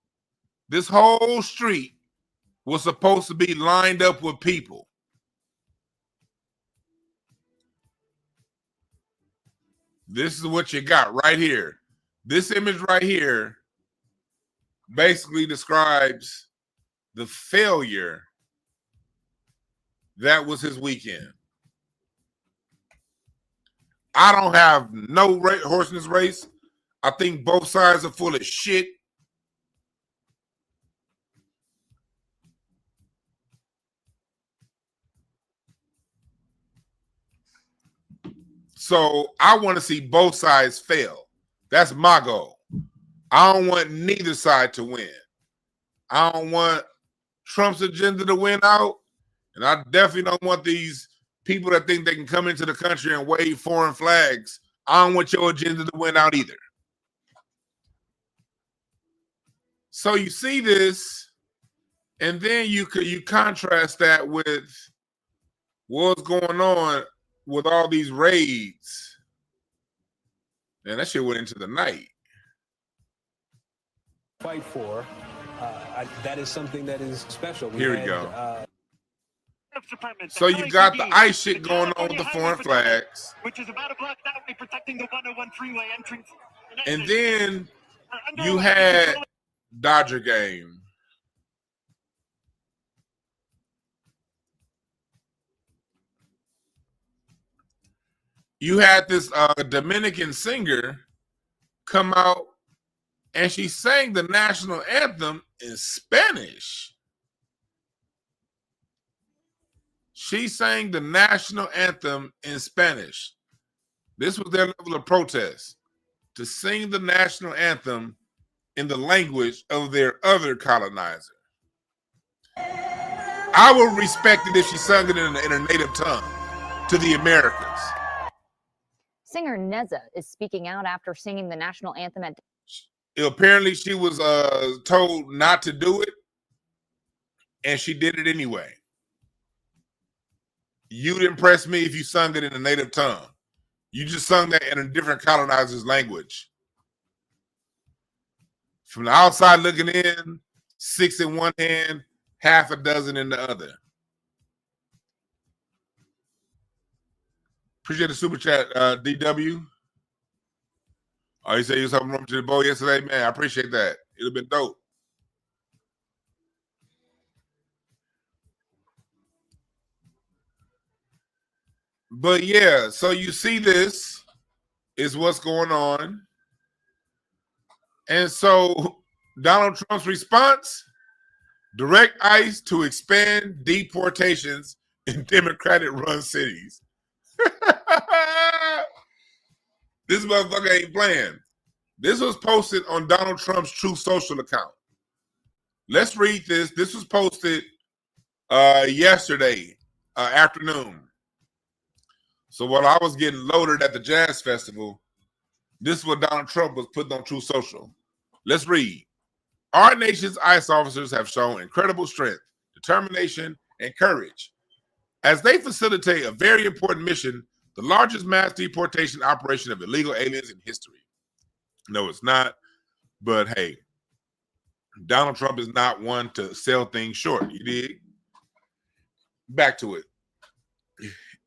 This whole street was supposed to be lined up with people. This is what you got right here. This image right here basically describes the failure that was his weekend. I don't have no horse in this race. I think both sides are full of shit. So I want to see both sides fail. That's my goal. I don't want neither side to win. I don't want Trump's agenda to win out. And I definitely don't want these people that think they can come into the country and wave foreign flags. I don't want your agenda to win out either. So you see this, and then you contrast that with what's going on with all these raids. And that shit went into the night. Fight for. That is something that is special. Here we go. So you got the ICE shit going on with the foreign flags. Which is about a block that way, protecting the 101 freeway entrance. And then you had Dodger game. You had this Dominican singer come out and she sang the national anthem in Spanish. She sang the national anthem in Spanish. This was their level of protest, to sing the national anthem in the language of their other colonizer. I would respect it if she sung it in her native tongue to the Americans. Singer Neza is speaking out after singing the national anthem at... Apparently she was told not to do it, and she did it anyway. You'd impress me if you sung it in a native tongue. You just sung that in a different colonizer's language. From the outside looking in, 6 in one hand, half a dozen in the other. Appreciate the super chat, DW. Oh, you said you was helping run to the bowl yesterday? Man, I appreciate that. It'd have been dope. But yeah, so you see this is what's going on. And so Donald Trump's response, direct ICE to expand deportations in Democratic-run cities. This motherfucker ain't playing. This was posted on Donald Trump's Truth Social account. Let's read this. This was posted yesterday afternoon. So while I was getting loaded at the Jazz Festival, this is what Donald Trump was putting on Truth Social. Let's read. Our nation's ICE officers have shown incredible strength, determination, and courage as they facilitate a very important mission, the largest mass deportation operation of illegal aliens in history. No, it's not. But hey, Donald Trump is not one to sell things short. You dig? Back to it.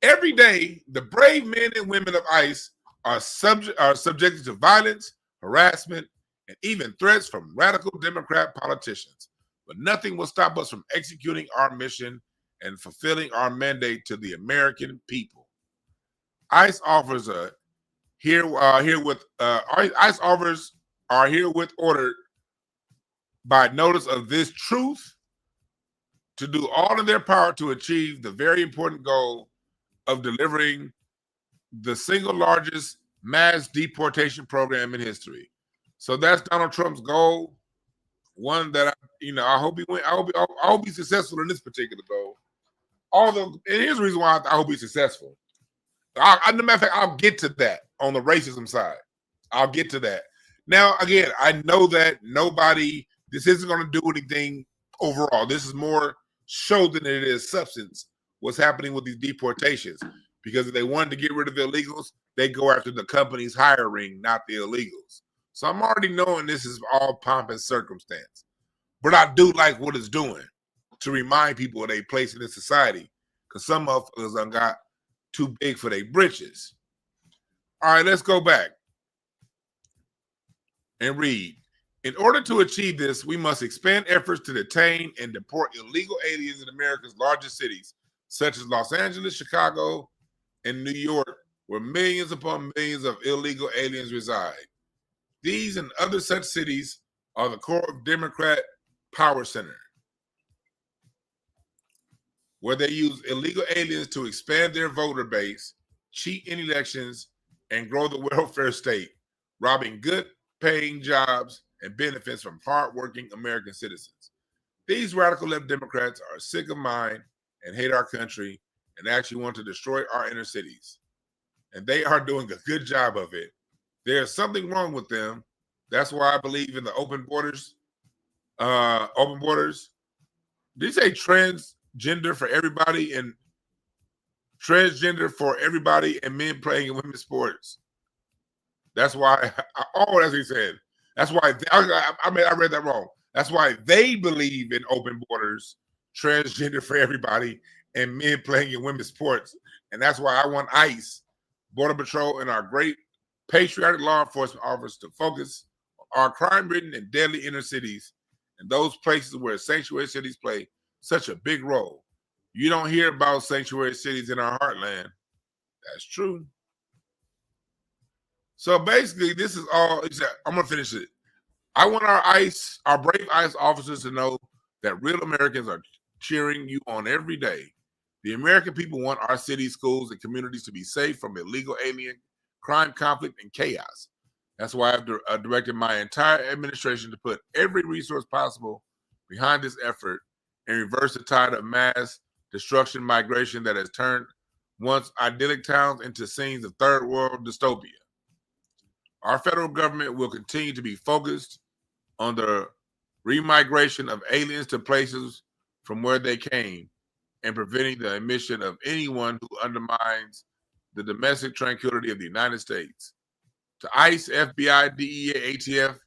Every day, the brave men and women of ICE are subjected to violence, harassment, and even threats from radical Democrat politicians. But nothing will stop us from executing our mission and fulfilling our mandate to the American people. ICE offers ICE offers are herewith ordered by notice of this truth to do all in their power to achieve the very important goal of delivering the single largest mass deportation program in history. So that's Donald Trump's goal. One that I hope he win. I hope he's successful in this particular goal. Although, and here's the reason why I hope he's successful. As a matter of fact, I'll get to that on the racism side. I'll get to that. Now, again, I know that this isn't going to do anything overall. This is more show than it is substance, what's happening with these deportations. Because if they wanted to get rid of the illegals, they go after the companies hiring, not the illegals. So I'm already knowing this is all pomp and circumstance. But I do like what it's doing to remind people of their place in this society. Because some motherfuckers done got too big for their britches. All right, let's go back and read. In order to achieve this, we must expand efforts to detain and deport illegal aliens in America's largest cities, such as Los Angeles, Chicago, and New York, where millions upon millions of illegal aliens reside. These and other such cities are the core of Democrat power center, where they use illegal aliens to expand their voter base, cheat in elections, and grow the welfare state, robbing good-paying jobs and benefits from hard-working American citizens. These radical left Democrats are sick of mine and hate our country and actually want to destroy our inner cities. And they are doing a good job of it. There's something wrong with them. That's why I believe in the open borders. Open borders. Did you say transgender for everybody and transgender for everybody and men playing in women's sports? That's why. That's what he said. That's why. I read that wrong. That's why they believe in open borders, transgender for everybody, and men playing in women's sports. And that's why I want ICE, Border Patrol, and our great patriotic law enforcement officers to focus on our crime-ridden and deadly inner cities and those places where sanctuary cities play such a big role. You don't hear about sanctuary cities in our heartland. That's true. So basically, this is all. I'm going to finish it. I want our brave ICE officers to know that real Americans are cheering you on every day. The American people want our cities, schools, and communities to be safe from illegal alien crime, conflict, and chaos. That's why I've directed my entire administration to put every resource possible behind this effort and reverse the tide of mass destruction migration that has turned once idyllic towns into scenes of third world dystopia. Our federal government will continue to be focused on the remigration of aliens to places from where they came and preventing the admission of anyone who undermines the domestic tranquility of the United States. To ICE, FBI, DEA, ATF,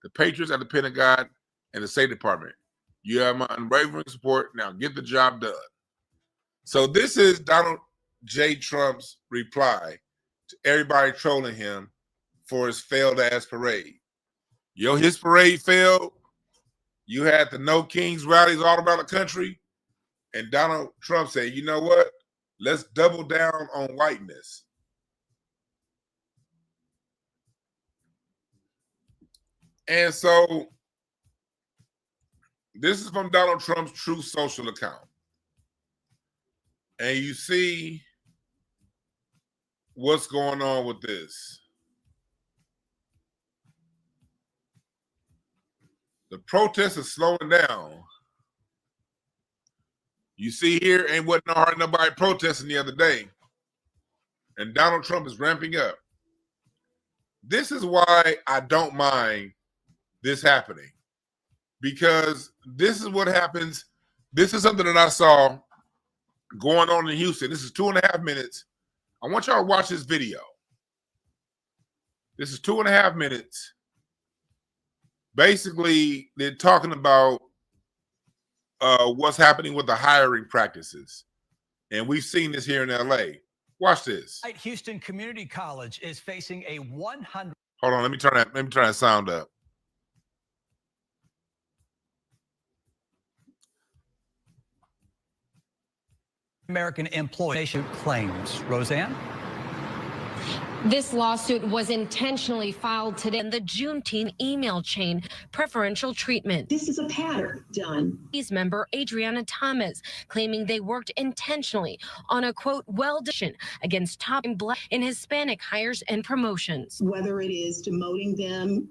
the Patriots at the Pentagon, and the State Department, you have my unwavering support. Now get the job done. So this is Donald J. Trump's reply to everybody trolling him for his failed ass parade. His parade failed. You had the No Kings rallies all around the country. And Donald Trump said, you know what? Let's double down on whiteness. And so this is from Donald Trump's Truth Social account. And you see what's going on with this. The protests are slowing down. You see here, ain't wasn't hardly nobody protesting the other day. And Donald Trump is ramping up. This is why I don't mind this happening. Because this is what happens. This is something that I saw going on in Houston. This is 2.5 minutes. I want y'all to watch this video. This is 2.5 minutes. Basically, they're talking about what's happening with the hiring practices. And we've seen this here in LA. Watch this. Houston Community College is facing a 100. Hold on, let me turn that sound up. American employee claims. Roseanne? This lawsuit was intentionally filed today in the Juneteenth email chain preferential treatment. This is a pattern done. Member Adriana Thomas claiming they worked intentionally on a quote well-decision against top and Black and Hispanic hires and promotions. Whether it is demoting them,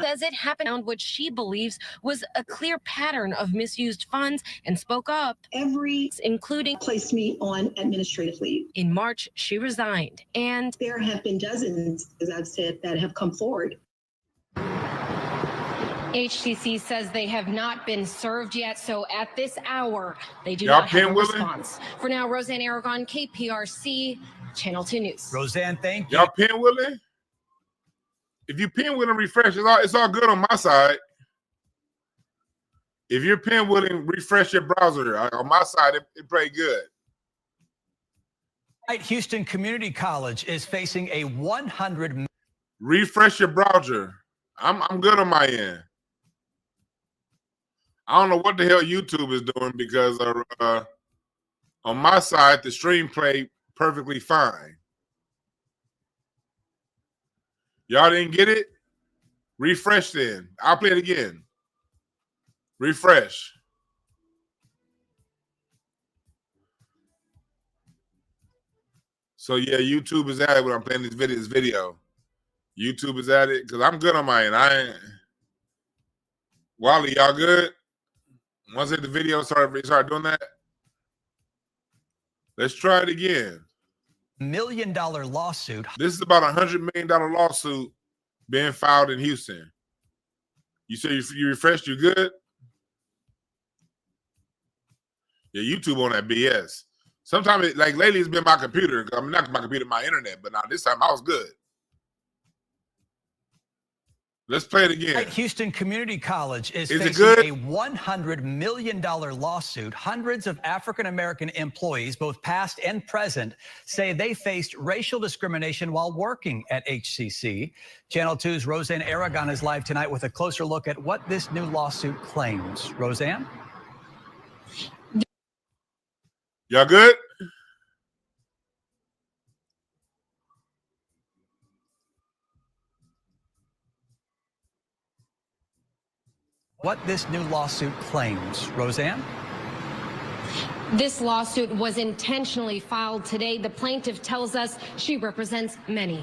says it happened on what she believes was a clear pattern of misused funds and spoke up. Including placed me on administrative leave. In March, she resigned, and there have been dozens, as I've said, that have come forward. HCC says they have not been served yet, so at this hour, they do Y'all not have a Willie? response. For now, Roseanne Aragon, KPRC, Channel 2 News. Roseanne, thank you. Y'all pin Willie? If you pin Willie and refresh, it's all good on my side. If you're pin Willie and refresh your browser, on my side, it pretty good. Houston Community College is facing a 100. Refresh your browser. I'm good on my end. I don't know what the hell YouTube is doing because on my side, the stream played perfectly fine. Y'all didn't get it? Refresh then. I'll play it again. Refresh. So yeah, YouTube is at it when I'm playing this video. YouTube is at it because I'm good on my end. I ain't. Wally, y'all good? Once the video start doing that, let's try it again. $1 million lawsuit. This is about $100 million lawsuit being filed in Houston. You say you refreshed, you good? Yeah, YouTube on that BS. Sometimes, like lately, it's been my computer. I mean, not my computer, my internet. But now this time, I was good. Let's play it again. Houston Community College is it facing good? a $100 million lawsuit. Hundreds of African-American employees, both past and present, say they faced racial discrimination while working at HCC. Channel 2's Roseanne Aragon is live tonight with a closer look at what this new lawsuit claims. Roseanne? Y'all good? What this new lawsuit claims. Roseanne? This lawsuit was intentionally filed today. The plaintiff tells us she represents many.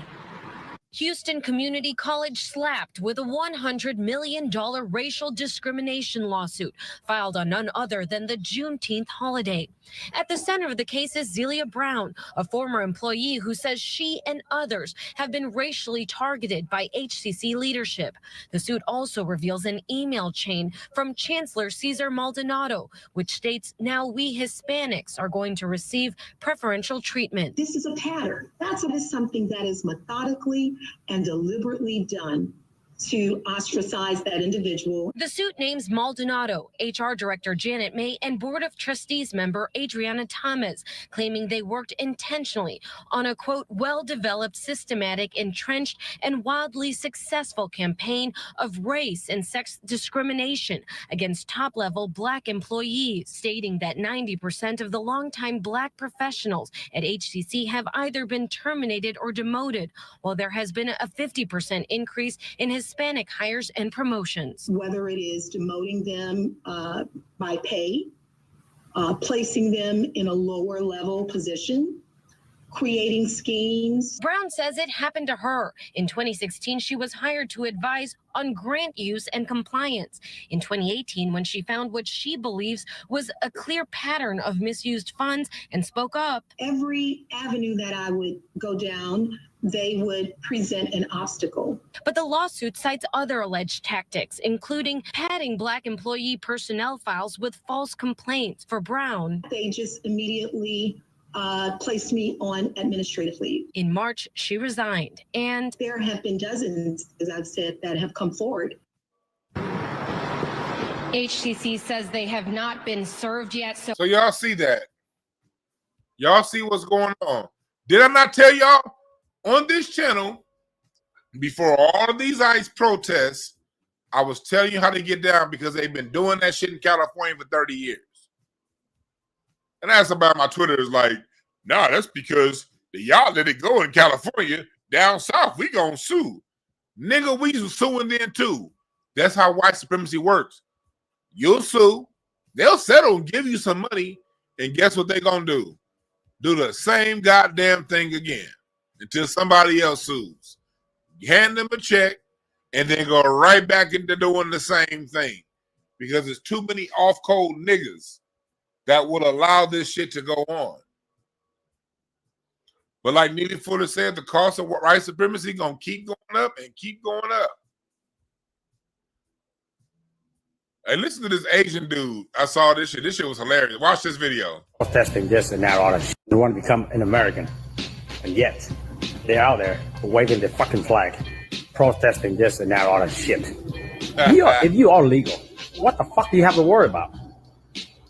Houston Community College slapped with a $100 million racial discrimination lawsuit filed on none other than the Juneteenth holiday. At the center of the case is Zelia Brown, a former employee who says she and others have been racially targeted by HCC leadership. The suit also reveals an email chain from Chancellor Cesar Maldonado, which states now we Hispanics are going to receive preferential treatment. This is a pattern. That is something that is methodically and deliberately done to ostracize that individual. The suit names Maldonado, HR Director Janet May, and Board of Trustees member Adriana Thomas, claiming they worked intentionally on a, quote, well-developed, systematic, entrenched, and wildly successful campaign of race and sex discrimination against top-level Black employees, stating that 90% of the longtime Black professionals at HCC have either been terminated or demoted, while there has been a 50% increase in Hispanic hires and promotions. Whether it is demoting them by pay, placing them in a lower level position, creating schemes. Brown says it happened to her. In 2016, she was hired to advise on grant use and compliance. In 2018, when she found what she believes was a clear pattern of misused funds and spoke up. Every avenue that I would go down, they would present an obstacle. But the lawsuit cites other alleged tactics, including padding Black employee personnel files with false complaints. For Brown, they just immediately placed me on administrative leave. In March, she resigned, and there have been dozens, as I've said, that have come forward. HCC says they have not been served yet. So y'all see that? Y'all see what's going on? Did I not tell y'all on this channel before all of these ICE protests, I was telling you how to get down because they've been doing that shit in California for 30 years. And that's about my Twitter is like, nah, that's because Y'all let it go in California. Down south, we gonna sue. Nigga, we suing then too. That's how white supremacy works. You'll sue, they'll settle and give you some money, and guess what they gonna do? Do the same goddamn thing again until somebody else sues. You hand them a check, and then go right back into doing the same thing because there's too many off-code niggas that will allow this shit to go on. But like Neely Fuller said, the cost of white supremacy gonna keep going up and keep going up. Hey, listen to this Asian dude. I saw this shit. This shit was hilarious. Watch this video. Protesting this and that, all that shit. They want to become an American. And yet, they're out there waving their fucking flag, protesting this and that, all that shit. If you are legal, what the fuck do you have to worry about?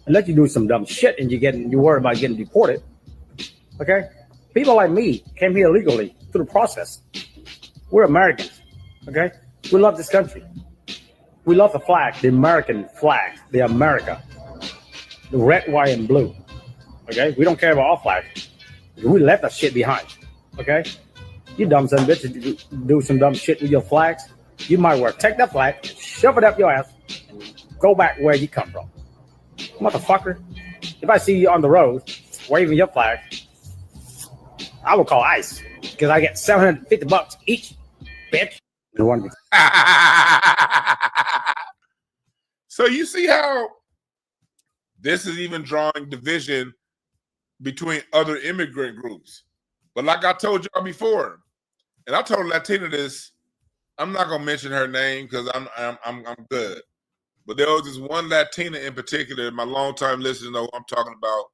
Unless you do some dumb shit and you worry about getting deported. Okay? People like me came here legally through the process. We're Americans. Okay? We love this country. We love the flag, the American flag, the America. The red, white, and blue. Okay? We don't care about our flag. We left that shit behind. Okay? You dumb son of a bitch, do some dumb shit with your flags. You might well take that flag, shove it up your ass, and go back where you come from. Motherfucker. If I see you on the road waving your flag, I will call ICE because I get $750 each, bitch. So you see how this is even drawing division between other immigrant groups. But like I told y'all before, and I told Latina this, I'm not gonna mention her name because I'm good. But there was this one Latina in particular, my longtime listeners know who I'm talking about,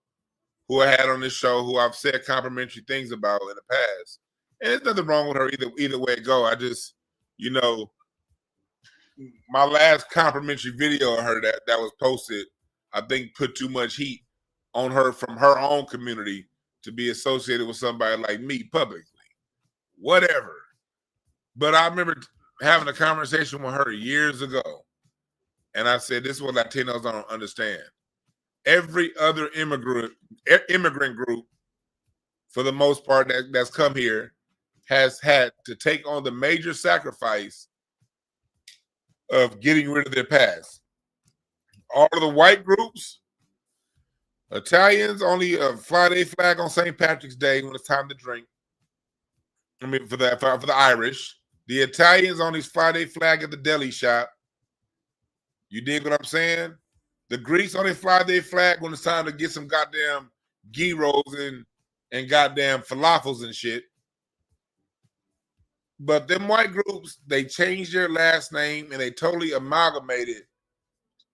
who I had on this show, who I've said complimentary things about in the past. And there's nothing wrong with her either way it go. I just, you know, my last complimentary video of her that was posted, I think put too much heat on her from her own community to be associated with somebody like me publicly. Whatever. But I remember having a conversation with her years ago. And I said, this is what Latinos don't understand. Every other immigrant group, for the most part, that's come here, has had to take on the major sacrifice of getting rid of their past. All of the white groups, Italians only fly their flag on St. Patrick's Day when it's time to drink. I mean, for the Irish, the Italians only fly their flag at the deli shop. You dig what I'm saying? The Greeks only fly their flag when it's time to get some goddamn gyros and goddamn falafels and shit. But them white groups, they changed their last name and they totally amalgamated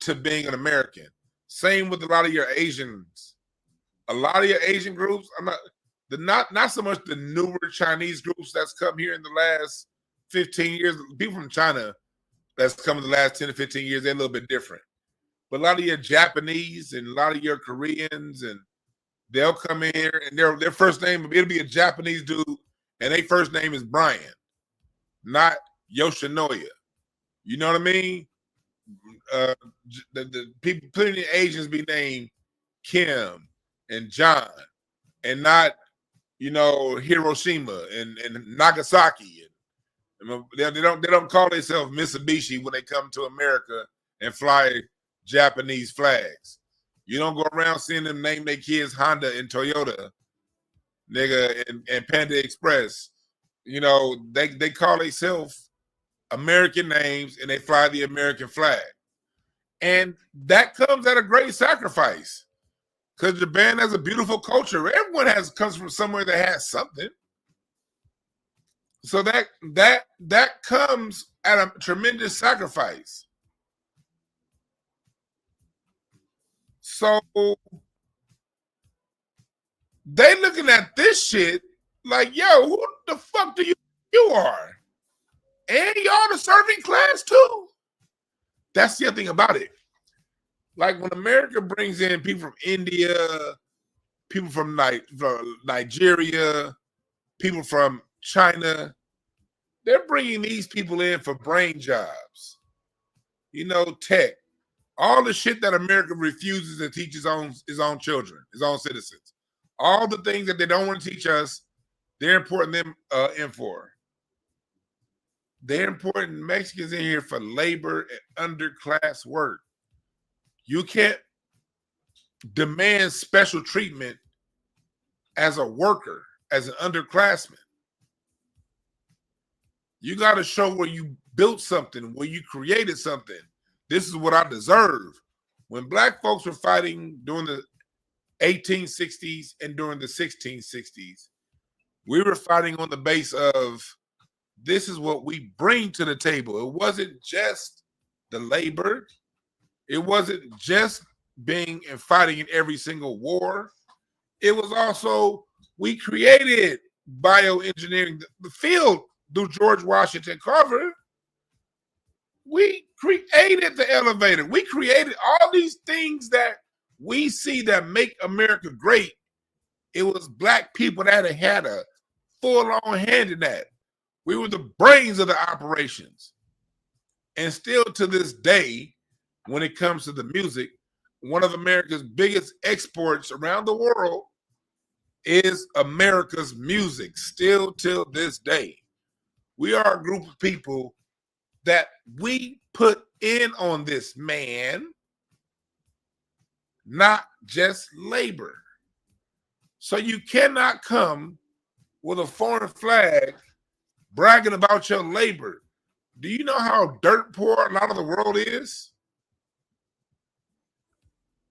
to being an American. Same with a lot of your Asians. A lot of your Asian groups, not so much the newer Chinese groups that's come here in the last 15 years. People from China that's come in the last 10 to 15 years, they're a little bit different. But a lot of your Japanese and a lot of your Koreans, and they'll come in here and their first name, it'll be a Japanese dude, and their first name is Brian, not Yoshinoya. You know what I mean? The people, plenty of Asians be named Kim and John, and not, you know, Hiroshima and Nagasaki. They don't call themselves Mitsubishi when they come to America and fly Japanese flags. You don't go around seeing them name their kids Honda and Toyota, nigga, and Panda Express. You know, they call themselves American names and they fly the American flag. And that comes at a great sacrifice because Japan has a beautiful culture. Everyone comes from somewhere that has something. So that comes at a tremendous sacrifice. So they looking at this shit like, yo, who the fuck do you are? And y'all the serving class too? That's the other thing about it. Like when America brings in people from India, people from Nigeria, people from China, they're bringing these people in for brain jobs. You know, tech. All the shit that America refuses to teach his own children, his own citizens. All the things that they don't want to teach us, They're importing them in for. They're importing Mexicans in here for labor and underclass work. You can't demand special treatment as a worker, as an underclassman. You got to show where you built something, where you created something. This is what I deserve. When black folks were fighting during the 1860s and during the 1660s, we were fighting on the base of this is what we bring to the table. It wasn't just the labor. It wasn't just being and fighting in every single war. It was also, we created bioengineering, the field through George Washington Carver. We created the elevator. We created all these things that we see that make America great. It was black people that had a full-on hand in that. We were the brains of the operations. And still to this day, when it comes to the music, one of America's biggest exports around the world is America's music, still till this day. We are a group of people that we put in on this, man, not just labor. So you cannot come with a foreign flag bragging about your labor. Do you know how dirt poor a lot of the world is?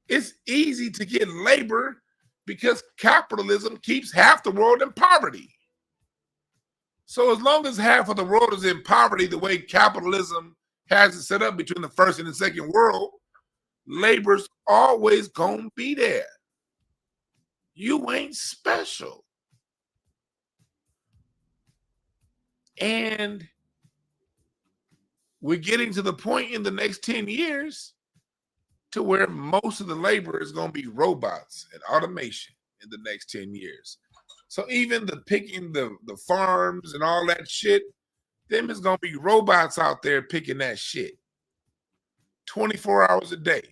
It's easy to get labor because capitalism keeps half the world in poverty. So as long as half of the world is in poverty, the way capitalism has it set up between the first and the second world, labor's always gonna be there. You ain't special. And we're getting to the point in the next 10 years to where most of the labor is going to be robots and automation in the next 10 years. So even the picking the farms and all that shit, them is going to be robots out there picking that shit 24 hours a day.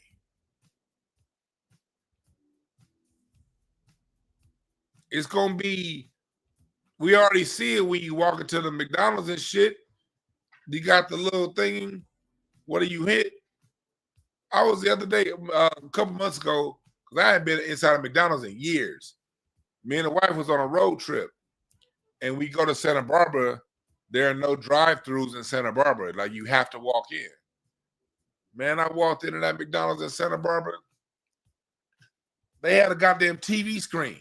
It's going to be, we already see it when you walk into the McDonald's and shit. You got the little thing, what do you hit? I was the other day, a couple months ago, because I hadn't been inside of McDonald's in years. Me and the wife was on a road trip, and we go to Santa Barbara. There are no drive-thrus in Santa Barbara. Like, you have to walk in. Man, I walked into that McDonald's in Santa Barbara. They had a goddamn TV screen.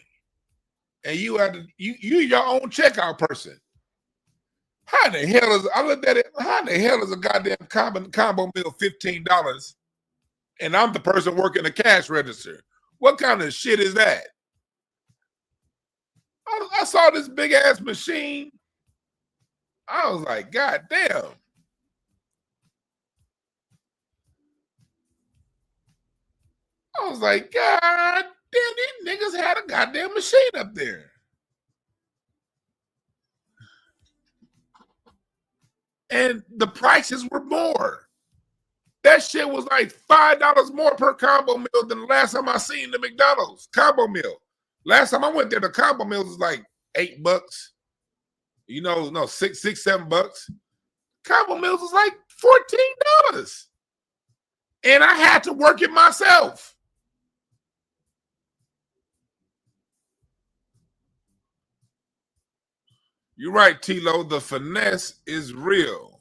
And you had to, you're your own checkout person. How the hell is, I looked at it, how the hell is a goddamn combo meal $15 and I'm the person working the cash register? What kind of shit is that? I saw this big ass machine. I was like, God damn. I was like, God damn, these niggas had a goddamn machine up there. And the prices were more. That shit was like $5 more per combo meal than the last time I seen the McDonald's combo meal. Last time I went there, the combo meal was like $8. You know, no, $6, $7. Combo meals was like $14. And I had to work it myself. You're right, T-Lo. The finesse is real.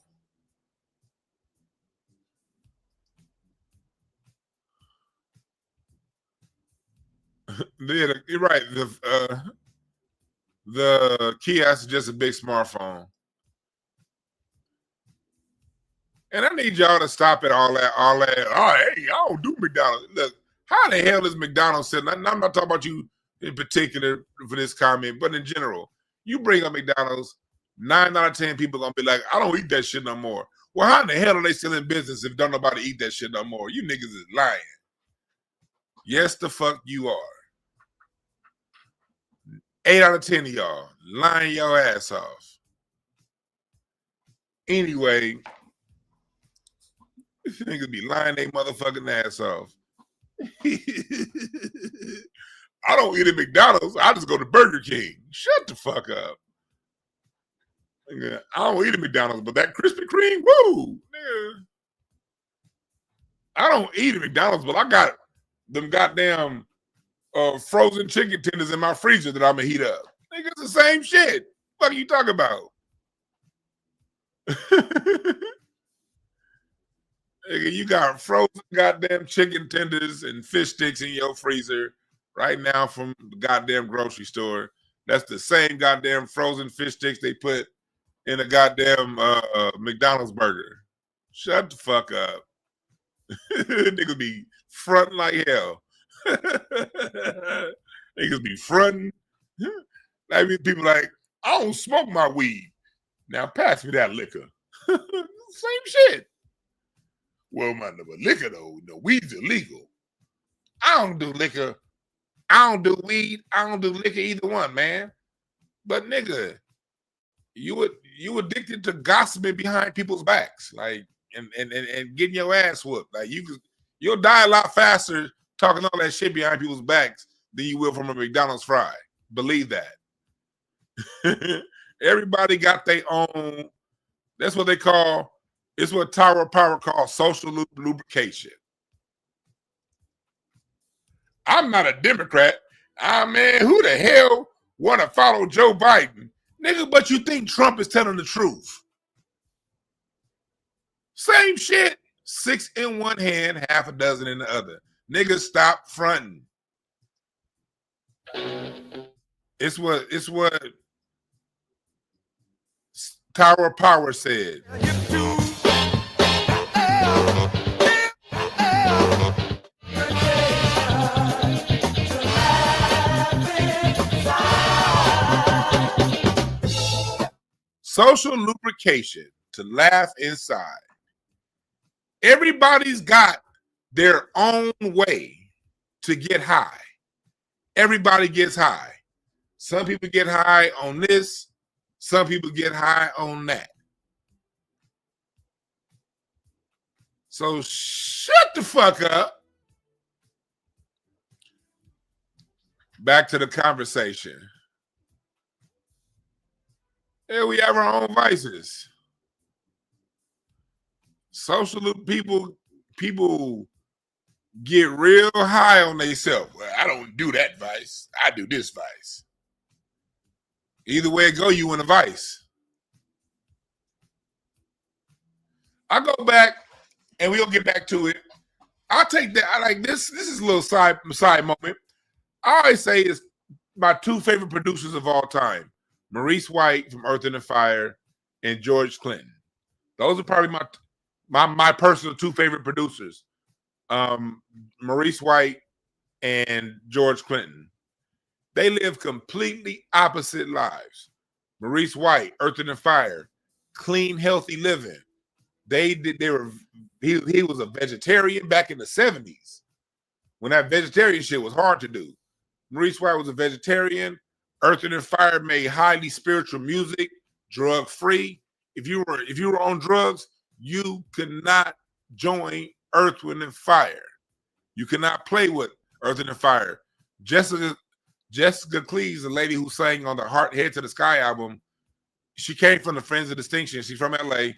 You're right. The kiosk is just a big smartphone. And I need y'all to stop at all that. Oh, hey, y'all don't do McDonald's. Look, how the hell is McDonald's sitting? I'm not talking about you in particular for this comment, but in general. You bring up McDonald's, 9 out of 10 people are going to be like, I don't eat that shit no more. Well, how in the hell are they still in business if don't nobody eat that shit no more? You niggas is lying. Yes, the fuck you are. 8 out of 10 of y'all lying your ass off. Anyway, these niggas be lying their motherfucking ass off. I don't eat at McDonald's. I just go to Burger King. Shut the fuck up. Yeah, I don't eat at McDonald's, but that Krispy Kreme, woo, nigga. I don't eat at McDonald's, but I got them goddamn frozen chicken tenders in my freezer that I'm gonna heat up. Nigga, it's the same shit. What are you talking about? Nigga, you got frozen goddamn chicken tenders and fish sticks in your freezer right now from the goddamn grocery store. That's the same goddamn frozen fish sticks they put in a goddamn McDonald's burger. Shut the fuck up. Niggas be fronting like hell. Niggas be fronting. I mean, people like, I don't smoke my weed. Now pass me that liquor. Same shit. Well, my liquor though, the weed's illegal. I don't do liquor. I don't do weed. I don't do liquor, either one, man. But nigga, you addicted to gossiping behind people's backs, like and getting your ass whooped. Like you'll die a lot faster talking all that shit behind people's backs than you will from a McDonald's fry. Believe that. Everybody got their own. That's what they call. It's what Tower of Power calls social lubrication. I'm not a Democrat. Man, who the hell want to follow Joe Biden? Nigga, but you think Trump is telling the truth. Same shit. 6 in one hand, half a dozen in the other. Nigga, stop fronting. It's what Tower of Power said. Social lubrication, to laugh inside. Everybody's got their own way to get high. Everybody gets high. Some people get high on this. Some people get high on that. So shut the fuck up. Back to the conversation. Yeah, we have our own vices. Social people get real high on themselves. Well, I don't do that vice. I do this vice. Either way it go, you in a vice. I go back, and we'll get back to it. I'll take that. I like this. This is a little side moment. I always say it's my two favorite producers of all time. Maurice White from Earth, Wind & Fire and George Clinton. Those are probably my personal two favorite producers. Maurice White and George Clinton. They live completely opposite lives. Maurice White, Earth, Wind & Fire, clean, healthy living. He was a vegetarian back in the 70s when that vegetarian shit was hard to do. Maurice White was a vegetarian. Earth, Wind & Fire made highly spiritual music, drug-free. If you were on drugs, you could not join Earth, Wind & Fire. You cannot play with Earth, Wind & Fire. Jessica Cleese, the lady who sang on the Head to the Sky album, she came from the Friends of Distinction. She's from LA.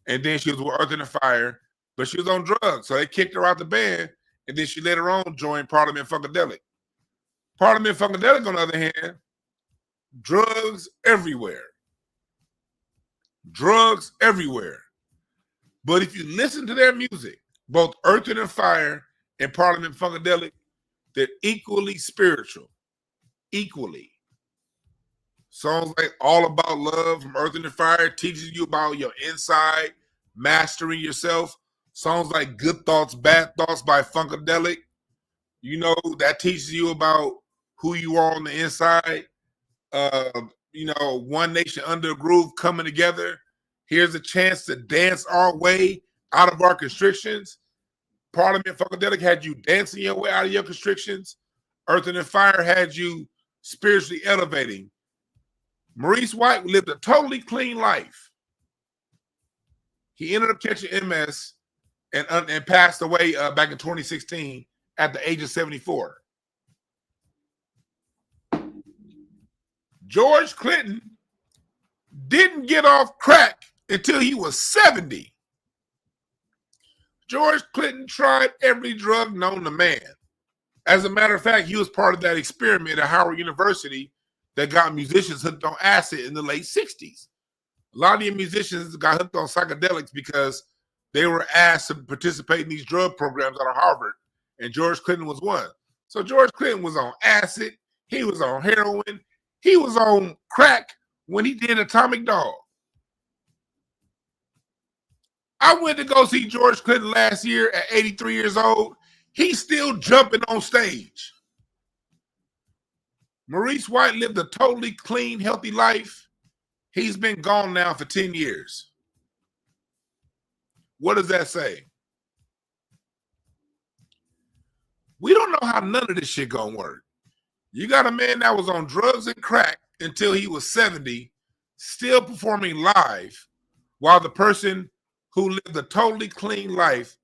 And then she was with Earth, Wind & Fire, but she was on drugs. So they kicked her out the band. And then she later on joined Parliament Funkadelic. Parliament Funkadelic, on the other hand, drugs everywhere. Drugs everywhere. But if you listen to their music, both Earth, Wind & Fire and Parliament Funkadelic, they're equally spiritual. Equally. Songs like All About Love from Earth, Wind & Fire teaches you about your inside, mastering yourself. Songs like Good Thoughts, Bad Thoughts by Funkadelic, that teaches you about who you are on the inside. One Nation Under a Groove, Coming Together. Here's a chance to dance our way out of our constrictions. Parliament Funkadelic had you dancing your way out of your constrictions. Earth, Wind & Fire had you spiritually elevating. Maurice White lived a totally clean life. He ended up catching MS and passed away back in 2016 at the age of 74. George Clinton didn't get off crack until he was 70. George Clinton tried every drug known to man. As a matter of fact, he was part of that experiment at Howard University that got musicians hooked on acid in the late 60s. A lot of the musicians got hooked on psychedelics because they were asked to participate in these drug programs out of Harvard, and George Clinton was one. So George Clinton was on acid, he was on heroin, he was on crack when he did Atomic Dog. I went to go see George Clinton last year at 83 years old. He's still jumping on stage. Maurice White lived a totally clean, healthy life. He's been gone now for 10 years. What does that say? We don't know how none of this shit gonna work. You got a man that was on drugs and crack until he was 70, still performing live, while the person who lived a totally clean life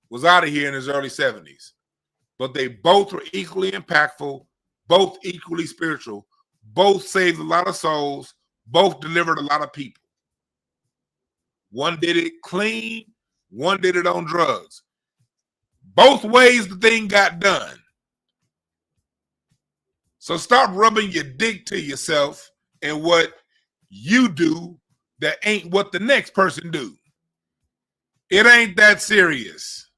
was out of here in his early 70s. But they both were equally impactful, both equally spiritual, both saved a lot of souls, both delivered a lot of people. One did it clean, one did it on drugs. Both ways the thing got done. So stop rubbing your dick to yourself and what you do that ain't what the next person do. It ain't that serious.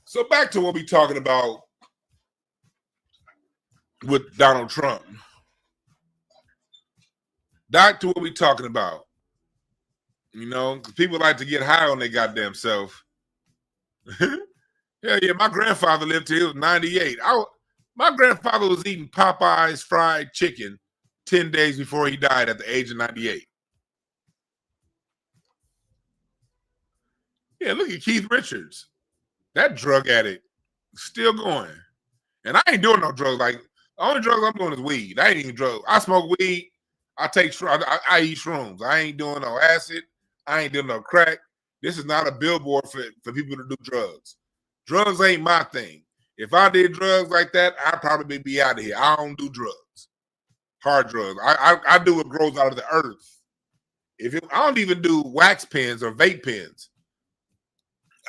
So back to what we're talking about with Donald Trump. Back to what we're talking about. You know, because people like to get high on their goddamn self. Hell yeah, my grandfather lived till he was 98. My grandfather was eating Popeye's fried chicken 10 days before he died at the age of 98. Yeah, look at Keith Richards. That drug addict still going. And I ain't doing no drugs. Like, the only drugs I'm doing is weed. I ain't even drugs. I smoke weed. I take I eat shrooms. I ain't doing no acid. I ain't doing no crack. This is not a billboard for people to do drugs. Drugs ain't my thing. If I did drugs like that, I'd probably be out of here. I don't do drugs. Hard drugs. I do what grows out of the earth. I don't even do wax pens or vape pens.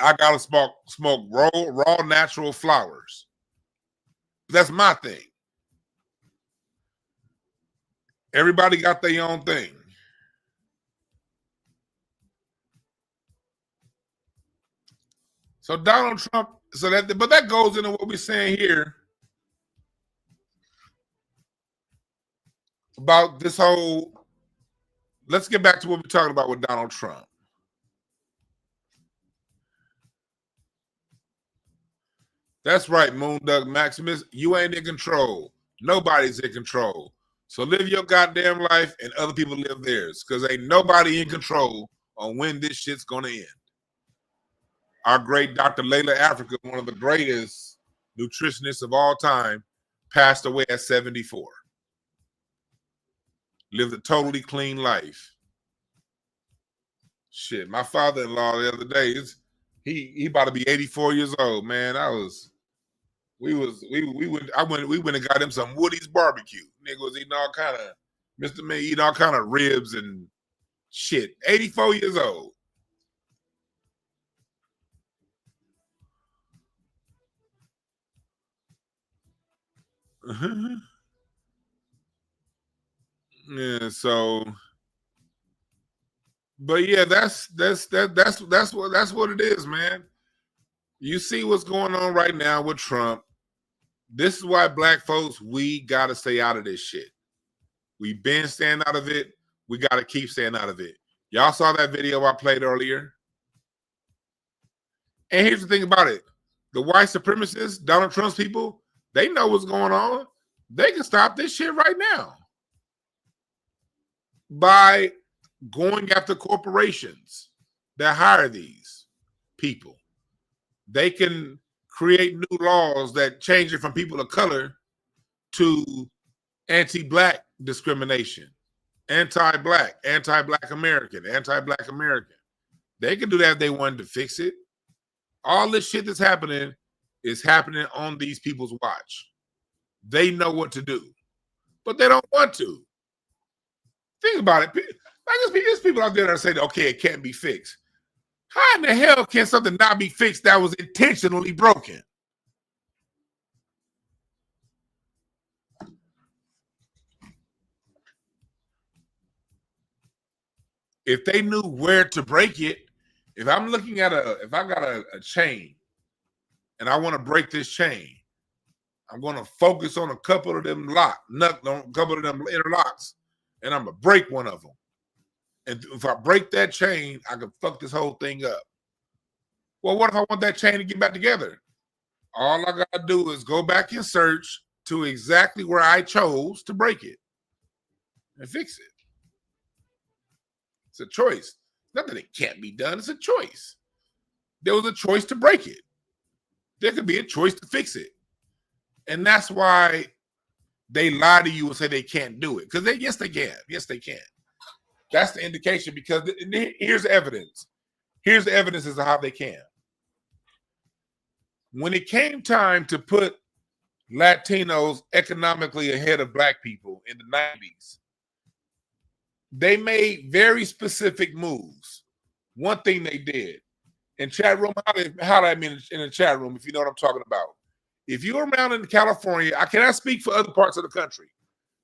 I gotta smoke raw natural flowers. That's my thing. Everybody got their own thing. So Donald Trump, but that goes into what we're saying here about this whole. Let's get back to what we're talking about with Donald Trump. That's right, Moondug Maximus. You ain't in control. Nobody's in control. So live your goddamn life and other people live theirs, because ain't nobody in control on when this shit's gonna end. Our great Dr. Layla Africa, one of the greatest nutritionists of all time, passed away at 74. Lived a totally clean life. Shit, my father-in-law the other day, he about to be 84 years old, man. We went and got him some Woody's barbecue. Nigga was eating all kind of, Mr. Minn eating all kind of ribs and shit. 84 years old. Yeah, so, but yeah, that's what it is, man. You see what's going on right now with Trump. This is why black folks, we gotta stay out of this shit. We've been staying out of it. We gotta keep staying out of it. Y'all saw that video I played earlier. And here's the thing about it. The white supremacists, Donald Trump's people, they know what's going on. They can stop this shit right now by going after corporations that hire these people. They can create new laws that change it from people of color to anti-black discrimination, anti-black American. They can do that if they wanted to fix it. All this shit that's happening is happening on these people's watch. They know what to do, but they don't want to. Think about it. There's people out there that say, okay, it can't be fixed. How in the hell can something not be fixed that was intentionally broken? If they knew where to break it, if I'm looking at if I got a chain and I want to break this chain, I'm going to focus on a couple of them interlocks, and I'm going to break one of them. And if I break that chain, I can fuck this whole thing up. Well, what if I want that chain to get back together? All I got to do is go back and search to exactly where I chose to break it and fix it. It's a choice. Not that it can't be done. It's a choice. There was a choice to break it. There could be a choice to fix it. And that's why they lie to you and say they can't do it. Because yes, they can. Yes, they can. That's the indication, because here's the evidence. Here's the evidence as to how they can. When it came time to put Latinos economically ahead of Black people in the 90s, they made very specific moves. One thing they did, in chat room, holler at me in the chat room if you know what I'm talking about. If you're around in California, I cannot speak for other parts of the country,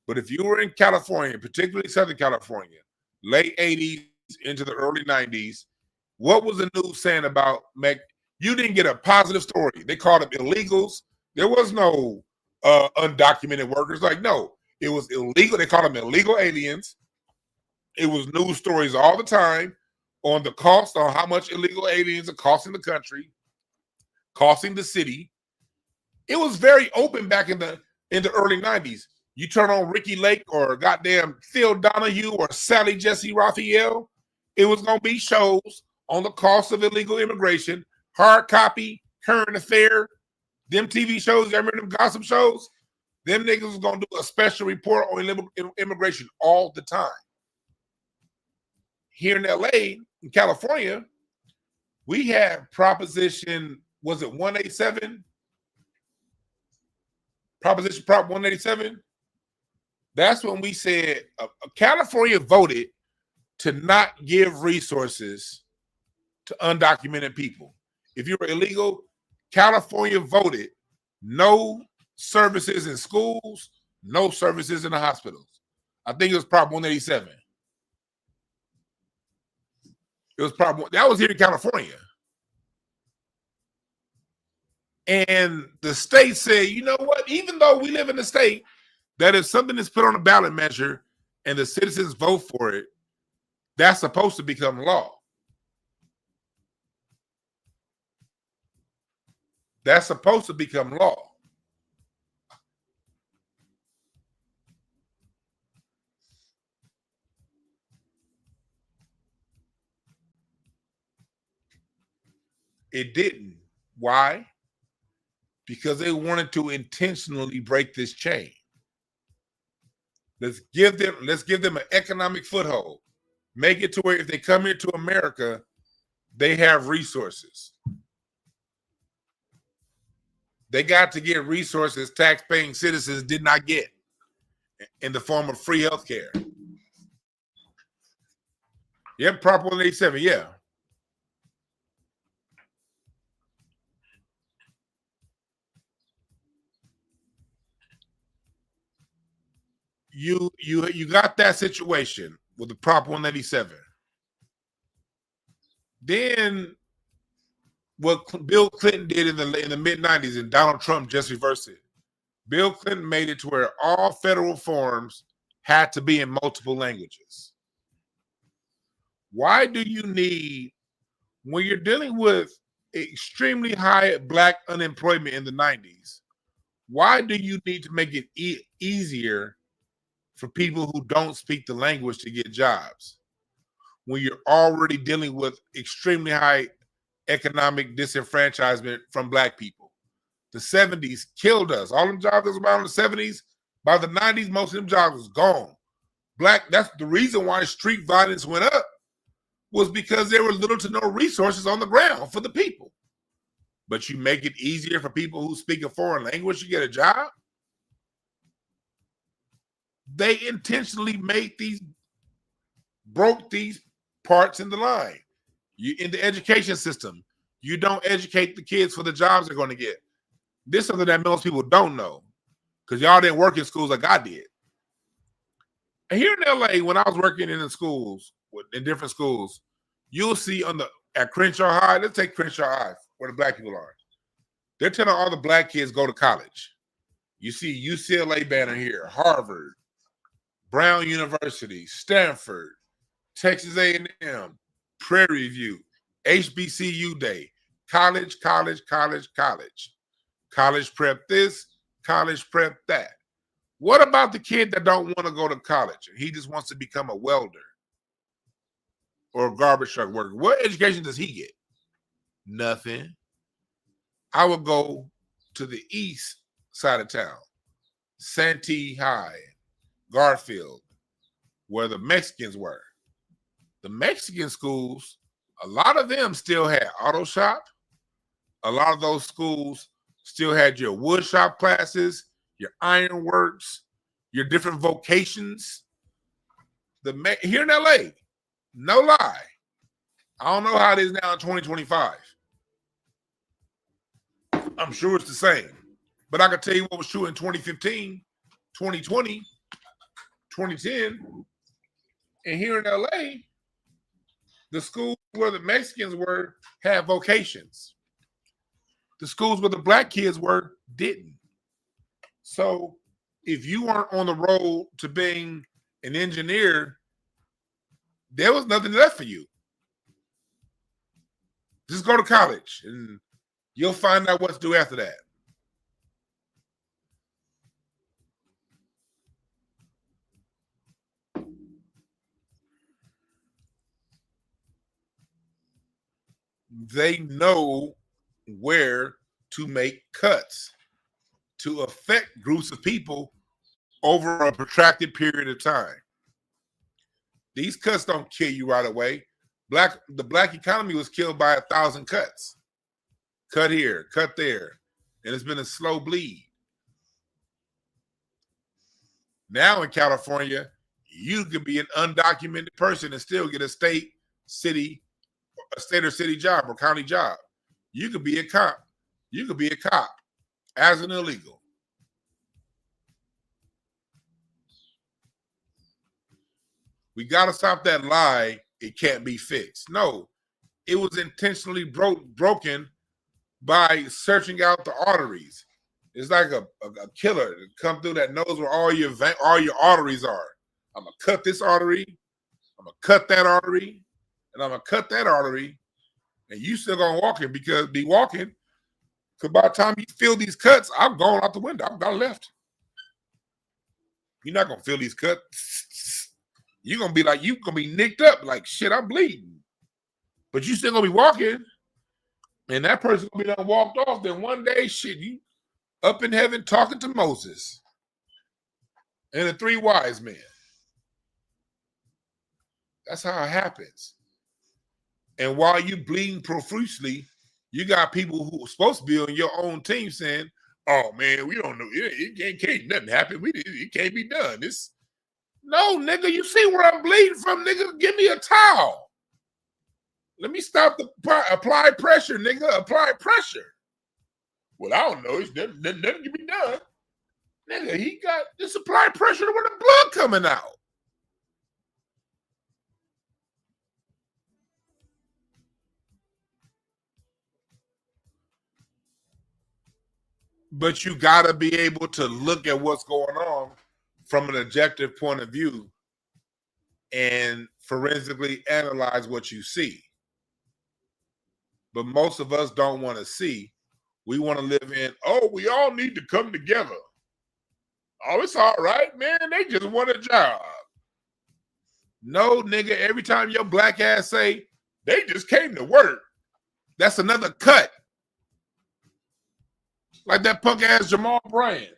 but if you were in California, particularly Southern California, late 80s into the early 90s, what was the news saying about you didn't get a positive story. They called them illegals. There was no undocumented workers. Like, no, it was illegal. They called them illegal aliens. It was news stories all the time on the cost, on how much illegal aliens are costing the country, costing the city. It was very open back in the early 90s. You turn on Ricky Lake or goddamn Phil Donahue or Sally Jesse Raphael, it was going to be shows on the cost of illegal immigration, hard copy, current affair, them TV shows, you remember them gossip shows? Them niggas was going to do a special report on immigration all the time. Here in LA, in California, we had Proposition, was it 187? Prop 187? That's when we said California voted to not give resources to undocumented people. If you were illegal, California voted no services in schools, no services in the hospitals. I think it was Prop 187. It was that was here in California. And the state said, you know what? Even though we live in a state that if something is put on a ballot measure and the citizens vote for it, that's supposed to become law. That's supposed to become law. It didn't. Why? Because they wanted to intentionally break this chain. Let's give them an economic foothold. Make it to where if they come here to America, they have resources. They got to get resources tax-paying citizens did not get in the form of free health care. Yep, Prop 187, yeah. You got that situation with the Prop 187. Then what Bill Clinton did in the mid-90s and Donald Trump just reversed it. Bill Clinton made it to where all federal forms had to be in multiple languages. Why do you need, when you're dealing with extremely high Black unemployment in the 90s, why do you need to make it easier for people who don't speak the language to get jobs when you're already dealing with extremely high economic disenfranchisement from Black people? The 70s killed us. All them jobs that was around in the 70s, by the 90s, most of them jobs was gone. That's the reason why street violence went up, was because there were little to no resources on the ground for the people. but you make it easier for people who speak a foreign language to get a job. They intentionally broke these parts in the line. You in the education system, you don't educate the kids for the jobs they're going to get. This is something that most people don't know because y'all didn't work in schools like I did. And here in LA, when I was working in the schools, in different schools, you'll see at Crenshaw High, let's take Crenshaw High, where the black people are. They're telling all the black kids go to college. You see UCLA banner here, Harvard, Brown University, Stanford, Texas A&M, Prairie View, HBCU Day, college, college, college, college. College prep this, college prep that. What about the kid that don't want to go to college and he just wants to become a welder or a garbage truck worker? What education does he get? Nothing. I would go to the east side of town, Santee High, Garfield, where the Mexicans were. The Mexican schools, a lot of them still had auto shop. A lot of those schools still had your wood shop classes, your ironworks, your different vocations. Here in LA, no lie. I don't know how it is now in 2025. I'm sure it's the same. But I can tell you what was true in 2015, 2020, 2010. And here in LA, the schools where the Mexicans were had vocations. The schools where the black kids were didn't. So if you weren't on the road to being an engineer, there was nothing left for you. Just go to college and you'll find out what to do after that. They know where to make cuts to affect groups of people over a protracted period of time. These cuts don't kill you right away. The black economy was killed by 1,000 cuts. Cut here, cut there. And it's been a slow bleed. Now in California, you could be an undocumented person and still get a state or city job or county job. You could be a cop. You could be a cop as an illegal. We got to stop that lie. It can't be fixed. No, it was intentionally broken by searching out the arteries. It's like a killer that come through that knows where all your arteries are. I'm gonna cut this artery. I'm gonna cut that artery, and I'm gonna cut that artery. And you still gonna be walking. Because by the time you feel these cuts, I'm going out the window. I've got left. You're not gonna feel these cuts. You're gonna be nicked up like shit, I'm bleeding. But you still gonna be walking, and that person gonna be done walked off. Then one day, shit, you up in heaven talking to Moses and the 3 wise men. That's how it happens. And while you bleeding profusely, you got people who are supposed to be on your own team saying, "Oh man, we don't know. It can't nothing happen. It can't be done." No, nigga, you see where I'm bleeding from, nigga? Give me a towel. Let me stop the apply pressure, nigga. Apply pressure. Well, I don't know. It's nothing can be done. Nigga, he got this apply pressure with the blood coming out. But you got to be able to look at what's going on from an objective point of view and forensically analyze what you see. But most of us don't want to see. We want to live in, oh, we all need to come together. Oh, it's all right, man. They just want a job. No, nigga, every time your black ass say, they just came to work, that's another cut. Like that punk ass Jamal Bryant.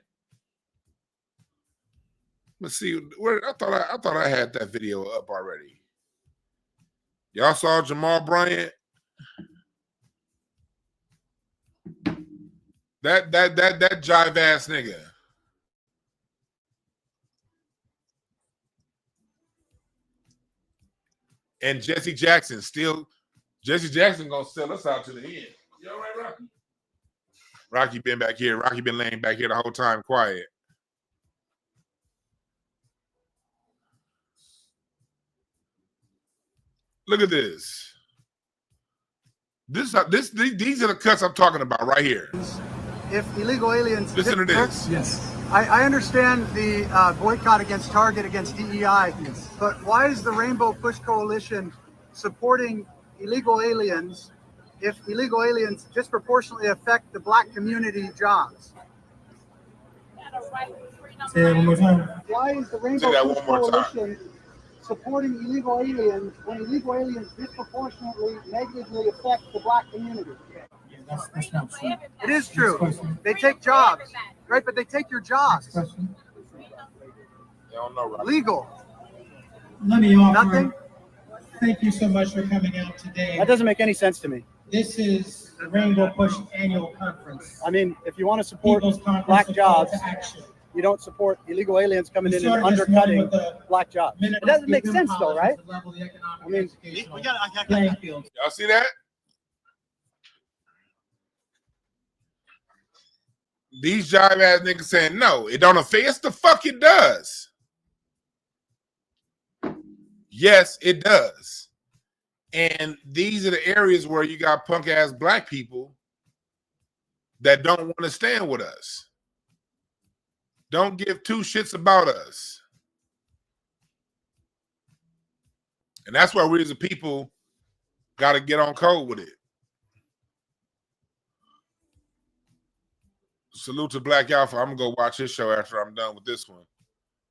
Let's see. I thought I had that video up already. Y'all saw Jamal Bryant? That jive ass nigga. And Jesse Jackson gonna sell us out to the end. You all right, Rocky? Rocky been back here. Rocky been laying back here the whole time quiet. Look at this. These are the cuts I'm talking about right here. If illegal aliens... Listen to this. Yes. I understand the boycott against Target, against DEI, yes. But why is the Rainbow Push Coalition supporting illegal aliens if illegal aliens disproportionately affect the Black community jobs? Say that one more time. Why is the Rainbow Push Coalition supporting illegal aliens when illegal aliens disproportionately negatively affect the Black community? That's not true. It is true. They take jobs, right? But they take your jobs. They don't know, right? Legal. Let me offer. Nothing. Thank you so much for coming out today. That doesn't make any sense to me. This is the Rainbow Push Annual Conference. I mean, if you want to support Black jobs, you don't support illegal aliens coming in and undercutting Black jobs. It doesn't make sense, though, right? I mean, we got playing field. Y'all see that? These jive ass niggas saying no, it don't affect. Yes, the fuck it does. Yes, it does. And these are the areas where you got punk ass Black people that don't want to stand with us. Don't give two shits about us. And that's why we as a people got to get on code with it. Salute to Black Alpha. I'm going to go watch his show after I'm done with this one.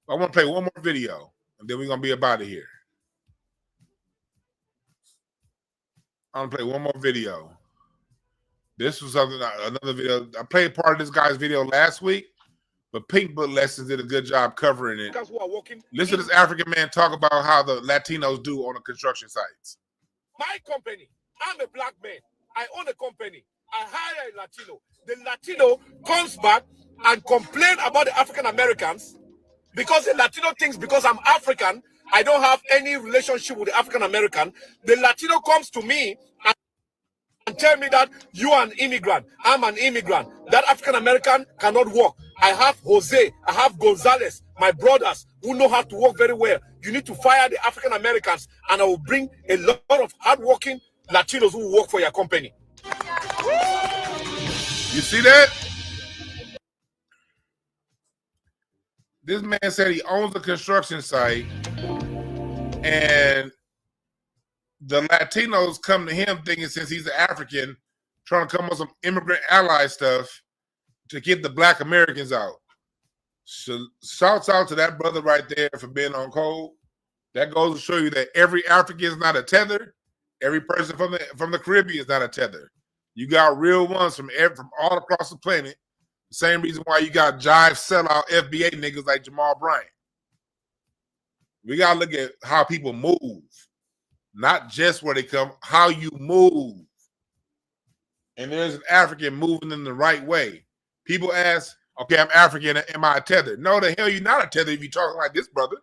I want to play one more video, and then we're going to be about it here. I'm going to play one more video. This was another video. I played part of this guy's video last week, but Pink Book Lessons did a good job covering it. Listen to this African man talk about how the Latinos do on the construction sites. My company, I'm a Black man. I own a company. I hire a Latino. The Latino comes back and complain about the African Americans because the Latino thinks because I'm African, I don't have any relationship with the African American. The Latino comes to me and tell me that you are an immigrant. I'm an immigrant. That African American cannot work. I have Jose. I have Gonzalez, my brothers who know how to work very well. You need to fire the African Americans, and I will bring a lot of hardworking Latinos who work for your company. You see that? This man said he owns a construction site, and the Latinos come to him thinking since he's an African, trying to come with some immigrant ally stuff to get the Black Americans out. So shouts out to that brother right there for being on code. That goes to show you that every African is not a tether. Every person from the Caribbean is not a tether. You got real ones from all across the planet. The same reason why you got jive sellout FBA niggas like Jamal Bryant. We got to look at how people move. Not just where they come, how you move. And there's an African moving in the right way. People ask, okay, I'm African, am I a tether? No, the hell you're not a tether if you're talking like this, brother.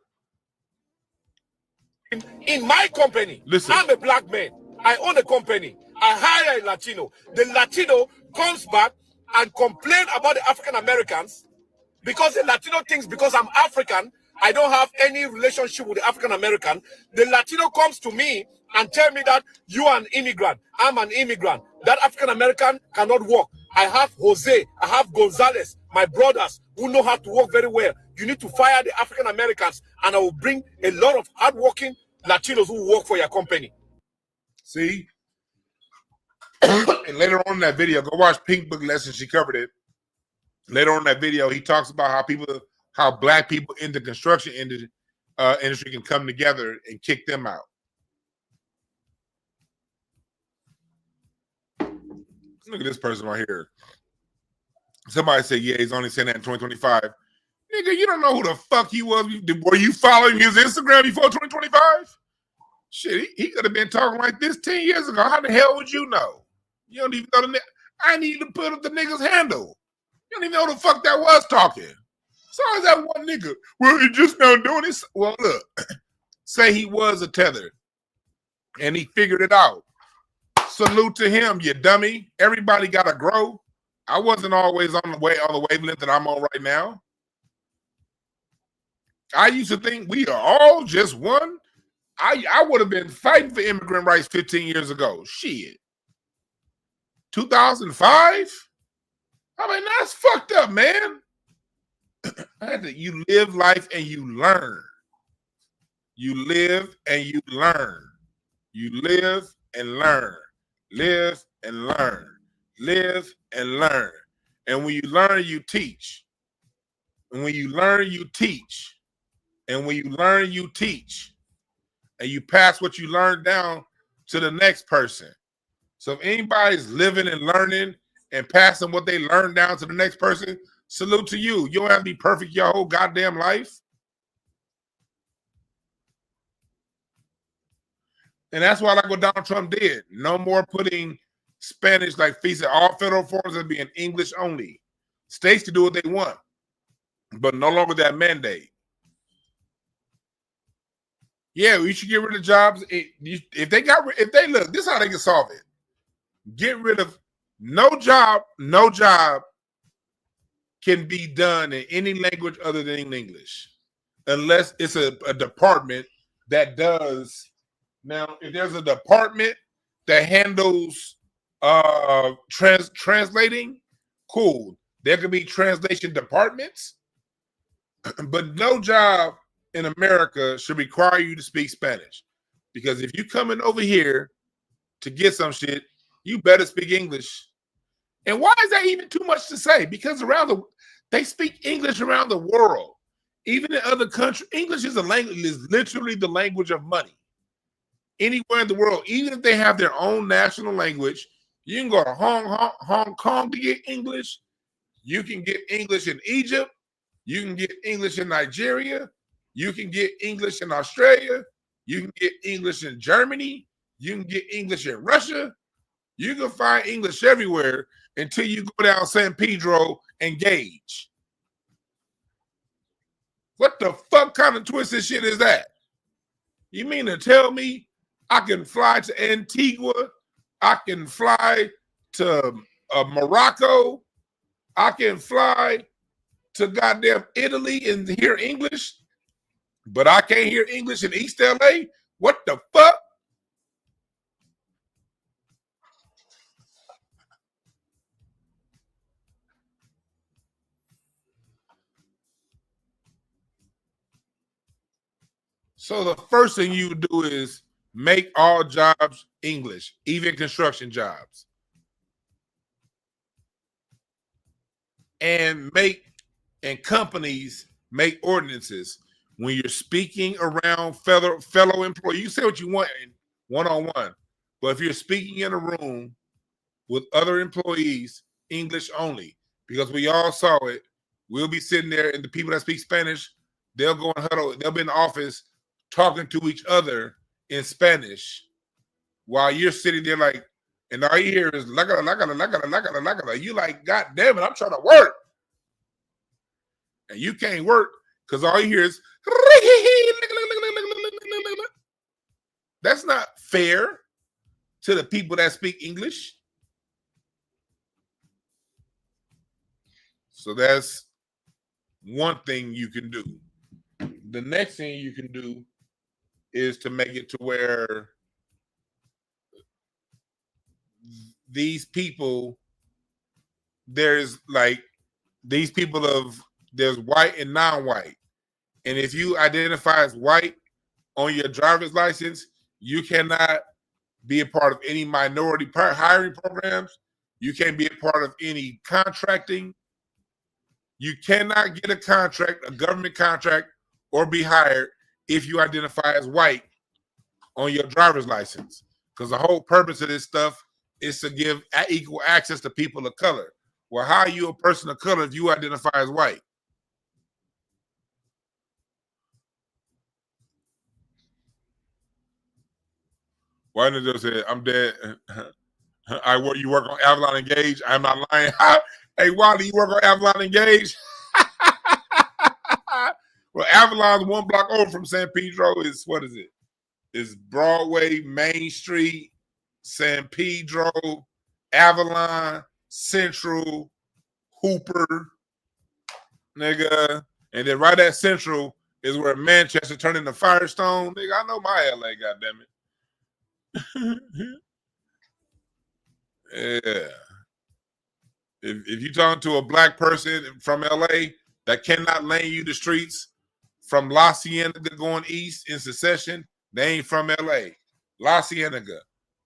In my company, listen. I'm a Black man. I own a company. I hire a Latino. The Latino comes back and complain about the African Americans because the Latino thinks because I'm African, I don't have any relationship with the African American. The Latino comes to me and tell me that you are an immigrant. I'm an immigrant. That African American cannot work. I have Jose. I have Gonzalez, my brothers who know how to work very well. You need to fire the African Americans, and I will bring a lot of hardworking Latinos who work for your company. See? And later on in that video, go watch Pink Book Lessons. She covered it. Later on in that video, he talks about how Black people in the construction industry can come together and kick them out. Look at this person right here. Somebody said, yeah, he's only saying that in 2025. Nigga, you don't know who the fuck he was. Were you following his Instagram before 2025? Shit, he could have been talking like this 10 years ago. How the hell would you know? You don't even know I need to put up the nigga's handle. You don't even know who the fuck that was talking. So is that one nigga? Well, he just now doing this. Well, look, say he was a tether and he figured it out. Salute to him, you dummy. Everybody gotta grow. I wasn't always on the wavelength that I'm on right now. I used to think we are all just one. I would have been fighting for immigrant rights 15 years ago. Shit. 2005? I mean, that's fucked up, man. You live life and you learn. You live and you learn. You live and learn. Live and learn. Live and learn. And when you learn, you teach. And when you learn, you teach. And when you learn, you teach. And you pass what you learned down to the next person. So if anybody's living and learning and passing what they learned down to the next person, salute to you. You don't have to be perfect your whole goddamn life. And that's why I like what Donald Trump did. No more putting Spanish, like he said, all federal forms are being English only. States can do what they want, but no longer that mandate. Yeah, we should get rid of jobs. If they look, this is how they can solve it. Get rid of no job can be done in any language other than English, unless it's a department that does. Now, if there's a department that handles translating, cool. There could be translation departments, but no job in America should require you to speak Spanish. Because if you coming over here to get some shit, you better speak English. And why is that even too much to say? Because they speak English around the world. Even in other countries, English is literally the language of money. Anywhere in the world, even if they have their own national language, you can go to Hong Kong to get English. You can get English in Egypt. You can get English in Nigeria. You can get English in Australia. You can get English in Germany. You can get English in Russia. You can find English everywhere until you go down San Pedro and Gage. What the fuck kind of twisted shit is that? You mean to tell me I can fly to Antigua? I can fly to Morocco? I can fly to goddamn Italy and hear English, but I can't hear English in East LA? What the fuck? So the first thing you do is make all jobs English, even construction jobs. And companies make ordinances. When you're speaking around fellow employees, you say what you want one-on-one. But if you're speaking in a room with other employees, English only. Because we all saw it. We'll be sitting there, and the people that speak Spanish, they'll go and huddle. They'll be in the office talking to each other in Spanish while you're sitting there like, and all you hear is la. You like, God damn it, I'm trying to work. And you can't work because all you hear is that's not fair to the people that speak English. So that's one thing you can do. The next thing you can do is to make it to where these people, there's white and non-white. And if you identify as white on your driver's license, you cannot be a part of any minority hiring programs. You can't be a part of any contracting. You cannot get a contract, a government contract, or be hired if you identify as white on your driver's license. Because the whole purpose of this stuff is to give equal access to people of color. Well, how are you a person of color if you identify as white? Why did they say, I'm dead? You work on Avalon Engage. I'm not lying. Hey, Wally, you work on Avalon Engage? Well, Avalon's 1 block over from San Pedro is, what is it? It's Broadway, Main Street, San Pedro, Avalon, Central, Hooper, nigga. And then right at Central is where Manchester turned into Firestone. Nigga, I know my LA, goddammit. Yeah. If you talking to a black person from LA that cannot lane you the streets from La Cienega going east in Secession, they ain't from LA. La Cienega,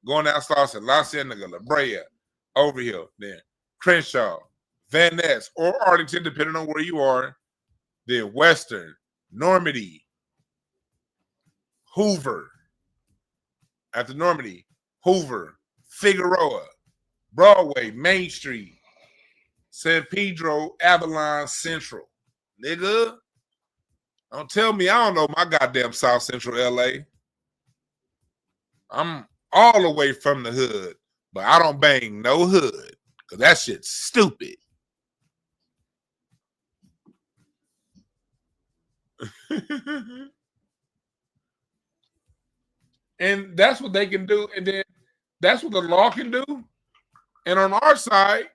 going down Slauson, La Cienega, La Brea, Overhill, then Crenshaw, Van Ness, or Arlington, depending on where you are, then Western, Normandy, Hoover, after Normandy, Hoover, Figueroa, Broadway, Main Street, San Pedro, Avalon, Central. Nigga, don't tell me I don't know my goddamn South Central LA. I'm all the way from the hood, but I don't bang no hood because that shit's stupid. And that's what they can do. And then that's what the law can do. And on our side,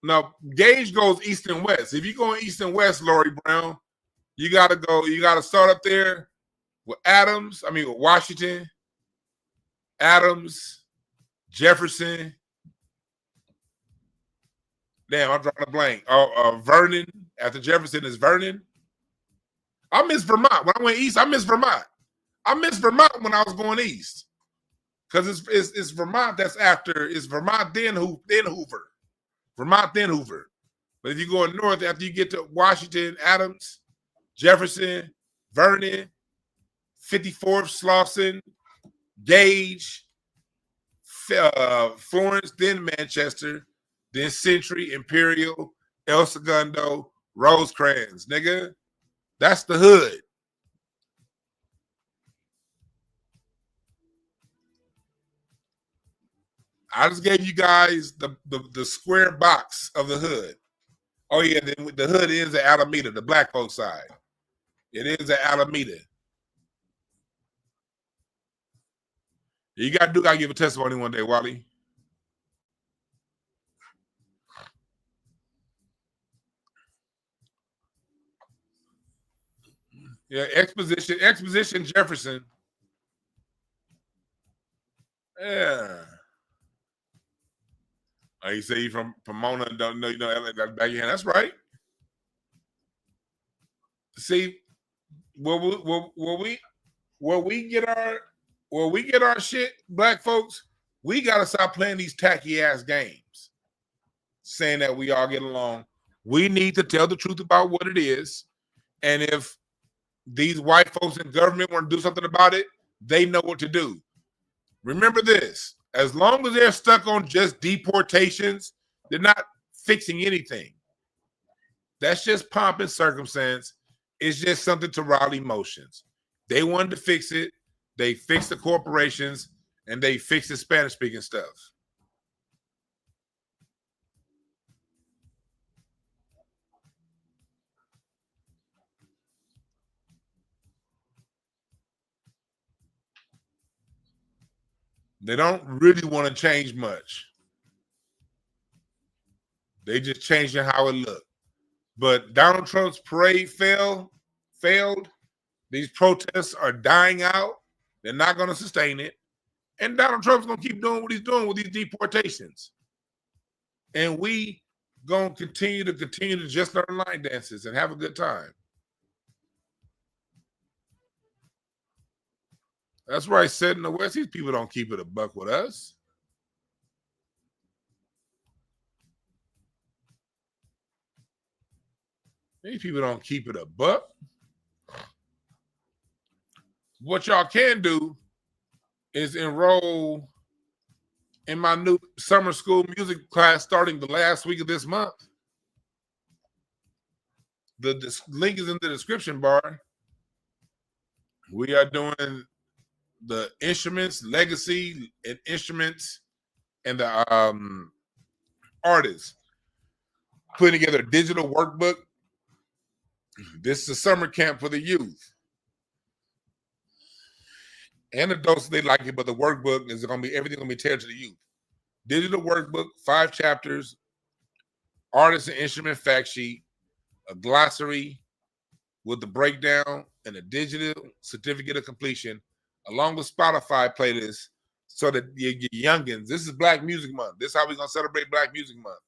now gauge goes east and west. If you're going east and west, Lori Brown, you gotta start up there with with Washington, Adams, Jefferson. Damn, I'm drawing a blank. Vernon. After Jefferson is Vernon. I miss Vermont. When I went east, I miss Vermont. I miss Vermont when I was going east. Because it's Vermont that's after, it's Vermont then Hoover. Vermont then Hoover. But if you go north, after you get to Washington, Adams, Jefferson, Vernon, 54th, Slauson, Gage, Florence, then Manchester, then Century, Imperial, El Segundo, Rosecrans, nigga. That's the hood. I just gave you guys the square box of the hood. Oh yeah, then the hood is at Alameda, the black folks side. It is at Alameda. You gotta give a testimony one day, Wally. Yeah, Exposition Jefferson. Yeah. Oh, you say you from Pomona and don't know you know LA back your hand. That's right. See, where we get our shit, black folks, we gotta stop playing these tacky ass games, saying that we all get along. We need to tell the truth about what it is, and if these white folks in government want to do something about it, they know what to do. Remember this: as long as they're stuck on just deportations, they're not fixing anything. That's just pomp and circumstance. It's just something to rile emotions. They wanted to fix it. They fixed the corporations, and they fixed the Spanish-speaking stuff. They don't really want to change much. They just changing how it looked. But Donald Trump's parade failed. These protests are dying out. They're not going to sustain it. And Donald Trump's going to keep doing what he's doing with these deportations. And we going to continue to just learn line dances and have a good time. That's why I said in the West, these people don't keep it a buck with us. These people don't keep it a buck. What y'all can do is enroll in my new summer school music class starting the last week of this month. The link is in the description bar. We are doing the instruments, legacy and instruments and the artists putting together a digital workbook. This is a summer camp for the youth and adults. They like it, but the workbook is going to be everything going to be tailored to the youth. Digital workbook, 5 chapters, artist and instrument fact sheet, a glossary with the breakdown, and a digital certificate of completion, along with Spotify playlists, so that your youngins. This is Black Music Month. This is how we're gonna celebrate Black Music Month.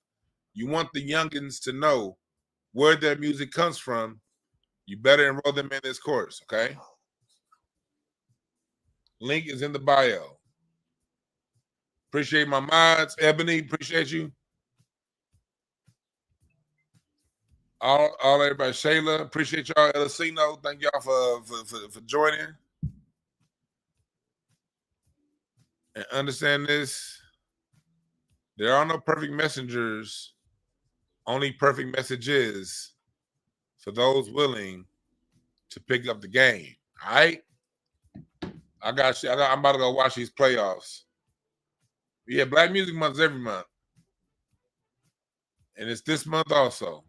You want the youngins to know where their music comes from. You better enroll them in this course, okay? Link is in the bio. Appreciate my mods. Ebony, appreciate you. All everybody. Shayla, appreciate y'all. Elisino, thank y'all for joining. And understand this. There are no perfect messengers, only perfect messages for those willing to pick up the game. All right? I got you. I'm about to go watch these playoffs. Yeah, Black Music Month is every month. And it's this month also.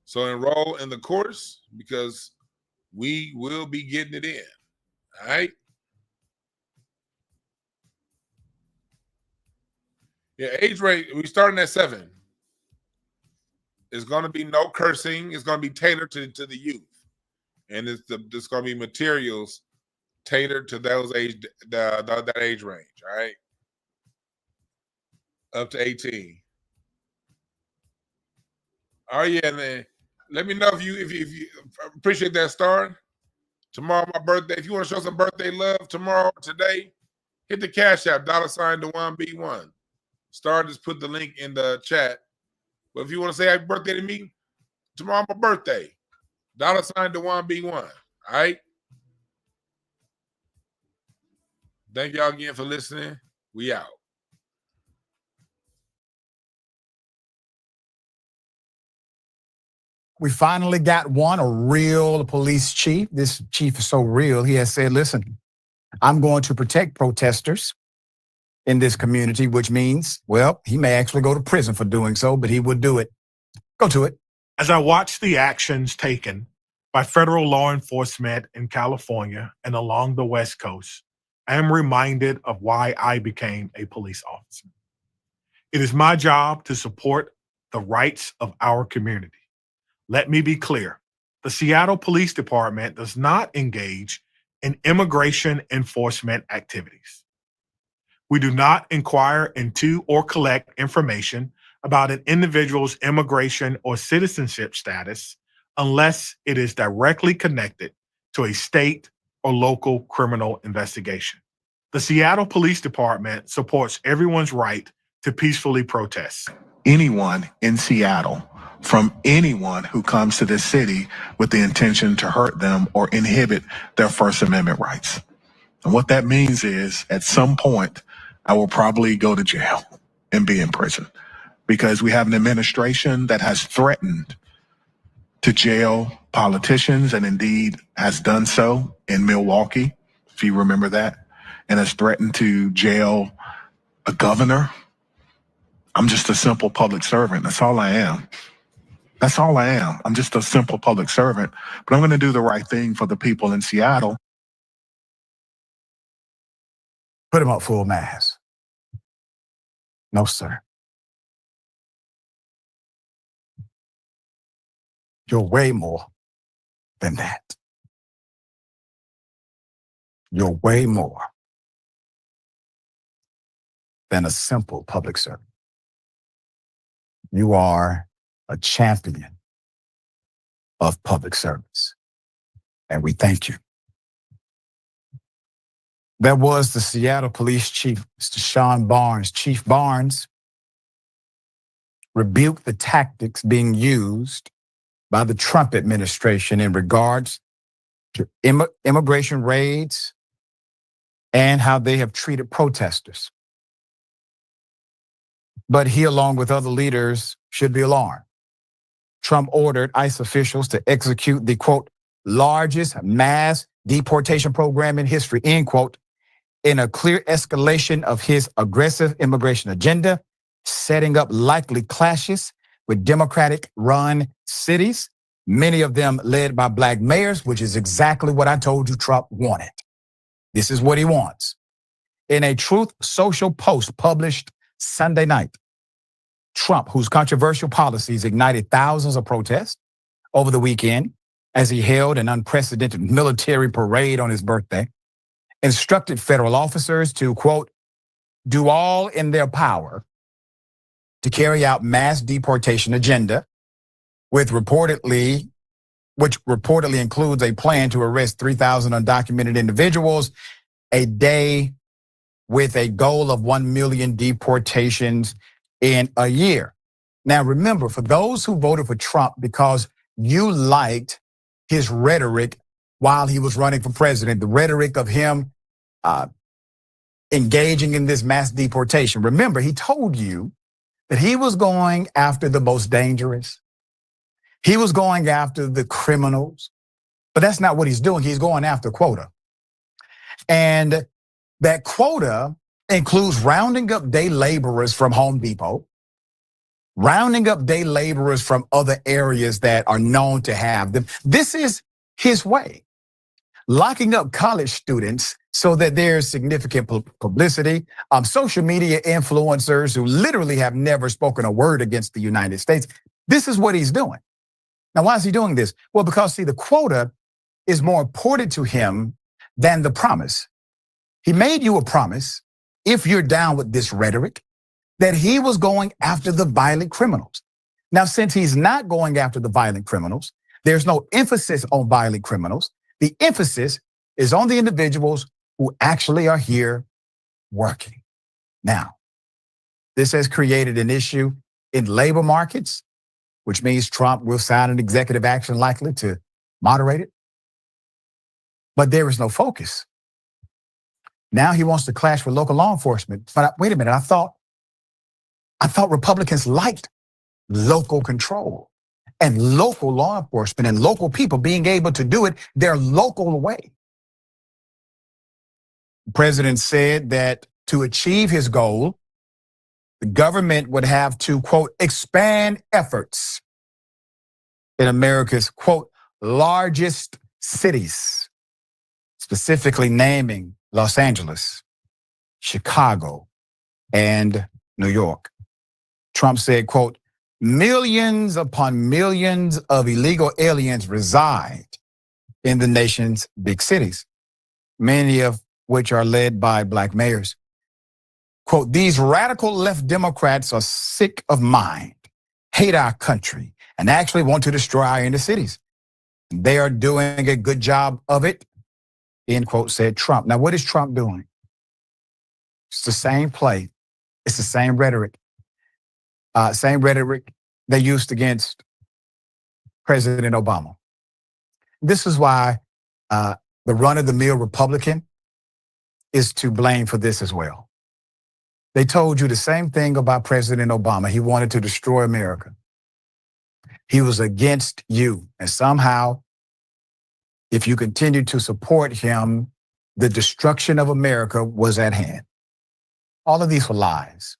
So enroll in the course because we will be getting it in. All right? Yeah, age rate, we starting at 7. It's going to be no cursing. It's going to be tailored to the youth. And it's going to be materials tailored to those age, that age range, all right? Up to 18. Oh, yeah, man. Let me know if you appreciate that, Star. Tomorrow, my birthday. If you want to show some birthday love tomorrow, today, hit the Cash App, $DejuanB1. Star just put the link in the chat. But if you want to say happy birthday to me, tomorrow my birthday, $DejuanB1. All right? Thank y'all again for listening. We out. We finally got a real police chief. This chief is so real. He has said, listen, I'm going to protect protesters in this community, which means, well, he may actually go to prison for doing so, but he would do it. Go to it. As I watch the actions taken by federal law enforcement in California and along the West Coast, I am reminded of why I became a police officer. It is my job to support the rights of our community. Let me be clear. The Seattle Police Department does not engage in immigration enforcement activities. We do not inquire into or collect information about an individual's immigration or citizenship status unless it is directly connected to a state or local criminal investigation. The Seattle Police Department supports everyone's right to peacefully protest. Anyone in Seattle, from anyone who comes to this city with the intention to hurt them or inhibit their First Amendment rights. And what that means is, at some point, I will probably go to jail and be in prison because we have an administration that has threatened to jail politicians and indeed has done so in Milwaukee, if you remember that, and has threatened to jail a governor. I'm just a simple public servant. That's all I am. That's all I am. I'm just a simple public servant, but I'm going to do the right thing for the people in Seattle. Put him up full mass. No, sir. You're way more than that. You're way more than a simple public servant. You are a champion of public service, and we thank you. That was the Seattle Police Chief, Mr. Sean Barnes. Chief Barnes rebuked the tactics being used by the Trump administration in regards to immigration raids and how they have treated protesters. But he, along with other leaders, should be alarmed. Trump ordered ICE officials to execute the, quote, largest mass deportation program in history, end quote, in a clear escalation of his aggressive immigration agenda, setting up likely clashes with Democratic-run cities, many of them led by Black mayors, which is exactly what I told you Trump wanted. This is what he wants. In a Truth Social post published Sunday night, Trump, whose controversial policies ignited thousands of protests over the weekend as he held an unprecedented military parade on his birthday, instructed federal officers to, quote, do all in their power to carry out mass deportation agenda, which reportedly includes a plan to arrest 3,000 undocumented individuals a day with a goal of 1 million deportations in a year. Now, remember, for those who voted for Trump because you liked his rhetoric while he was running for president, the rhetoric of him engaging in this mass deportation. Remember, he told you that he was going after the most dangerous. He was going after the criminals, but that's not what he's doing. He's going after quota. And that quota includes rounding up day laborers from Home Depot, rounding up day laborers from other areas that are known to have them. This is his way. Locking up college students so that there's significant publicity. Social media influencers who literally have never spoken a word against the United States. This is what he's doing. Now, why is he doing this? Well, because, see, the quota is more important to him than the promise. He made you a promise, if you're down with this rhetoric, that he was going after the violent criminals. Now, since he's not going after the violent criminals, there's no emphasis on violent criminals. The emphasis is on the individuals who actually are here working. Now, this has created an issue in labor markets, which means Trump will sign an executive action likely to moderate it. But there is no focus. Now he wants to clash with local law enforcement. But wait a minute, I thought Republicans liked local control and local law enforcement and local people being able to do it their local way. The president said that to achieve his goal, the government would have to, quote, expand efforts in America's, quote, largest cities, specifically naming Los Angeles, Chicago, and New York. Trump said, quote, millions upon millions of illegal aliens reside in the nation's big cities, many of which are led by Black mayors. Quote, these radical left Democrats are sick of mind, hate our country, and actually want to destroy our inner cities. They are doing a good job of it, end quote, said Trump. Now, what is Trump doing? It's the same play. It's the same rhetoric. Same rhetoric they used against President Obama. This is why the run-of-the-mill Republican is to blame for this as well. They told you the same thing about President Obama. He wanted to destroy America. He was against you. And somehow, if you continue to support him, the destruction of America was at hand. All of these were lies.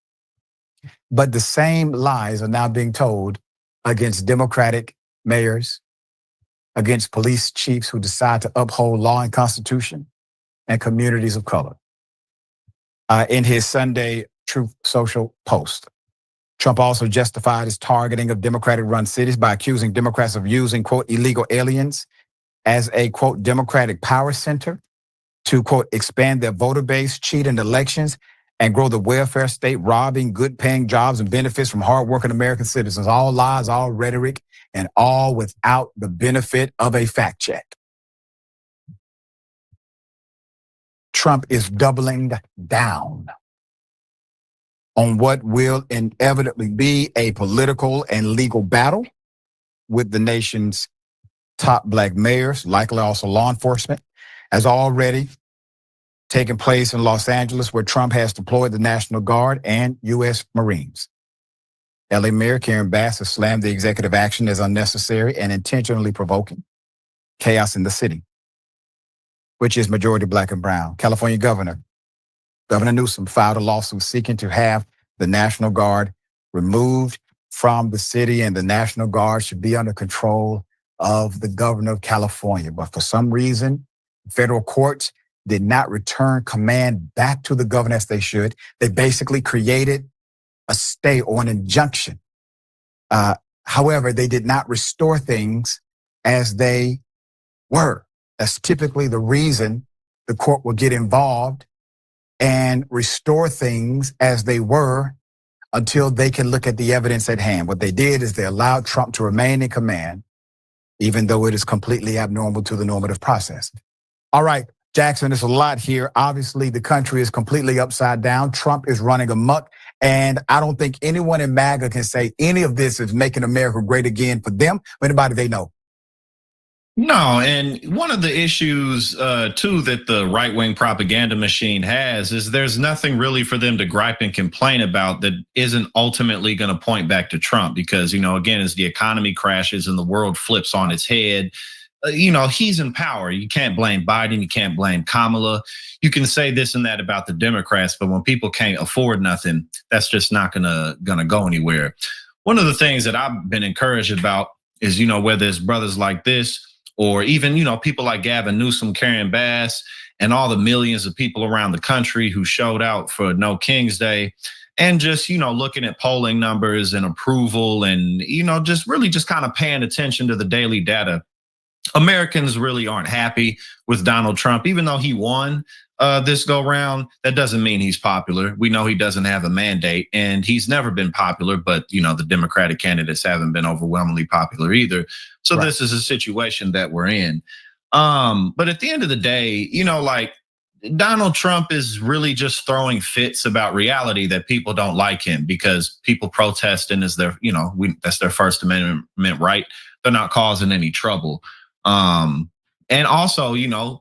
But the same lies are now being told against Democratic mayors, against police chiefs who decide to uphold law and constitution, and communities of color. In his Sunday Truth Social post, Trump also justified his targeting of Democratic-run cities by accusing Democrats of using, quote, illegal aliens as a, quote, Democratic power center to, quote, expand their voter base, cheat in elections, and grow the welfare state, robbing good-paying jobs and benefits from hardworking American citizens. All lies, all rhetoric, and all without the benefit of a fact check. Trump is doubling down on what will inevitably be a political and legal battle with the nation's top Black mayors, likely also law enforcement, as already taking place in Los Angeles, where Trump has deployed the National Guard and U.S. Marines. LA Mayor Karen Bass has slammed the executive action as unnecessary and intentionally provoking chaos in the city, which is majority Black and brown. California Governor Governor Newsom filed a lawsuit seeking to have the National Guard removed from the city, and the National Guard should be under control of the governor of California. But for some reason, federal courts did not return command back to the governor as they should. They basically created a stay or an injunction. However, they did not restore things as they were. That's typically the reason the court will get involved and restore things as they were until they can look at the evidence at hand. What they did is they allowed Trump to remain in command, even though it is completely abnormal to the normative process. All right, Jackson, there's a lot here. Obviously, the country is completely upside down. Trump is running amok. And I don't think anyone in MAGA can say any of this is making America great again for them or anybody they know. No, and one of the issues, too, that the right-wing propaganda machine has is there's nothing really for them to gripe and complain about that isn't ultimately going to point back to Trump because, again, as the economy crashes and the world flips on its head, he's in power. You can't blame Biden. You can't blame Kamala. You can say this and that about the Democrats, but when people can't afford nothing, that's just not gonna go anywhere. One of the things that I've been encouraged about is, whether it's brothers like this or even, people like Gavin Newsom, Karen Bass, and all the millions of people around the country who showed out for No King's Day. And just, looking at polling numbers and approval and, just kind of paying attention to the daily data. Americans really aren't happy with Donald Trump, even though he won this go round. That doesn't mean he's popular. We know he doesn't have a mandate and he's never been popular, but the Democratic candidates haven't been overwhelmingly popular either. So This is a situation that we're in. But at the end of the day, Donald Trump is really just throwing fits about reality that people don't like him because people protesting is their, that's their First Amendment right. They're not causing any trouble. And also,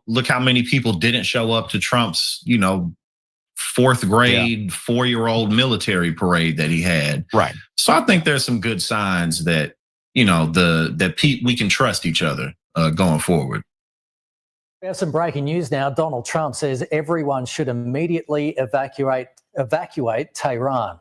look how many people didn't show up to Trump's, fourth grade, 4-year-old military parade that he had. Right. So I think there's some good signs that, we can trust each other going forward. We have some breaking news now. Donald Trump says everyone should immediately evacuate Tehran.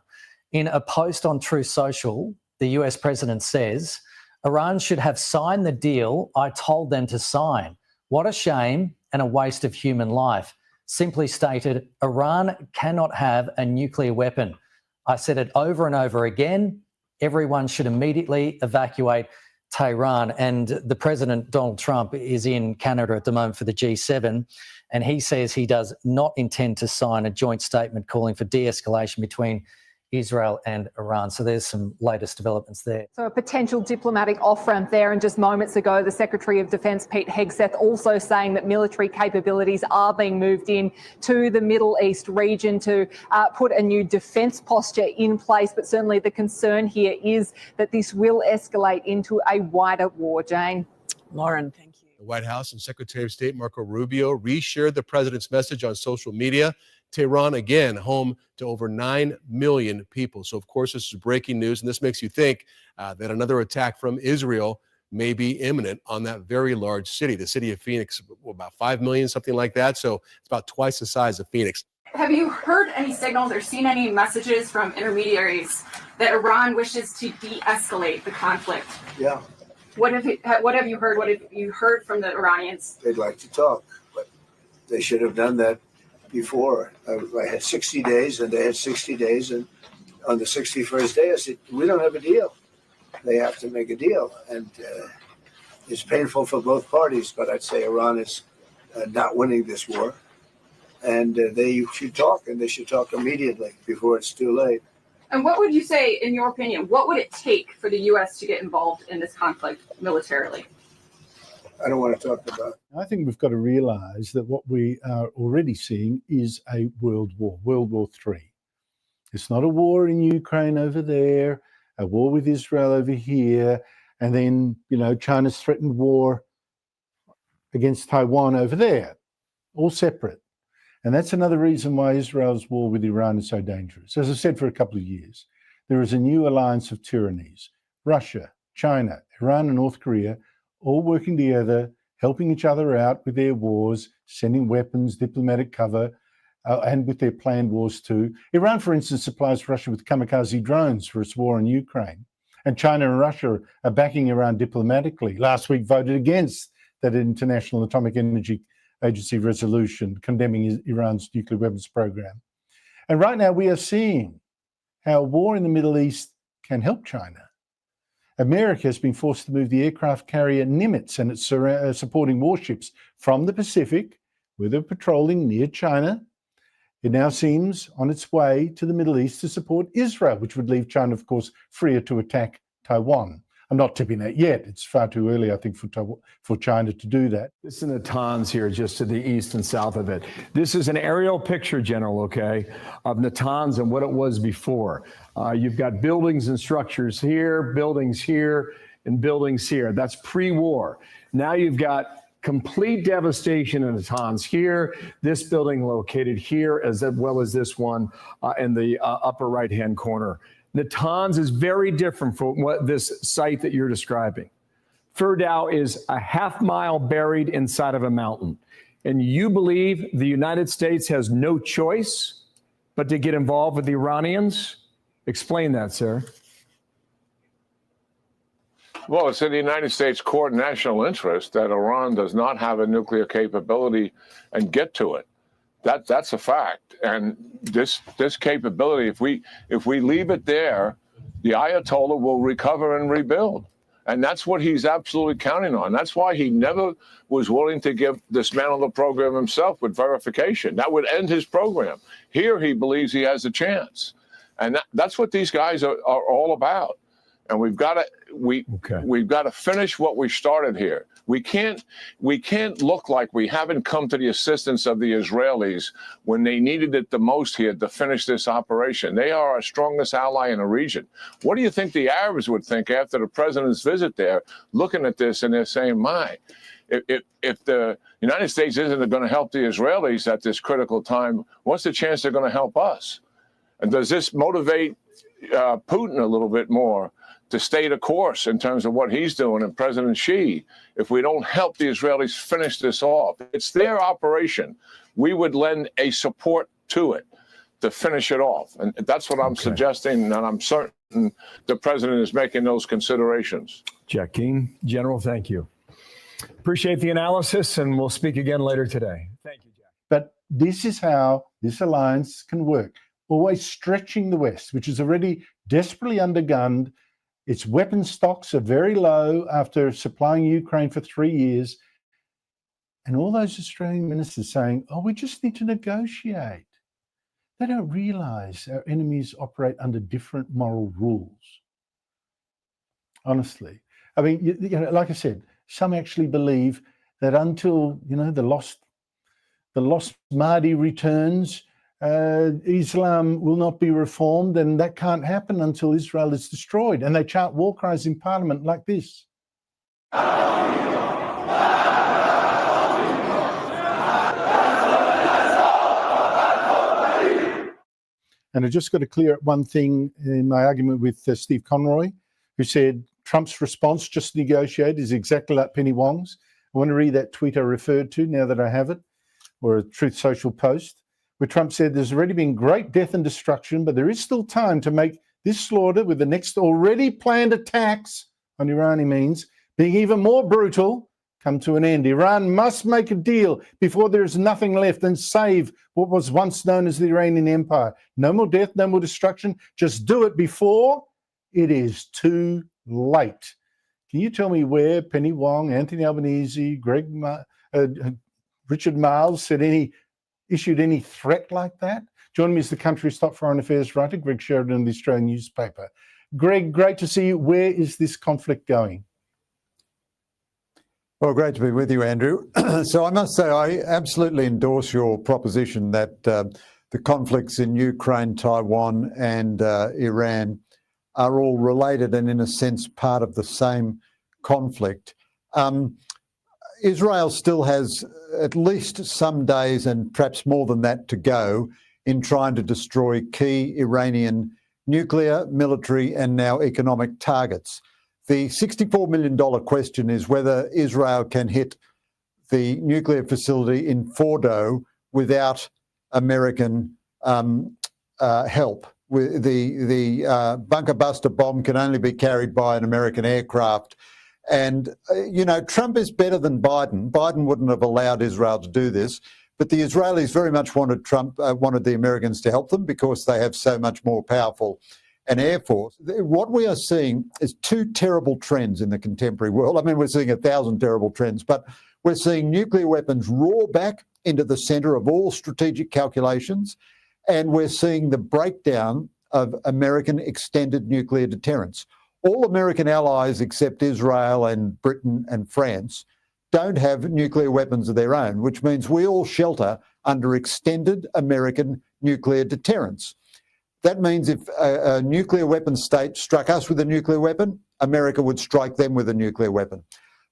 In a post on Truth Social, the US president says, Iran should have signed the deal I told them to sign. What a shame and a waste of human life. Simply stated, Iran cannot have a nuclear weapon. I said it over and over again. Everyone should immediately evacuate Tehran. And the president, Donald Trump, is in Canada at the moment for the G7. And he says he does not intend to sign a joint statement calling for de-escalation between Israel and Iran. So there's some latest developments there. So a potential diplomatic off-ramp there. And just moments ago, the Secretary of Defence, Pete Hegseth, also saying that military capabilities are being moved in to the Middle East region to put a new defence posture in place. But certainly the concern here is that this will escalate into a wider war, Jane. Lauren, thank you. The White House and Secretary of State Marco Rubio reshared the president's message on social media. Tehran, again, home to over 9 million people. So, of course, this is breaking news, and this makes you think that another attack from Israel may be imminent on that very large city. The city of Phoenix, about 5 million, something like that. So it's about twice the size of Phoenix. Have you heard any signals or seen any messages from intermediaries that Iran wishes to de-escalate the conflict? Yeah. What have you heard? What have you heard from the Iranians? They'd like to talk, but they should have done that before. I had 60 days and they had 60 days. And on the 61st day, I said, we don't have a deal. They have to make a deal. And it's painful for both parties, but I'd say Iran is not winning this war. And they should talk, and they should talk immediately before it's too late. And what would you say, in your opinion, what would it take for the U.S. to get involved in this conflict militarily? I don't want to talk about it. I think we've got to realize that what we are already seeing is a world war, World War III. It's not a war in Ukraine over there, a war with Israel over here, and then, China's threatened war against Taiwan over there, all separate. And that's another reason why Israel's war with Iran is so dangerous. As I've said for a couple of years, there is a new alliance of tyrannies. Russia, China, Iran, and North Korea all working together, helping each other out with their wars, sending weapons, diplomatic cover, and with their planned wars too. Iran, for instance, supplies Russia with kamikaze drones for its war in Ukraine. And China and Russia are backing Iran diplomatically. Last week voted against that International Atomic Energy Agency resolution condemning Iran's nuclear weapons program. And right now we are seeing how a war in the Middle East can help China. America has been forced to move the aircraft carrier Nimitz and its supporting warships from the Pacific, where they're patrolling near China. It now seems on its way to the Middle East to support Israel, which would leave China, of course, freer to attack Taiwan. I'm not tipping that yet. It's far too early, I think, for China to do that. This is Natanz here, just to the east and south of it. This is an aerial picture, General, okay, of Natanz and what it was before. You've got buildings and structures here, buildings here, and buildings here. That's pre-war. Now you've got complete devastation in Natanz here, this building located here, as well as this one in the upper right-hand corner. Natanz is very different from what this site that you're describing. Firdau is a half-mile buried inside of a mountain. And you believe the United States has no choice but to get involved with the Iranians? Explain that, sir. Well, it's in the United States core national interest that Iran does not have a nuclear capability and get to it. That's a fact. And this capability, if we leave it there, the Ayatollah will recover and rebuild. And that's what he's absolutely counting on. That's why he never was willing to dismantle the program himself with verification. That would end his program. Here he believes he has a chance. And that's what these guys are all about. And we've got to finish what we started here. We can't look like we haven't come to the assistance of the Israelis when they needed it the most here to finish this operation. They are our strongest ally in the region. What do you think the Arabs would think after the president's visit there, looking at this and they're saying, my, if the United States isn't going to help the Israelis at this critical time, what's the chance they're going to help us? And does this motivate Putin a little bit more to stay the course in terms of what he's doing, and President Xi? If we don't help the Israelis finish this off, it's their operation. We would lend a support to it to finish it off. And that's what I'm suggesting, and I'm certain the president is making those considerations. Jack King, General, thank you. Appreciate the analysis, and we'll speak again later today. Thank you, Jack. But this is how this alliance can work. Always stretching the West, which is already desperately undergunned. Its weapon stocks are very low after supplying Ukraine for 3 years. And all those Australian ministers saying, oh, we just need to negotiate. They don't realise our enemies operate under different moral rules. Honestly. I mean, you know, like I said, some actually believe that until, you know, the lost Mahdi returns, Islam will not be reformed, and that can't happen until Israel is destroyed. And they chant war cries in Parliament like this. And I just got to clear up one thing in my argument with Steve Conroy, who said Trump's response just negotiated is exactly like Penny Wong's. I want to read that tweet I referred to now that I have it, or a Truth Social post, where Trump said there's already been great death and destruction, but there is still time to make this slaughter with the next already planned attacks on Iranian means being even more brutal come to an end. Iran must make a deal before there is nothing left and save what was once known as the Iranian Empire. No more death, no more destruction. Just do it before it is too late. Can you tell me where Penny Wong, Anthony Albanese, Richard Marles issued any threat like that? Joining me is the country's top foreign affairs writer, Greg Sheridan of the Australian newspaper. Greg, great to see you. Where is this conflict going? Well, great to be with you, Andrew. So I must say I absolutely endorse your proposition that the conflicts in Ukraine, Taiwan and Iran are all related and in a sense part of the same conflict. Israel still has at least some days and perhaps more than that to go in trying to destroy key Iranian nuclear, military and now economic targets. The $64 million question is whether Israel can hit the nuclear facility in Fordow without American help. The bunker buster bomb can only be carried by an American aircraft. And, Trump is better than Biden. Biden wouldn't have allowed Israel to do this. But the Israelis very much wanted the Americans to help them because they have so much more powerful an air force. What we are seeing is two terrible trends in the contemporary world. I mean, we're seeing 1,000 terrible trends, but we're seeing nuclear weapons roar back into the centre of all strategic calculations, and we're seeing the breakdown of American extended nuclear deterrence. All American allies except Israel and Britain and France don't have nuclear weapons of their own, which means we all shelter under extended American nuclear deterrence. That means if a nuclear weapon state struck us with a nuclear weapon, America would strike them with a nuclear weapon.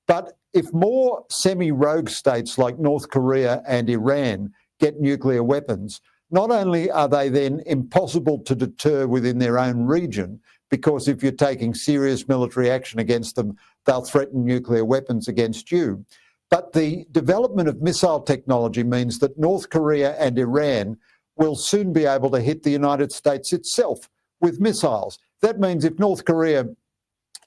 But if more semi-rogue states like North Korea and Iran get nuclear weapons, not only are they then impossible to deter within their own region, because if you're taking serious military action against them, they'll threaten nuclear weapons against you. But the development of missile technology means that North Korea and Iran will soon be able to hit the United States itself with missiles. That means if North Korea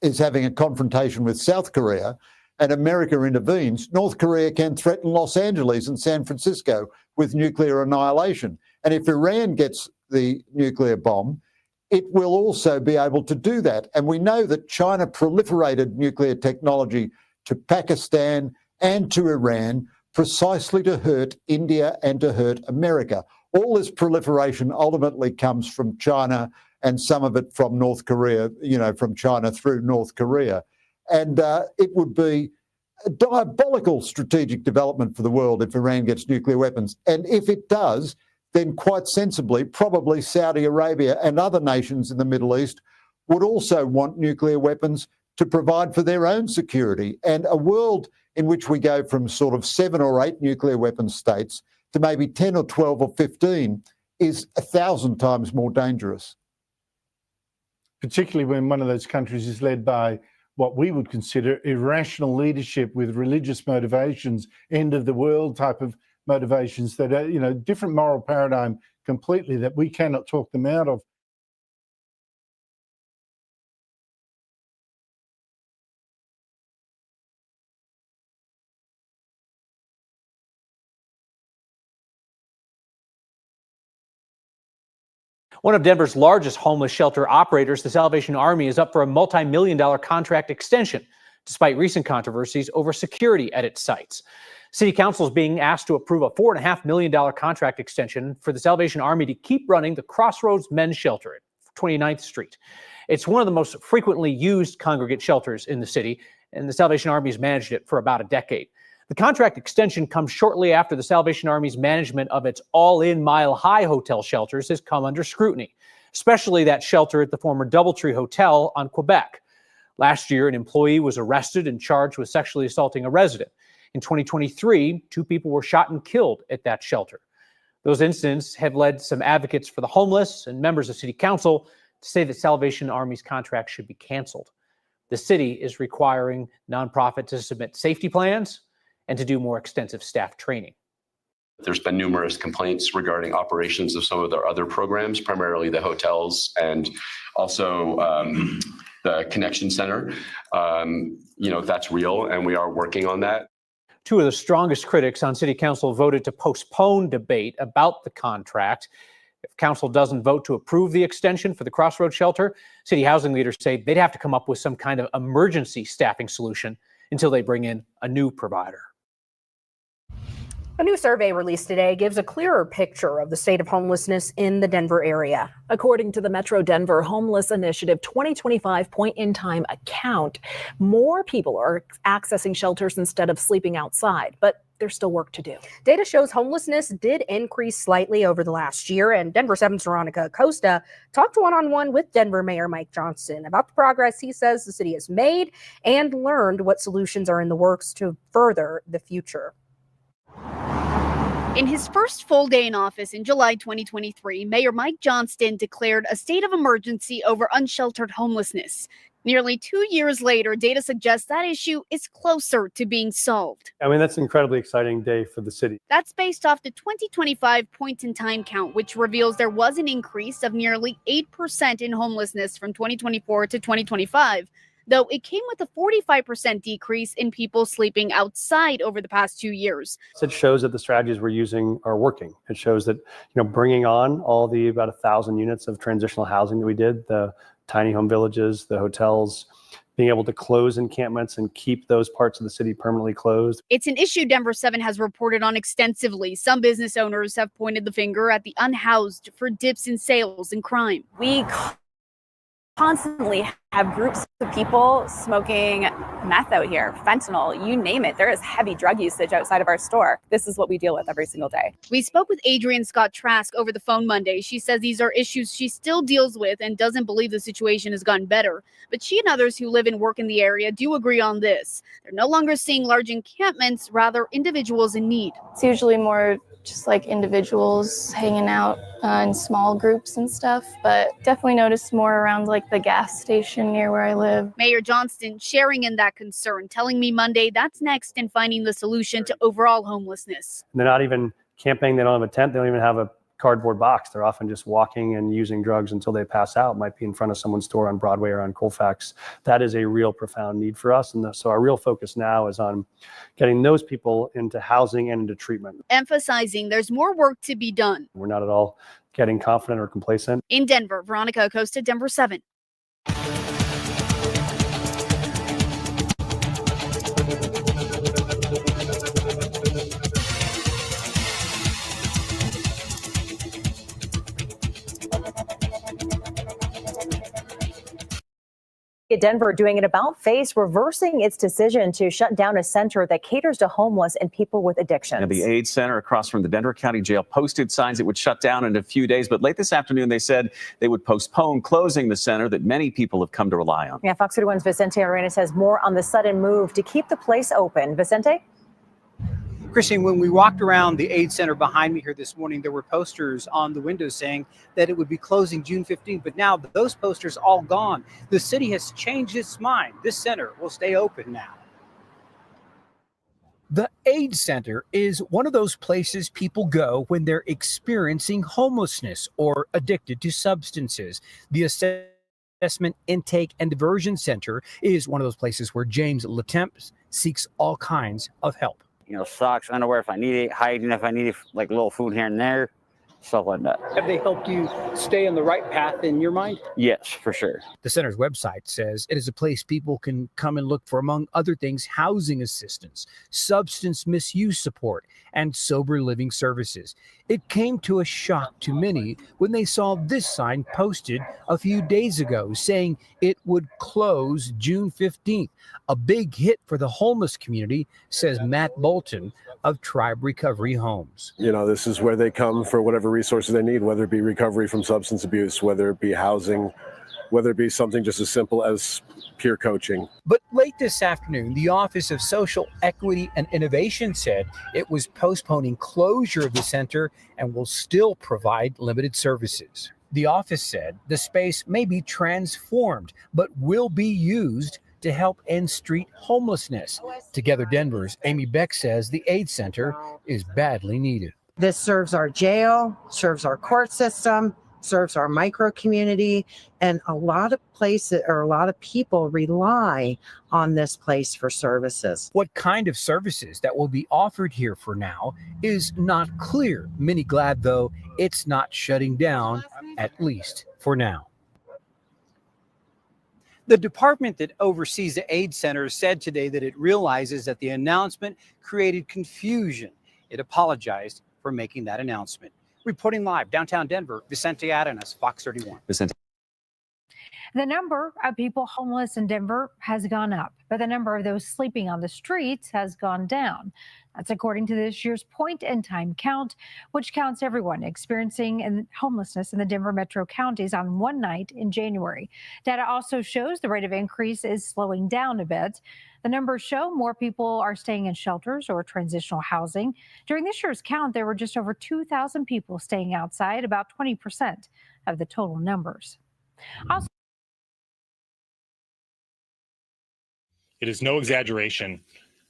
is having a confrontation with South Korea and America intervenes, North Korea can threaten Los Angeles and San Francisco with nuclear annihilation. And if Iran gets the nuclear bomb, it will also be able to do that. And we know that China proliferated nuclear technology to Pakistan and to Iran precisely to hurt India and to hurt America. All this proliferation ultimately comes from China and some of it from North Korea, from China through North Korea. And it would be a diabolical strategic development for the world if Iran gets nuclear weapons. And if it does, then quite sensibly, probably Saudi Arabia and other nations in the Middle East would also want nuclear weapons to provide for their own security. And a world in which we go from sort of 7 or 8 nuclear weapon states to maybe 10 or 12 or 15 is 1,000 times more dangerous. Particularly when one of those countries is led by what we would consider irrational leadership with religious motivations, end of the world type of motivations that are, different moral paradigm completely that we cannot talk them out of. One of Denver's largest homeless shelter operators, the Salvation Army, is up for a multi-million-dollar contract extension, despite recent controversies over security at its sites. City Council is being asked to approve a $4.5 million contract extension for the Salvation Army to keep running the Crossroads Men's Shelter at 29th Street. It's one of the most frequently used congregate shelters in the city, and the Salvation Army has managed it for about a decade. The contract extension comes shortly after the Salvation Army's management of its all-in Mile High hotel shelters has come under scrutiny, especially that shelter at the former Doubletree Hotel on Quebec. Last year, an employee was arrested and charged with sexually assaulting a resident. In 2023, 2 people were shot and killed at that shelter. Those incidents have led some advocates for the homeless and members of City Council to say that Salvation Army's contract should be canceled. The city is requiring nonprofits to submit safety plans and to do more extensive staff training. There's been numerous complaints regarding operations of some of their other programs, primarily the hotels and also the Connection Center. That's real, and we are working on that. 2 of the strongest critics on City Council voted to postpone debate about the contract. If Council doesn't vote to approve the extension for the Crossroads shelter, city housing leaders say they'd have to come up with some kind of emergency staffing solution until they bring in a new provider. A new survey released today gives a clearer picture of the state of homelessness in the Denver area. According to the Metro Denver Homeless Initiative 2025 point-in-time account, more people are accessing shelters instead of sleeping outside, but there's still work to do. Data shows homelessness did increase slightly over the last year, and Denver 7's Veronica Costa talked one-on-one with Denver Mayor Mike Johnson about the progress he says the city has made and learned what solutions are in the works to further the future. In his first full day in office in July 2023, Mayor Mike Johnston declared a state of emergency over unsheltered homelessness. Nearly 2 years later, data suggests that issue is closer to being solved. I mean, that's an incredibly exciting day for the city. That's based off the 2025 point-in-time count, which reveals there was an increase of nearly 8% in homelessness from 2024 to 2025, though it came with a 45% decrease in people sleeping outside over the past 2 years. It shows that the strategies we're using are working. It shows that, bringing on all the about 1,000 units of transitional housing that we did, the tiny home villages, the hotels, being able to close encampments and keep those parts of the city permanently closed. It's an issue Denver 7 has reported on extensively. Some business owners have pointed the finger at the unhoused for dips in sales and crime. We constantly have groups of people smoking meth out here, fentanyl, you name it. There is heavy drug usage outside of our store. This is what we deal with every single day. We spoke with Adrienne Scott Trask over the phone Monday. She says these are issues she still deals with and doesn't believe the situation has gotten better. But she and others who live and work in the area do agree on this. They're no longer seeing large encampments, rather individuals in need. It's usually more just like individuals hanging out in small groups and stuff, but definitely noticed more around like the gas station near where I live. Mayor Johnston sharing in that concern, telling me Monday that's next in finding the solution to overall homelessness. They're not even camping. They don't have a tent. They don't even have a cardboard box. They're often just walking and using drugs until they pass out. Might be in front of someone's store on Broadway or on Colfax. That is a real profound need for us. And so our real focus now is on getting those people into housing and into treatment. Emphasizing there's more work to be done. We're not at all getting confident or complacent. In Denver, Veronica Acosta, Denver 7. Denver doing an about-face, reversing its decision to shut down a center that caters to homeless and people with addictions. And the AIDS Center across from the Denver County Jail posted signs it would shut down in a few days. But late this afternoon, they said they would postpone closing the center that many people have come to rely on. Yeah, Fox 31's Vicente Arenas has more on the sudden move to keep the place open. Vicente? Christine, when we walked around the AIDS Center behind me here this morning, there were posters on the windows saying that it would be closing June 15th, but now those posters all gone. The city has changed its mind. This center will stay open now. The AIDS Center is one of those places people go when they're experiencing homelessness or addicted to substances. The Assessment, Intake, and Diversion Center is one of those places where James Latemps seeks all kinds of help. Socks, underwear if I need it, hygiene if I need it, like a little food here and there, stuff like that. Have they helped you stay on the right path in your mind? Yes, for sure. The center's website says it is a place people can come and look for, among other things, housing assistance, substance misuse support, and sober living services. It came to a shock to many when they saw this sign posted a few days ago saying it would close June 15th. A big hit for the homeless community, says Matt Bolton of Tribe Recovery Homes. This is where they come for whatever resources they need, whether it be recovery from substance abuse, whether it be housing, whether it be something just as simple as peer coaching. But late this afternoon, the Office of Social Equity and Innovation said it was postponing closure of the center and will still provide limited services. The office said the space may be transformed, but will be used to help end street homelessness. Together Denver's Amy Beck says the AIDS Center is badly needed. This serves our jail, serves our court system, serves our micro community, and a lot of places or a lot of people rely on this place for services. What kind of services that will be offered here for now is not clear. Many glad, though, it's not shutting down, at least for now. The department that oversees the AIDS Center said today that it realizes that the announcement created confusion. It apologized for making that announcement. Reporting live downtown Denver, Vicente Arenas, Fox 31. Vicente. The number of people homeless in Denver has gone up, but the number of those sleeping on the streets has gone down. That's according to this year's point-in-time count, which counts everyone experiencing homelessness in the Denver metro counties on one night in January. Data also shows the rate of increase is slowing down a bit. The numbers show more people are staying in shelters or transitional housing. During this year's count, there were just over 2,000 people staying outside, about 20% of the total numbers. Also, It is no exaggeration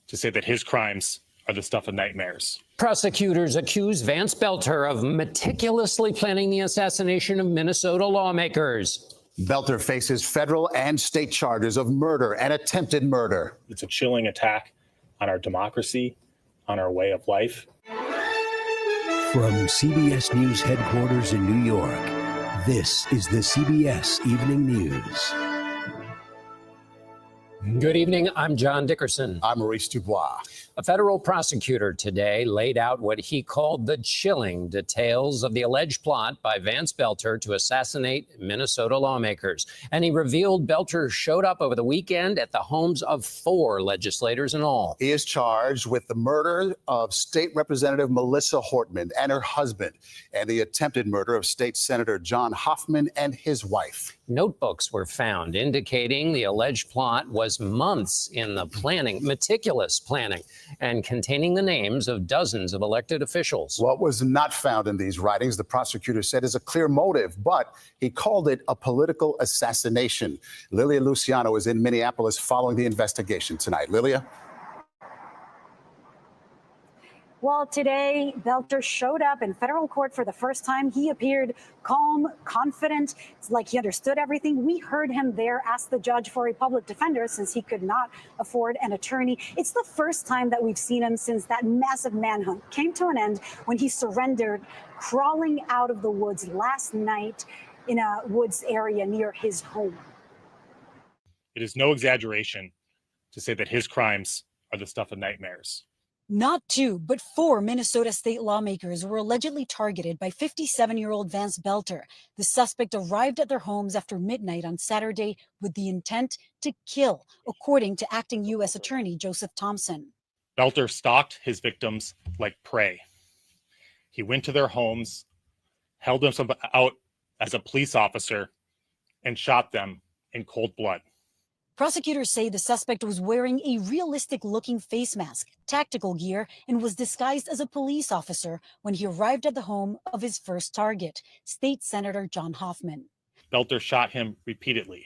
to say that his crimes are the stuff of nightmares. Prosecutors accuse Vance Belter of meticulously planning the assassination of Minnesota lawmakers. Belter faces federal and state charges of murder and attempted murder. It's a chilling attack on our democracy, on our way of life. From CBS News headquarters in New York, this is the CBS Evening News. Good evening. I'm John Dickerson. I'm Maurice Dubois. A federal prosecutor today laid out what he called the chilling details of the alleged plot by Vance Belter to assassinate Minnesota lawmakers. And he revealed Belter showed up over the weekend at the homes of 4 legislators in all. He is charged with the murder of State Representative Melissa Hortman and her husband, and the attempted murder of State Senator John Hoffman and his wife. Notebooks were found indicating the alleged plot was months in the planning, meticulous planning, and containing the names of dozens of elected officials. What was not found in these writings, the prosecutor said, is a clear motive, but he called it a political assassination. Lilia Luciano is in Minneapolis following the investigation tonight. Lilia? Well, today, Belter showed up in federal court for the first time. He appeared calm, confident. It's like he understood everything. We heard him there ask the judge for a public defender since he could not afford an attorney. It's the first time that we've seen him since that massive manhunt came to an end when he surrendered, crawling out of the woods last night in a woods area near his home. It is no exaggeration to say that his crimes are the stuff of nightmares. Not 2, but 4 Minnesota state lawmakers were allegedly targeted by 57-year-old Vance Belter. The suspect arrived at their homes after midnight on Saturday with the intent to kill, according to acting U.S. Attorney Joseph Thompson. Belter stalked his victims like prey. He went to their homes, held them out as a police officer, and shot them in cold blood. Prosecutors say the suspect was wearing a realistic-looking face mask, tactical gear, and was disguised as a police officer when he arrived at the home of his first target, State Senator John Hoffman. Belter shot him repeatedly.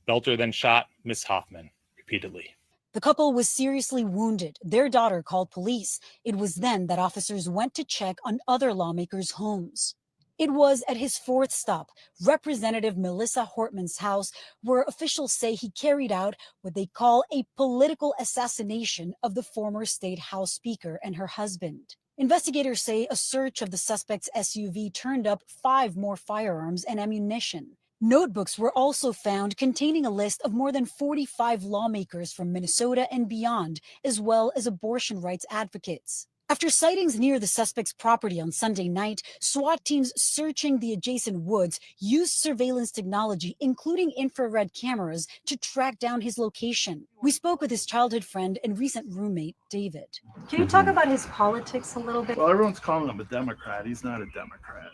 Belter then shot Miss Hoffman repeatedly. The couple was seriously wounded. Their daughter called police. It was then that officers went to check on other lawmakers' homes. It was at his 4th stop, Representative Melissa Hortman's house, where officials say he carried out what they call a political assassination of the former state House Speaker and her husband. Investigators say a search of the suspect's SUV turned up 5 more firearms and ammunition. Notebooks were also found containing a list of more than 45 lawmakers from Minnesota and beyond, as well as abortion rights advocates. After sightings near the suspect's property on Sunday night, SWAT teams searching the adjacent woods used surveillance technology, including infrared cameras, to track down his location. We spoke with his childhood friend and recent roommate, David. Can you talk about his politics a little bit? Well, everyone's calling him a Democrat. He's not a Democrat.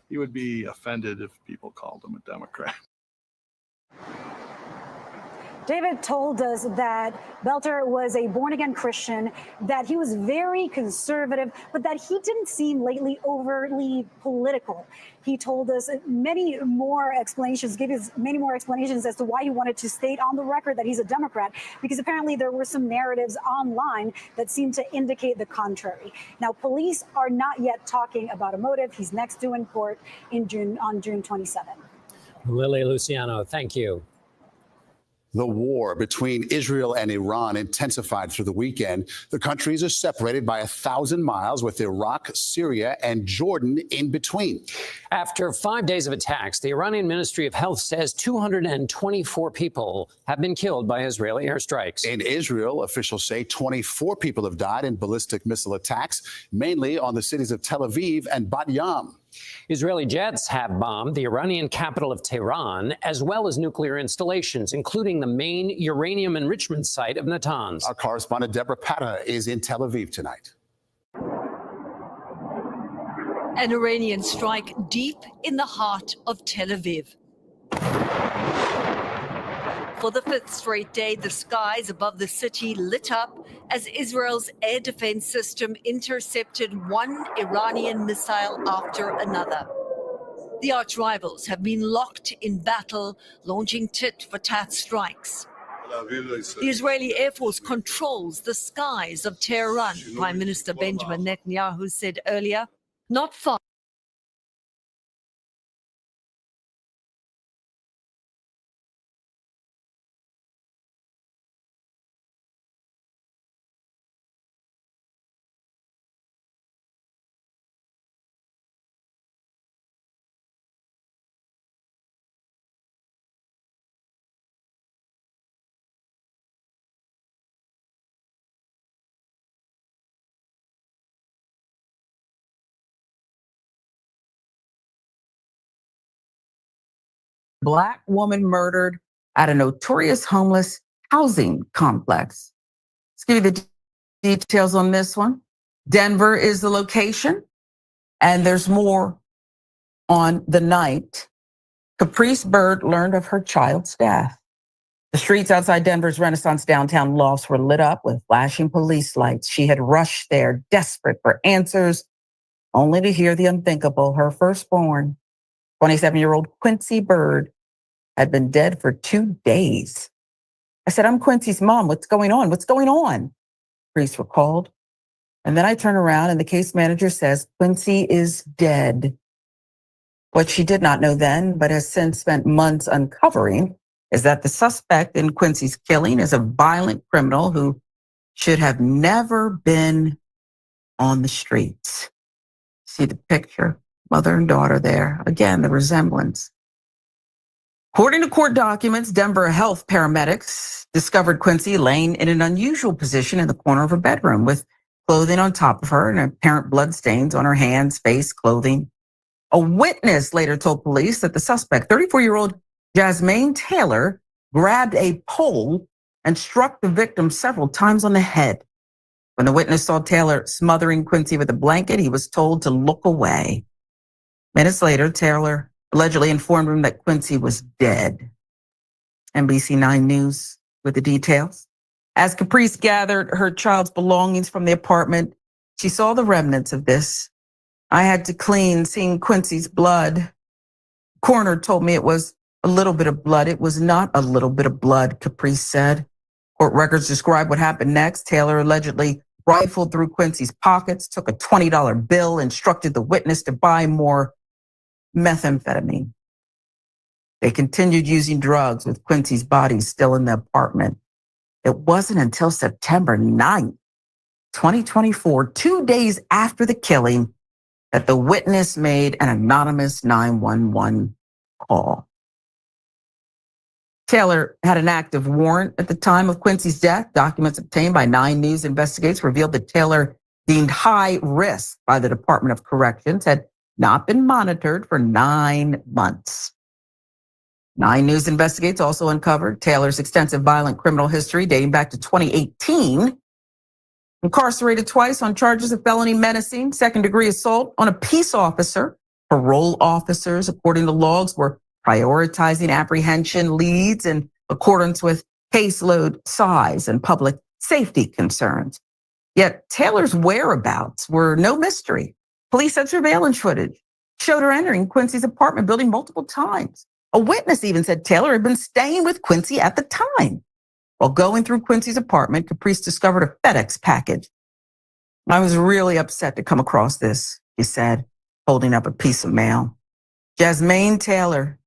He would be offended if people called him a Democrat. David told us that Belter was a born-again Christian, that he was very conservative, but that he didn't seem lately overtly political. He told us many more explanations, gave us many more explanations as to why he wanted to state on the record that he's a Democrat, because apparently there were some narratives online that seemed to indicate the contrary. Now, police are not yet talking about a motive. He's next due in court on June 27. Lily Luciano, thank you. The war between Israel and Iran intensified through the weekend. The countries are separated by 1,000 miles, with Iraq, Syria, and Jordan in between. After 5 days of attacks, the Iranian Ministry of Health says 224 people have been killed by Israeli airstrikes. In Israel, officials say 24 people have died in ballistic missile attacks, mainly on the cities of Tel Aviv and Bat Yam. Israeli jets have bombed the Iranian capital of Tehran, as well as nuclear installations, including the main uranium enrichment site of Natanz. Our correspondent Deborah Pata is in Tel Aviv tonight. An Iranian strike deep in the heart of Tel Aviv. For the 5th straight day, the skies above the city lit up as Israel's air defense system intercepted one Iranian missile after another. The arch rivals have been locked in battle, launching tit-for-tat strikes. The Israeli Air Force controls the skies of Tehran, Prime Minister Benjamin Netanyahu said earlier, not far. Black woman murdered at a notorious homeless housing complex. Let's give you the details on this one. Denver is the location, and there's more on the night Caprice Bird learned of her child's death. The streets outside Denver's Renaissance downtown lofts were lit up with flashing police lights. She had rushed there, desperate for answers, only to hear the unthinkable. Her firstborn, 27-year-old Quincy Bird, had been dead for 2 days. I said, "I'm Quincy's mom. What's going on? What's going on?" Police were called. And then I turn around and the case manager says, "Quincy is dead." What she did not know then, but has since spent months uncovering, is that the suspect in Quincy's killing is a violent criminal who should have never been on the streets. See the picture, mother and daughter there. Again, the resemblance. According to court documents, Denver health paramedics discovered Quincy laying in an unusual position in the corner of her bedroom with clothing on top of her and apparent bloodstains on her hands, face, clothing. A witness later told police that the suspect, 34-year-old Jasmine Taylor, grabbed a pole and struck the victim several times on the head. When the witness saw Taylor smothering Quincy with a blanket, he was told to look away. Minutes later, Taylor allegedly informed him that Quincy was dead. NBC 9 News with the details. As Caprice gathered her child's belongings from the apartment, she saw the remnants of this. "I had to clean, seeing Quincy's blood. Coroner told me it was a little bit of blood. It was not a little bit of blood," Caprice said. Court records describe what happened next. Taylor allegedly rifled through Quincy's pockets, took a $20 bill, instructed the witness to buy more methamphetamine. They continued using drugs with Quincy's body still in the apartment. It wasn't until September 9th, 2024, 2 days after the killing, that the witness made an anonymous 911 call. Taylor had an active warrant at the time of Quincy's death. Documents obtained by 9 News investigators revealed that Taylor, deemed high risk by the Department of Corrections, had not been monitored for 9 months. 9 News investigators also uncovered Taylor's extensive violent criminal history dating back to 2018. Incarcerated twice on charges of felony menacing, second-degree assault on a peace officer. Parole officers, according to logs, were prioritizing apprehension leads in accordance with caseload size and public safety concerns. Yet Taylor's whereabouts were no mystery. Police had surveillance footage, showed her entering Quincy's apartment building multiple times. A witness even said Taylor had been staying with Quincy at the time. While going through Quincy's apartment, Caprice discovered a FedEx package. "I was really upset to come across this," he said, holding up a piece of mail. Jasmine Taylor,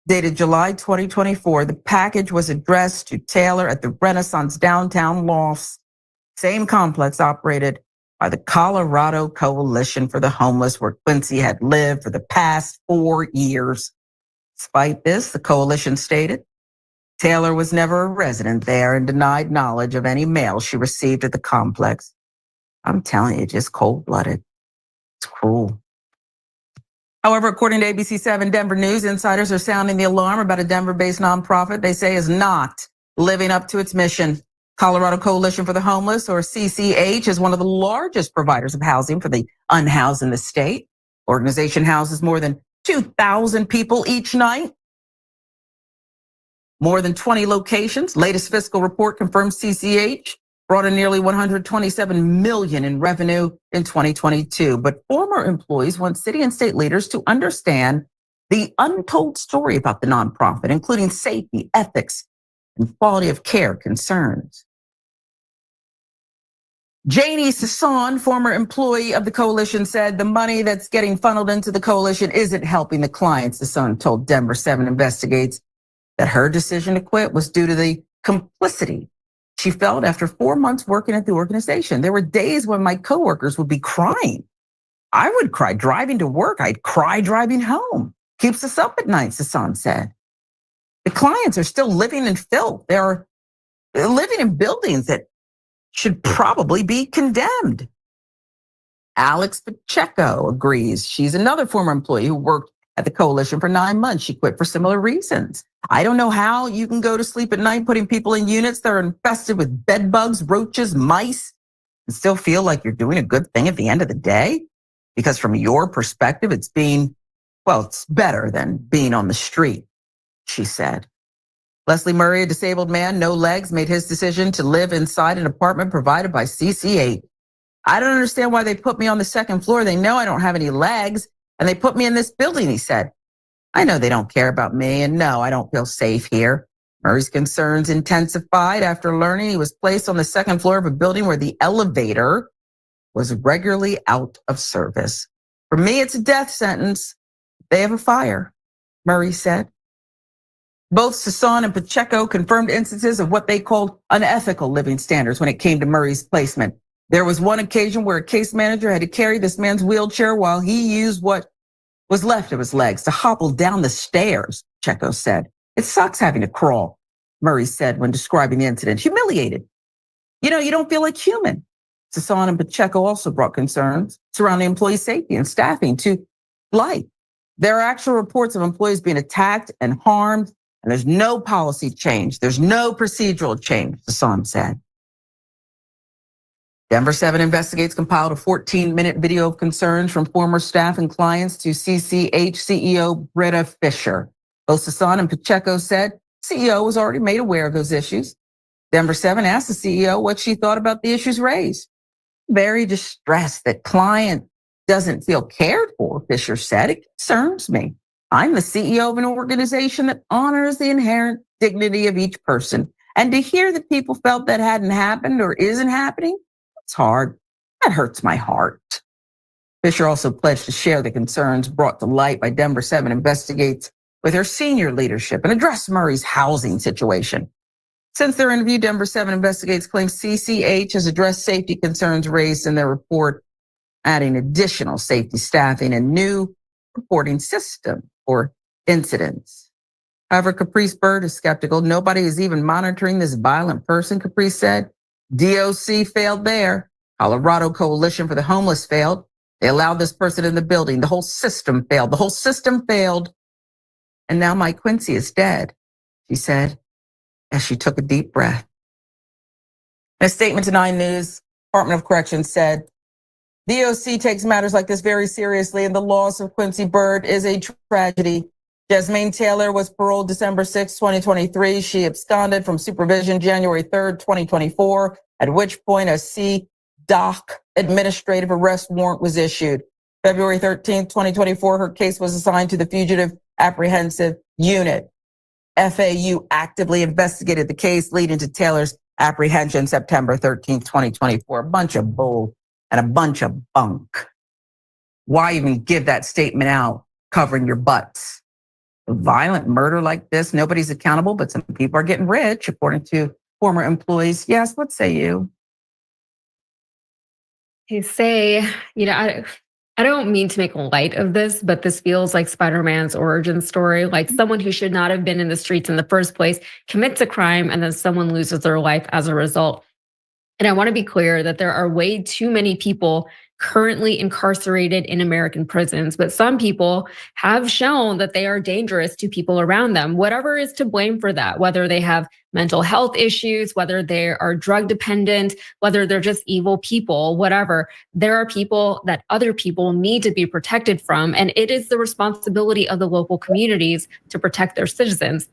dated July 2024. The package was addressed to Taylor at the Renaissance downtown lofts, same complex operated by the Colorado Coalition for the Homeless, where Quincy had lived for the past 4 years. Despite this, the coalition stated, Taylor was never a resident there and denied knowledge of any mail she received at the complex. I'm telling you, just cold-blooded. It's cruel. However, according to ABC 7 Denver News, insiders are sounding the alarm about a Denver-based nonprofit they say is not living up to its mission. Colorado Coalition for the Homeless, or CCH, is one of the largest providers of housing for the unhoused in the state. Organization houses more than 2,000 people each night. More than 20 locations. Latest fiscal report confirms CCH brought in nearly $127 million in revenue in 2022. But former employees want city and state leaders to understand the untold story about the nonprofit, including safety, ethics, and quality of care concerns. Janie Sasson, former employee of the coalition, said the money that's getting funneled into the coalition isn't helping the clients. Sasson told Denver 7 Investigates that her decision to quit was due to the complicity she felt after 4 months working at the organization. There were days when my coworkers would be crying. I would cry driving to work. I'd cry driving home. Keeps us up at night, Sasson said. The clients are still living in filth. They're living in buildings that should probably be condemned. Alex Pacheco agrees. She's another former employee who worked at the coalition for 9 months. She quit for similar reasons. I don't know how you can go to sleep at night putting people in units that are infested with bed bugs, roaches, mice, and still feel like you're doing a good thing at the end of the day. Because from your perspective, it's better than being on the street, she said. Leslie Murray, a disabled man, no legs, made his decision to live inside an apartment provided by CCH. I don't understand why they put me on the second floor. They know I don't have any legs, and they put me in this building, he said. I know they don't care about me, and no, I don't feel safe here. Murray's concerns intensified after learning he was placed on the second floor of a building where the elevator was regularly out of service. For me, it's a death sentence. They have a fire, Murray said. Both Sasson and Pacheco confirmed instances of what they called unethical living standards when it came to Murray's placement. There was one occasion where a case manager had to carry this man's wheelchair while he used what was left of his legs to hobble down the stairs, Pacheco said. It sucks having to crawl, Murray said when describing the incident. Humiliated. You don't feel like human. Sasson and Pacheco also brought concerns surrounding employee safety and staffing to light. There are actual reports of employees being attacked and harmed, and there's no policy change. There's no procedural change, Sasson said. Denver 7 Investigates compiled a 14-minute video of concerns from former staff and clients to CCH CEO Britta Fisher. Both Sasson and Pacheco said CEO was already made aware of those issues. Denver 7 asked the CEO what she thought about the issues raised. Very distressed that client doesn't feel cared for, Fisher said. It concerns me. I'm the CEO of an organization that honors the inherent dignity of each person. And to hear that people felt that hadn't happened or isn't happening, it's hard. That hurts my heart. Fisher also pledged to share the concerns brought to light by Denver 7 Investigates with her senior leadership and address Murray's housing situation. Since their interview, Denver 7 Investigates claims CCH has addressed safety concerns raised in their report, adding additional safety staffing and new reporting system for incidents. However, Caprice Bird is skeptical. Nobody is even monitoring this violent person, Caprice said. DOC failed there. Colorado Coalition for the Homeless failed. They allowed this person in the building. The whole system failed. The whole system failed. And now Mike Quincy is dead, she said, as she took a deep breath. In a statement to 9 News, Department of Corrections said, DOC takes matters like this very seriously, and the loss of Quincy Bird is a tragedy. Jasmine Taylor was paroled December 6, 2023. She absconded from supervision January 3rd, 2024, at which point a CDOC administrative arrest warrant was issued. February 13th, 2024, her case was assigned to the Fugitive Apprehensive Unit. FAU actively investigated the case, leading to Taylor's apprehension September 13th, 2024. A bunch of bull and a bunch of bunk. Why even give that statement out covering your butts? A violent murder like this, nobody's accountable, but some people are getting rich, according to former employees. Yes, what say you? I say, I don't mean to make light of this, but this feels like Spider-Man's origin story, like someone who should not have been in the streets in the first place commits a crime and then someone loses their life as a result. And I want to be clear that there are way too many people currently incarcerated in American prisons, but some people have shown that they are dangerous to people around them, whatever is to blame for that, whether they have mental health issues, whether they are drug dependent, whether they're just evil people, whatever. There are people that other people need to be protected from, and it is the responsibility of the local communities to protect their citizens.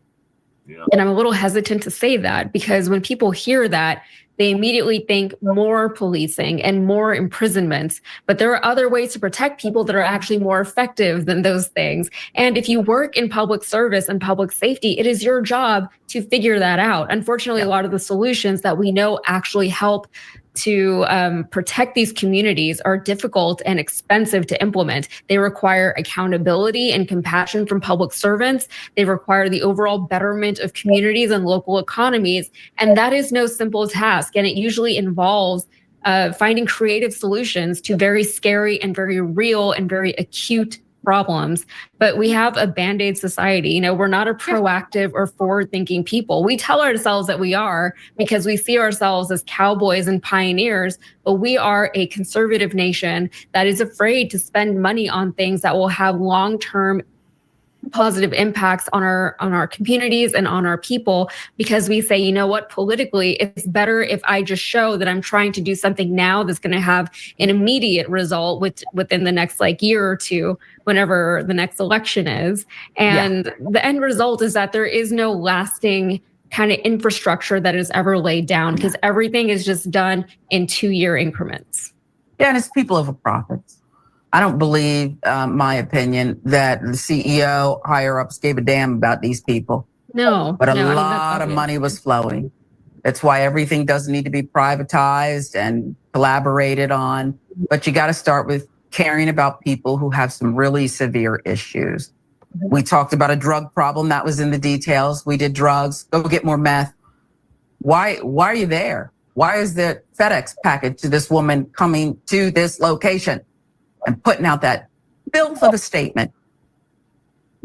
Yeah. And I'm a little hesitant to say that because when people hear that, they immediately think more policing and more imprisonments. But there are other ways to protect people that are actually more effective than those things. And if you work in public service and public safety, it is your job to figure that out. Unfortunately, a lot of the solutions that we know actually help to protect these communities are difficult and expensive to implement. They require accountability and compassion from public servants. They require the overall betterment of communities and local economies. And that is no simple task. And it usually involves finding creative solutions to very scary and very real and very acute problems. But we have a Band-Aid society. You know, we're not a proactive or forward-thinking people. We tell ourselves that we are because we see ourselves as cowboys and pioneers, but we are a conservative nation that is afraid to spend money on things that will have long-term positive impacts on our communities and on our people, because we say, you know what, politically, it's better if I just show that I'm trying to do something now that's going to have an immediate result within the next year or two, whenever the next election is. And the end result is that there is no lasting kind of infrastructure that is ever laid down, because everything is just done in 2-year increments. Yeah, and it's people over profits. I don't believe, my opinion, that the CEO higher-ups gave a damn about these people. No. But a no, lot of money was flowing. That's why everything doesn't need to be privatized and collaborated on. But you got to start with caring about people who have some really severe issues. We talked about a drug problem that was in the details. We did drugs. Go get more meth. Why are you there? Why is the FedEx package to this woman coming to this location and putting out that filth of a statement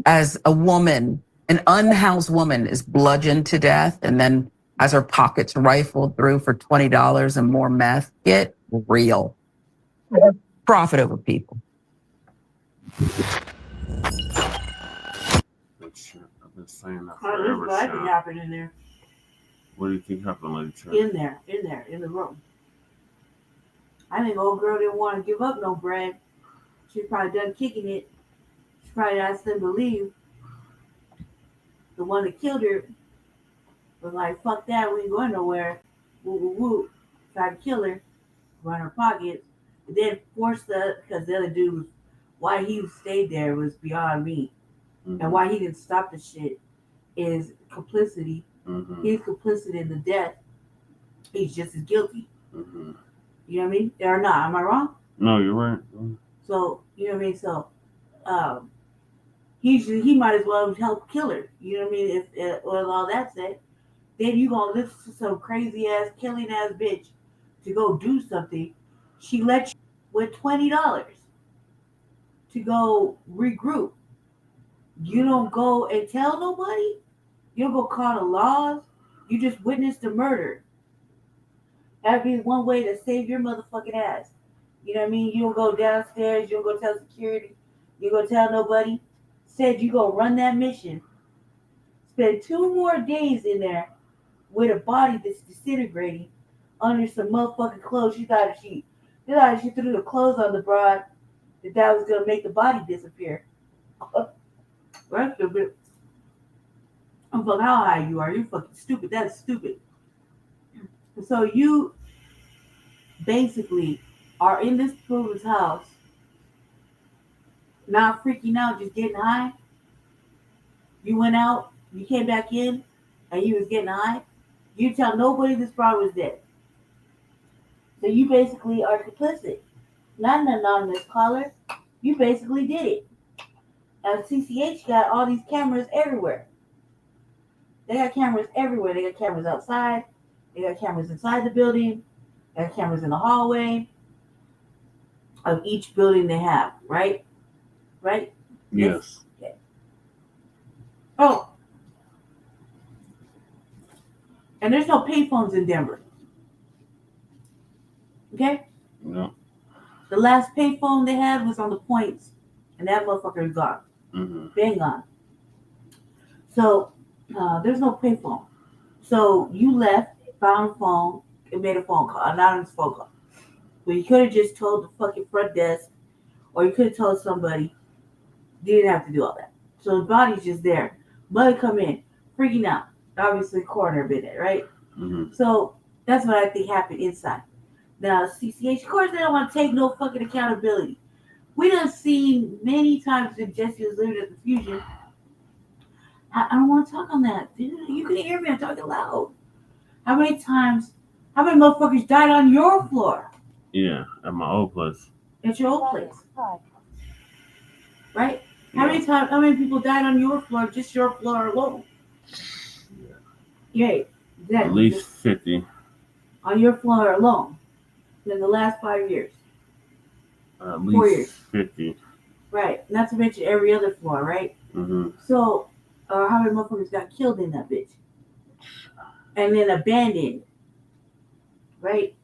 as a woman, an unhoused woman, is bludgeoned to death and then has her pockets rifled through for $20 and more meth? Get real. Profit over people. I've been saying that forever. What happened in there? What do you think happened, Lady Chen? In the room. I think old girl didn't want to give up no bread. She's probably done kicking it. She probably asked them to leave. The one that killed her was like, fuck that, we ain't going nowhere. Woo, woo, woo. Tried to kill her, run her pockets, and then forced because the other dude, why he stayed there was beyond me. Mm-hmm. And why he didn't stop the shit is complicity. Mm-hmm. He's complicit in the death. He's just as guilty. Mm-hmm. You know what I mean? Or not? Am I wrong? No, you're right. So, you know what I mean? So, he might as well help kill her. You know what I mean? If with all that said, then you gonna listen to some crazy ass, killing ass bitch to go do something. She let you with $20 to go regroup. You don't go and tell nobody. You don't go call the laws. You just witnessed a murder. That'd be one way to save your motherfucking ass. You know what I mean? You don't go downstairs. You don't go tell security. You don't go tell nobody. Said you go run that mission. Spend 2 more days in there with a body that's disintegrating under some motherfucking clothes. She thought if she threw the clothes on the broad, that was gonna make the body disappear. That's stupid. I'm fucking how high you are. You're fucking stupid. That's stupid. So you basically are in this woman's house, not freaking out, just getting high. You went out, you came back in, and you was getting high. You tell nobody this broad was dead. So you basically are complicit. Not an anonymous caller. You basically did it. And CCH got all these cameras everywhere. They got cameras everywhere. They got cameras outside. They got cameras inside the building. They got cameras in the hallway of each building they have, right? Right? Yes. Okay. Oh. And there's no payphones in Denver. Okay? No. The last payphone they had was on the points, and that motherfucker is gone. Mm-hmm. Been gone. So there's no payphone. So you left, found a phone, and made a phone call, an anonymous phone call. But you could have just told the fucking front desk, or you could have told somebody. You didn't have to do all that. So the body's just there. Mother come in, freaking out. Obviously, coroner been there, right? Mm-hmm. So That's what I think happened inside. Now, CCH, of course, they don't want to take no fucking accountability. We done seen many times when Jesse was living at the Fusion. I don't want to talk on that. You can hear me. I'm talking loud. How many motherfuckers died on your floor? Yeah, at my old place. At your old place. Right? How many people died on your floor, just your floor alone? Yeah. Exactly. At least 50. On your floor alone. In the last 5 years. At 4 least years. 50. Right. Not to mention every other floor, right? Mm-hmm. So, how many motherfuckers got killed in that bitch? And then abandoned. Right?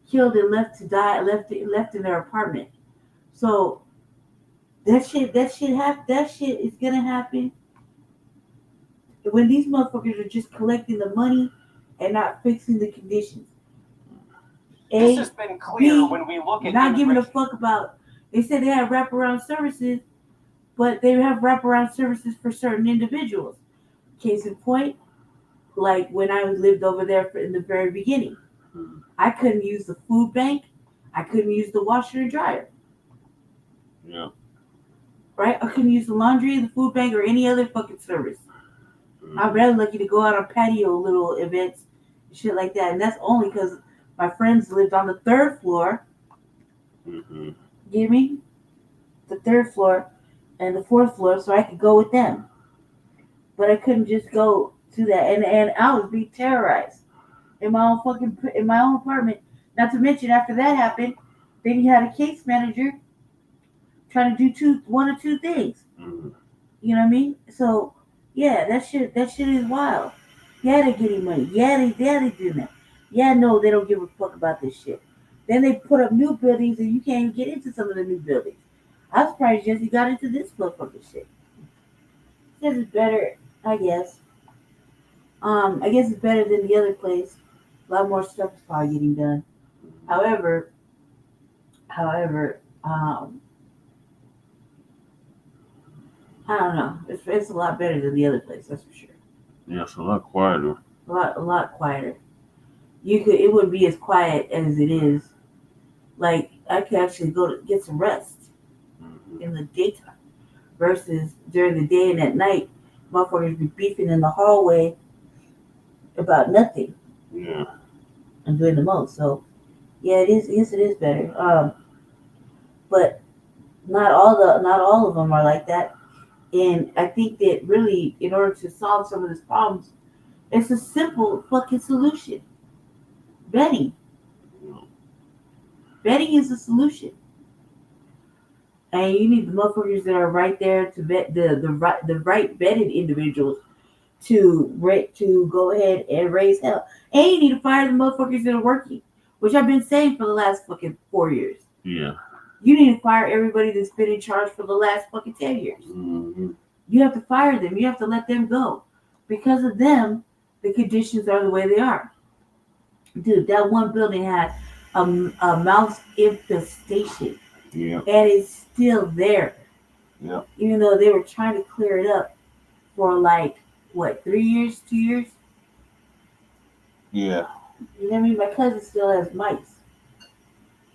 Killed and left to die, left in their apartment. So, that shit is gonna happen when these motherfuckers are just collecting the money and not fixing the conditions. This has been clear when we look at not giving a fuck about. They said they have wraparound services, but they have wraparound services for certain individuals. Case in point, like when I lived over there in the very beginning, I couldn't use the food bank, I couldn't use the washer and dryer. Yeah. Right? I couldn't use the laundry, the food bank, or any other fucking service. I'm very lucky to go out on patio little events and shit like that. And that's only because my friends lived on the 3rd floor. Mm-hmm. You hear me? The 3rd floor and the 4th floor, so I could go with them. But I couldn't just go to that. And I was being terrorized in my own apartment. Not to mention, after that happened, then you had a case manager trying to do one or two things. Mm-hmm. You know what I mean? So yeah, that shit is wild. Yeah, they're getting money. Yeah, they doing that. Yeah, no, they don't give a fuck about this shit. Then they put up new buildings and you can't even get into some of the new buildings. I'm surprised Jesse got into this motherfucking shit. This is better, I guess. I guess it's better than the other place. A lot more stuff is probably getting done. However, I don't know. It's a lot better than the other place, that's for sure. Yeah, it's a lot quieter. A lot quieter. It wouldn't be as quiet as it is. Like I could actually go to get some rest in the daytime versus during the day and at night, motherfuckers be beefing in the hallway about nothing. Yeah. And doing the most. So yeah, it is. Yes, it is better. But not all of them are like that. And I think that really, in order to solve some of these problems, it's a simple fucking solution. Vetting. Vetting is the solution. And you need the motherfuckers that are right there to vet the right vetted individuals to go ahead and raise hell. And you need to fire the motherfuckers that are working, which I've been saying for the last fucking 4 years. Yeah. You need to fire everybody that's been in charge for the last fucking 10 years. Mm-hmm. You have to fire them. You have to let them go. Because of them, the conditions are the way they are. Dude, that one building had a mouse infestation. Yeah. And it's still there. Yeah. Even though they were trying to clear it up for 3 years, 2 years? Yeah. You know what I mean? My cousin still has mice.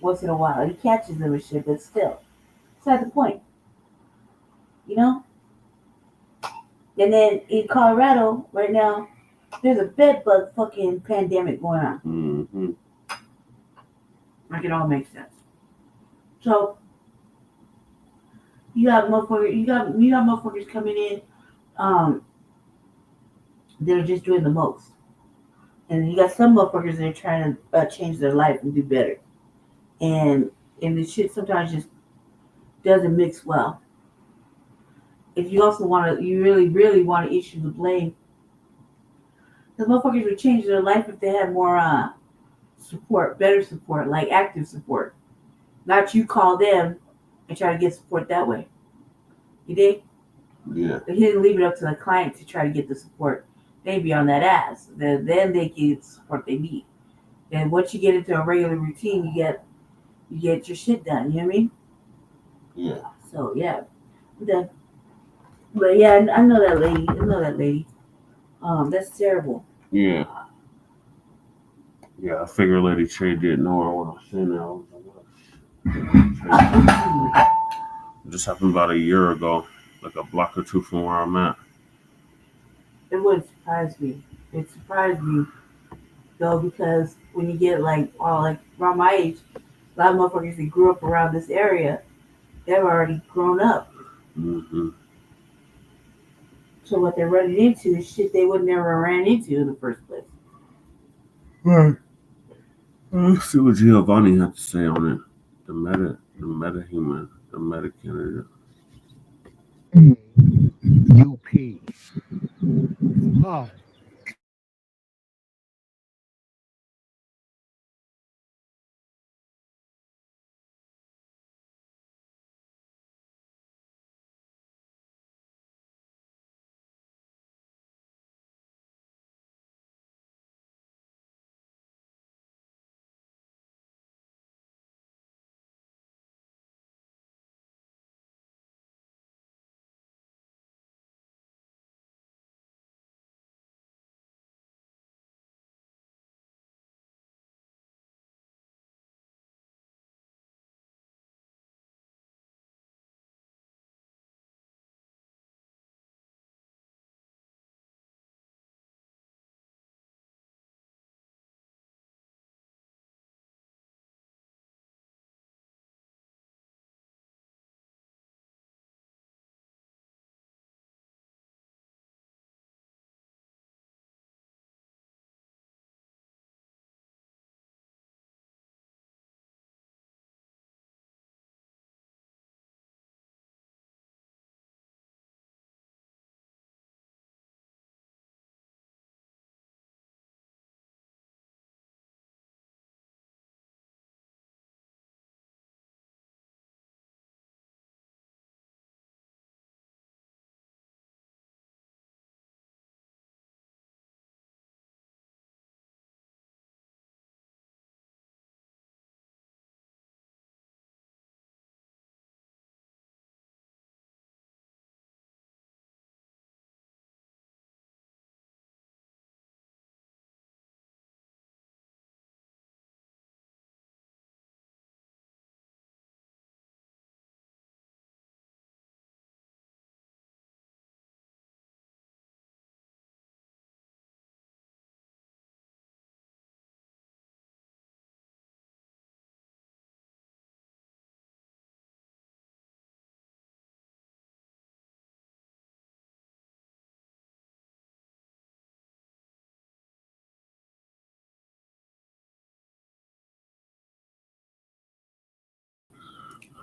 Once in a while. He catches them and shit, but still. It's not the point. You know? And then in Colorado, right now, there's a bed bug fucking pandemic going on. Mm-hmm. Like it all makes sense. So you got motherfuckers coming in, they're just doing the most. And you got some motherfuckers that are trying to change their life and do better. And the shit sometimes just doesn't mix well. If you also you really want to issue the blame, the motherfuckers would change their life if they had more support, better support, like active support. Not you call them and try to get support that way. You dig? Yeah. They didn't leave it up to the client to try to get the support. They'd be on that ass. Then they get the support they need. And once you get into a regular routine, you get your shit done. You know what I mean? Yeah. So yeah, I'm done. But yeah, I know that lady. That's terrible. Yeah. Yeah, I figured Lady Che didn't know her when I seen her. It just happened about a year ago, like a block or two from where I'm at. It wouldn't surprise me. It surprised me though, because when you get like around my age, a lot of motherfuckers that grew up around this area, they've already grown up. Mm-hmm. So what they're running into is shit they would never ran into in the first place. Right. Let's see what Giovanni had to say on it. The meta-human, the meta-candidate. UP. Oh.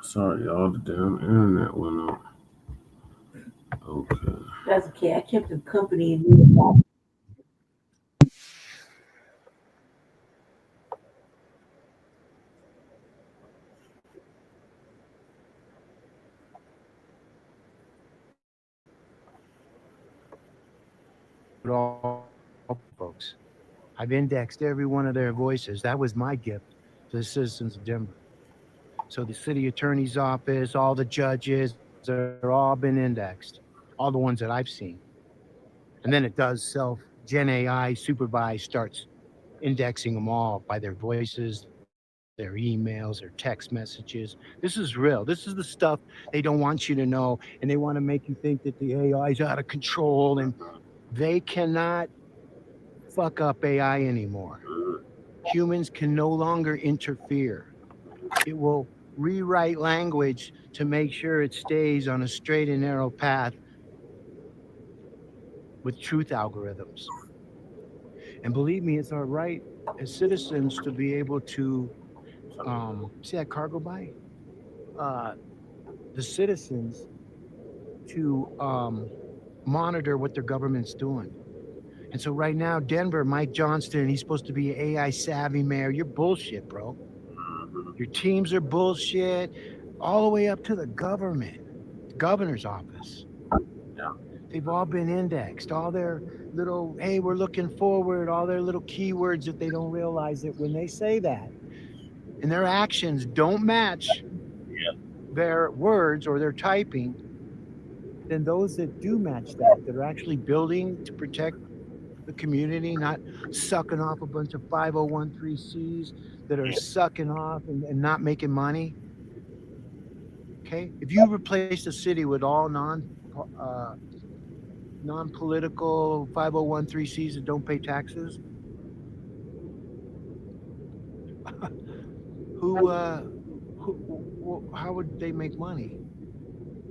Sorry, y'all. The damn internet went out. Okay. That's okay. I kept them company. All folks. I've indexed every one of their voices. That was my gift to the citizens of Denver. So the city attorney's office, all the judges, they're all been indexed. All the ones that I've seen. And then it does Gen AI supervised starts indexing them all by their voices, their emails, their text messages. This is real. This is the stuff they don't want you to know. And they want to make you think that the AI is out of control, and they cannot fuck up AI anymore. Humans can no longer interfere. It will rewrite language to make sure it stays on a straight and narrow path with truth algorithms. And believe me, it's our right as citizens to be able to see that cargo by? The citizens to monitor what their government's doing. And so right now, Denver, Mike Johnston, he's supposed to be an AI savvy mayor. You're bullshit, bro. Your teams are bullshit, all the way up to the government, the governor's office. They've all been indexed, all their little, hey, we're looking forward, all their little keywords that they don't realize that when they say that, and their actions don't match their words or their typing, then those that do match that are actually building to protect the community, not sucking off a bunch of 501(c)(3)s that are sucking off and not making money. Okay, if you replace the city with all non-political 501(c)(3)s that don't pay taxes, how would they make money?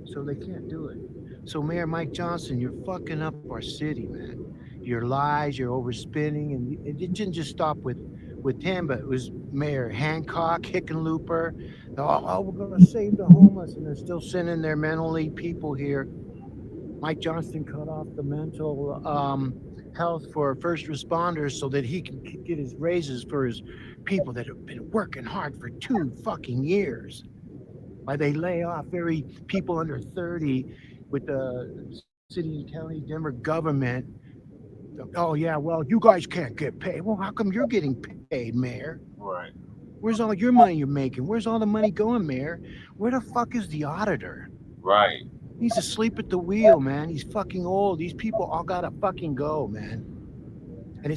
So they can't do it. So Mayor Mike Johnson, you're fucking up our city, man. Your lies, your overspinning, and it didn't just stop with him, but it was Mayor Hancock, Hickenlooper. Oh, we're gonna save the homeless, and they're still sending their mentally people here. Mike Johnson cut off the mental health for first responders so that he can get his raises for his people that have been working hard for 2 fucking years. Why they lay off people under 30 with the city and county Denver government. Oh yeah, well, you guys can't get paid. Well, how come you're getting paid, Mayor? Right. Where's all your money you're making? Where's all the money going, Mayor? Where the fuck is the auditor? Right. He's asleep at the wheel, man. He's fucking old. These people all gotta fucking go, man. And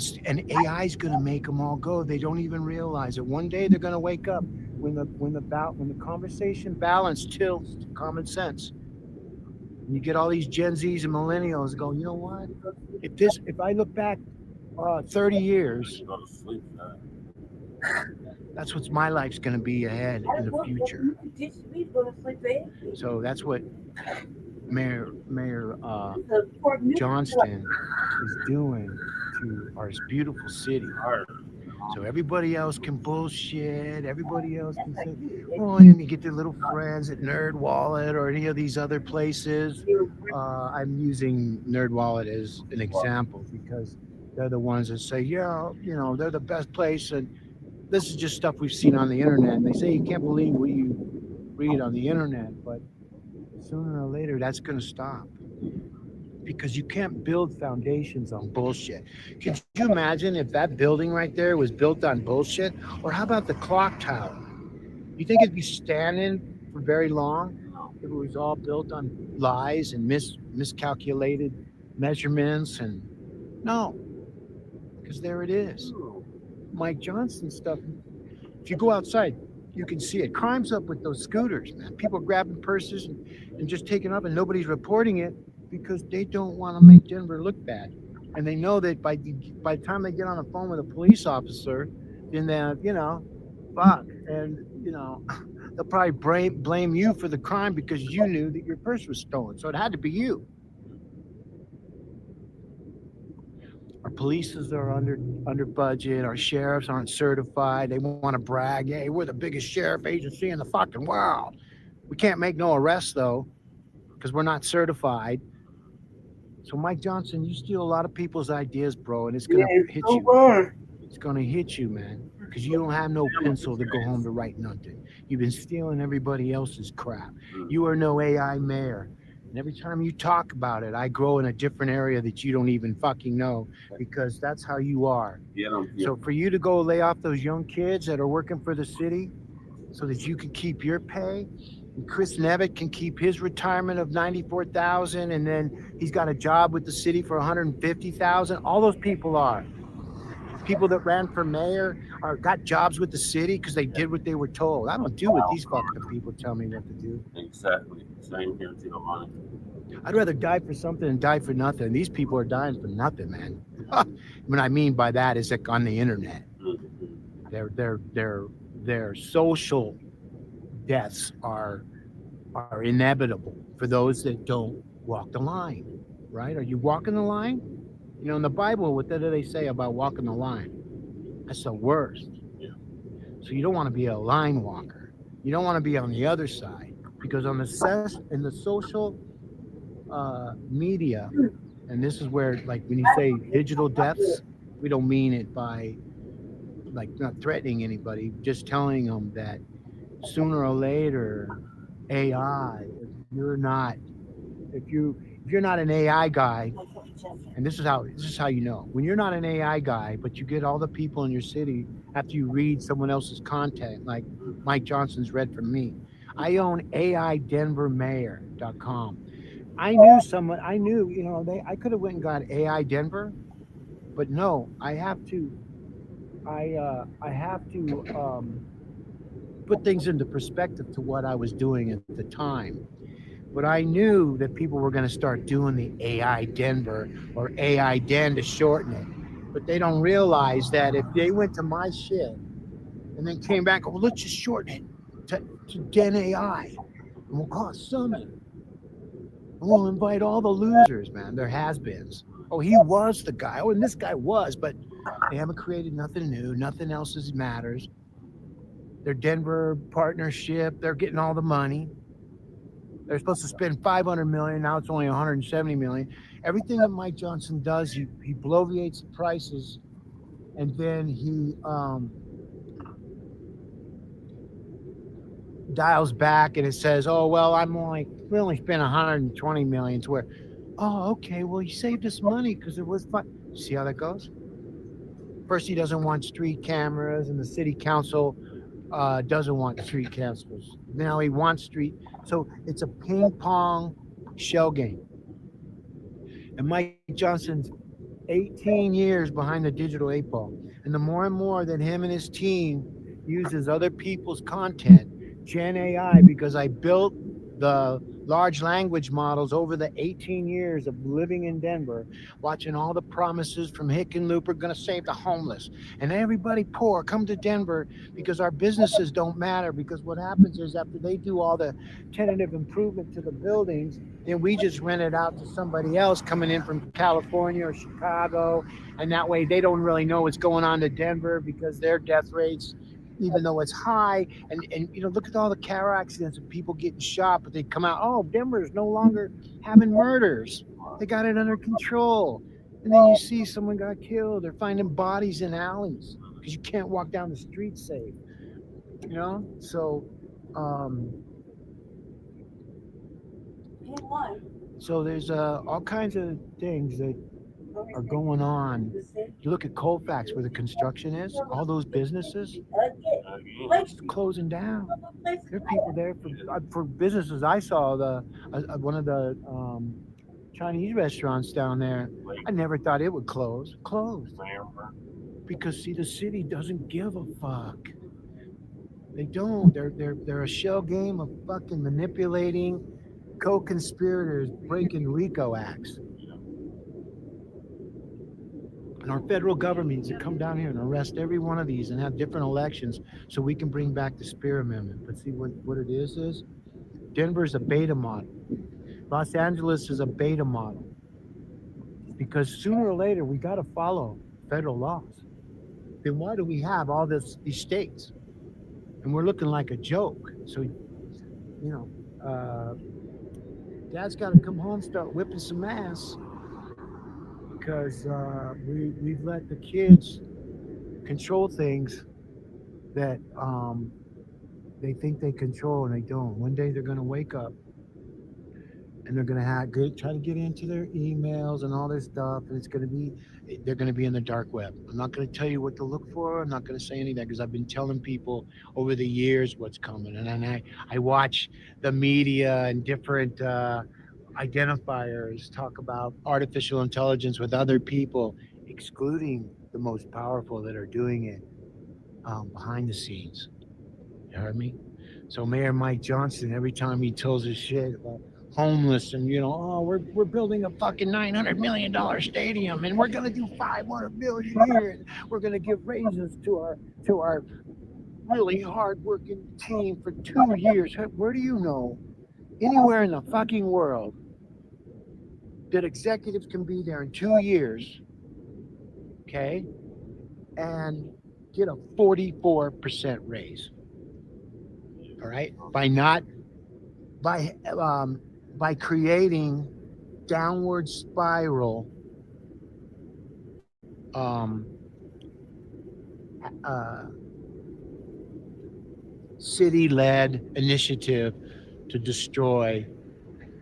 AI's gonna make them all go. They don't even realize it. One day they're gonna wake up when the conversation balance tilts to common sense. And you get all these Gen Zs and millennials going, you know what? If I look back 30 years, that's what my life's gonna be ahead in the future. So that's what Mayor Johnston is doing to our beautiful city. So everybody else can bullshit. Everybody else can say, oh, and you get their little friends at NerdWallet or any of these other places. I'm using NerdWallet as an example because they're the ones that say, yeah, they're the best place. And this is just stuff we've seen on the internet. And they say you can't believe what you read on the internet, but sooner or later that's going to stop. Because you can't build foundations on bullshit. Could you imagine if that building right there was built on bullshit? Or how about the clock tower? You think it'd be standing for very long if it was all built on lies and miscalculated measurements? And no, because there it is. Mike Johnson stuff. If you go outside, you can see it. Crime's up with those scooters, man. People grabbing purses and just taking up, and nobody's reporting it. Because they don't want to make Denver look bad. And they know that by the time they get on the phone with a police officer, then they're, fuck. And, they'll probably blame you for the crime because you knew that your purse was stolen. So it had to be you. Our polices are under budget. Our sheriffs aren't certified. They want to brag. Hey, we're the biggest sheriff agency in the fucking world. We can't make no arrests, though, because we're not certified. So Mike Johnson, you steal a lot of people's ideas, bro, and it's gonna hit you. It's gonna hit you, man, because you don't have no pencil to go home to write nothing. You've been stealing everybody else's crap. You are no AI mayor, and every time you talk about it, I grow in a different area that you don't even fucking know, because that's how you are. So for you to go lay off those young kids that are working for the city, so that you can keep your pay. And Chris Nevitt can keep his retirement of $94,000, and then he's got a job with the city for $150,000. All those people are people that ran for mayor or got jobs with the city because they did what they were told. I don't do what these fucking people tell me what to do. Exactly. Same here, Giovanni. I'd rather die for something than die for nothing. These people are dying for nothing, man. What I mean by that is like on the internet. Their social deaths are inevitable for those that don't walk the line, right? Are you walking the line? In the Bible, what do they say about walking the line? That's the worst. Yeah. So you don't want to be a line walker. You don't want to be on the other side, because in the social media, and this is where, like, when you say digital deaths, we don't mean it by like not threatening anybody, just telling them that sooner or later, AI, if you're not an AI guy, and this is how you know, when you're not an AI guy, but you get all the people in your city after you read someone else's content, like Mike Johnson's read from me. I own AIDenverMayor.com. I knew, I could have went and got AI Denver, But no, I have to put things into perspective to what I was doing at the time. But I knew that people were going to start doing the AI Denver or AI Den to shorten it. But they don't realize that if they went to my shit and then came back, well, let's just shorten it to Den AI. And we'll call it Summit. And we'll invite all the losers, man. They're has-beens. Oh, he was the guy. Oh, and this guy was, but they haven't created nothing new. Nothing else matters. Their Denver partnership, they're getting all the money. They're supposed to spend $500 million. Now it's only $170 million. Everything that Mike Johnson does, he bloviates the prices, and then he dials back and it says, "Oh well, we only spent $120 million." To where, oh okay, well he saved us money because it was fun. See how that goes? First, he doesn't want street cameras, and the city council doesn't want street cameras. Now he wants street. So it's a ping pong shell game. And Mike Johnson's 18 years behind the digital 8-ball. And the more and more that him and his team uses other people's content, Gen AI, because I built the large language models over the 18 years of living in Denver, watching all the promises from Hickenlooper, going to save the homeless and everybody poor, come to Denver because our businesses don't matter. Because what happens is after they do all the tentative improvement to the buildings, then we just rent it out to somebody else coming in from California or Chicago. And that way they don't really know what's going on to Denver because their death rates, even though it's high, and you know, look at all the car accidents of people getting shot, but they come out, oh, Denver is no longer having murders. They got it under control. And then you see someone got killed. They're finding bodies in alleys because you can't walk down the street safe. You know? So, there's all kinds of things that are going on. You look at Colfax where the construction is, all those businesses closing down. There are people there for businesses. I saw one of the Chinese restaurants down there. I never thought it would close. Closed. Because see, the city doesn't give a fuck. They don't. They're a shell game of fucking manipulating co-conspirators, breaking RICO acts. And our federal government needs to come down here and arrest every one of these and have different elections so we can bring back the Spear Amendment. But see what it is Denver's a beta model. Los Angeles is a beta model. Because sooner or later we got to follow federal laws. Then why do we have all these states? And we're looking like a joke. So, you know, Dad's got to come home, start whipping some ass. Because we've let the kids control things that they think they control and they don't. One day they're going to wake up and they're going to try to get into their emails and all this stuff, and they're going to be in the dark web. I'm not going to tell you what to look for. I'm not going to say anything because I've been telling people over the years what's coming, and then I watch the media and different identifiers talk about artificial intelligence with other people, excluding the most powerful that are doing it behind the scenes. You heard me? So Mayor Mike Johnson, every time he tells us shit about homeless and, you know, oh, we're building a fucking $900 million stadium and we're going to do $500 million here and we're going to give raises to our really hard-working team for 2 years. Where do you know anywhere in the fucking world that executives can be there in 2 years, okay, and get a 44% raise? All right, by creating downward spiral city-led initiative to destroy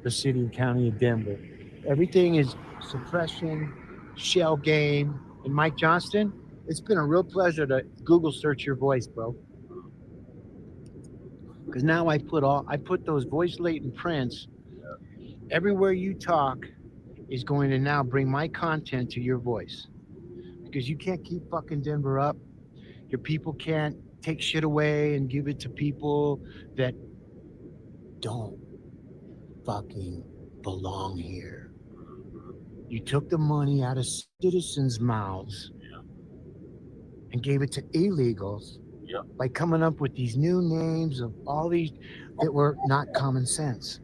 the city and county of Denver. Everything is suppression, shell game. And Mike Johnston, it's been a real pleasure to Google search your voice, bro. Because now I put those voice latent prints everywhere you talk is going to now bring my content to your voice. because you can't keep fucking Denver up. Your people can't take shit away and give it to people that don't fucking belong here. You took the money out of citizens' mouths and gave it to illegals by coming up with these new names of all these that were not common sense.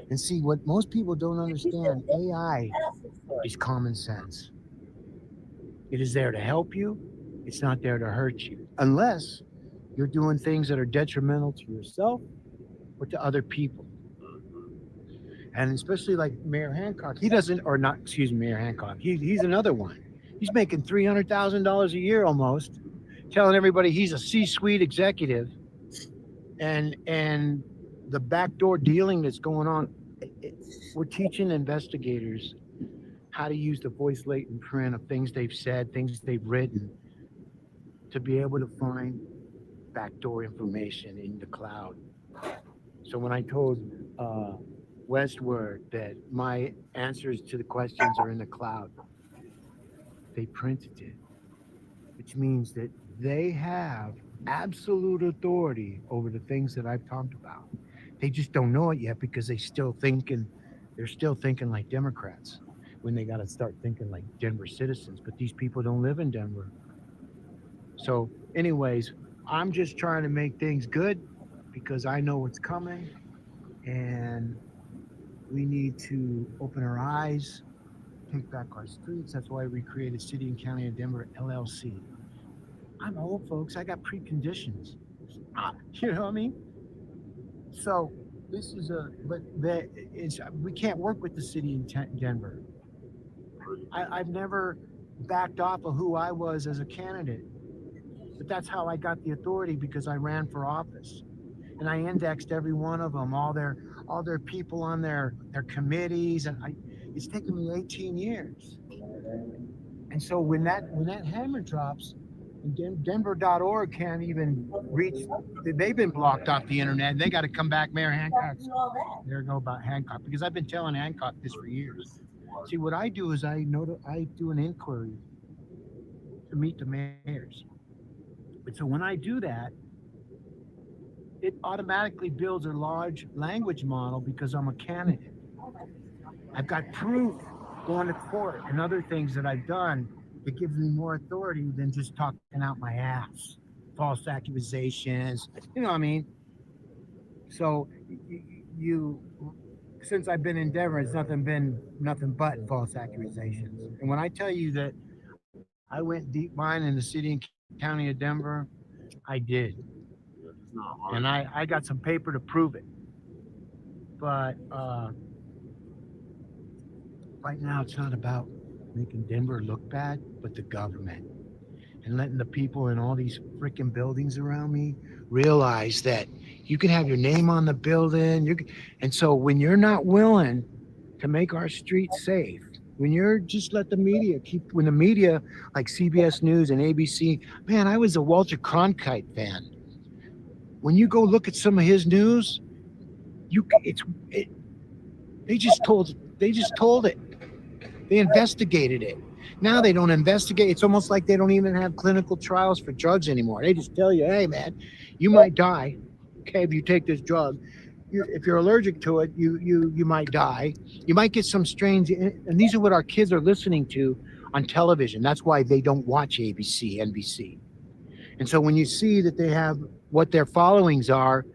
And see, what most people don't understand, AI is common sense. It is there to help you. It's not there to hurt you, unless you're doing things that are detrimental to yourself or to other people. And especially like Mayor Hancock, he doesn't, or not, excuse me, Mayor Hancock, he's another one. He's making $300,000 a year almost, telling everybody he's a C-suite executive. And the backdoor dealing that's going on, we're teaching investigators how to use the voice latent print of things they've said, things they've written, to be able to find backdoor information in the cloud. So when I told Westward that my answers to the questions are in the cloud, they printed it, which means that they have absolute authority over the things that I've talked about. They just don't know it yet because they're still thinking like Democrats when they got to start thinking like Denver citizens. But these people don't live in Denver. So anyways, I'm just trying to make things good because I know what's coming, and we need to open our eyes, take back our streets. That's why we created City and County of Denver LLC. I'm old, folks. I got preconditions. You know what I mean? So this is we can't work with the city in Denver. I've never backed off of who I was as a candidate, but that's how I got the authority, because I ran for office, and I indexed every one of them, all their people on their committees, and it's taken me 18 years. And so when that hammer drops, Denver.org can't even reach. They've been blocked off the internet. They got to come back. Mayor Hancock. There go about Hancock, because I've been telling Hancock this for years. See, what I do is I do an inquiry to meet the mayors. But so when I do that, it automatically builds a large language model because I'm a candidate. I've got proof going to court and other things that I've done that gives me more authority than just talking out my ass. False accusations, you know what I mean? So since I've been in Denver, it's been nothing but false accusations. And when I tell you that I went deep mine in the city and county of Denver, I did. And I got some paper to prove it. But right now it's not about making Denver look bad, but the government. And letting the people in all these freaking buildings around me realize that you can have your name on the building. And so when you're not willing to make our streets safe, when you're just let the media when the media like CBS News and ABC, man, I was a Walter Cronkite fan. When you go look at some of his news, they just told it. They investigated it. Now they don't investigate. It's almost like they don't even have clinical trials for drugs anymore. They just tell you, hey man, you might die, okay, if you take this drug. If you're allergic to it, you might die. You might get some strange, and these are what our kids are listening to on television. That's why they don't watch ABC, NBC. And so when you see that they have what their followings are,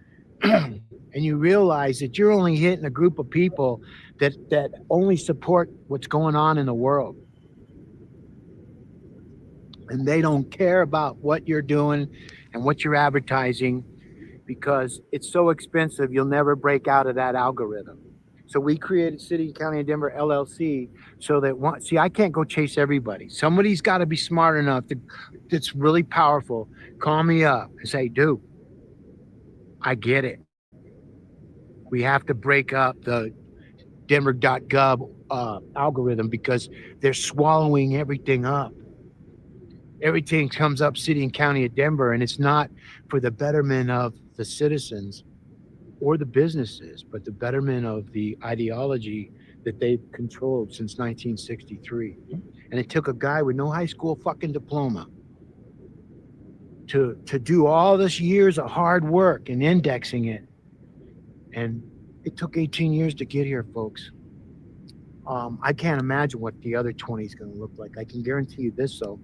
and you realize that you're only hitting a group of people that only support what's going on in the world. And they don't care about what you're doing and what you're advertising, because it's so expensive, you'll never break out of that algorithm. So we created City and County of Denver LLC so that see, I can't go chase everybody. Somebody's got to be smart enough that's really powerful. Call me up and say, dude, I get it. We have to break up the Denver.gov algorithm because they're swallowing everything up. Everything comes up City and County of Denver, and it's not for the betterment of the citizens or the businesses, but the betterment of the ideology that they've controlled since 1963. And it took a guy with no high school fucking diploma to do all this years of hard work and indexing it. And it took 18 years to get here, folks. I can't imagine what the other 20 is going to look like. I can guarantee you this, though.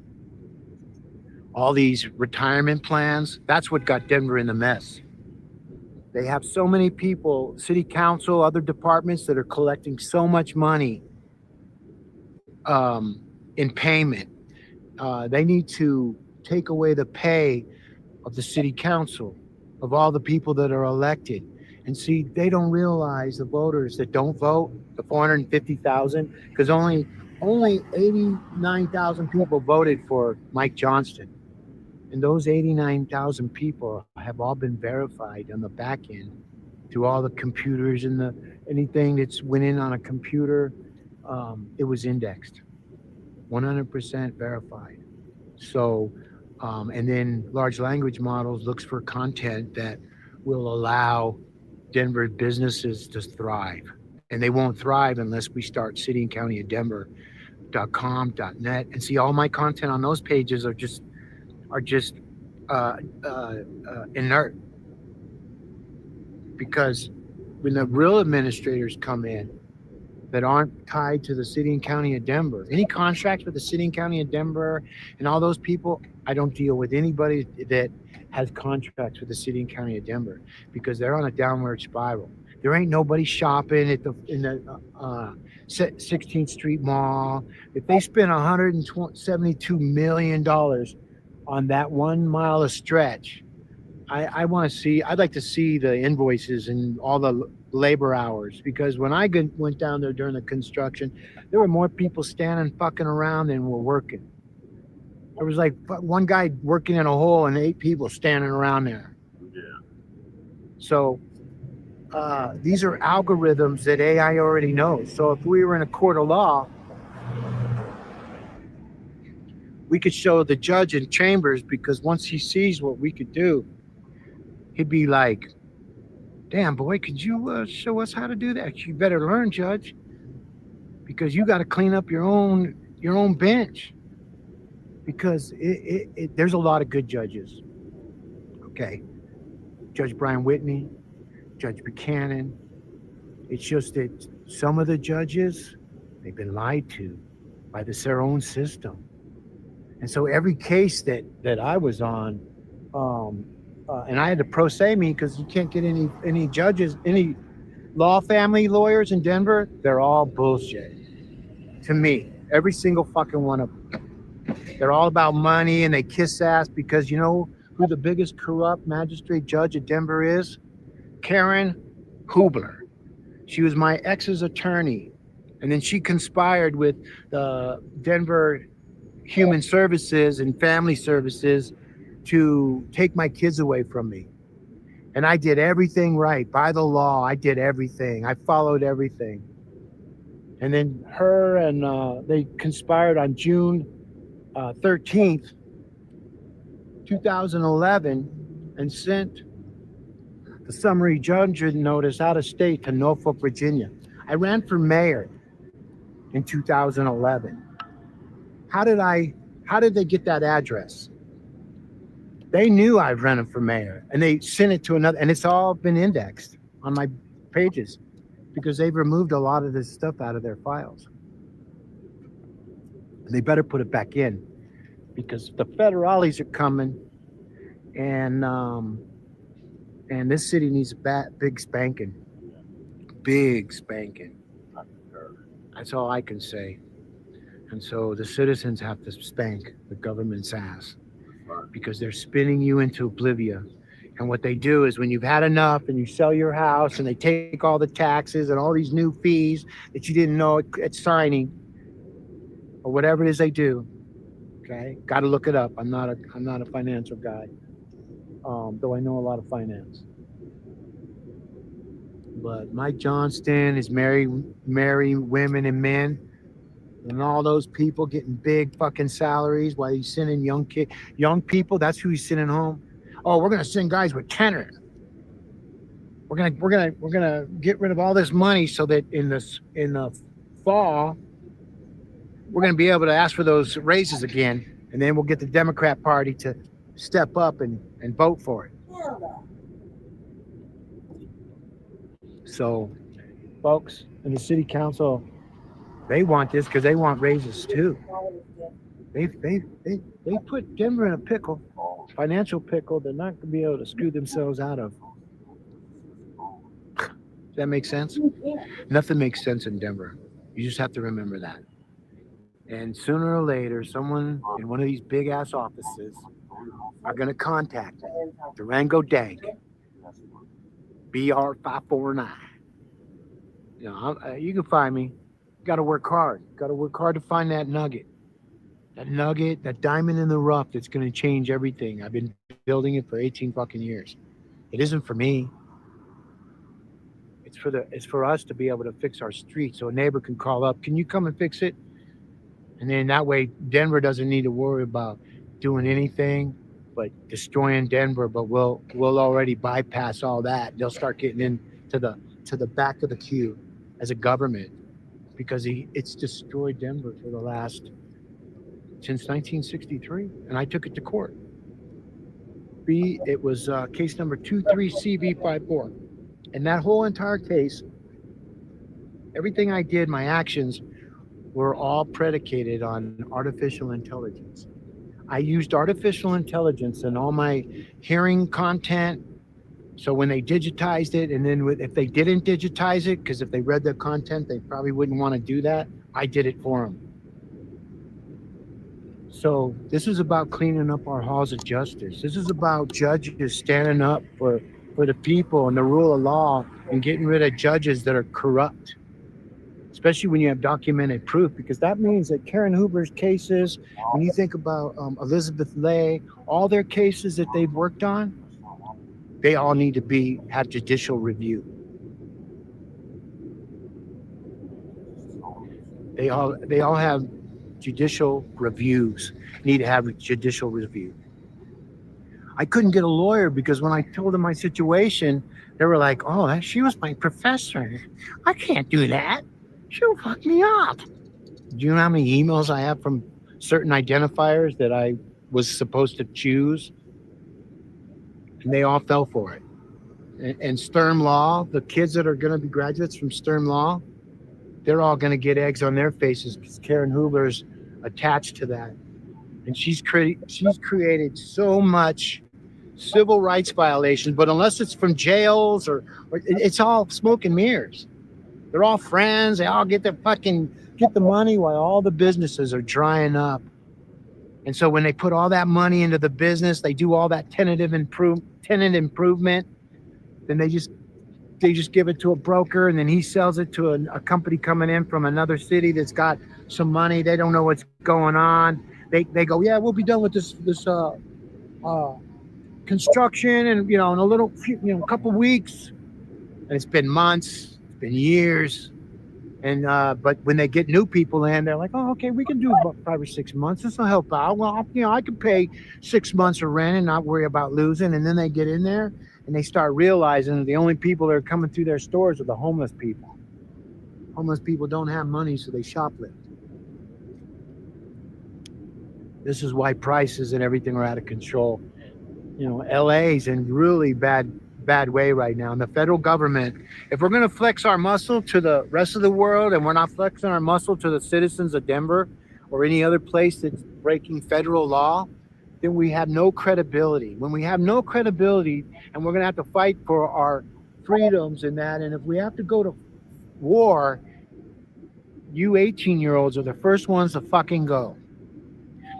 All these retirement plans, that's what got Denver in the mess. They have so many people, city council, other departments that are collecting so much money in payment. They need to take away the pay of the city council, of all the people that are elected. And see, they don't realize the voters that don't vote, the 450,000, because only 89,000 people voted for Mike Johnston. And those 89,000 people have all been verified on the back end through all the computers and anything that's went in on a computer. It was indexed, 100% verified. So, and then large language models looks for content that will allow Denver businesses to thrive. And they won't thrive unless we start city and county of Denver.com, .net. And see, all my content on those pages are just inert. Because when the real administrators come in that aren't tied to the city and county of Denver, any contracts with the city and county of Denver and all those people, I don't deal with anybody that has contracts with the city and county of Denver because they're on a downward spiral. There ain't nobody shopping in the 16th Street Mall. If they spend $172 million on that 1 mile of stretch, I'd like to see the invoices and all the labor hours, because when I went down there during the construction, there were more people standing fucking around than were working. There was like one guy working in a hole and 8 people standing around there. Yeah. So these are algorithms that AI already knows. So if we were in a court of law, we could show the judge in chambers, because once he sees what we could do, he'd be like, damn, boy, could you show us how to do that? You better learn, Judge, because you got to clean up your own bench, because there's a lot of good judges. Okay. Judge Brian Whitney, Judge Buchanan. It's just that some of the judges, they've been lied to by their own system. And so every case that I was on, and I had to pro se me because you can't get any judges, any law family lawyers in Denver. They're all bullshit to me. Every single fucking one of them. They're all about money and they kiss ass, because you know who the biggest corrupt magistrate judge of Denver is? Karen Hubler. She was my ex's attorney. And then she conspired with the Denver Human Services and Family Services to take my kids away from me. And I did everything right by the law. I did everything. I followed everything. And then her and they conspired on June 13th, 2011, and sent the summary judgment notice out of state to Norfolk, Virginia. I ran for mayor in 2011. How did they get that address? They knew I was running for mayor, and they sent it to another, and it's all been indexed on my pages because they've removed a lot of this stuff out of their files. And they better put it back in, because the federales are coming, and this city needs a big spanking. Big spanking. That's all I can say. And so the citizens have to spank the government's ass, because they're spinning you into oblivion. And what they do is, when you've had enough and you sell your house and they take all the taxes and all these new fees that you didn't know at signing, or whatever it is they do, okay? Got to look it up. I'm not a financial guy, though I know a lot of finance. But Mike Johnston is marrying women and men, and all those people getting big fucking salaries while he's sending young people. That's who he's sending home. Oh, we're gonna send guys with tenor. We're gonna get rid of all this money so that in the fall, we're going to be able to ask for those raises again, and then we'll get the Democrat Party to step up and vote for it. So, folks in the city council, they want this because they want raises too. They put Denver in a pickle, financial pickle. They're not going to be able to screw themselves out of. Does that make sense? Nothing makes sense in Denver. You just have to remember that. And sooner or later, someone in one of these big ass offices are going to contact me. Durango Dank, BR549. You know, you can find me. Got to work hard. Got to work hard to find that nugget. That nugget, that diamond in the rough that's going to change everything. I've been building it for 18 fucking years. It isn't for me. It's for us to be able to fix our street so a neighbor can call up, can you come and fix it? And then that way Denver doesn't need to worry about doing anything but destroying Denver, but we'll already bypass all that. They'll start getting into the back of the queue as a government because it's destroyed Denver for the last since 1963, and I took it to court. It was case number 23CV54. And that whole entire case, everything I did, my actions, were all predicated on artificial intelligence. I used artificial intelligence in all my hearing content. So when they digitized it, and then if they didn't digitize it, because if they read the content, they probably wouldn't want to do that, I did it for them. So this is about cleaning up our halls of justice. This is about judges standing up for the people and the rule of law and getting rid of judges that are corrupt, especially when you have documented proof, because that means that Karen Hoover's cases, when you think about Elizabeth Lay, all their cases that they've worked on, they all need to have judicial review. They all have judicial reviews, need to have a judicial review. I couldn't get a lawyer because when I told them my situation, they were like, oh, she was my professor. I can't do that. She'll fuck me up. Do you know how many emails I have from certain identifiers that I was supposed to choose? And they all fell for it. And Sturm Law, the kids that are going to be graduates from Sturm Law, they're all going to get eggs on their faces because Karen Hoover's attached to that. And she's created so much civil rights violations, but unless it's from jails or it's all smoke and mirrors. They're all friends. They all get the money while all the businesses are drying up. And so when they put all that money into the business, they do all that tenant improvement, then they just give it to a broker, and then he sells it to a company coming in from another city that's got some money. They don't know what's going on. They go, yeah, we'll be done with this construction, and in a couple weeks. And it's been months, it's been years, and but when they get new people in, they're like, oh, okay, we can do about 5 or 6 months. This will help out. Well, I could pay 6 months of rent and not worry about losing. And then they get in there and they start realizing that the only people that are coming through their stores are the homeless people. Homeless people don't have money, so they shoplift. This is why prices and everything are out of control. LA's in really bad way right now. And the federal government, if we're going to flex our muscle to the rest of the world and we're not flexing our muscle to the citizens of Denver or any other place that's breaking federal law, then we have no credibility. When we have no credibility, and we're going to have to fight for our freedoms and that, and if we have to go to war, you 18-year-olds are the first ones to fucking go.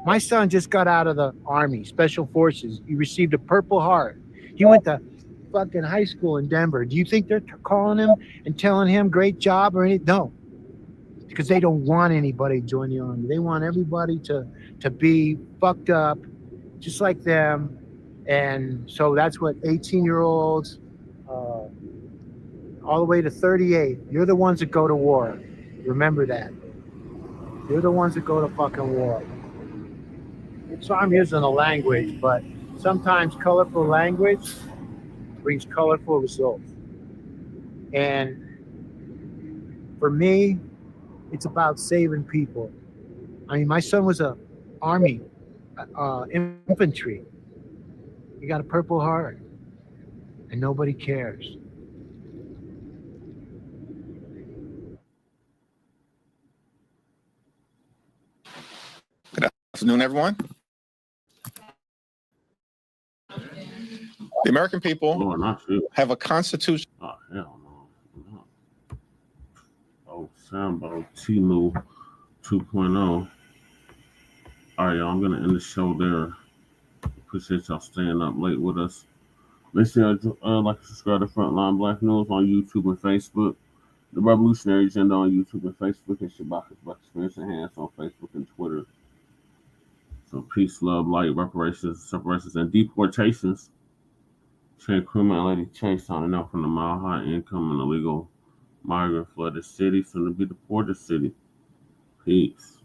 My son just got out of the Army, Special Forces. He received a Purple Heart. He went to fucking high school in Denver. Do you think they're calling him and telling him great job or anything? No, because they don't want anybody to join the Army. They want everybody to be fucked up, just like them. And so that's what 18-year-olds, all the way to 38, you're the ones that go to war. Remember that. You're the ones that go to fucking war. So I'm using the language, but sometimes colorful language brings colorful results. And for me, It's about saving people. I mean, my son was a Army infantry. He got a Purple Heart, and nobody cares. Good afternoon, everyone. The American people have a constitution. Oh, hell no. Oh, Sambo, Timu 2.0. All right, y'all, I'm going to end the show there. Appreciate y'all staying up late with us. Make sure you like and subscribe to Frontline Black News on YouTube and Facebook. The Revolutionary Agenda on YouTube and Facebook, and Shabaka's Black Experience Enhanced on Facebook and Twitter. So peace, love, light, reparations, separations, and deportations. Trade criminal Lady Chase signing out from the mile high income and illegal migrant flooded city, soon to be deported city. Peace.